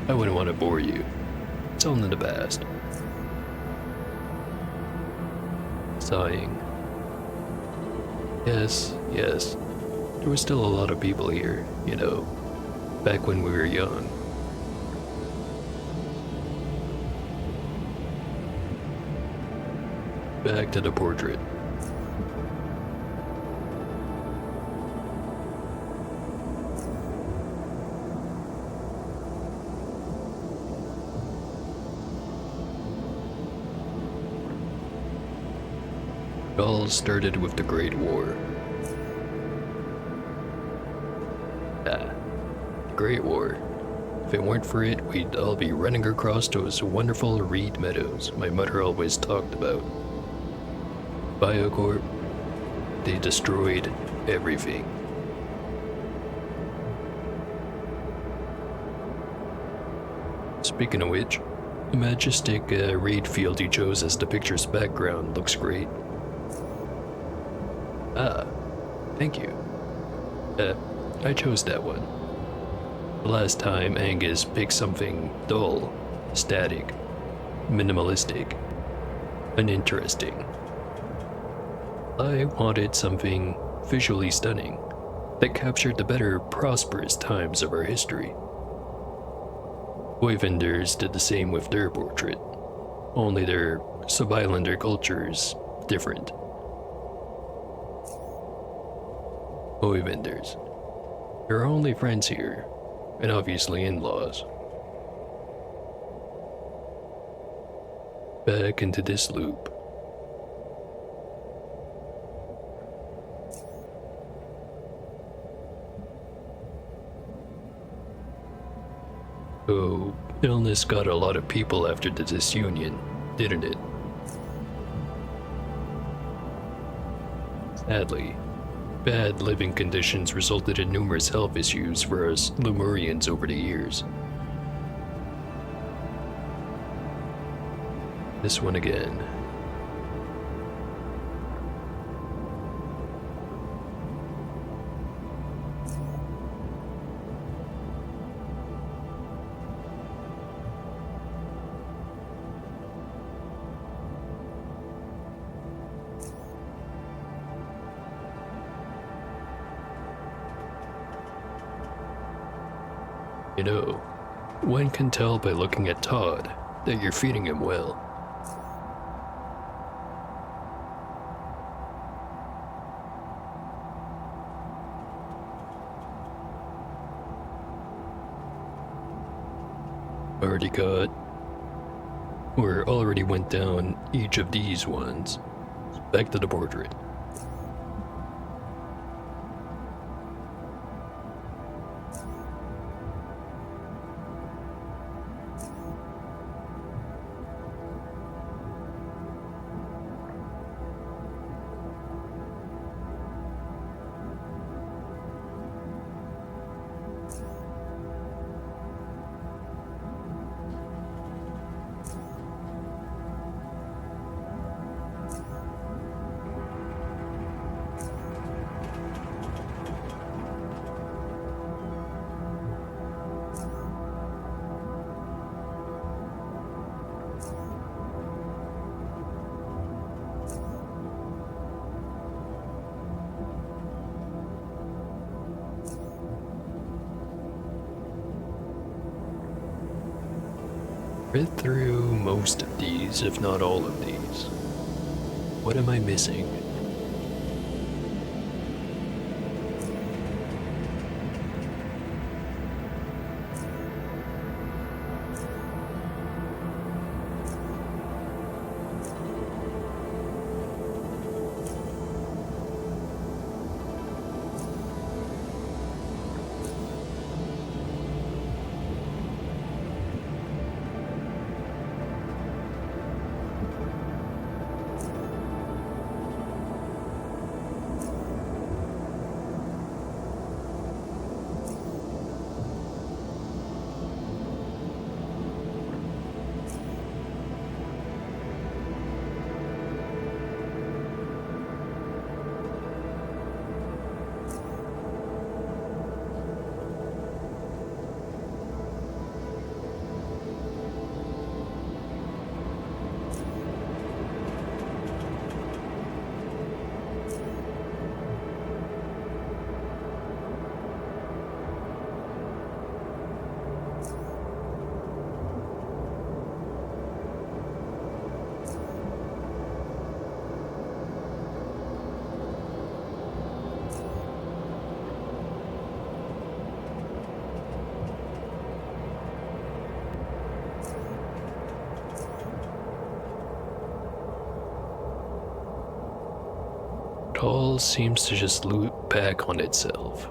Speaker 1: I wouldn't want to bore you. It's all in the past. Sighing. Yes. There was still a lot of people here, you know, back when we were young. Back to the portrait. It all started with the Great War. The Great War. If it weren't for it, we'd all be running across those wonderful reed meadows my mother always talked about. Biocorp, they destroyed everything. Speaking of which, the majestic reed field you chose as the picture's background looks great. Ah, thank you. I chose that one. The last time Angus picked something dull, static, minimalistic, uninteresting. I wanted something visually stunning that captured the better, prosperous times of our history. Toy vendors did the same with their portrait, only their sub-islander culture's different. Toy vendors. They're our only friends here, and obviously in-laws. Back into this loop. Oh, illness got a lot of people after the disunion, didn't it? Sadly, bad living conditions resulted in numerous health issues for us Lemurians over the years. This one again. You know, one can tell by looking at Todd that you're feeding him well. Already got, or already went down each of these ones. Back to the portrait. Read through most of these, if not all of these. What am I missing? It all seems to just loop back on itself.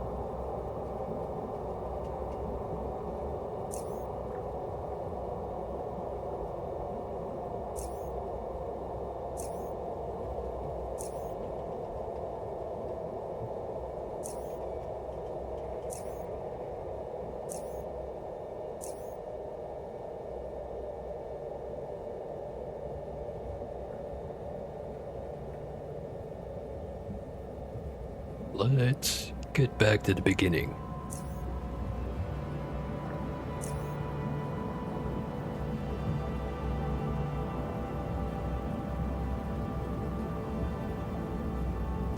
Speaker 1: Let's get back to the beginning.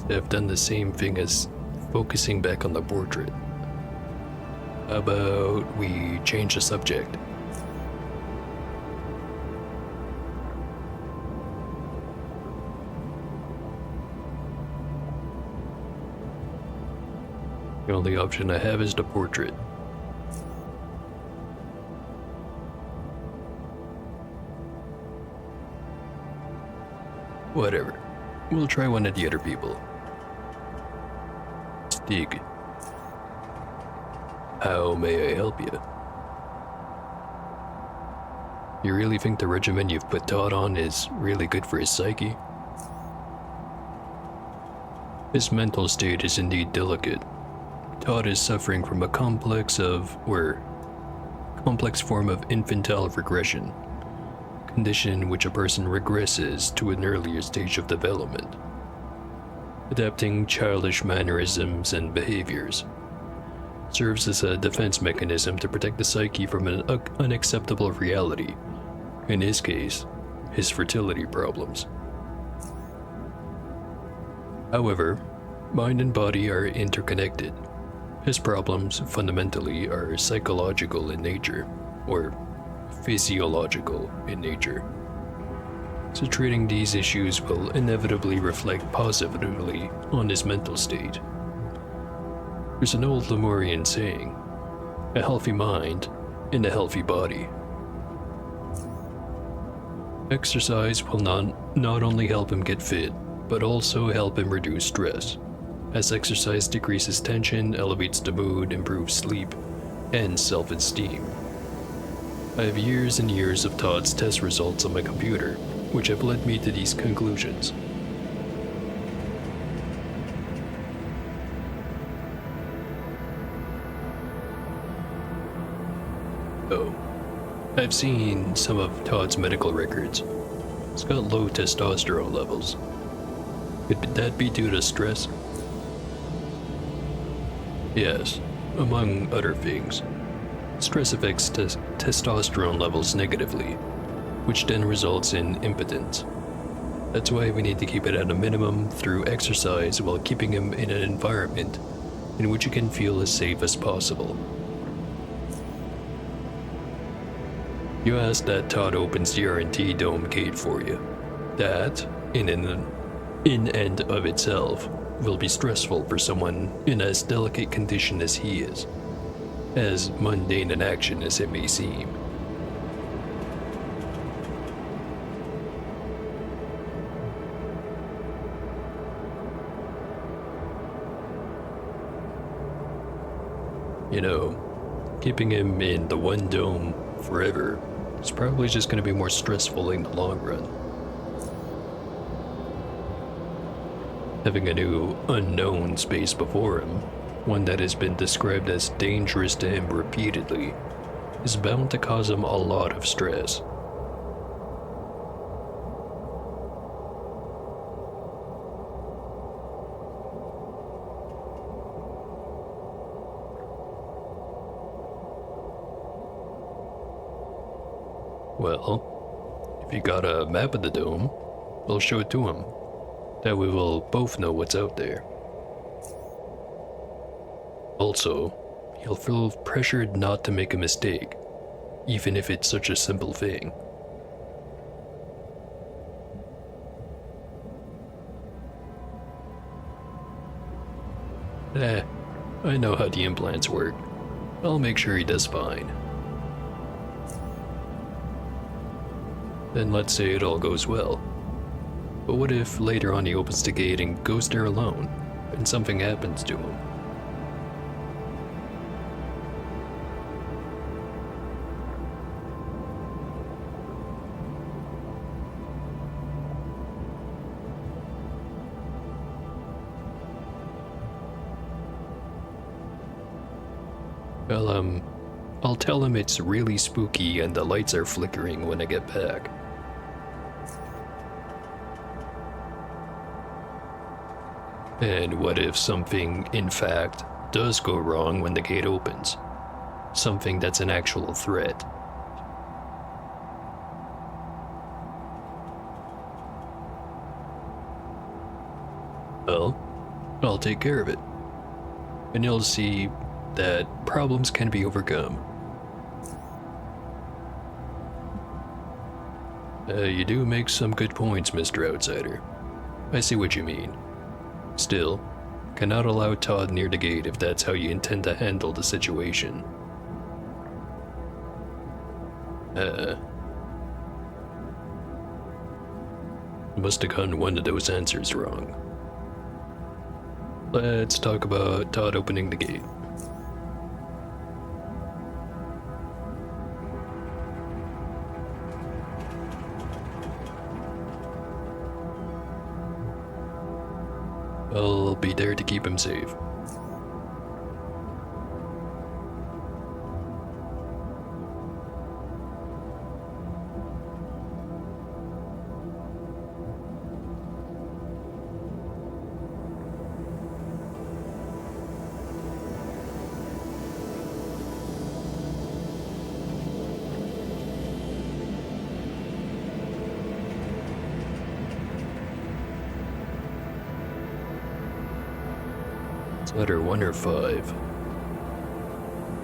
Speaker 1: I've done the same thing as focusing back on the portrait. How about we change the subject? The only option I have is the portrait. Whatever. We'll try one of the other people. Stig. How may I help you? You really think the regimen you've put Todd on is really good for his psyche? His mental state is indeed delicate. Todd is suffering from a complex form of infantile regression, condition in which a person regresses to an earlier stage of development, adapting childish mannerisms and behaviors. Serves as a defense mechanism to protect the psyche from an unacceptable reality, in his case, his fertility problems. However, mind and body are interconnected. His problems fundamentally are psychological in nature, or physiological in nature. So treating these issues will inevitably reflect positively on his mental state. There's an old Lemurian saying, a healthy mind in a healthy body. Exercise will not only help him get fit, but also help him reduce stress, as exercise decreases tension, elevates the mood, improves sleep, and self-esteem. I have years and years of Todd's test results on my computer, which have led me to these conclusions. Oh, I've seen some of Todd's medical records. He's got low testosterone levels. Could that be due to stress? Yes, among other things. Stress affects testosterone levels negatively, which then results in impotence. That's why we need to keep it at a minimum through exercise while keeping him in an environment in which he can feel as safe as possible. You asked that Todd opens the R&T dome gate for you. That, in and of itself, will be stressful for someone in as delicate condition as he is, as mundane an action as it may seem. You know, keeping him in the one dome forever is probably just going to be more stressful in the long run. Having a new unknown space before him, one that has been described as dangerous to him repeatedly, is bound to cause him a lot of stress. Well, if you got a map of the dome, we'll show it to him. That way we'll both know what's out there. Also, he'll feel pressured not to make a mistake, even if it's such a simple thing. I know how the implants work. I'll make sure he does fine. Then let's say it all goes well. But what if later on he opens the gate and goes there alone, and something happens to him? Well, I'll tell him it's really spooky and the lights are flickering when I get back. And what if something, in fact, does go wrong when the gate opens? Something that's an actual threat. Well, I'll take care of it. And you'll see that problems can be overcome. You do make some good points, Mr. Outsider. I see what you mean. Still, cannot allow Todd near the gate if that's how you intend to handle the situation. Must have gotten one of those answers wrong. Let's talk about Todd opening the gate. I'll be there to keep him safe. It's either 1 or 5.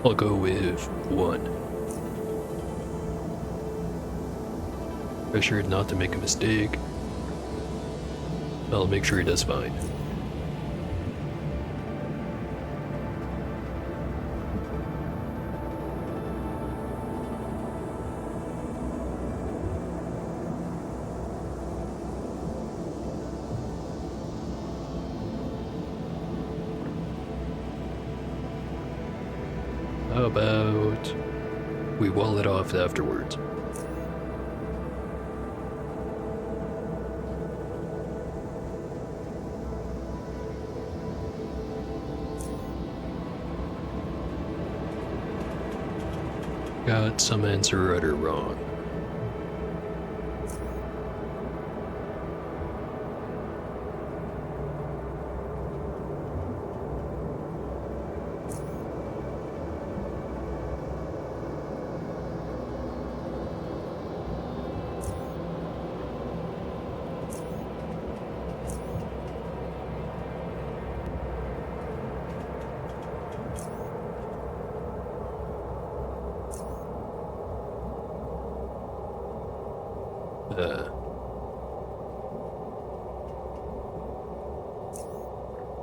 Speaker 1: I'll go with 1. Pressured not to make a mistake. I'll make sure he does fine. How about we wall it off afterwards? Got some answer right or wrong.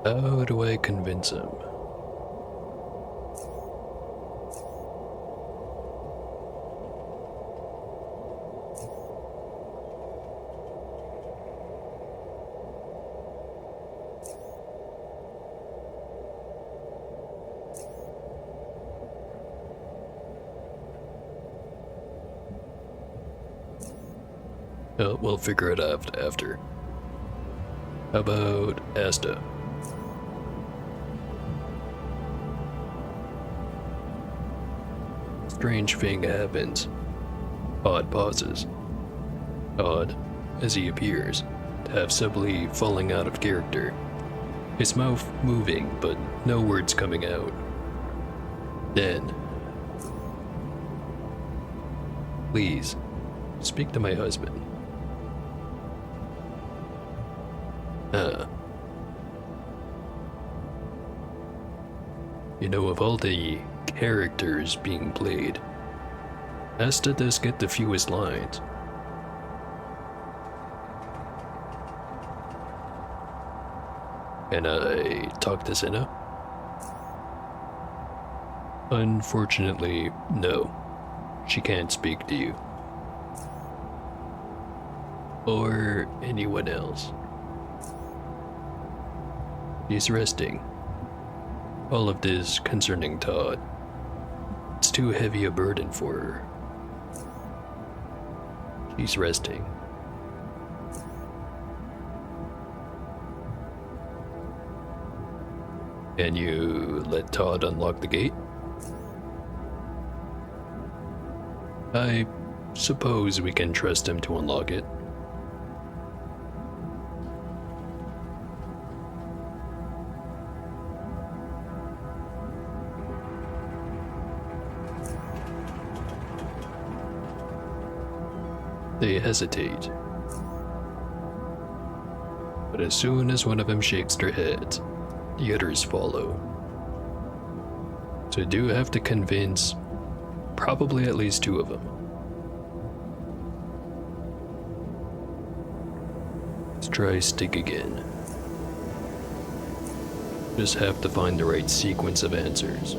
Speaker 1: How do I convince him? We'll figure it out after. How about Asta? Strange thing happens. Odd pauses. Odd, as he appears to have subtly falling out of character. His mouth moving, but no words coming out. Then, please, speak to my husband. You know, of all the characters being played, Asta does get the fewest lines. Can I talk to Senna? Unfortunately, no. She can't speak to you. Or anyone else. She's resting. All of this concerning Todd. It's too heavy a burden for her. She's resting. Can you let Todd unlock the gate? I suppose we can trust him to unlock it. They hesitate. But as soon as one of them shakes their heads, the others follow. So I do have to convince probably at least two of them. Let's try stick again. Just have to find the right sequence of answers.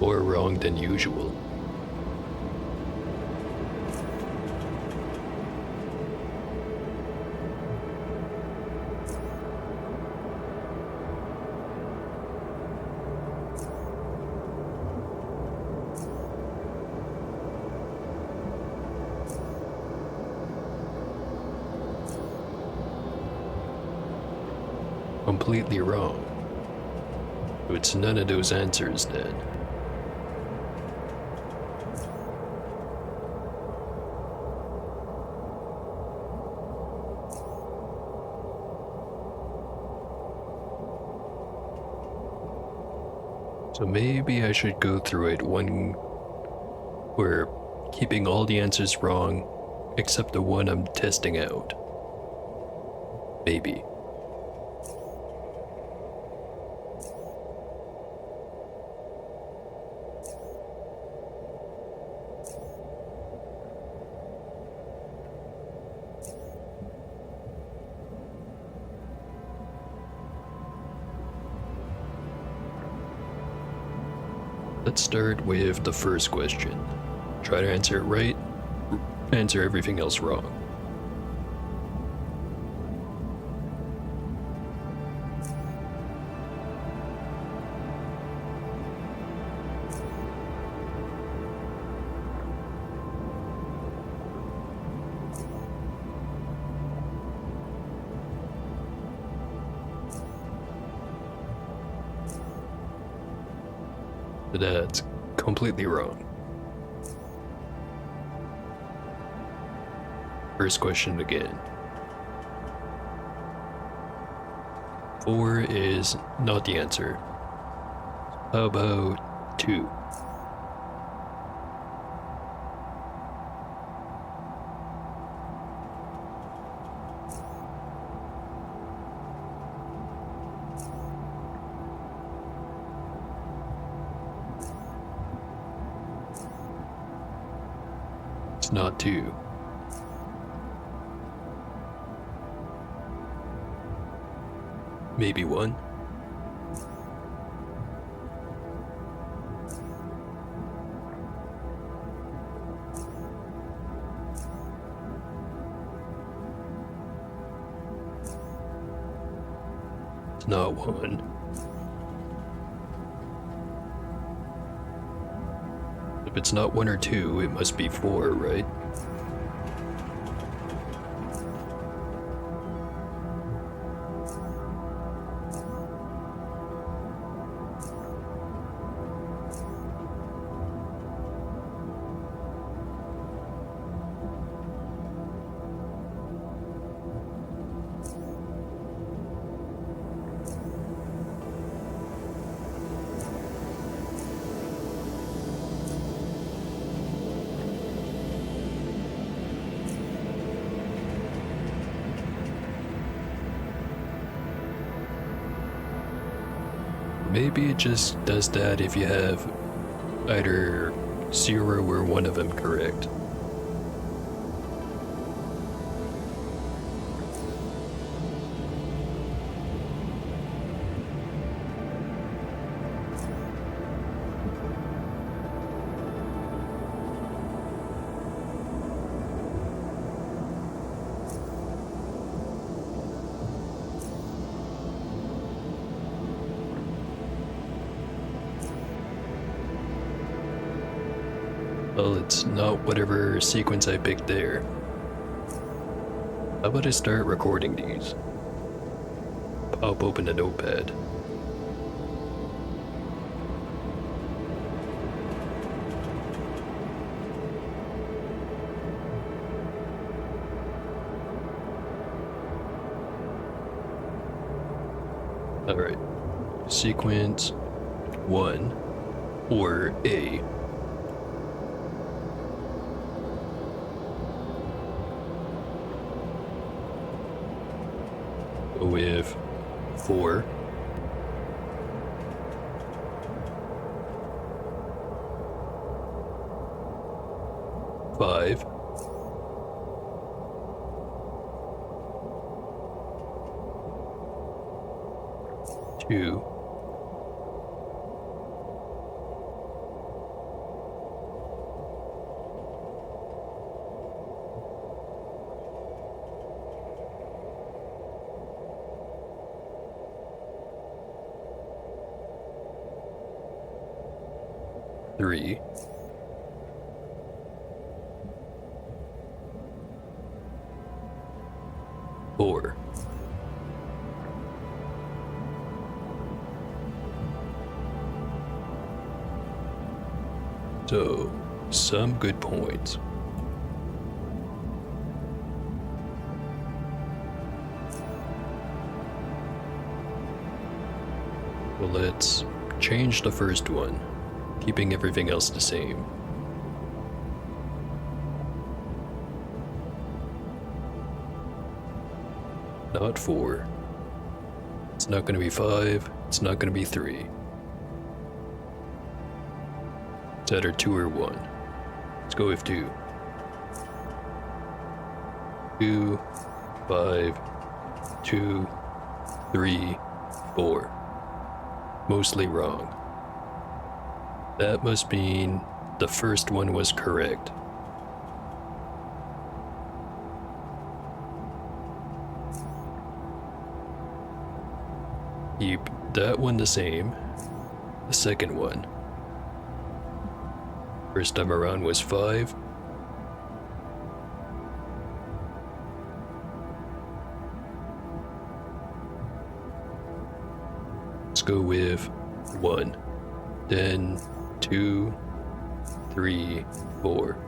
Speaker 1: More wrong than usual. Completely wrong. It's none of those answers then. So maybe I should go through it where keeping all the answers wrong except the one I'm testing out. Maybe. Let's start with the first question. Try to answer it right, answer everything else wrong. That's completely wrong. First question again. 4 is not the answer. How about 2? It's not 2. Maybe 1. It's not 1. If it's not 1 or 2, it must be 4, right? Maybe it just does that if you have either 0 or 1 of them correct. Well, it's not whatever sequence I picked there. How about I start recording these? Pop open a notepad. Alright. Sequence 1 or A. With 4, 5, 2, 3, 4. So, some good points. Well, let's Change the first one, keeping everything else the same. Not 4. It's not gonna be 5. It's not gonna be 3. It's either 2 or 1. Let's go with 2. 2, 5, 2, 3, 4. Mostly wrong. That must mean the first one was correct. Keep that one the same. The second one. First time around was 5. Let's go with 1. Then 2, 3, 4.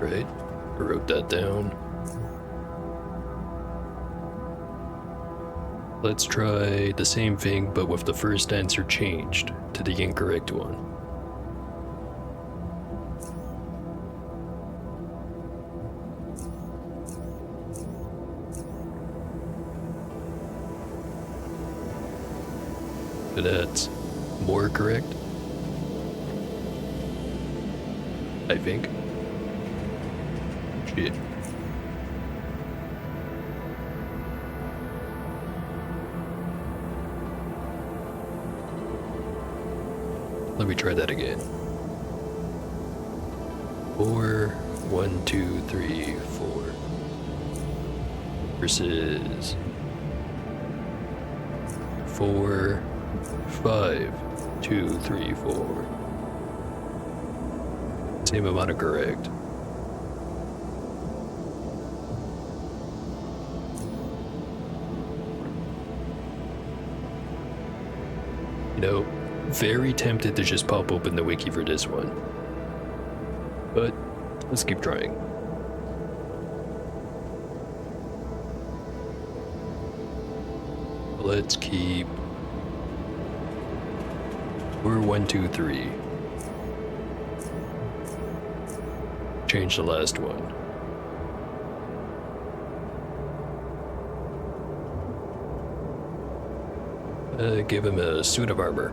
Speaker 1: Right, I wrote that down. Let's try the same thing, but with the first answer changed to the incorrect one. But that's more correct, I think. Shit. Let me try that again. 4, 1, 2, 3, 4 versus 4, 5, 2, 3, 4. Same amount of correct. You know, very tempted to just pop open the wiki for this one. But let's keep trying. Let's keep 4, 1, 2, 3. Change the last one. Give him a suit of armor.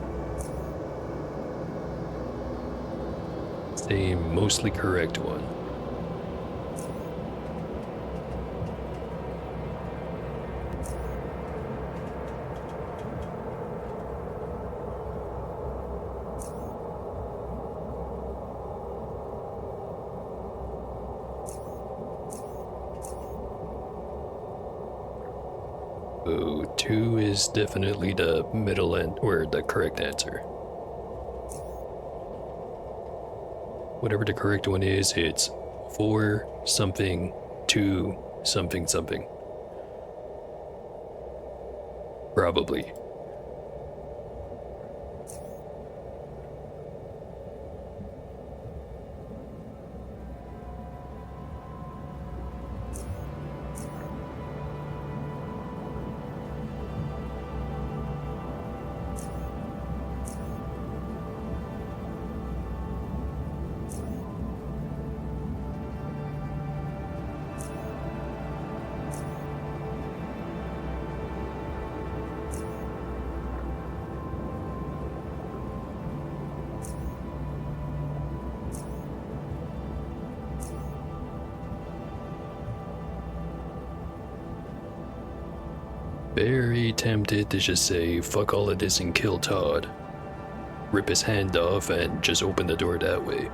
Speaker 1: Same, mostly correct one. So 2 is definitely the middle end, or the correct answer. Whatever the correct one is, it's 4 something 2 something something. Probably. Very tempted to just say fuck all of this and kill Todd. Rip his hand off and just open the door that way.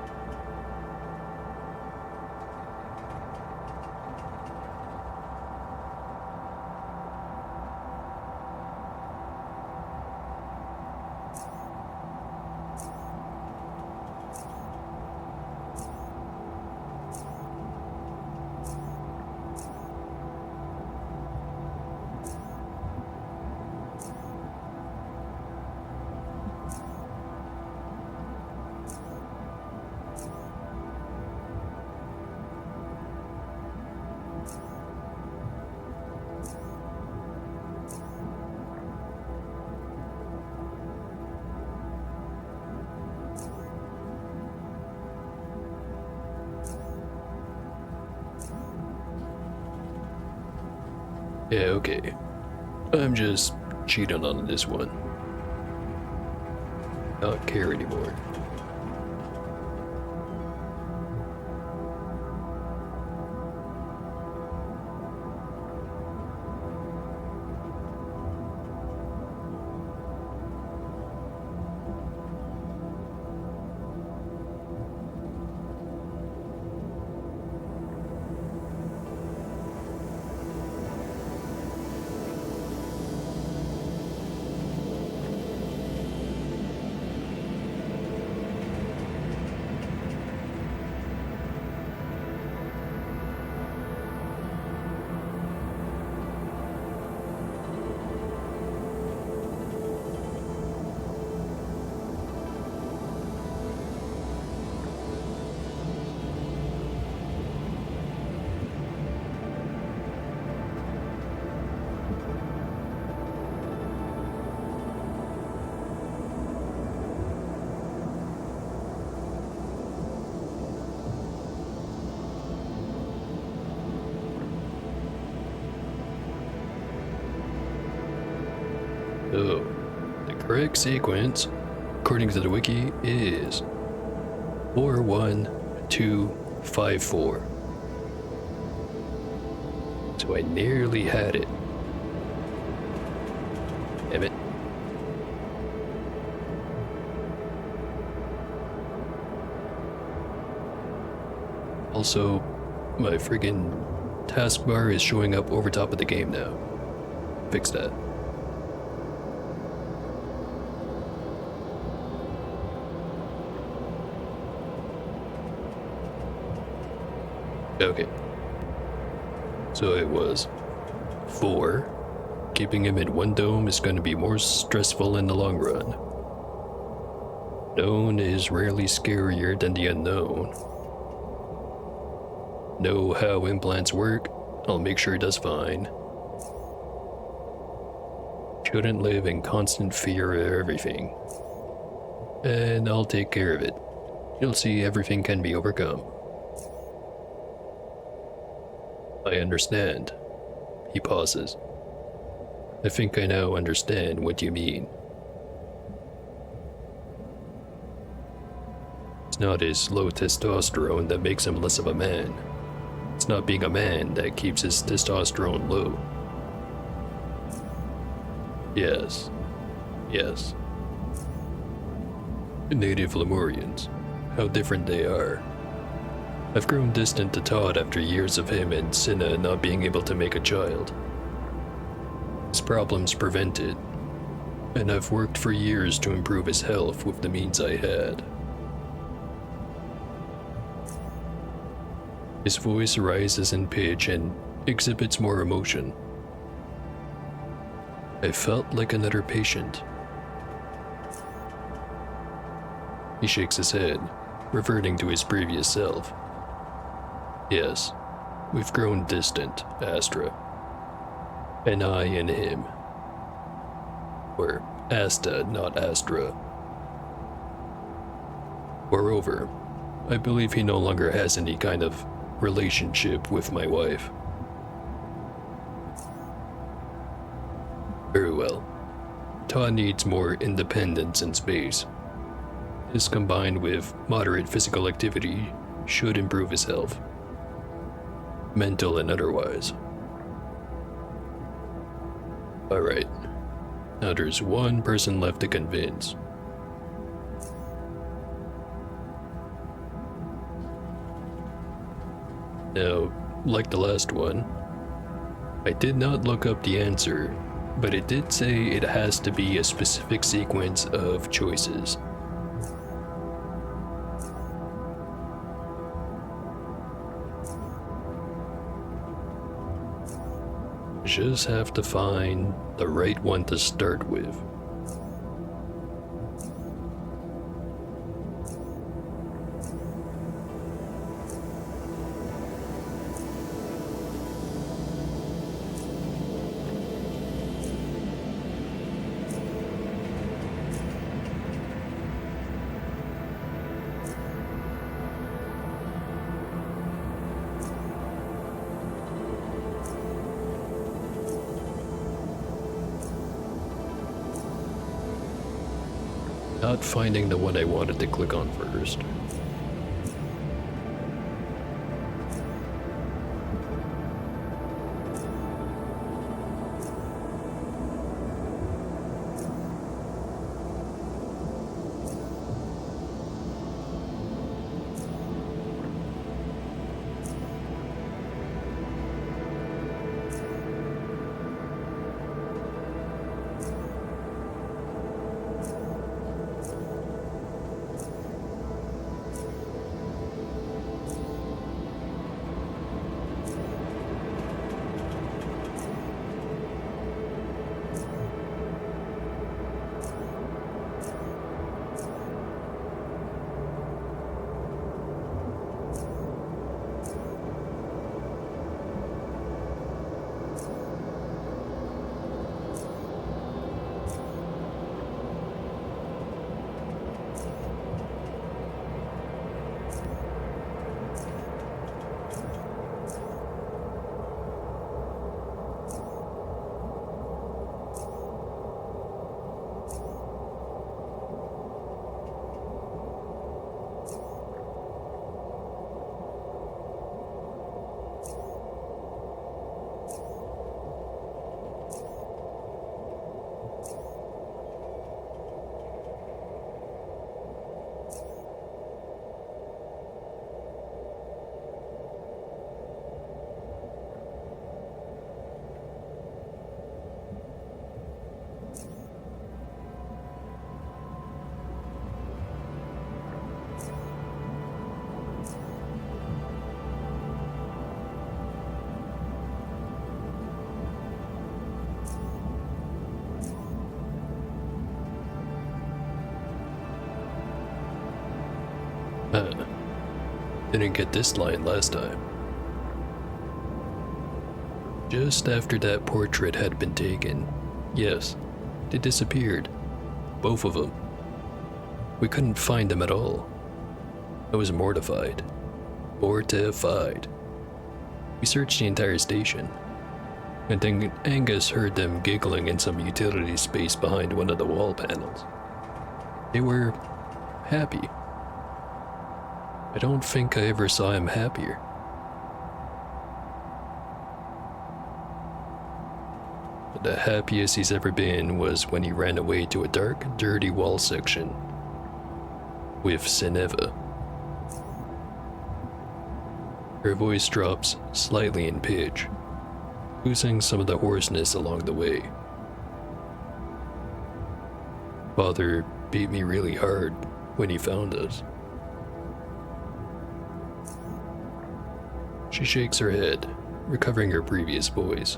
Speaker 1: Yeah, okay. I'm just cheating on this one. Not care anymore. So, the correct sequence, according to the wiki, is 41254. So I nearly had it. Damn it. Also, my friggin' taskbar is showing up over top of the game now. Fix that. Okay. So it was 4. Keeping him in one dome is going to be more stressful in the long run. Known is rarely scarier than the unknown. Know how implants work? I'll make sure it does fine. Shouldn't live in constant fear of everything. And I'll take care of it. You'll see everything can be overcome. I understand. He pauses. I think I now understand what you mean. It's not his low testosterone that makes him less of a man. It's not being a man that keeps his testosterone low. Yes. Yes. Native Lemurians. How different they are. I've grown distant to Todd after years of him and Cinna not being able to make a child. His problems prevented, and I've worked for years to improve his health with the means I had. His voice rises in pitch and exhibits more emotion. I felt like another patient. He shakes his head, reverting to his previous self. Yes, we've grown distant, Astra. And I and him. Or Asta, not Astra. Moreover, I believe he no longer has any kind of relationship with my wife. Very well. Todd needs more independence and space. This combined with moderate physical activity should improve his health. Mental and otherwise. Alright. Now there's one person left to convince. Now, like the last one, I did not look up the answer, but it did say it has to be a specific sequence of choices. Just have to find the right one to start with. not finding the one I wanted to click on first. Didn't get this line last time. Just after that portrait had been taken, yes, they disappeared. Both of them. We couldn't find them at all. I was mortified. Mortified. We searched the entire station, and then Angus heard them giggling in some utility space behind one of the wall panels. They were happy. I don't think I ever saw him happier. The happiest he's ever been was when he ran away to a dark, dirty wall section with Seneva. Her voice drops slightly in pitch, losing some of the hoarseness along the way. Father beat me really hard when he found us. She shakes her head, recovering her previous voice.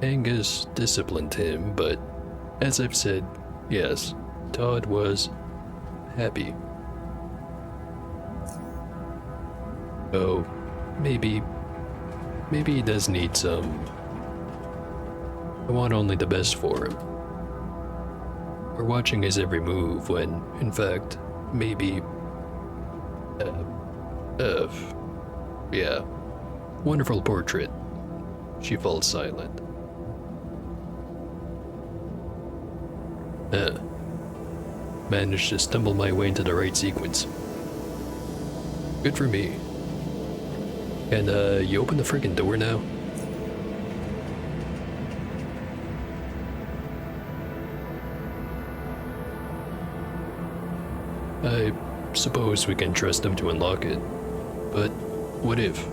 Speaker 1: Angus disciplined him, but as I've said, yes, Todd was happy. Oh, maybe he does need some. I want only the best for him. We're watching his every move when, in fact, maybe, yeah, wonderful portrait. She falls silent. Managed to stumble my way into the right sequence. Good for me. And, you open the friggin' door now? I suppose we can trust him to unlock it. But what if?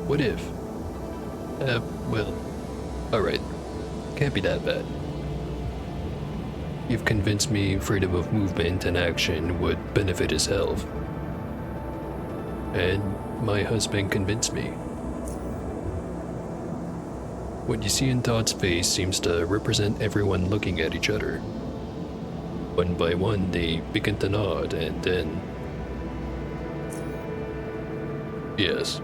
Speaker 1: What if? Well, alright. Can't be that bad. You've convinced me freedom of movement and action would benefit his health. And my husband convinced me. What you see in Todd's face seems to represent everyone looking at each other. One by one, they begin to nod, and then... Yes,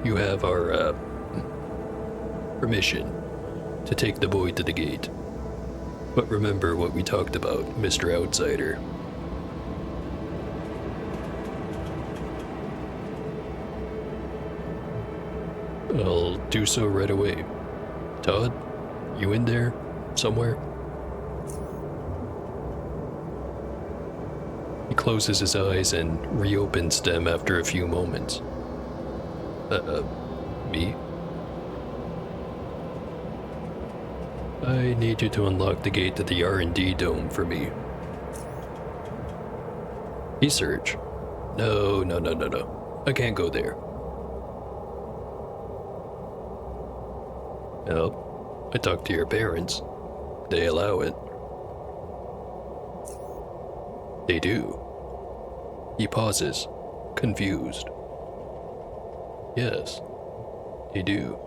Speaker 1: you have our, permission to take the boy to the gate. But remember what we talked about, Mr. Outsider. I'll do so right away. Todd, you in there? Somewhere? closes his eyes and reopens them after a few moments. Me? I need you to unlock the gate to the R&D dome for me. Research? No. I can't go there. Well, I talked to your parents. They allow it. They do. He pauses, confused. Yes, they do.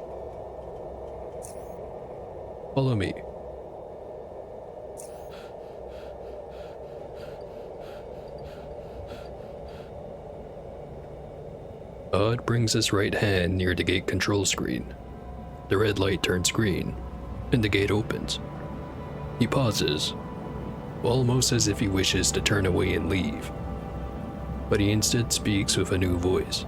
Speaker 1: Follow me. Odd brings his right hand near the gate control screen. The red light turns green, and the gate opens. He pauses, almost as if he wishes to turn away and leave. But he instead speaks with a new voice,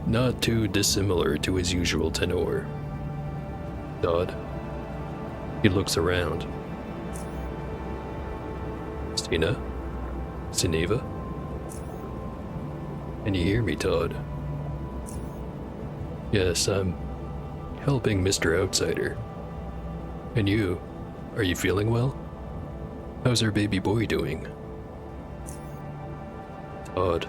Speaker 1: not too dissimilar to his usual tenor. Todd. He looks around. Stina? Sineva? Can you hear me, Todd? Yes, I'm helping Mr. Outsider. And you? Are you feeling well? How's our baby boy doing? Todd.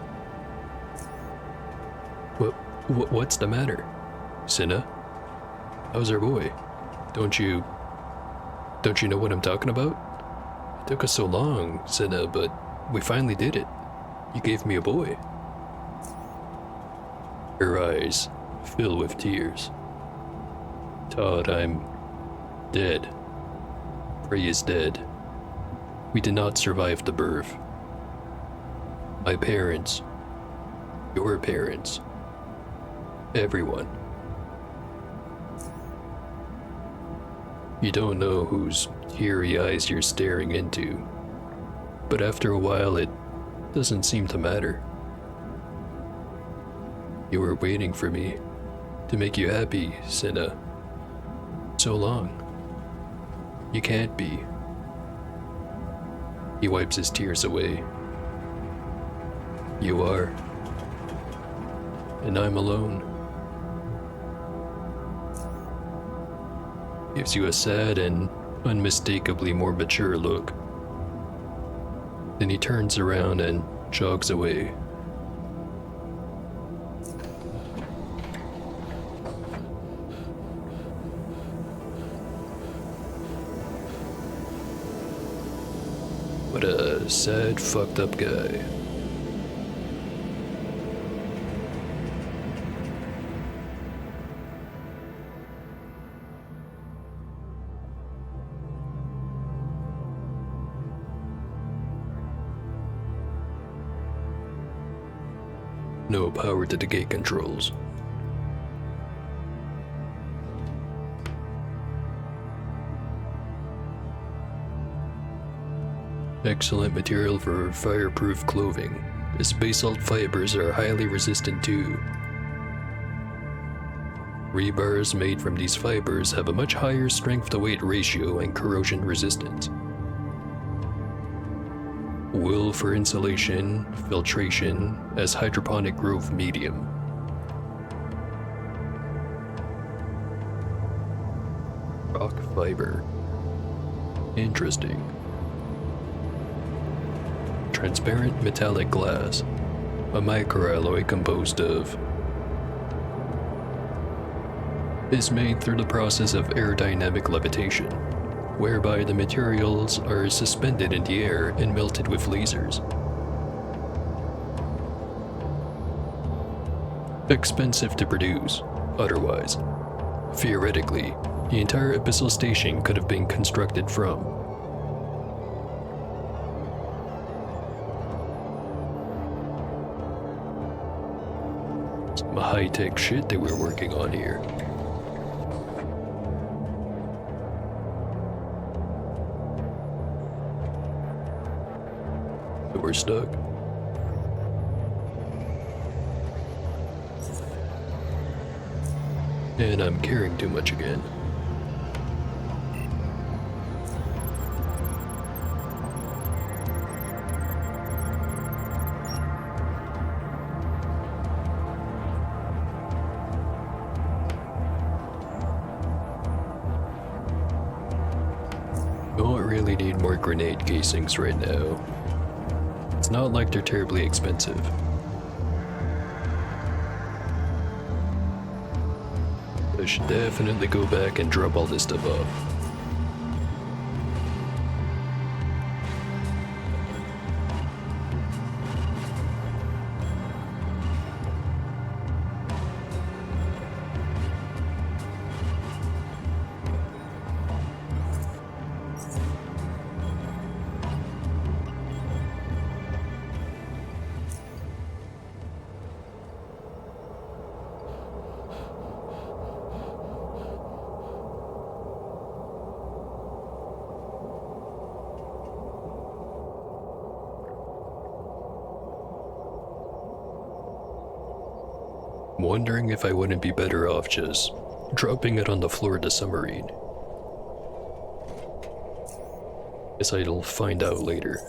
Speaker 1: What's the matter? Cinna? How's our boy? Don't you know what I'm talking about? It took us so long, Cinna, but we finally did it. You gave me a boy. Her eyes fill with tears. Todd, I'm dead. Prey is dead. We did not survive the birth. My parents, your parents, everyone. You don't know whose teary eyes you're staring into, but after a while it doesn't seem to matter. You were waiting for me to make you happy, Cinna. So long. You can't be. He wipes his tears away. You are. And I'm alone. Gives you a sad and unmistakably more mature look. Then he turns around and jogs away. What a sad, fucked up guy. No power to the gate controls. Excellent material for fireproof clothing. Its basalt fibers are highly resistant to. Rebars made from these fibers have a much higher strength-to-weight ratio and corrosion resistance. Wool for insulation, filtration, as hydroponic growth medium. Rock fiber. Interesting. Transparent metallic glass, a microalloy composed of, is made through the process of aerodynamic levitation, whereby the materials are suspended in the air and melted with lasers. Expensive to produce, otherwise. Theoretically, the entire abyssal station could have been constructed from. Some high-tech shit that we're working on here. We're stuck. And I'm caring too much again. Don't really need more grenade casings right now. It's not like they're terribly expensive. I should definitely go back and drop all this stuff off. Wondering if I wouldn't be better off just dropping it on the floor of the submarine. Guess I'll find out later.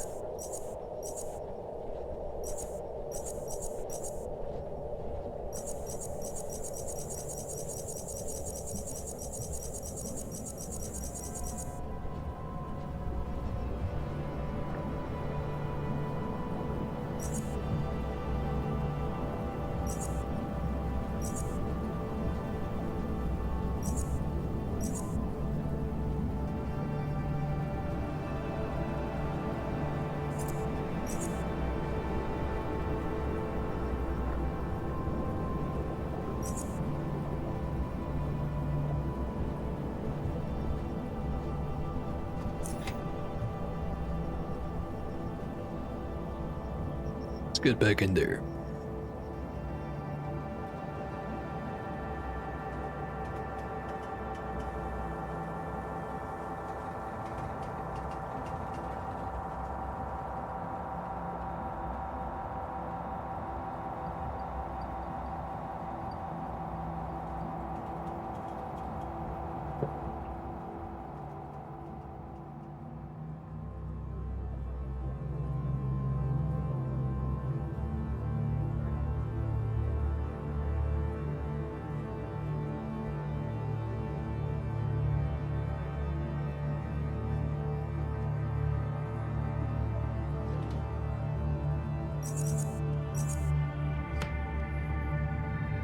Speaker 1: Let's get back in there.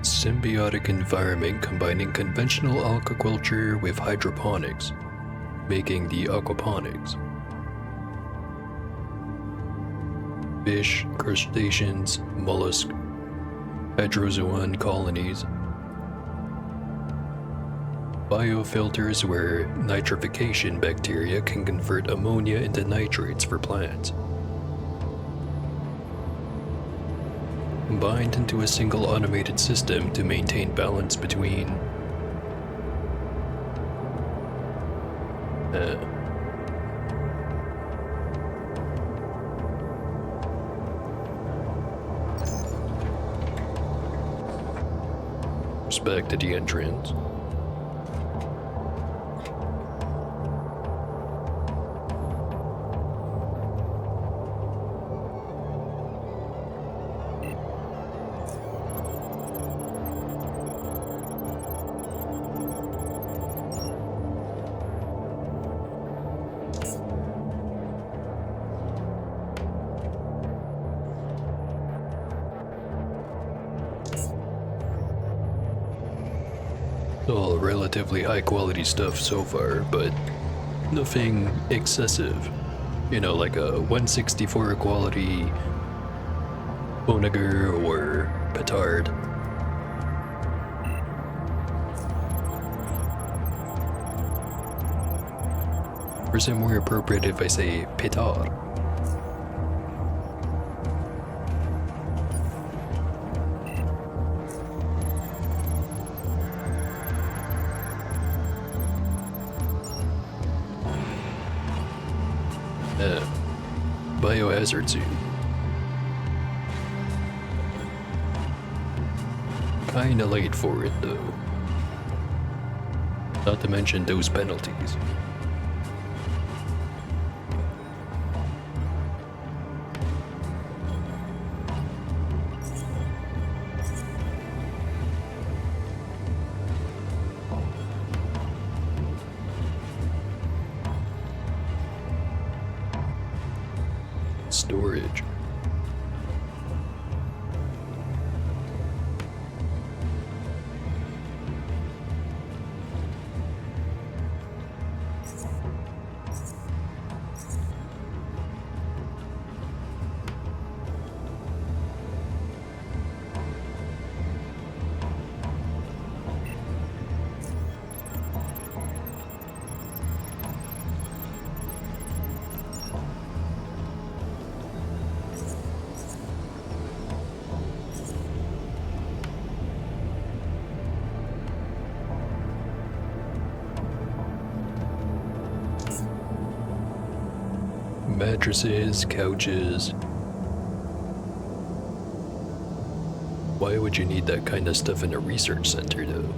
Speaker 1: Symbiotic environment combining conventional aquaculture with hydroponics, making the aquaponics. Fish, crustaceans, mollusk, hydrozoan colonies. Biofilters where nitrification bacteria can convert ammonia into nitrates for plants. Combined into a single automated system to maintain balance between back to the entrance. All relatively high quality stuff so far, but nothing excessive. You know, like a 164 quality Onager or Petard. Or is it more appropriate if I say Petard? Biohazard suit. Kinda late for it though. Not to mention those penalties. fridge. Mattresses, couches. Why would you need that kind of stuff in a research center, though?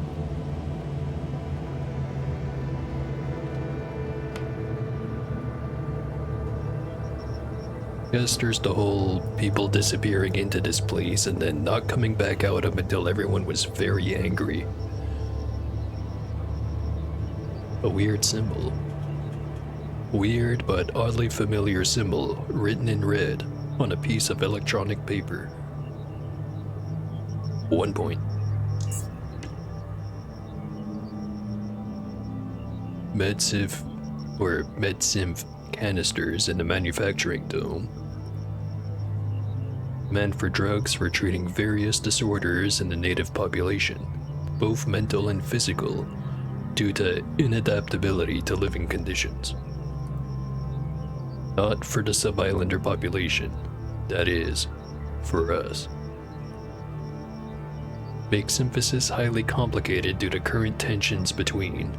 Speaker 1: Guess there's the whole people disappearing into this place and then not coming back out up until everyone was very angry. A weird symbol. Weird but oddly familiar symbol written in red on a piece of electronic paper. 1 point. MedSynth canisters in the manufacturing dome. Meant for drugs for treating various disorders in the native population, both mental and physical, due to inadaptability to living conditions. Not for the sub-islander population, that is, for us. Makes synthesis highly complicated due to current tensions between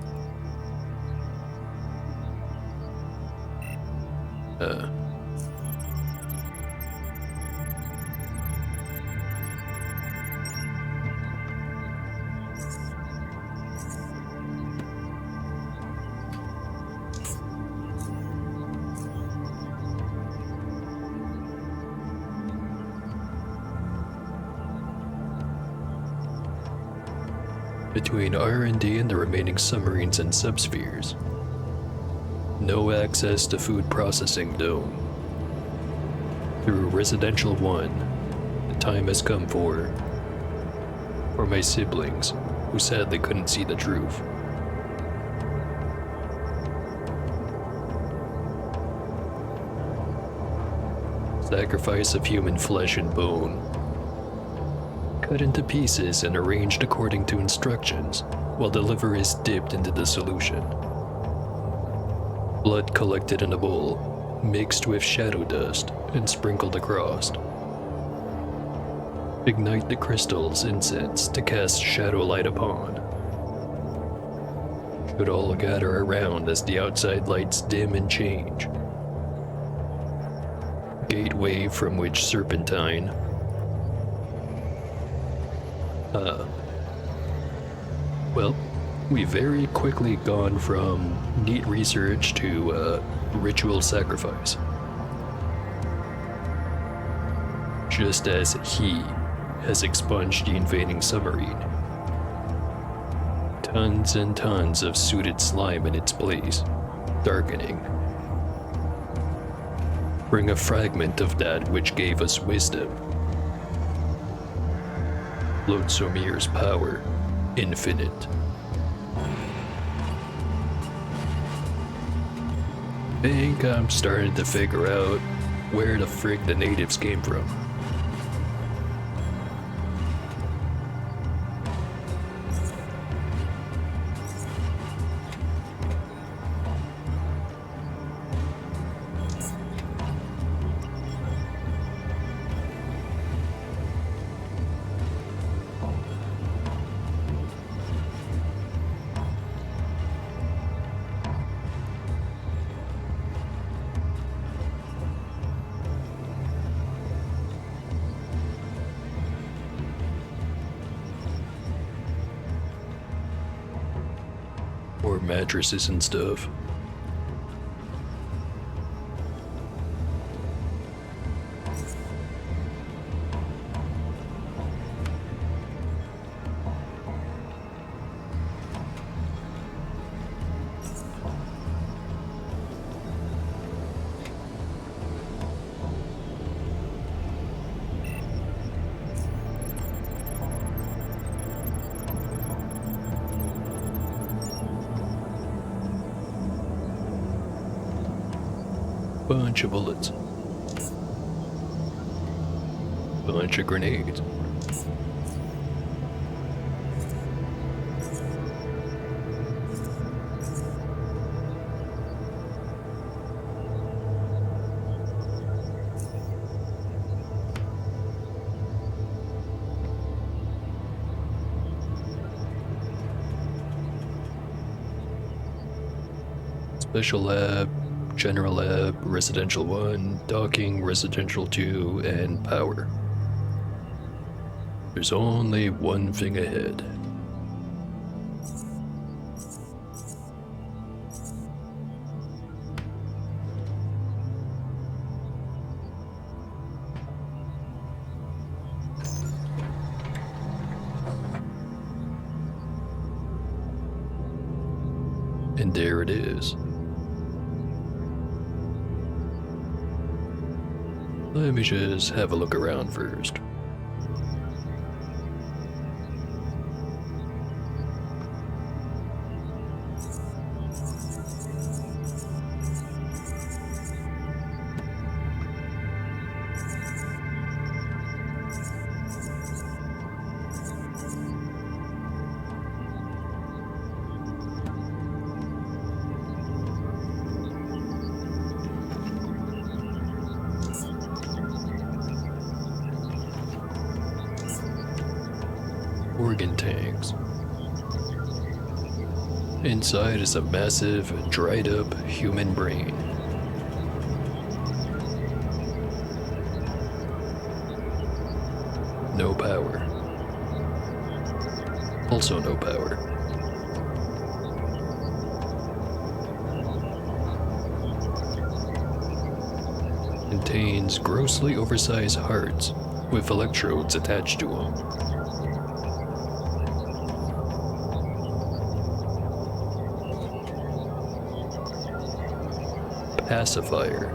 Speaker 1: between R&D and the remaining submarines and subspheres. No access to food processing dome. Through Residential 1, the time has come for my siblings, who sadly couldn't see the truth. Sacrifice of human flesh and bone. Cut into pieces and arranged according to instructions, while the liver is dipped into the solution. Blood collected in a bowl, mixed with shadow dust, and sprinkled across. Ignite the crystal's incense to cast shadow light upon. Should all gather around as the outside lights dim and change. Gateway from which serpentine. Well, we very quickly gone from neat research to ritual sacrifice. Just as he has expunged the invading submarine. Tons and tons of suited slime in its place, darkening. Bring a fragment of that which gave us wisdom. Lotsomir's power, infinite. Think I'm starting to figure out where the frig the natives came from. Or mattresses and stuff. Bunch of bullets. Bunch of grenades. Special lab, general lab, residential 1, docking, residential 2, and power. There's only one thing ahead. And there it is. Let me just have a look around first. Organ tanks. Inside is a massive, dried up human brain. No power. Also no power. Contains grossly oversized hearts with electrodes attached to them. Pacifier.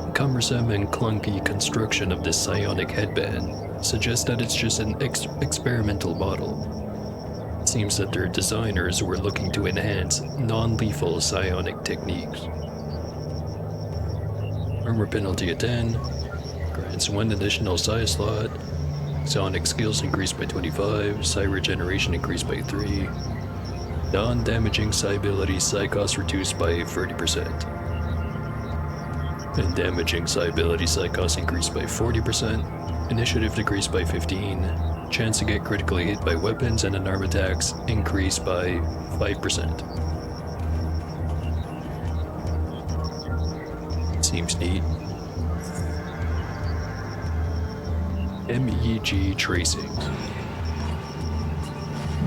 Speaker 1: The cumbersome and clunky construction of this psionic headband suggests that it's just an experimental model. It seems that their designers were looking to enhance non-lethal psionic techniques. Armor penalty of 10, grants 1 additional psi slot, psionic skills increased by 25, psi regeneration increased by 3, non-damaging psi ability psi cost reduced by 30%. And damaging psi ability psi cost increased by 40%. Initiative decreased by 15. Chance to get critically hit by weapons and unarmed attacks increased by 5%. Seems neat. MEG tracings.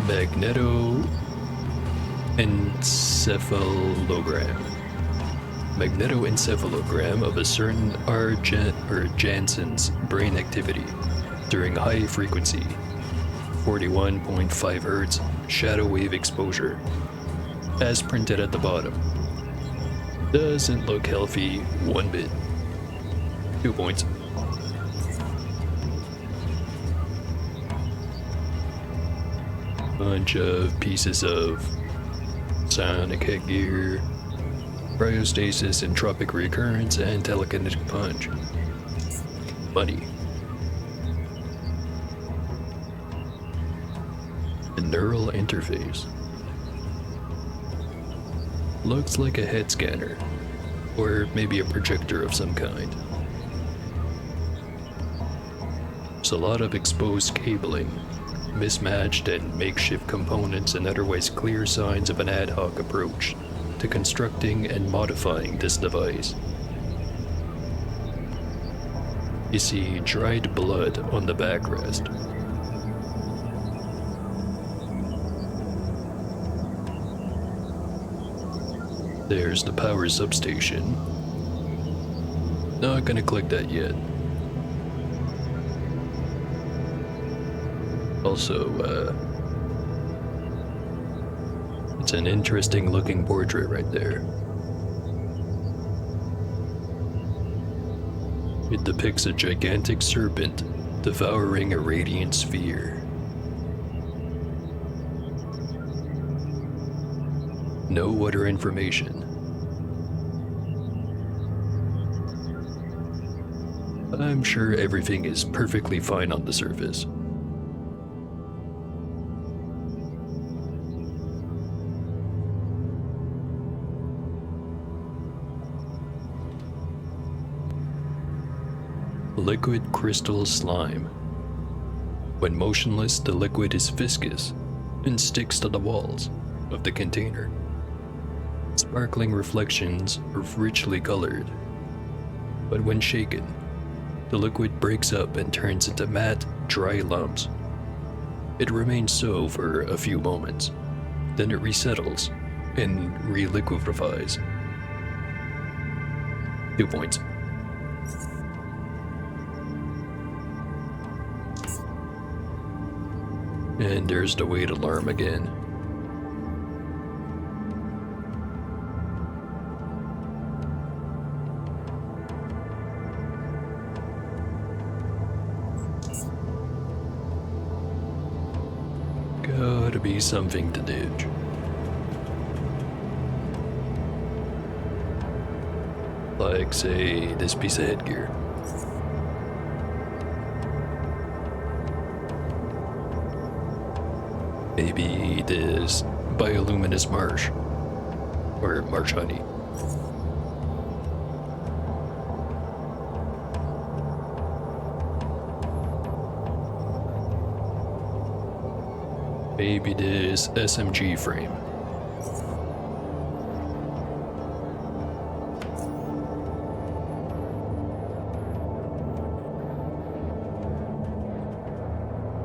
Speaker 1: Magnetoencephalogram. Magnetoencephalogram of a certain Jansen's brain activity during high frequency, 41.5 Hz shadow wave exposure, as printed at the bottom. Doesn't look healthy one bit. 2 points. Bunch of pieces of psionic headgear, cryostasis, entropic recurrence, and telekinetic punch. Money. A neural interface. Looks like a head scanner, or maybe a projector of some kind. There's a lot of exposed cabling, mismatched and makeshift components, and otherwise clear signs of an ad hoc approach to constructing and modifying this device. You see dried blood on the backrest. There's the power substation. Not gonna click that yet. Also, it's an interesting looking portrait right there. It depicts a gigantic serpent devouring a radiant sphere. No other information. I'm sure everything is perfectly fine on the surface. Liquid crystal slime. When motionless, the liquid is viscous and sticks to the walls of the container. Sparkling reflections are richly colored, but when shaken, the liquid breaks up and turns into matte, dry lumps. It remains so for a few moments, then it resettles and reliquifies. 2 points. And there's the wait alarm again. Gotta be something to ditch. Like, say, this piece of headgear. Maybe this bioluminescent marsh. Or marsh honey. Maybe this SMG frame.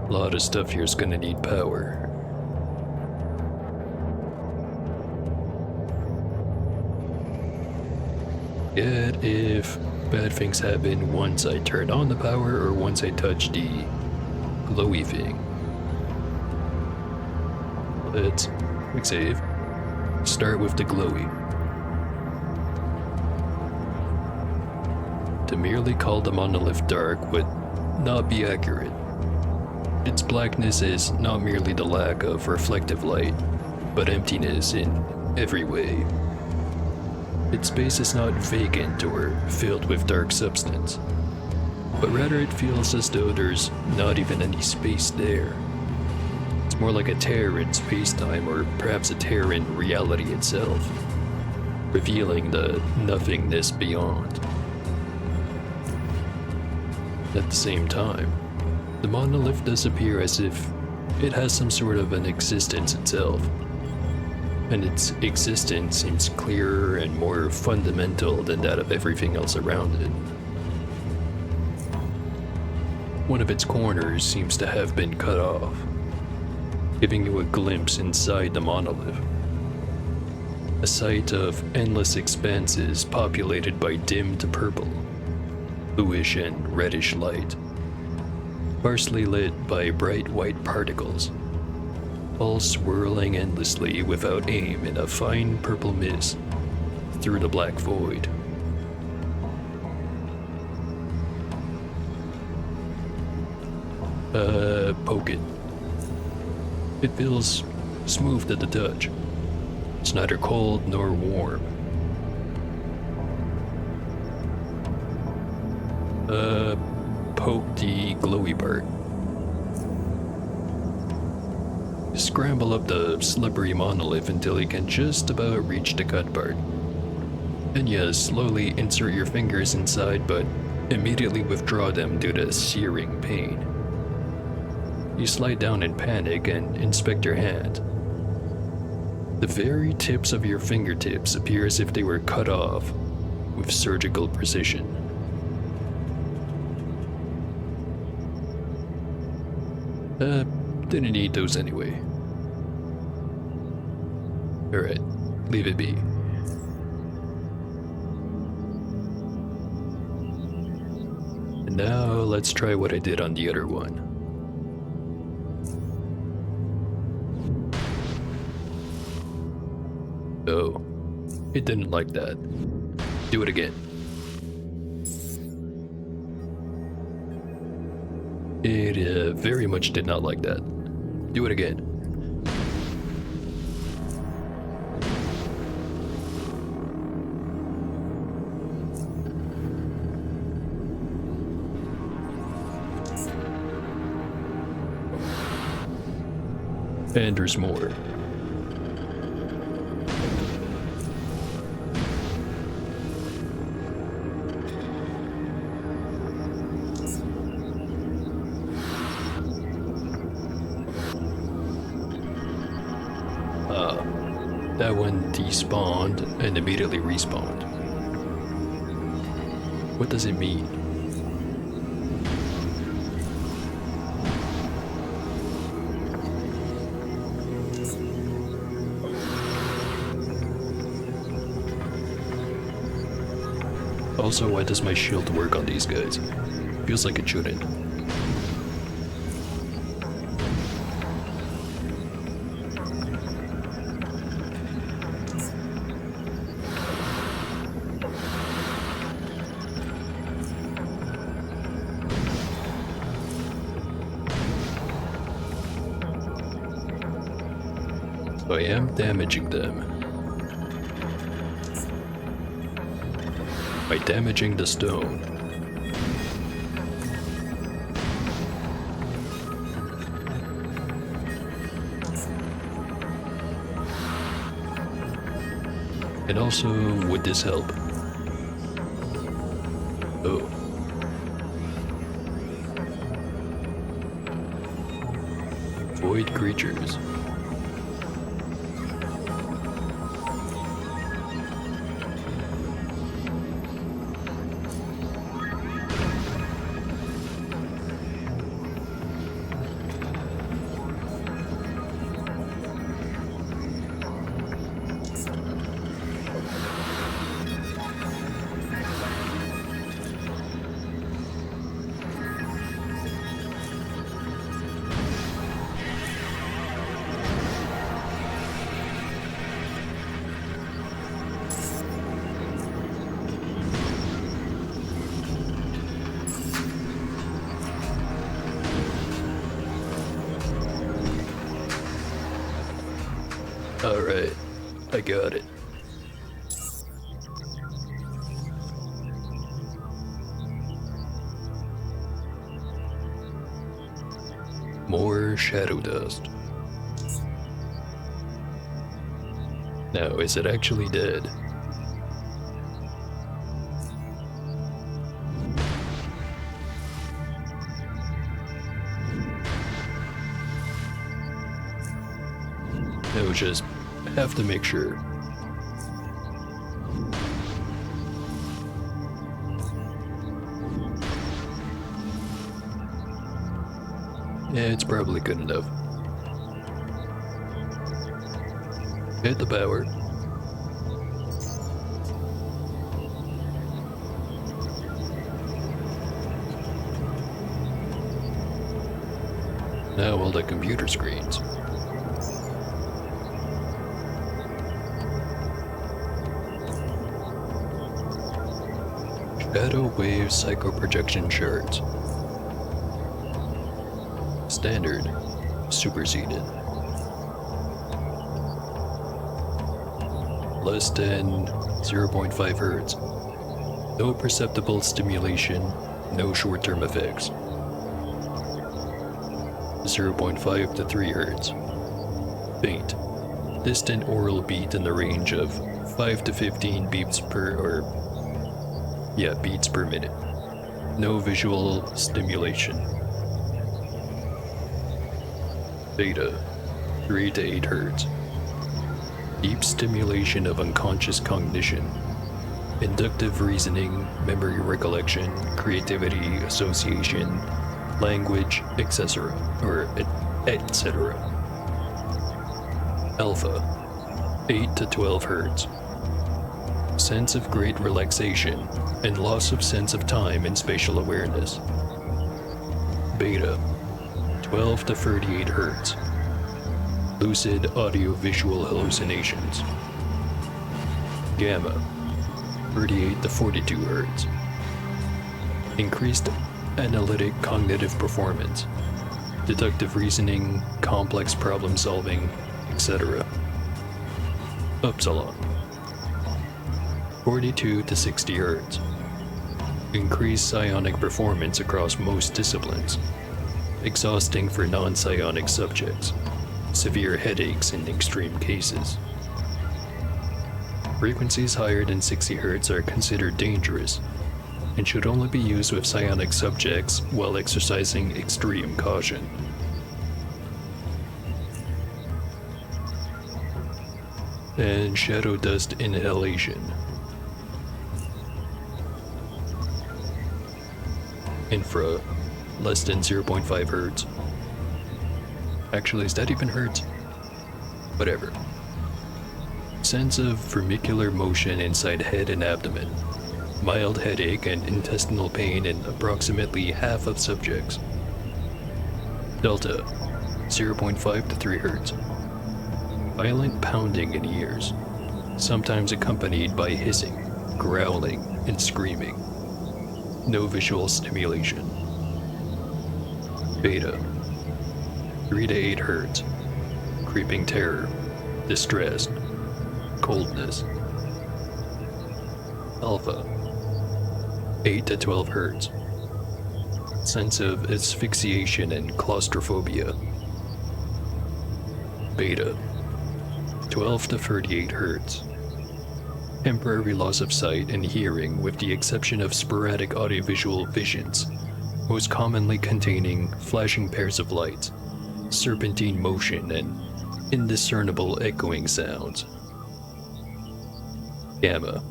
Speaker 1: A lot of stuff here's gonna need power. Yet if bad things happen once I turn on the power or once I touch the glowy thing. Let's quick save. Start with the glowy. To merely call the monolith dark would not be accurate. Its blackness is not merely the lack of reflective light, but emptiness in every way. Its space is not vacant or filled with dark substance, but rather it feels as though there's not even any space there. It's more like a tear in space-time, or perhaps a tear in reality itself, revealing the nothingness beyond. At the same time, the monolith does appear as if it has some sort of an existence itself, and its existence seems clearer and more fundamental than that of everything else around it. One of its corners seems to have been cut off, giving you a glimpse inside the monolith. A sight of endless expanses populated by dimmed purple, bluish and reddish light, sparsely lit by bright white particles, all swirling endlessly without aim in a fine purple mist through the black void. Poke it. It feels smooth to the touch. It's neither cold nor warm. Poke the glowy part. Scramble up the slippery monolith until you can just about reach the cut part. Then you slowly insert your fingers inside, but immediately withdraw them due to searing pain. You slide down in panic and inspect your hand. The very tips of your fingertips appear as if they were cut off with surgical precision. Didn't need those anyway. Alright, leave it be. And now let's try what I did on the other one. Oh, it didn't like that. Do it again. It very much did not like that. Do it again. And there's more. That one despawned and immediately respawned. What does it mean? Also, why does my shield work on these guys? Feels like it shouldn't. I am damaging them. By damaging the stone. And also, would this help? Oh. Void creatures. Alright, I got it. More shadow dust. Now, is it actually dead? No, just have to make sure. Yeah, it's probably good enough. Hit the power. Now all the computer screens. Shadow wave psychoprojection shards. Standard. Superseded. Less than 0.5 Hz. No perceptible stimulation, no short-term effects. 0.5 to 3 Hz. Faint. Distant aural beat in the range of 5 to 15 beats per beats per minute. No visual stimulation. Beta, 3 to 8 Hz. Deep stimulation of unconscious cognition, inductive reasoning, memory recollection, creativity, association, language, etc. etc. Alpha, 8 to 12 Hz. Sense of great relaxation and loss of sense of time and spatial awareness. Beta, 12 to 38 Hz. Lucid audio-visual hallucinations. Gamma, 38 to 42 Hz. Increased analytic cognitive performance, deductive reasoning, complex problem solving, etc. Upsilon, 42 to 60 Hz. Increased psionic performance across most disciplines, exhausting for non-psionic subjects. severe headaches in extreme cases. Frequencies higher than 60 Hz are considered dangerous and should only be used with psionic subjects while exercising extreme caution. And shadow dust inhalation. Infra, less than 0.5 Hz. Actually, is that even Hertz? Whatever. Sense of vermicular motion inside head and abdomen. Mild headache and intestinal pain in approximately half of subjects. Delta, 0.5 to 3 Hz. Violent pounding in ears, sometimes accompanied by hissing, growling, and screaming. No visual stimulation. Beta, 3 to 8 Hz. Creeping terror, distress, coldness. Alpha, 8 to 12 Hz. Sense of asphyxiation and claustrophobia. Beta, 12 to 38 Hz. Temporary loss of sight and hearing with the exception of sporadic audiovisual visions, most commonly containing flashing pairs of lights, serpentine motion, and indiscernible echoing sounds. Gamma,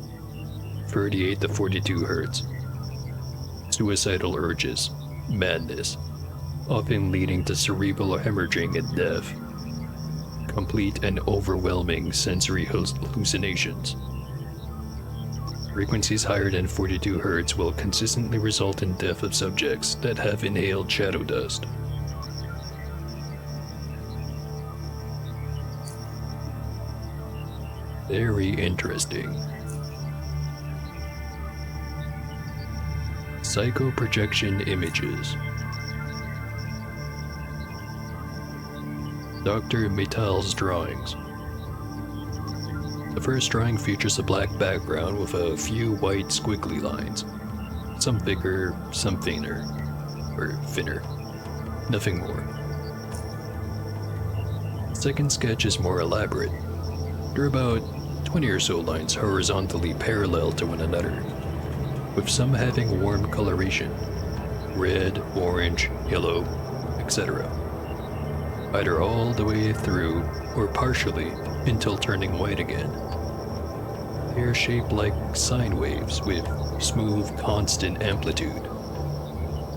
Speaker 1: 38 to 42 Hz. Suicidal urges, madness, often leading to cerebral hemorrhaging and death. Complete and overwhelming sensory hallucinations. Frequencies higher than 42 Hz will consistently result in death of subjects that have inhaled shadow dust. Very interesting. Psychoprojection images. Dr. Metal's drawings. The first drawing features a black background with a few white squiggly lines. Some thicker, some thinner. Or thinner. Nothing more. The second sketch is more elaborate. There are about 20 or so lines horizontally parallel to one another, with some having warm coloration, red, orange, yellow, etc. Either all the way through or partially until turning white again. They are shaped like sine waves with smooth, constant amplitude.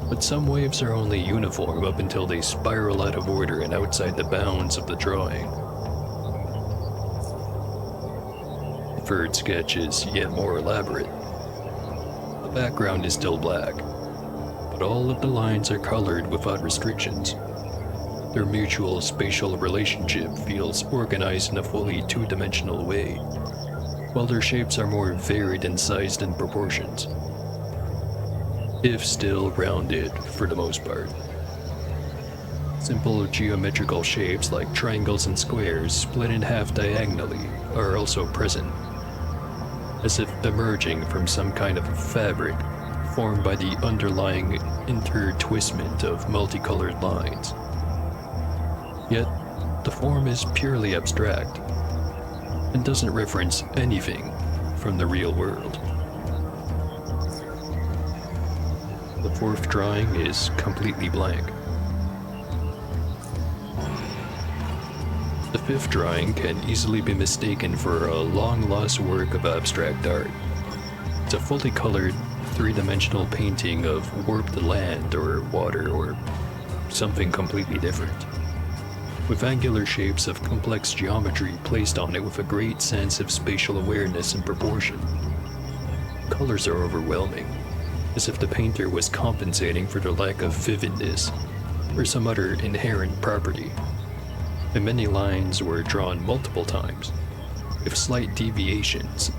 Speaker 1: But some waves are only uniform up until they spiral out of order and outside the bounds of the drawing. The third sketch is yet more elaborate. The background is still black, but all of the lines are colored without restrictions. Their mutual spatial relationship feels organized in a fully two-dimensional way, while their shapes are more varied in size and proportions, if still rounded for the most part. Simple geometrical shapes like triangles and squares split in half diagonally are also present, as if emerging from some kind of fabric formed by the underlying intertwistment of multicolored lines. Yet, the form is purely abstract and doesn't reference anything from the real world. The fourth drawing is completely blank. The fifth drawing can easily be mistaken for a long-lost work of abstract art. It's a fully colored, three-dimensional painting of warped land or water or something completely different, with angular shapes of complex geometry placed on it with a great sense of spatial awareness and proportion. Colors are overwhelming, as if the painter was compensating for their lack of vividness or some other inherent property. And many lines were drawn multiple times, with slight deviations,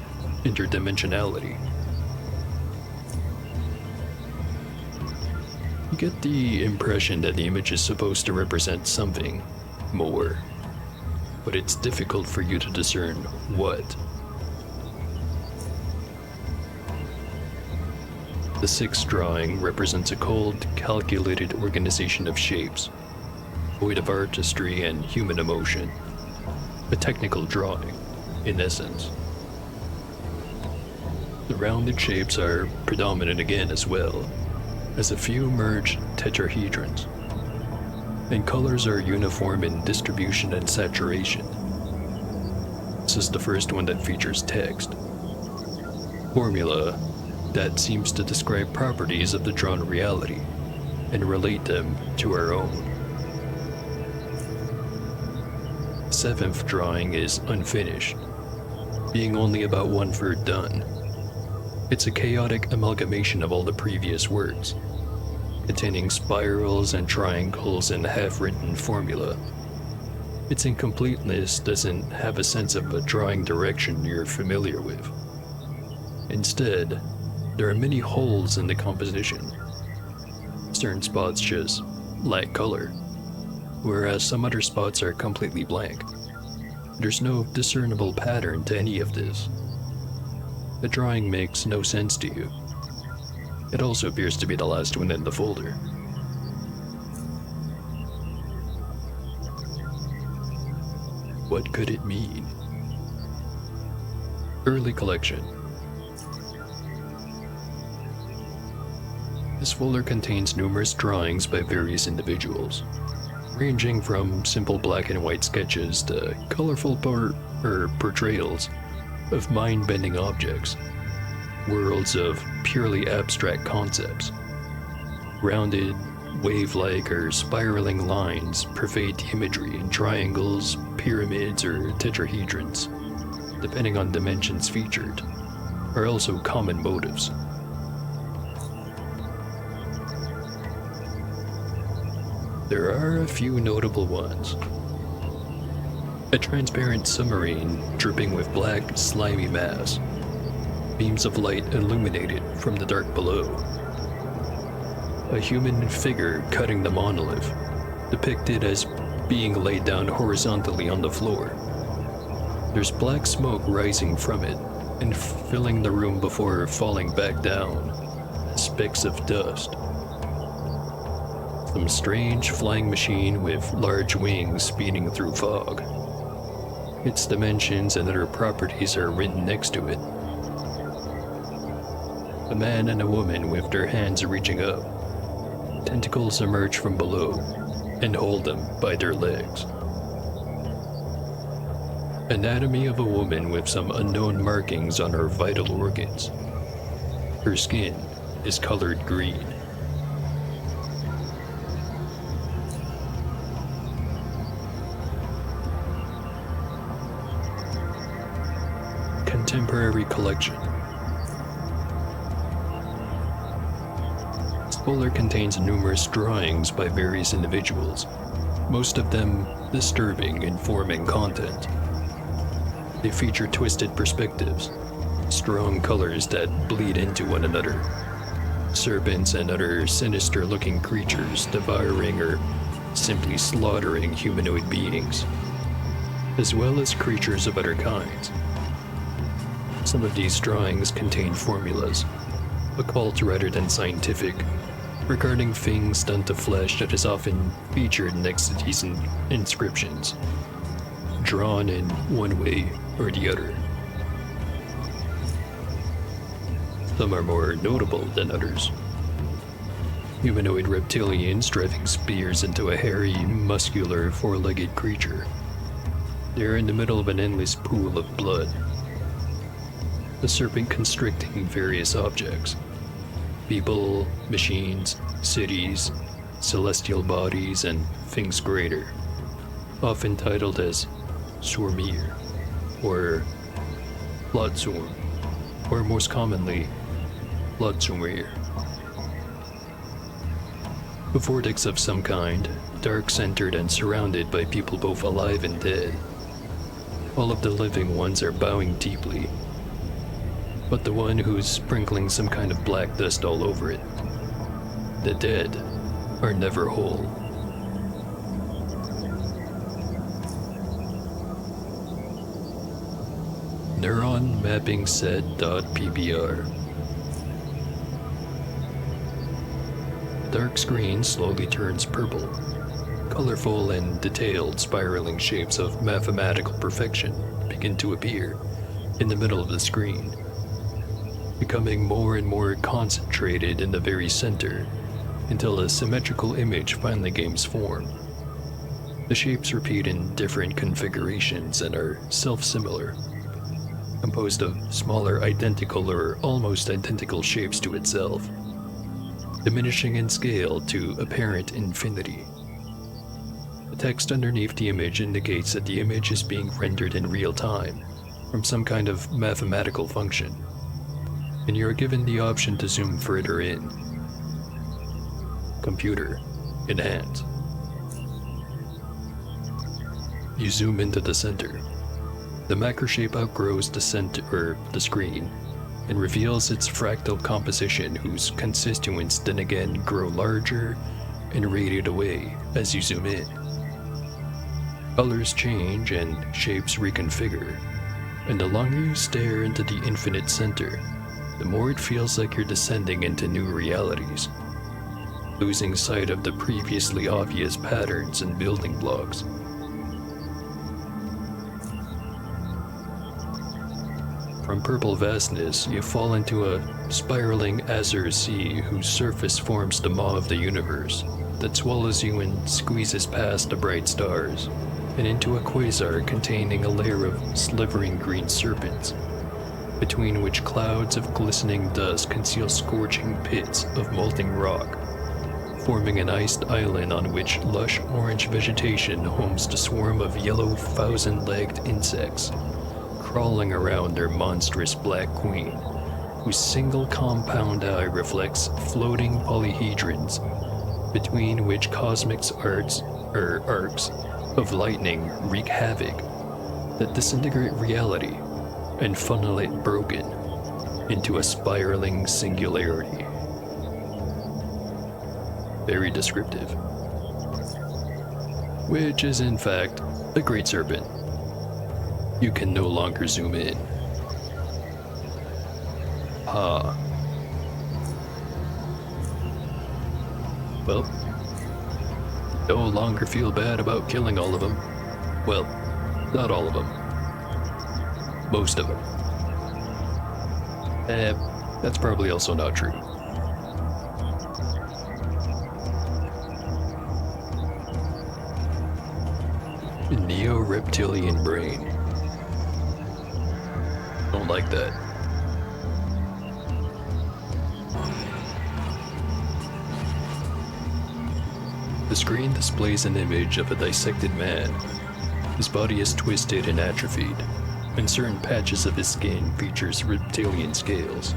Speaker 1: interdimensionality. You get the impression that the image is supposed to represent something more, but it's difficult for you to discern what. The sixth drawing represents a cold, calculated organization of shapes. void of artistry and human emotion. A technical drawing, in essence. The rounded shapes are predominant again as well, as a few merged tetrahedrons. And colors are uniform in distribution and saturation. This is the first one that features text. Formula that seems to describe properties of the drawn reality and relate them to our own. The seventh drawing is unfinished, being only about 1/3 done. It's a chaotic amalgamation of all the previous works, containing spirals and triangles and half-written formula. Its incompleteness doesn't have a sense of a drawing direction you're familiar with. Instead, there are many holes in the composition. Certain spots just lack color, whereas some other spots are completely blank. There's no discernible pattern to any of this. The drawing makes no sense to you. It also appears to be the last one in the folder. What could it mean? Early collection. This folder contains numerous drawings by various individuals, ranging from simple black and white sketches to colorful portrayals of mind-bending objects, worlds of purely abstract concepts. Rounded, wave-like or spiraling lines pervade the imagery in triangles, pyramids, or tetrahedrons, depending on dimensions featured, are also common motives. There are a few notable ones. A transparent submarine dripping with black, slimy mass. Beams of light illuminated from the dark below. A human figure cutting the monolith, depicted as being laid down horizontally on the floor. There's black smoke rising from it and filling the room before falling back down, specks of dust. Some strange flying machine with large wings speeding through fog. Its dimensions and other properties are written next to it. A man and a woman with their hands reaching up. Tentacles emerge from below and hold them by their legs. Anatomy of a woman with some unknown markings on her vital organs. Her skin is colored green. Contemporary collection. This folder contains numerous drawings by various individuals, most of them disturbing, informing content. They feature twisted perspectives, strong colors that bleed into one another, serpents and other sinister-looking creatures devouring or simply slaughtering humanoid beings, as well as creatures of other kinds. Some of these drawings contain formulas, occult rather than scientific, regarding things done to flesh that is often featured next to these inscriptions, drawn in one way or the other. Some are more notable than others. Humanoid reptilians driving spears into a hairy, muscular, four-legged creature. They're in the middle of an endless pool of blood. The serpent constricting various objects. People, machines, cities, celestial bodies, and things greater. Often titled as Surmir, or Bloodsorm, or most commonly, Bloodsormir. A vortex of some kind, dark-centered and surrounded by people both alive and dead. All of the living ones are bowing deeply, but the one who's sprinkling some kind of black dust all over it. The dead are never whole. Neuron mapping set.pbr. The dark screen slowly turns purple. colorful and detailed spiraling shapes of mathematical perfection begin to appear in the middle of the screen, becoming more and more concentrated in the very center until a symmetrical image finally gains form. The shapes repeat in different configurations and are self-similar, composed of smaller identical or almost identical shapes to itself, diminishing in scale to apparent infinity. The text underneath the image indicates that the image is being rendered in real time from some kind of mathematical function, and you are given the option to zoom further in. Computer, enhance. You zoom into the center. The macro shape outgrows the center, or the screen, and reveals its fractal composition, whose constituents then again grow larger and radiate away as you zoom in. Colors change and shapes reconfigure, and the longer you stare into the infinite center, the more it feels like you're descending into new realities, losing sight of the previously obvious patterns and building blocks. From purple vastness, you fall into a spiraling azure sea whose surface forms the maw of the universe that swallows you and squeezes past the bright stars, and into a quasar containing a layer of slivering green serpents, between which clouds of glistening dust conceal scorching pits of molten rock, forming an iced island on which lush orange vegetation homes the swarm of yellow thousand-legged insects, crawling around their monstrous black queen, whose single compound eye reflects floating polyhedrons, between which cosmic arcs of lightning wreak havoc that disintegrate reality and funnel it broken into a spiraling singularity. Very descriptive. Which is in fact a great serpent. You can no longer zoom in. Ah. Well, no longer feel bad about killing all of them. Well, not all of them. Most of them. That's probably also not true. Neo-reptilian brain. Don't like that. The screen displays an image of a dissected man. His body is twisted and atrophied, and certain patches of his skin features reptilian scales.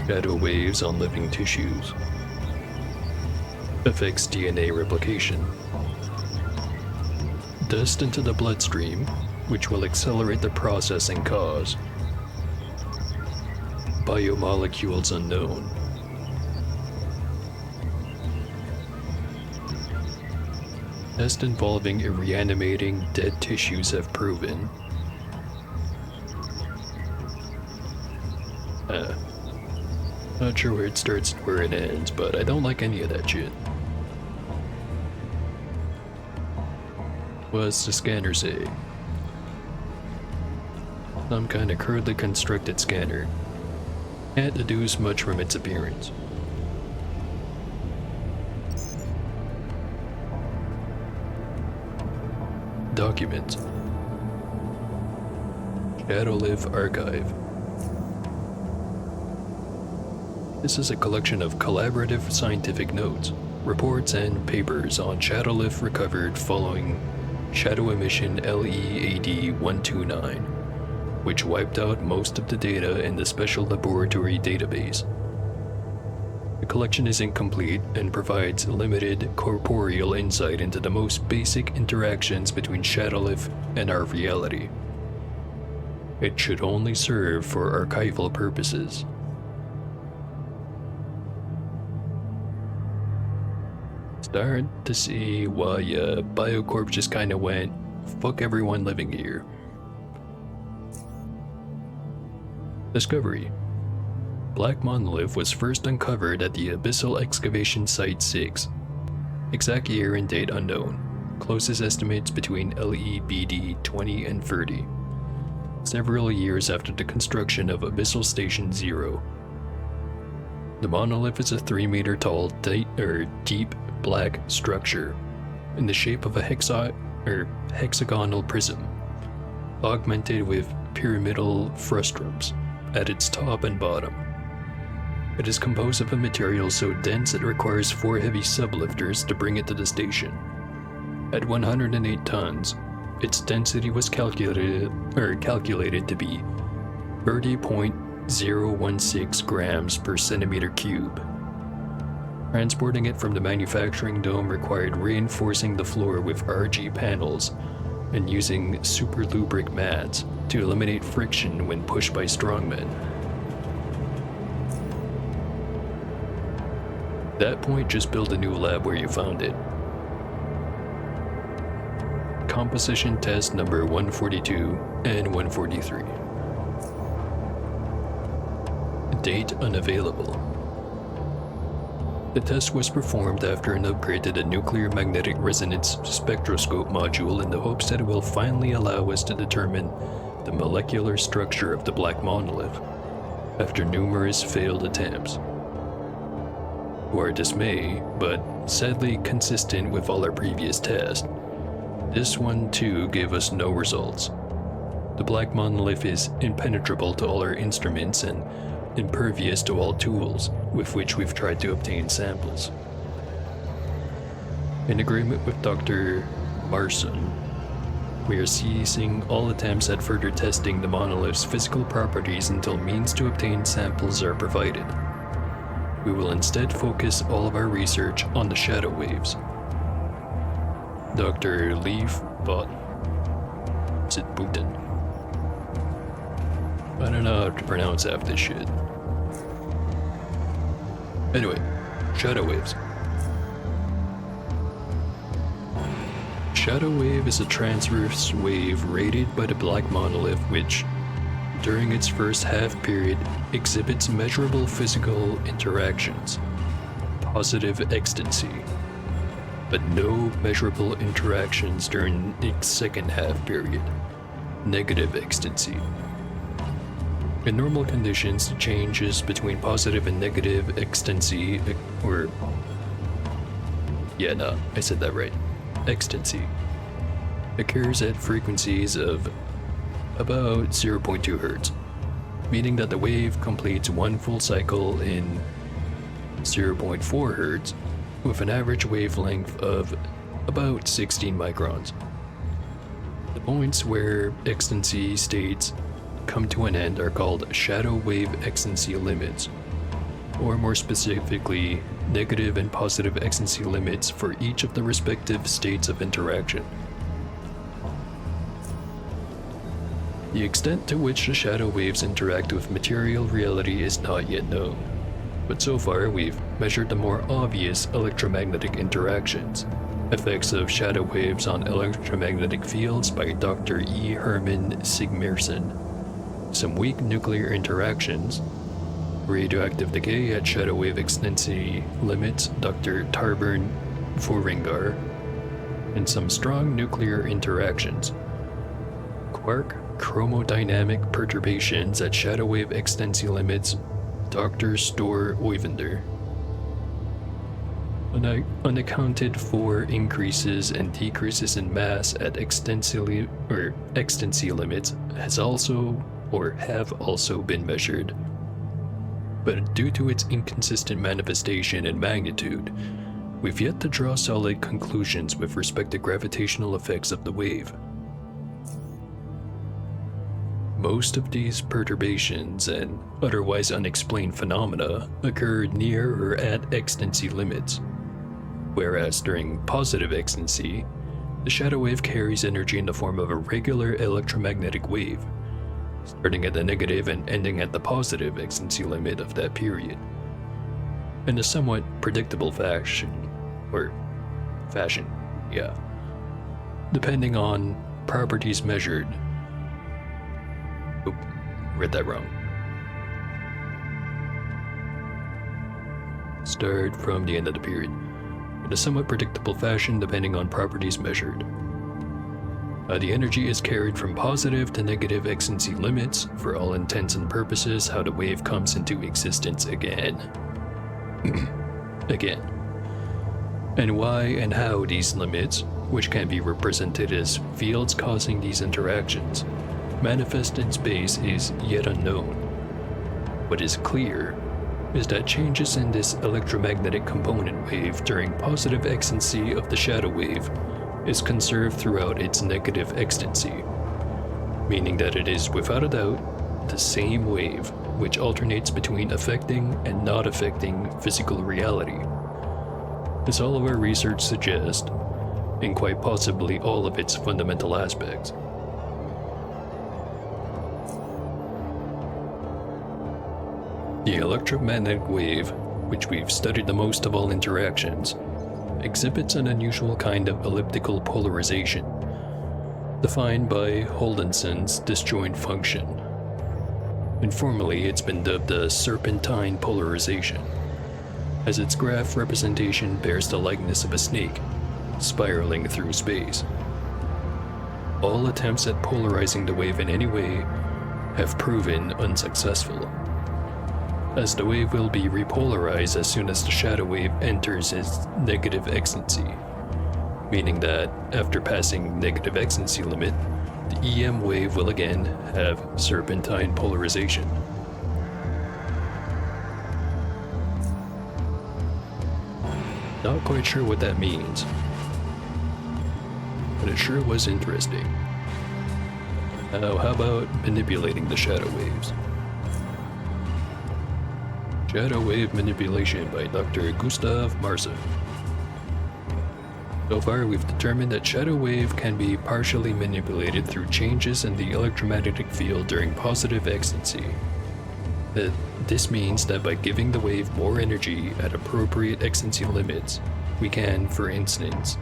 Speaker 1: Shadow waves on living tissues. Affects DNA replication. Dust into the bloodstream, which will accelerate the processing cause. Biomolecules unknown. Tests involving reanimating dead tissues have proven. Not sure where it starts and where it ends, but I don't like any of that shit. What's the scanner say? Some kind of crudely constructed scanner. Can't deduce much from its appearance. Documents. Shadowlive Archive. This is a collection of collaborative scientific notes, reports, and papers on Shadowlift recovered following shadow emission LEAD-129, which wiped out most of the data in the Special Laboratory Database. The collection is incomplete and provides limited corporeal insight into the most basic interactions between Shadowlift and our reality. It should only serve for archival purposes. Starting to see why Biocorp just kinda went, fuck everyone living here. Discovery. Black monolith was first uncovered at the Abyssal Excavation Site 6. Exact year and date unknown. Closest estimates between LEBD 20 and 30. Several years after the construction of Abyssal Station 0. The monolith is a 3-meter tall, deep black structure in the shape of a hexagonal prism, augmented with pyramidal frustrums at its top and bottom. It is composed of a material so dense it requires 4 heavy sublifters to bring it to the station. At 108 tons, its density was calculated to be 30.016 grams per centimeter cube. Transporting it from the manufacturing dome required reinforcing the floor with RG panels and using super lubric mats to eliminate friction when pushed by strongmen. At that point, just build a new lab where you found it. Composition test number 142 and 143. Date unavailable. The test was performed after an upgrade to the nuclear magnetic resonance spectroscope module in the hopes that it will finally allow us to determine the molecular structure of the black monolith, after numerous failed attempts. To our dismay, but sadly consistent with all our previous tests, this one too gave us no results. The black monolith is impenetrable to all our instruments and impervious to all tools with which we've tried to obtain samples. In agreement with Dr. Marson, we are ceasing all attempts at further testing the monolith's physical properties until means to obtain samples are provided. We will instead focus all of our research on the shadow waves. Dr. Leaf Bot. Is it Bhutan? I don't know how to pronounce half this shit. Anyway, shadow waves. Shadow wave is a transverse wave radiated by the black monolith which, during its first half period, exhibits measurable physical interactions, positive extancy, but no measurable interactions during its second half period, negative extancy. In normal conditions, the changes between positive and negative extancy, extancy, occurs at frequencies of about 0.2 Hz, meaning that the wave completes one full cycle in 0.4 Hz with an average wavelength of about 16 microns. The points where extancy states come to an end are called shadow wave extancy limits, or more specifically, negative and positive extancy limits for each of the respective states of interaction. The extent to which the shadow waves interact with material reality is not yet known, but so far we've measured the more obvious electromagnetic interactions, effects of shadow waves on electromagnetic fields by Dr. E. Herman Sigmarsson, some weak nuclear interactions, radioactive decay at shadow wave extancy limits, Dr. Tarbern Foringar, and some strong nuclear interactions, quark chromodynamic perturbations at shadow wave extancy limits, Dr. Stor Oyvinder. Unaccounted for increases and decreases in mass at extancy limits have also been measured. But due to its inconsistent manifestation and magnitude, we've yet to draw solid conclusions with respect to gravitational effects of the wave. Most of these perturbations and otherwise unexplained phenomena occur near or at extancy limits, whereas during positive extancy, the shadow wave carries energy in the form of a regular electromagnetic wave, starting at the negative and ending at the positive extancy limit of that period, in a somewhat predictable fashion, depending on properties measured. Oop, read that wrong. start from the end of the period, in a somewhat predictable fashion depending on properties measured. The energy is carried from positive to negative excitancy limits, for all intents and purposes how the wave comes into existence again. Again. And why and how these limits, which can be represented as fields causing these interactions, manifest in space is yet unknown. What is clear is that changes in this electromagnetic component wave during positive excitancy of the shadow wave is conserved throughout its negative excitancy, meaning that it is without a doubt the same wave which alternates between affecting and not affecting physical reality. As all of our research suggests, and quite possibly all of its fundamental aspects. The electromagnetic wave, which we've studied the most of all interactions, exhibits an unusual kind of elliptical polarization, defined by Holdenson's disjoint function. Informally, it's been dubbed a serpentine polarization, as its graph representation bears the likeness of a snake, spiraling through space. All attempts at polarizing the wave in any way have proven unsuccessful, as the wave will be repolarized as soon as the shadow wave enters its negative excitancy, meaning that after passing negative excitancy limit, the EM wave will again have serpentine polarization. Not quite sure what that means, but it sure was interesting. Now, how about manipulating the shadow waves? Shadow Wave Manipulation by Dr. Gustav Marsa. So far, we've determined that shadow wave can be partially manipulated through changes in the electromagnetic field during positive excitancy. This means that by giving the wave more energy at appropriate excitancy limits, we can, for instance,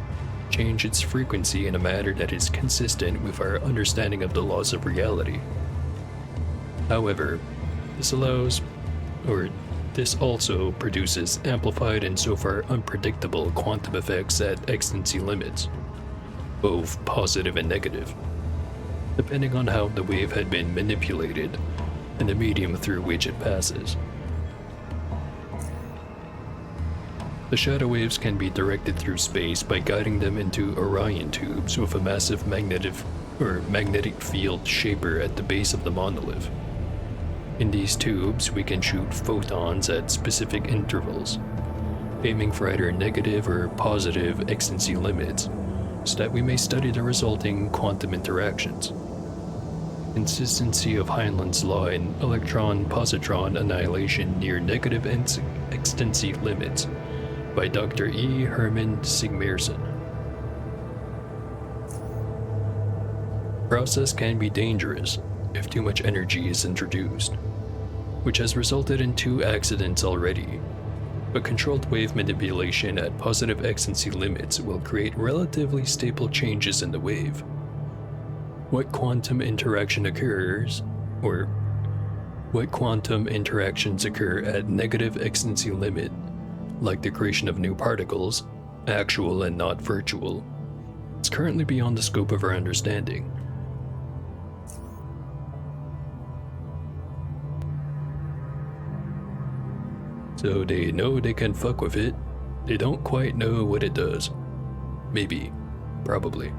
Speaker 1: change its frequency in a manner that is consistent with our understanding of the laws of reality. However, this also produces amplified and so far unpredictable quantum effects at excitancy limits, both positive and negative, depending on how the wave had been manipulated and the medium through which it passes. The shadow waves can be directed through space by guiding them into Orion tubes with a massive magnetic field shaper at the base of the monolith. In these tubes, we can shoot photons at specific intervals, aiming for either negative or positive excitancy limits, so that we may study the resulting quantum interactions. Consistency of Heinlein's law in electron-positron annihilation near negative excitancy limits by Dr. E. Herman Sigmarsson. The process can be dangerous if too much energy is introduced, which has resulted in 2 accidents already, but controlled wave manipulation at positive excitancy limits will create relatively stable changes in the wave. What quantum interactions occur at negative excitancy limit, like the creation of new particles, actual and not virtual, is currently beyond the scope of our understanding. So they know they can fuck with it, they don't quite know what it does. Maybe. Probably.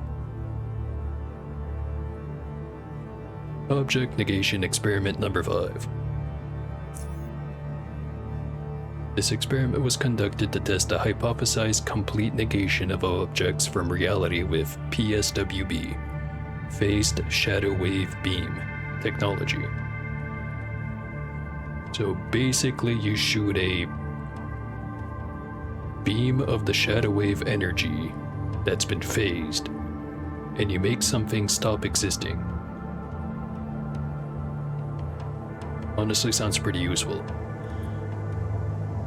Speaker 1: Object negation experiment number 5. This experiment was conducted to test a hypothesized complete negation of objects from reality with PSWB, Phased Shadow Wave Beam technology. So basically you shoot a beam of the shadow wave energy that's been phased, and you make something stop existing. Honestly sounds pretty useful.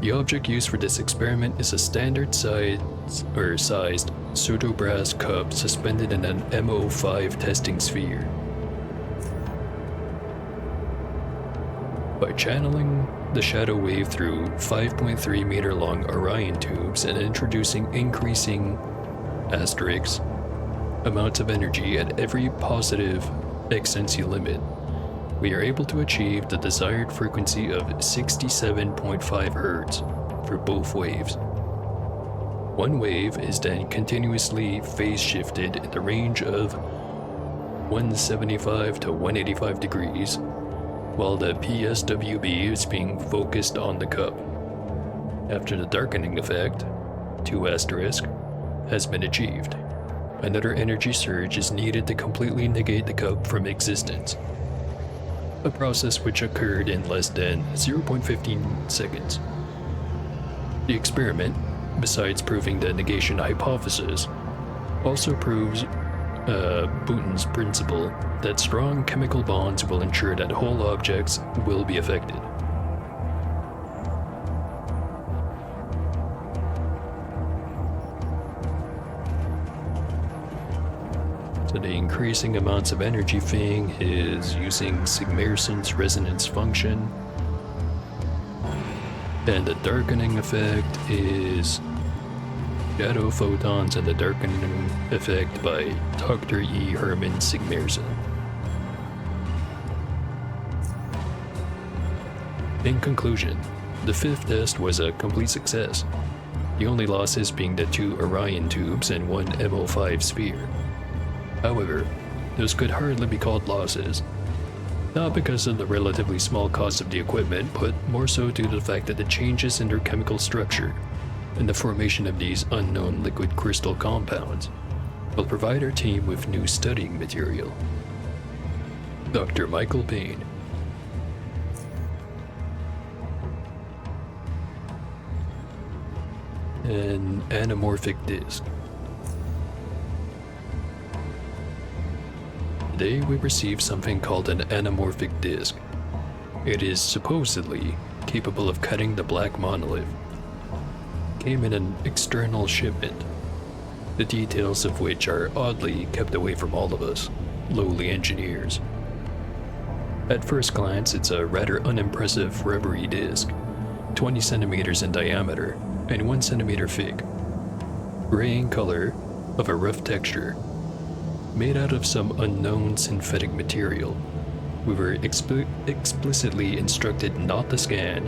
Speaker 1: The object used for this experiment is a standard sized pseudo-brass cup suspended in an MO5 testing sphere. By channeling the shadow wave through 5.3 meter long Orion tubes and introducing increasing asterisks amounts of energy at every positive extency limit, we are able to achieve the desired frequency of 67.5 Hz for both waves. One wave is then continuously phase shifted in the range of 175 to 185 degrees, while the PSWB is being focused on the cup. After the darkening effect, 2 asterisk, has been achieved, another energy surge is needed to completely negate the cup from existence, a process which occurred in less than 0.15 seconds. The experiment, besides proving the negation hypothesis, also proves Boutin's principle that strong chemical bonds will ensure that whole objects will be affected. So the increasing amounts of energy thing is using Sigmarson's resonance function, and the darkening effect is shadow photons and the darkening effect by Dr. E. Hermann Sigmarson. In conclusion, the fifth test was a complete success, the only losses being the 2 Orion tubes and 1 MO5 sphere. However, those could hardly be called losses, not because of the relatively small cost of the equipment, but more so due to the fact that the changes in their chemical structure and the formation of these unknown liquid crystal compounds will provide our team with new studying material. Dr. Michael Payne. An anamorphic disk. Today we received something called an anamorphic disk. It is supposedly capable of cutting the black monolith. Came in an external shipment, the details of which are oddly kept away from all of us, lowly engineers. At first glance, it's a rather unimpressive rubbery disc, 20 centimeters in diameter and 1 centimeter thick, gray in color, of a rough texture, made out of some unknown synthetic material. We were explicitly instructed not to scan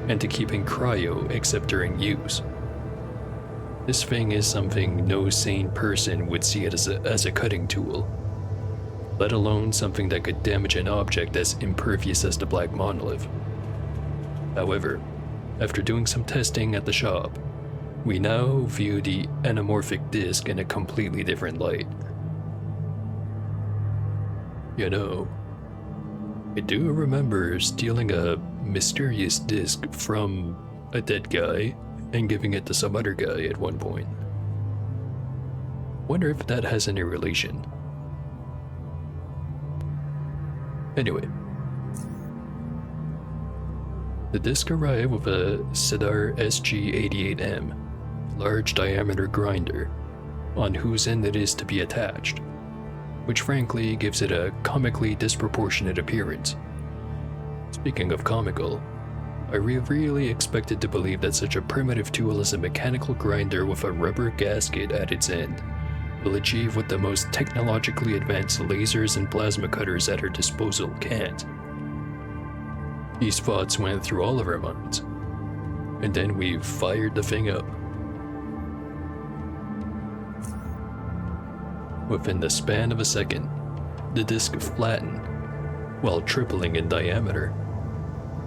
Speaker 1: and to keep in cryo except during use. This thing is something no sane person would see it as a cutting tool, let alone something that could damage an object as impervious as the black monolith. However, after doing some testing at the shop, we now view the anamorphic disk in a completely different light. You know, I do remember stealing a mysterious disc from a dead guy and giving it to some other guy at one point. Wonder if that has any relation. Anyway, the disc arrived with a Cedar SG88M, large diameter grinder, on whose end it is to be attached, which frankly gives it a comically disproportionate appearance. Speaking of comical, I really expected to believe that such a primitive tool as a mechanical grinder with a rubber gasket at its end will achieve what the most technologically advanced lasers and plasma cutters at our disposal can't. These thoughts went through all of our minds, and then we fired the thing up. Within the span of a second, the disc flattened, while tripling in diameter,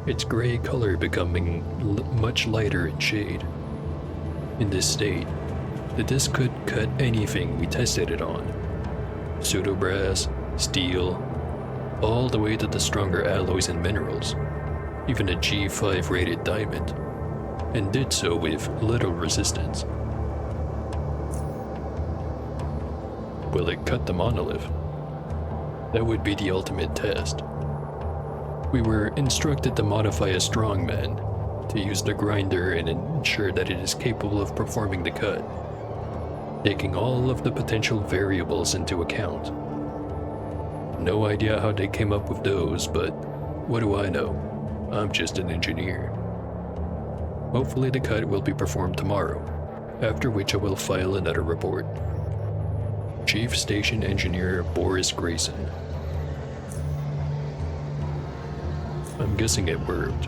Speaker 1: its gray color becoming much lighter in shade. In this state, the disc could cut anything we tested it on. Pseudobrass, steel, all the way to the stronger alloys and minerals, even a G5 rated diamond, and did so with little resistance. Will it cut the monolith? That would be the ultimate test. We were instructed to modify a strongman, to use the grinder and ensure that it is capable of performing the cut, taking all of the potential variables into account. No idea how they came up with those, but what do I know? I'm just an engineer. Hopefully the cut will be performed tomorrow, after which I will file another report. Chief Station Engineer Boris Grayson. I'm guessing it worked.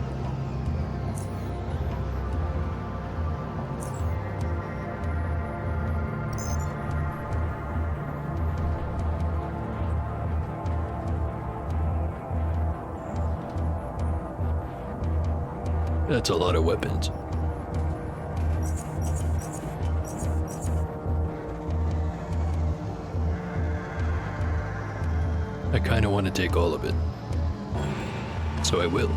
Speaker 1: That's a lot of weapons. I kinda want to take all of it. So I will.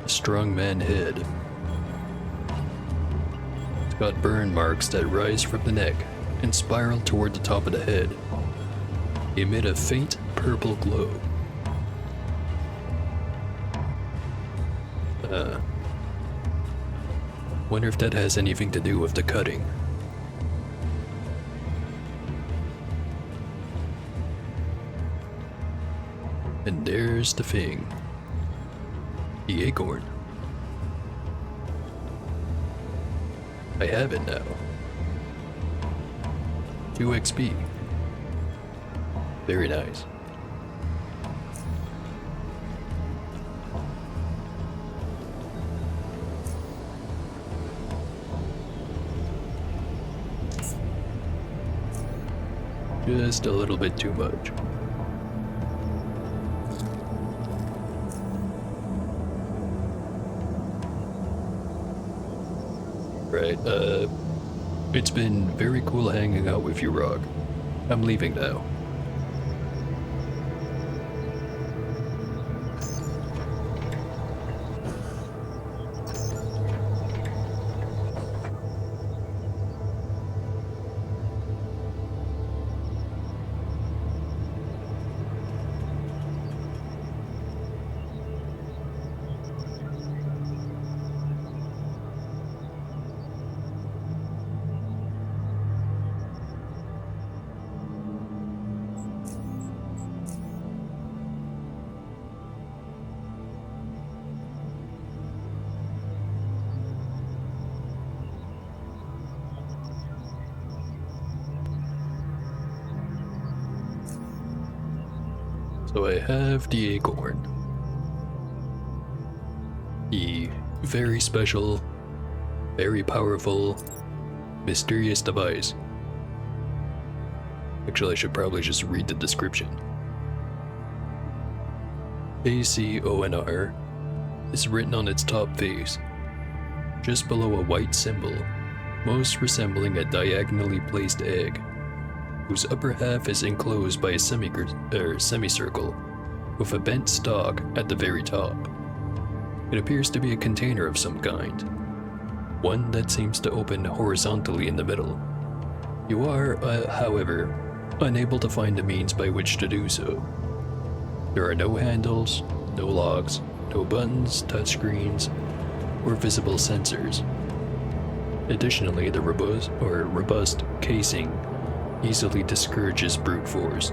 Speaker 1: Strongman head. It's got burn marks that rise from the neck and spiral toward the top of the head. Emit a faint purple glow. Wonder if that has anything to do with the cutting. And there's the thing. The acorn. I have it now. 2 XP. Very nice. Just a little bit too much. Right, it's been very cool hanging out with you, Rog. I'm leaving now. So I have the acorn. The very special, very powerful, mysterious device. Actually, I should probably just read the description. ACONR is written on its top face, just below a white symbol, most resembling a diagonally placed egg, whose upper half is enclosed by a semicircle with a bent stalk at the very top. It appears to be a container of some kind, one that seems to open horizontally in the middle. You are, however, unable to find the means by which to do so. There are no handles, no locks, no buttons, touchscreens, or visible sensors. Additionally, the robust casing easily discourages brute force,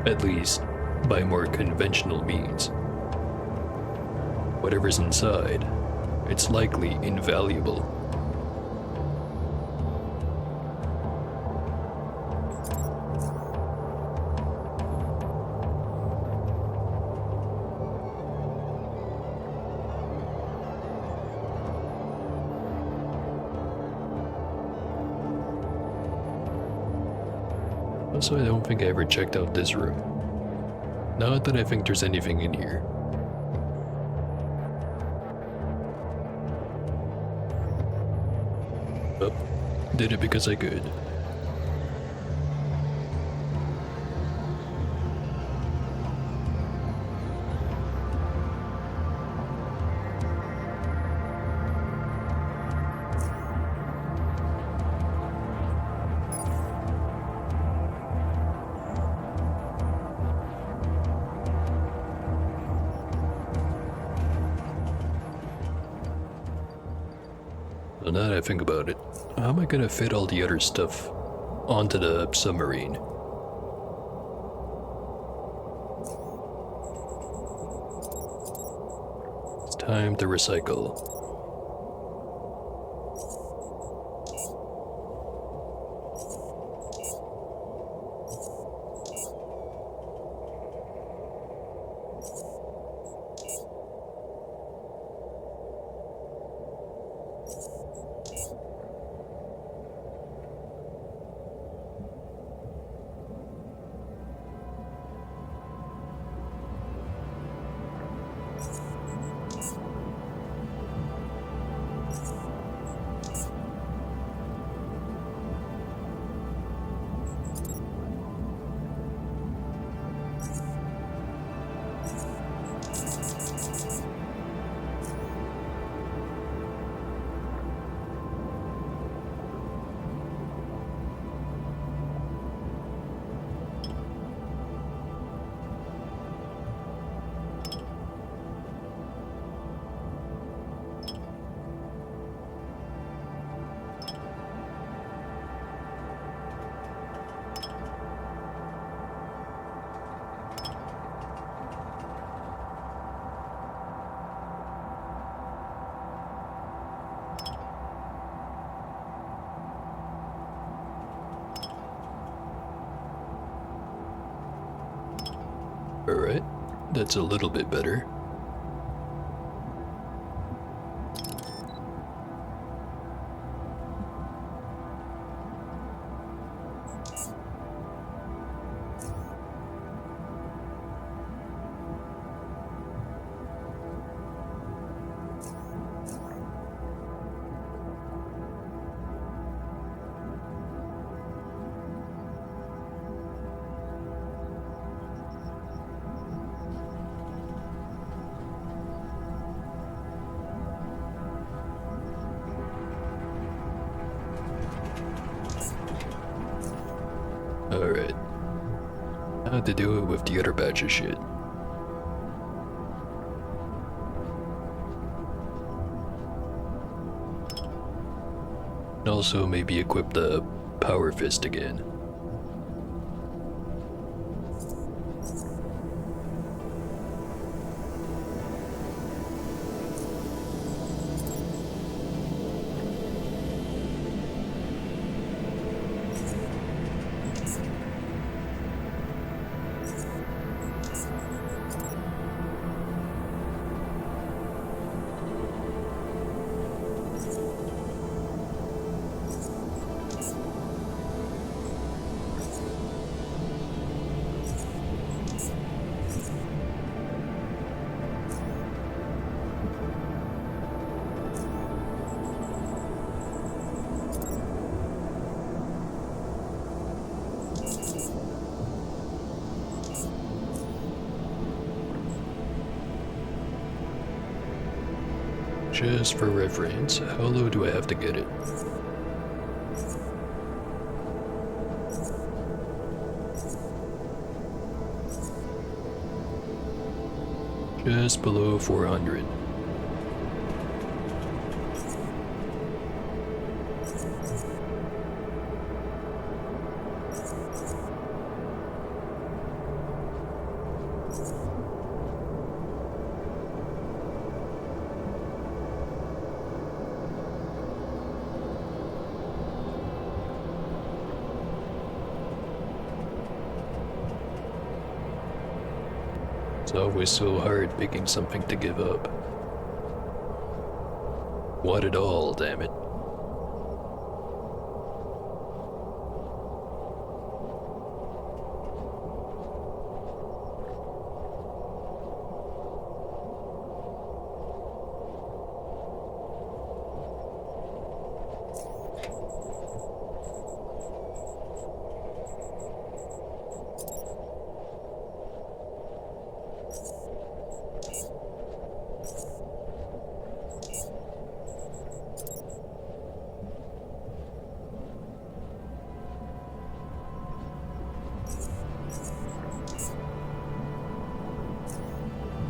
Speaker 1: at least by more conventional means. Whatever's inside, it's likely invaluable. Also, I don't think I ever checked out this room. Not that I think there's anything in here. Oh, did it because I could. So now that I think about it, how am I gonna fit all the other stuff onto the submarine? It's time to recycle. Alright, that's a little bit better. Alright. How to do it with the other batch of shit. And also maybe equip the power fist again. Just for reference, how low do I have to get it? Just below 400. It's always so hard picking something to give up. Want it all, damn it.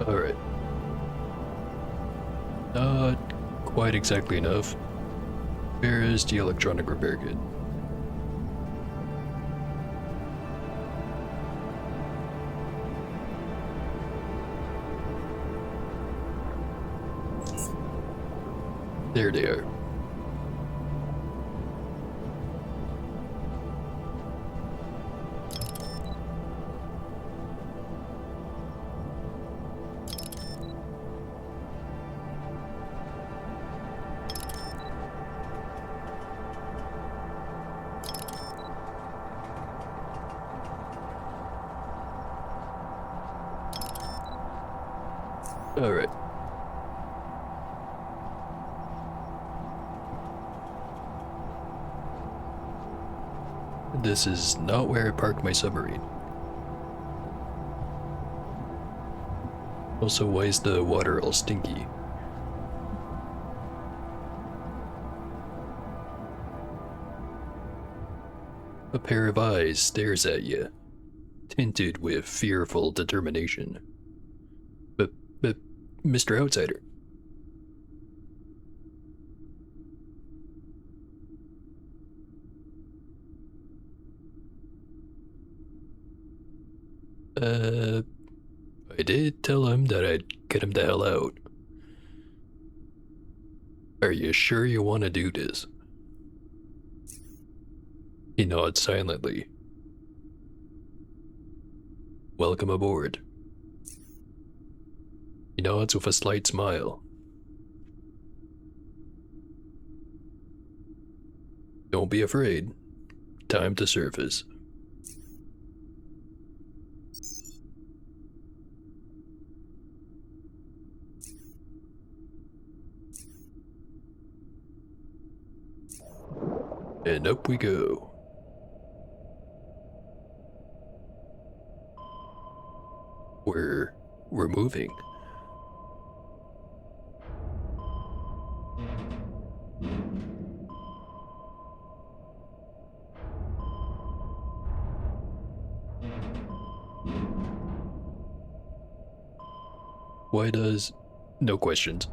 Speaker 1: Alright. Not quite exactly enough. Where is the electronic repair kit? There they are. All right. This is not where I parked my submarine. Also, why is the water all stinky? A pair of eyes stares at you, tinted with fearful determination. But, Mr. Outsider. I did tell him that I'd get him the hell out. Are you sure you want to do this? He nods silently. Welcome aboard. He nods with a slight smile. Don't be afraid. Time to surface. And up we go. We're moving. Why does... No questions.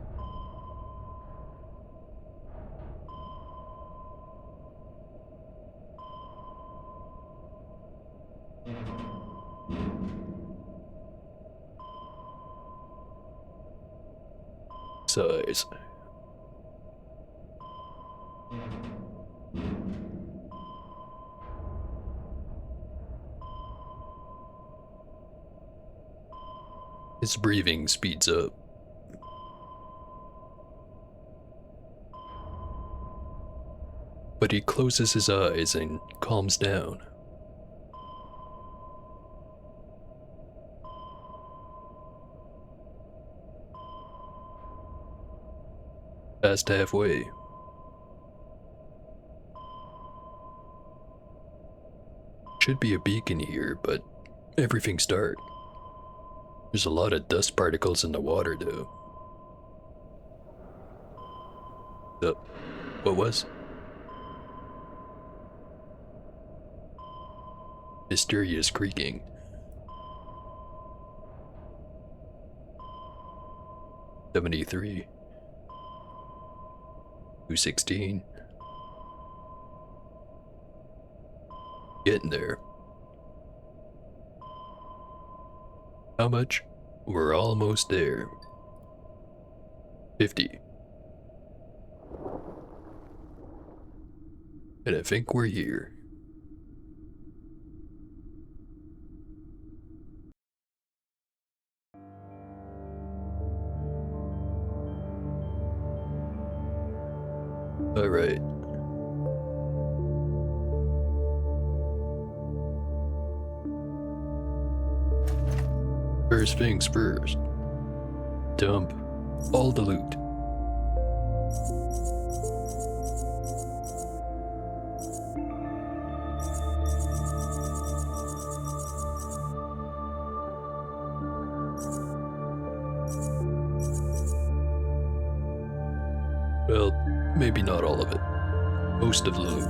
Speaker 1: Size. His breathing speeds up. But he closes his eyes and calms down. Past halfway. Should be a beacon here, but everything's dark. There's a lot of dust particles in the water, though. What was? Mysterious creaking. $73. $216. Getting there. How much? We're almost there. 50. And I think we're here. All right. First things first. Dump all the loot. Well, maybe not all of it. Most of the loot.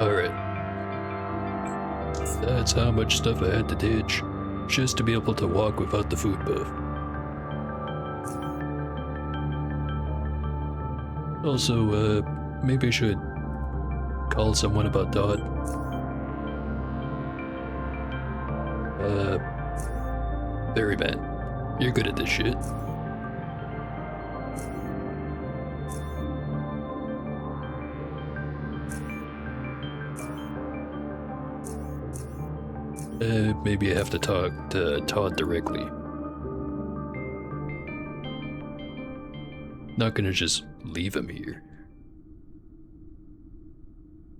Speaker 1: Alright. That's how much stuff I had to ditch, just to be able to walk without the food buff. Also, maybe I should call someone about Dodd. Ferryman, you're good at this shit. Maybe I have to talk to Todd directly. Not gonna just leave him here.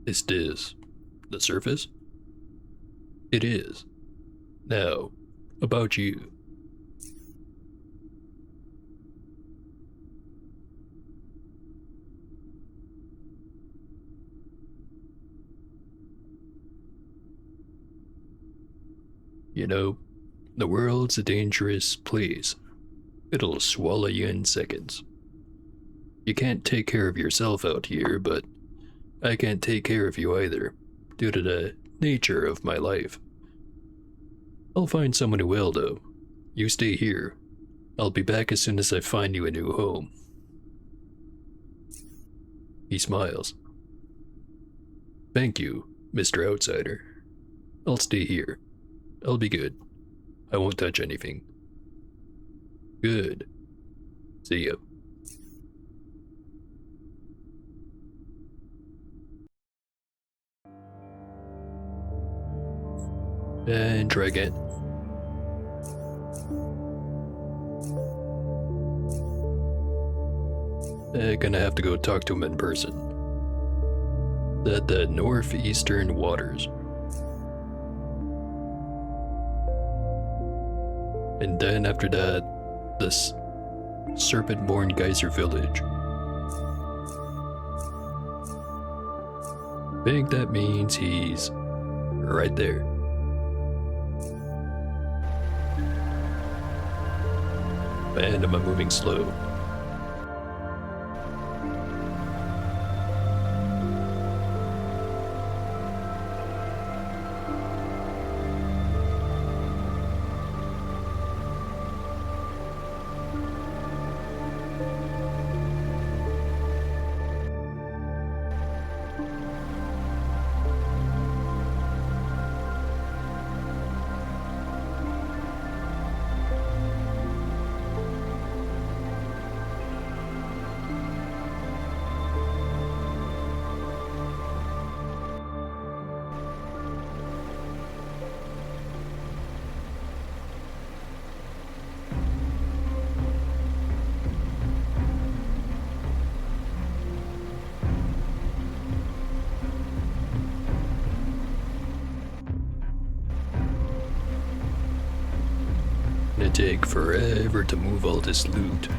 Speaker 1: Is this the surface? It is. Now, about you. You know, the world's a dangerous place. It'll swallow you in seconds. You can't take care of yourself out here, but I can't take care of you either, due to the nature of my life. I'll find someone who will, though. You stay here. I'll be back as soon as I find you a new home. He smiles. Thank you, Mr. Outsider. I'll stay here. I'll be good. I won't touch anything. Good. See ya. And try again. Gonna have to go talk to him in person. At the northeastern waters. And then after that, this serpent-born geyser village. I think that means he's right there. And am I moving slow? It'd take forever to move all this loot.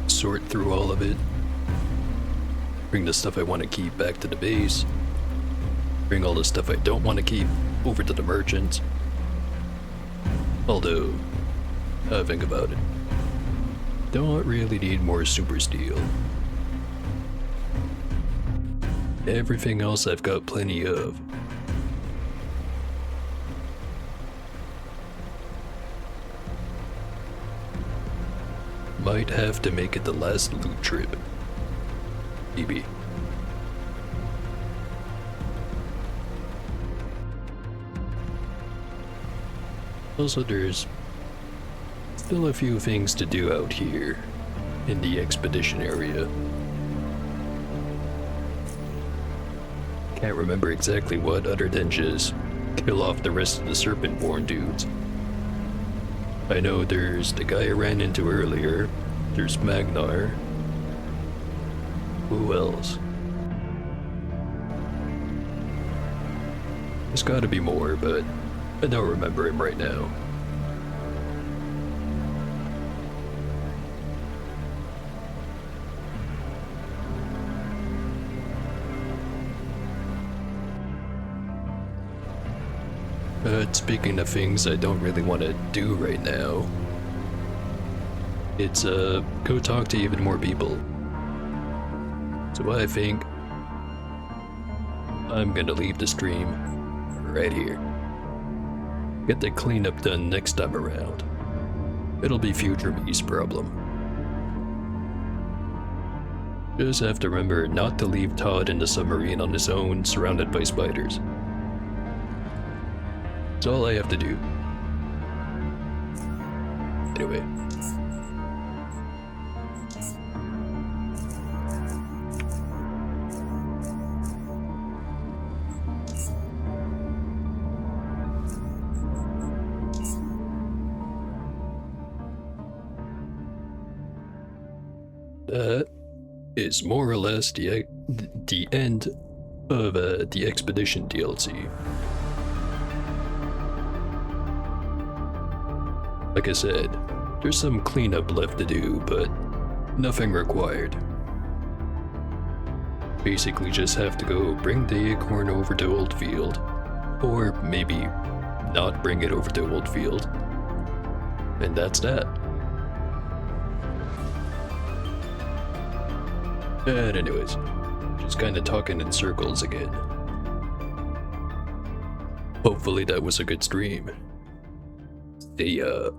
Speaker 1: Sort through all of it. Bring the stuff I want to keep back to the base. Bring all the stuff I don't want to keep over to the merchants. Although, I think about it. Don't really need more super steel. Everything else I've got plenty of. Might have to make it the last loot trip. Maybe. Also, there's still a few things to do out here in the expedition area. Can't remember exactly what other than just kill off the rest of the serpent-born dudes. I know there's the guy I ran into earlier, there's Magnar. Who else? There's gotta be more, but I don't remember him right now. But speaking of things I don't really want to do right now, it's go talk to even more people. So I think I'm gonna leave the stream right here. Get the cleanup done next time around. It'll be future me's problem. Just have to remember not to leave Todd in the submarine on his own, surrounded by spiders. That's all I have to do. Anyway. That is more or less the end of the Expedition DLC. Like I said, there's some cleanup left to do, but nothing required. Basically just have to go bring the acorn over to Oldfield, or maybe not bring it over to Oldfield, and that's that. And anyways, just kinda talking in circles again. Hopefully that was a good stream. See ya.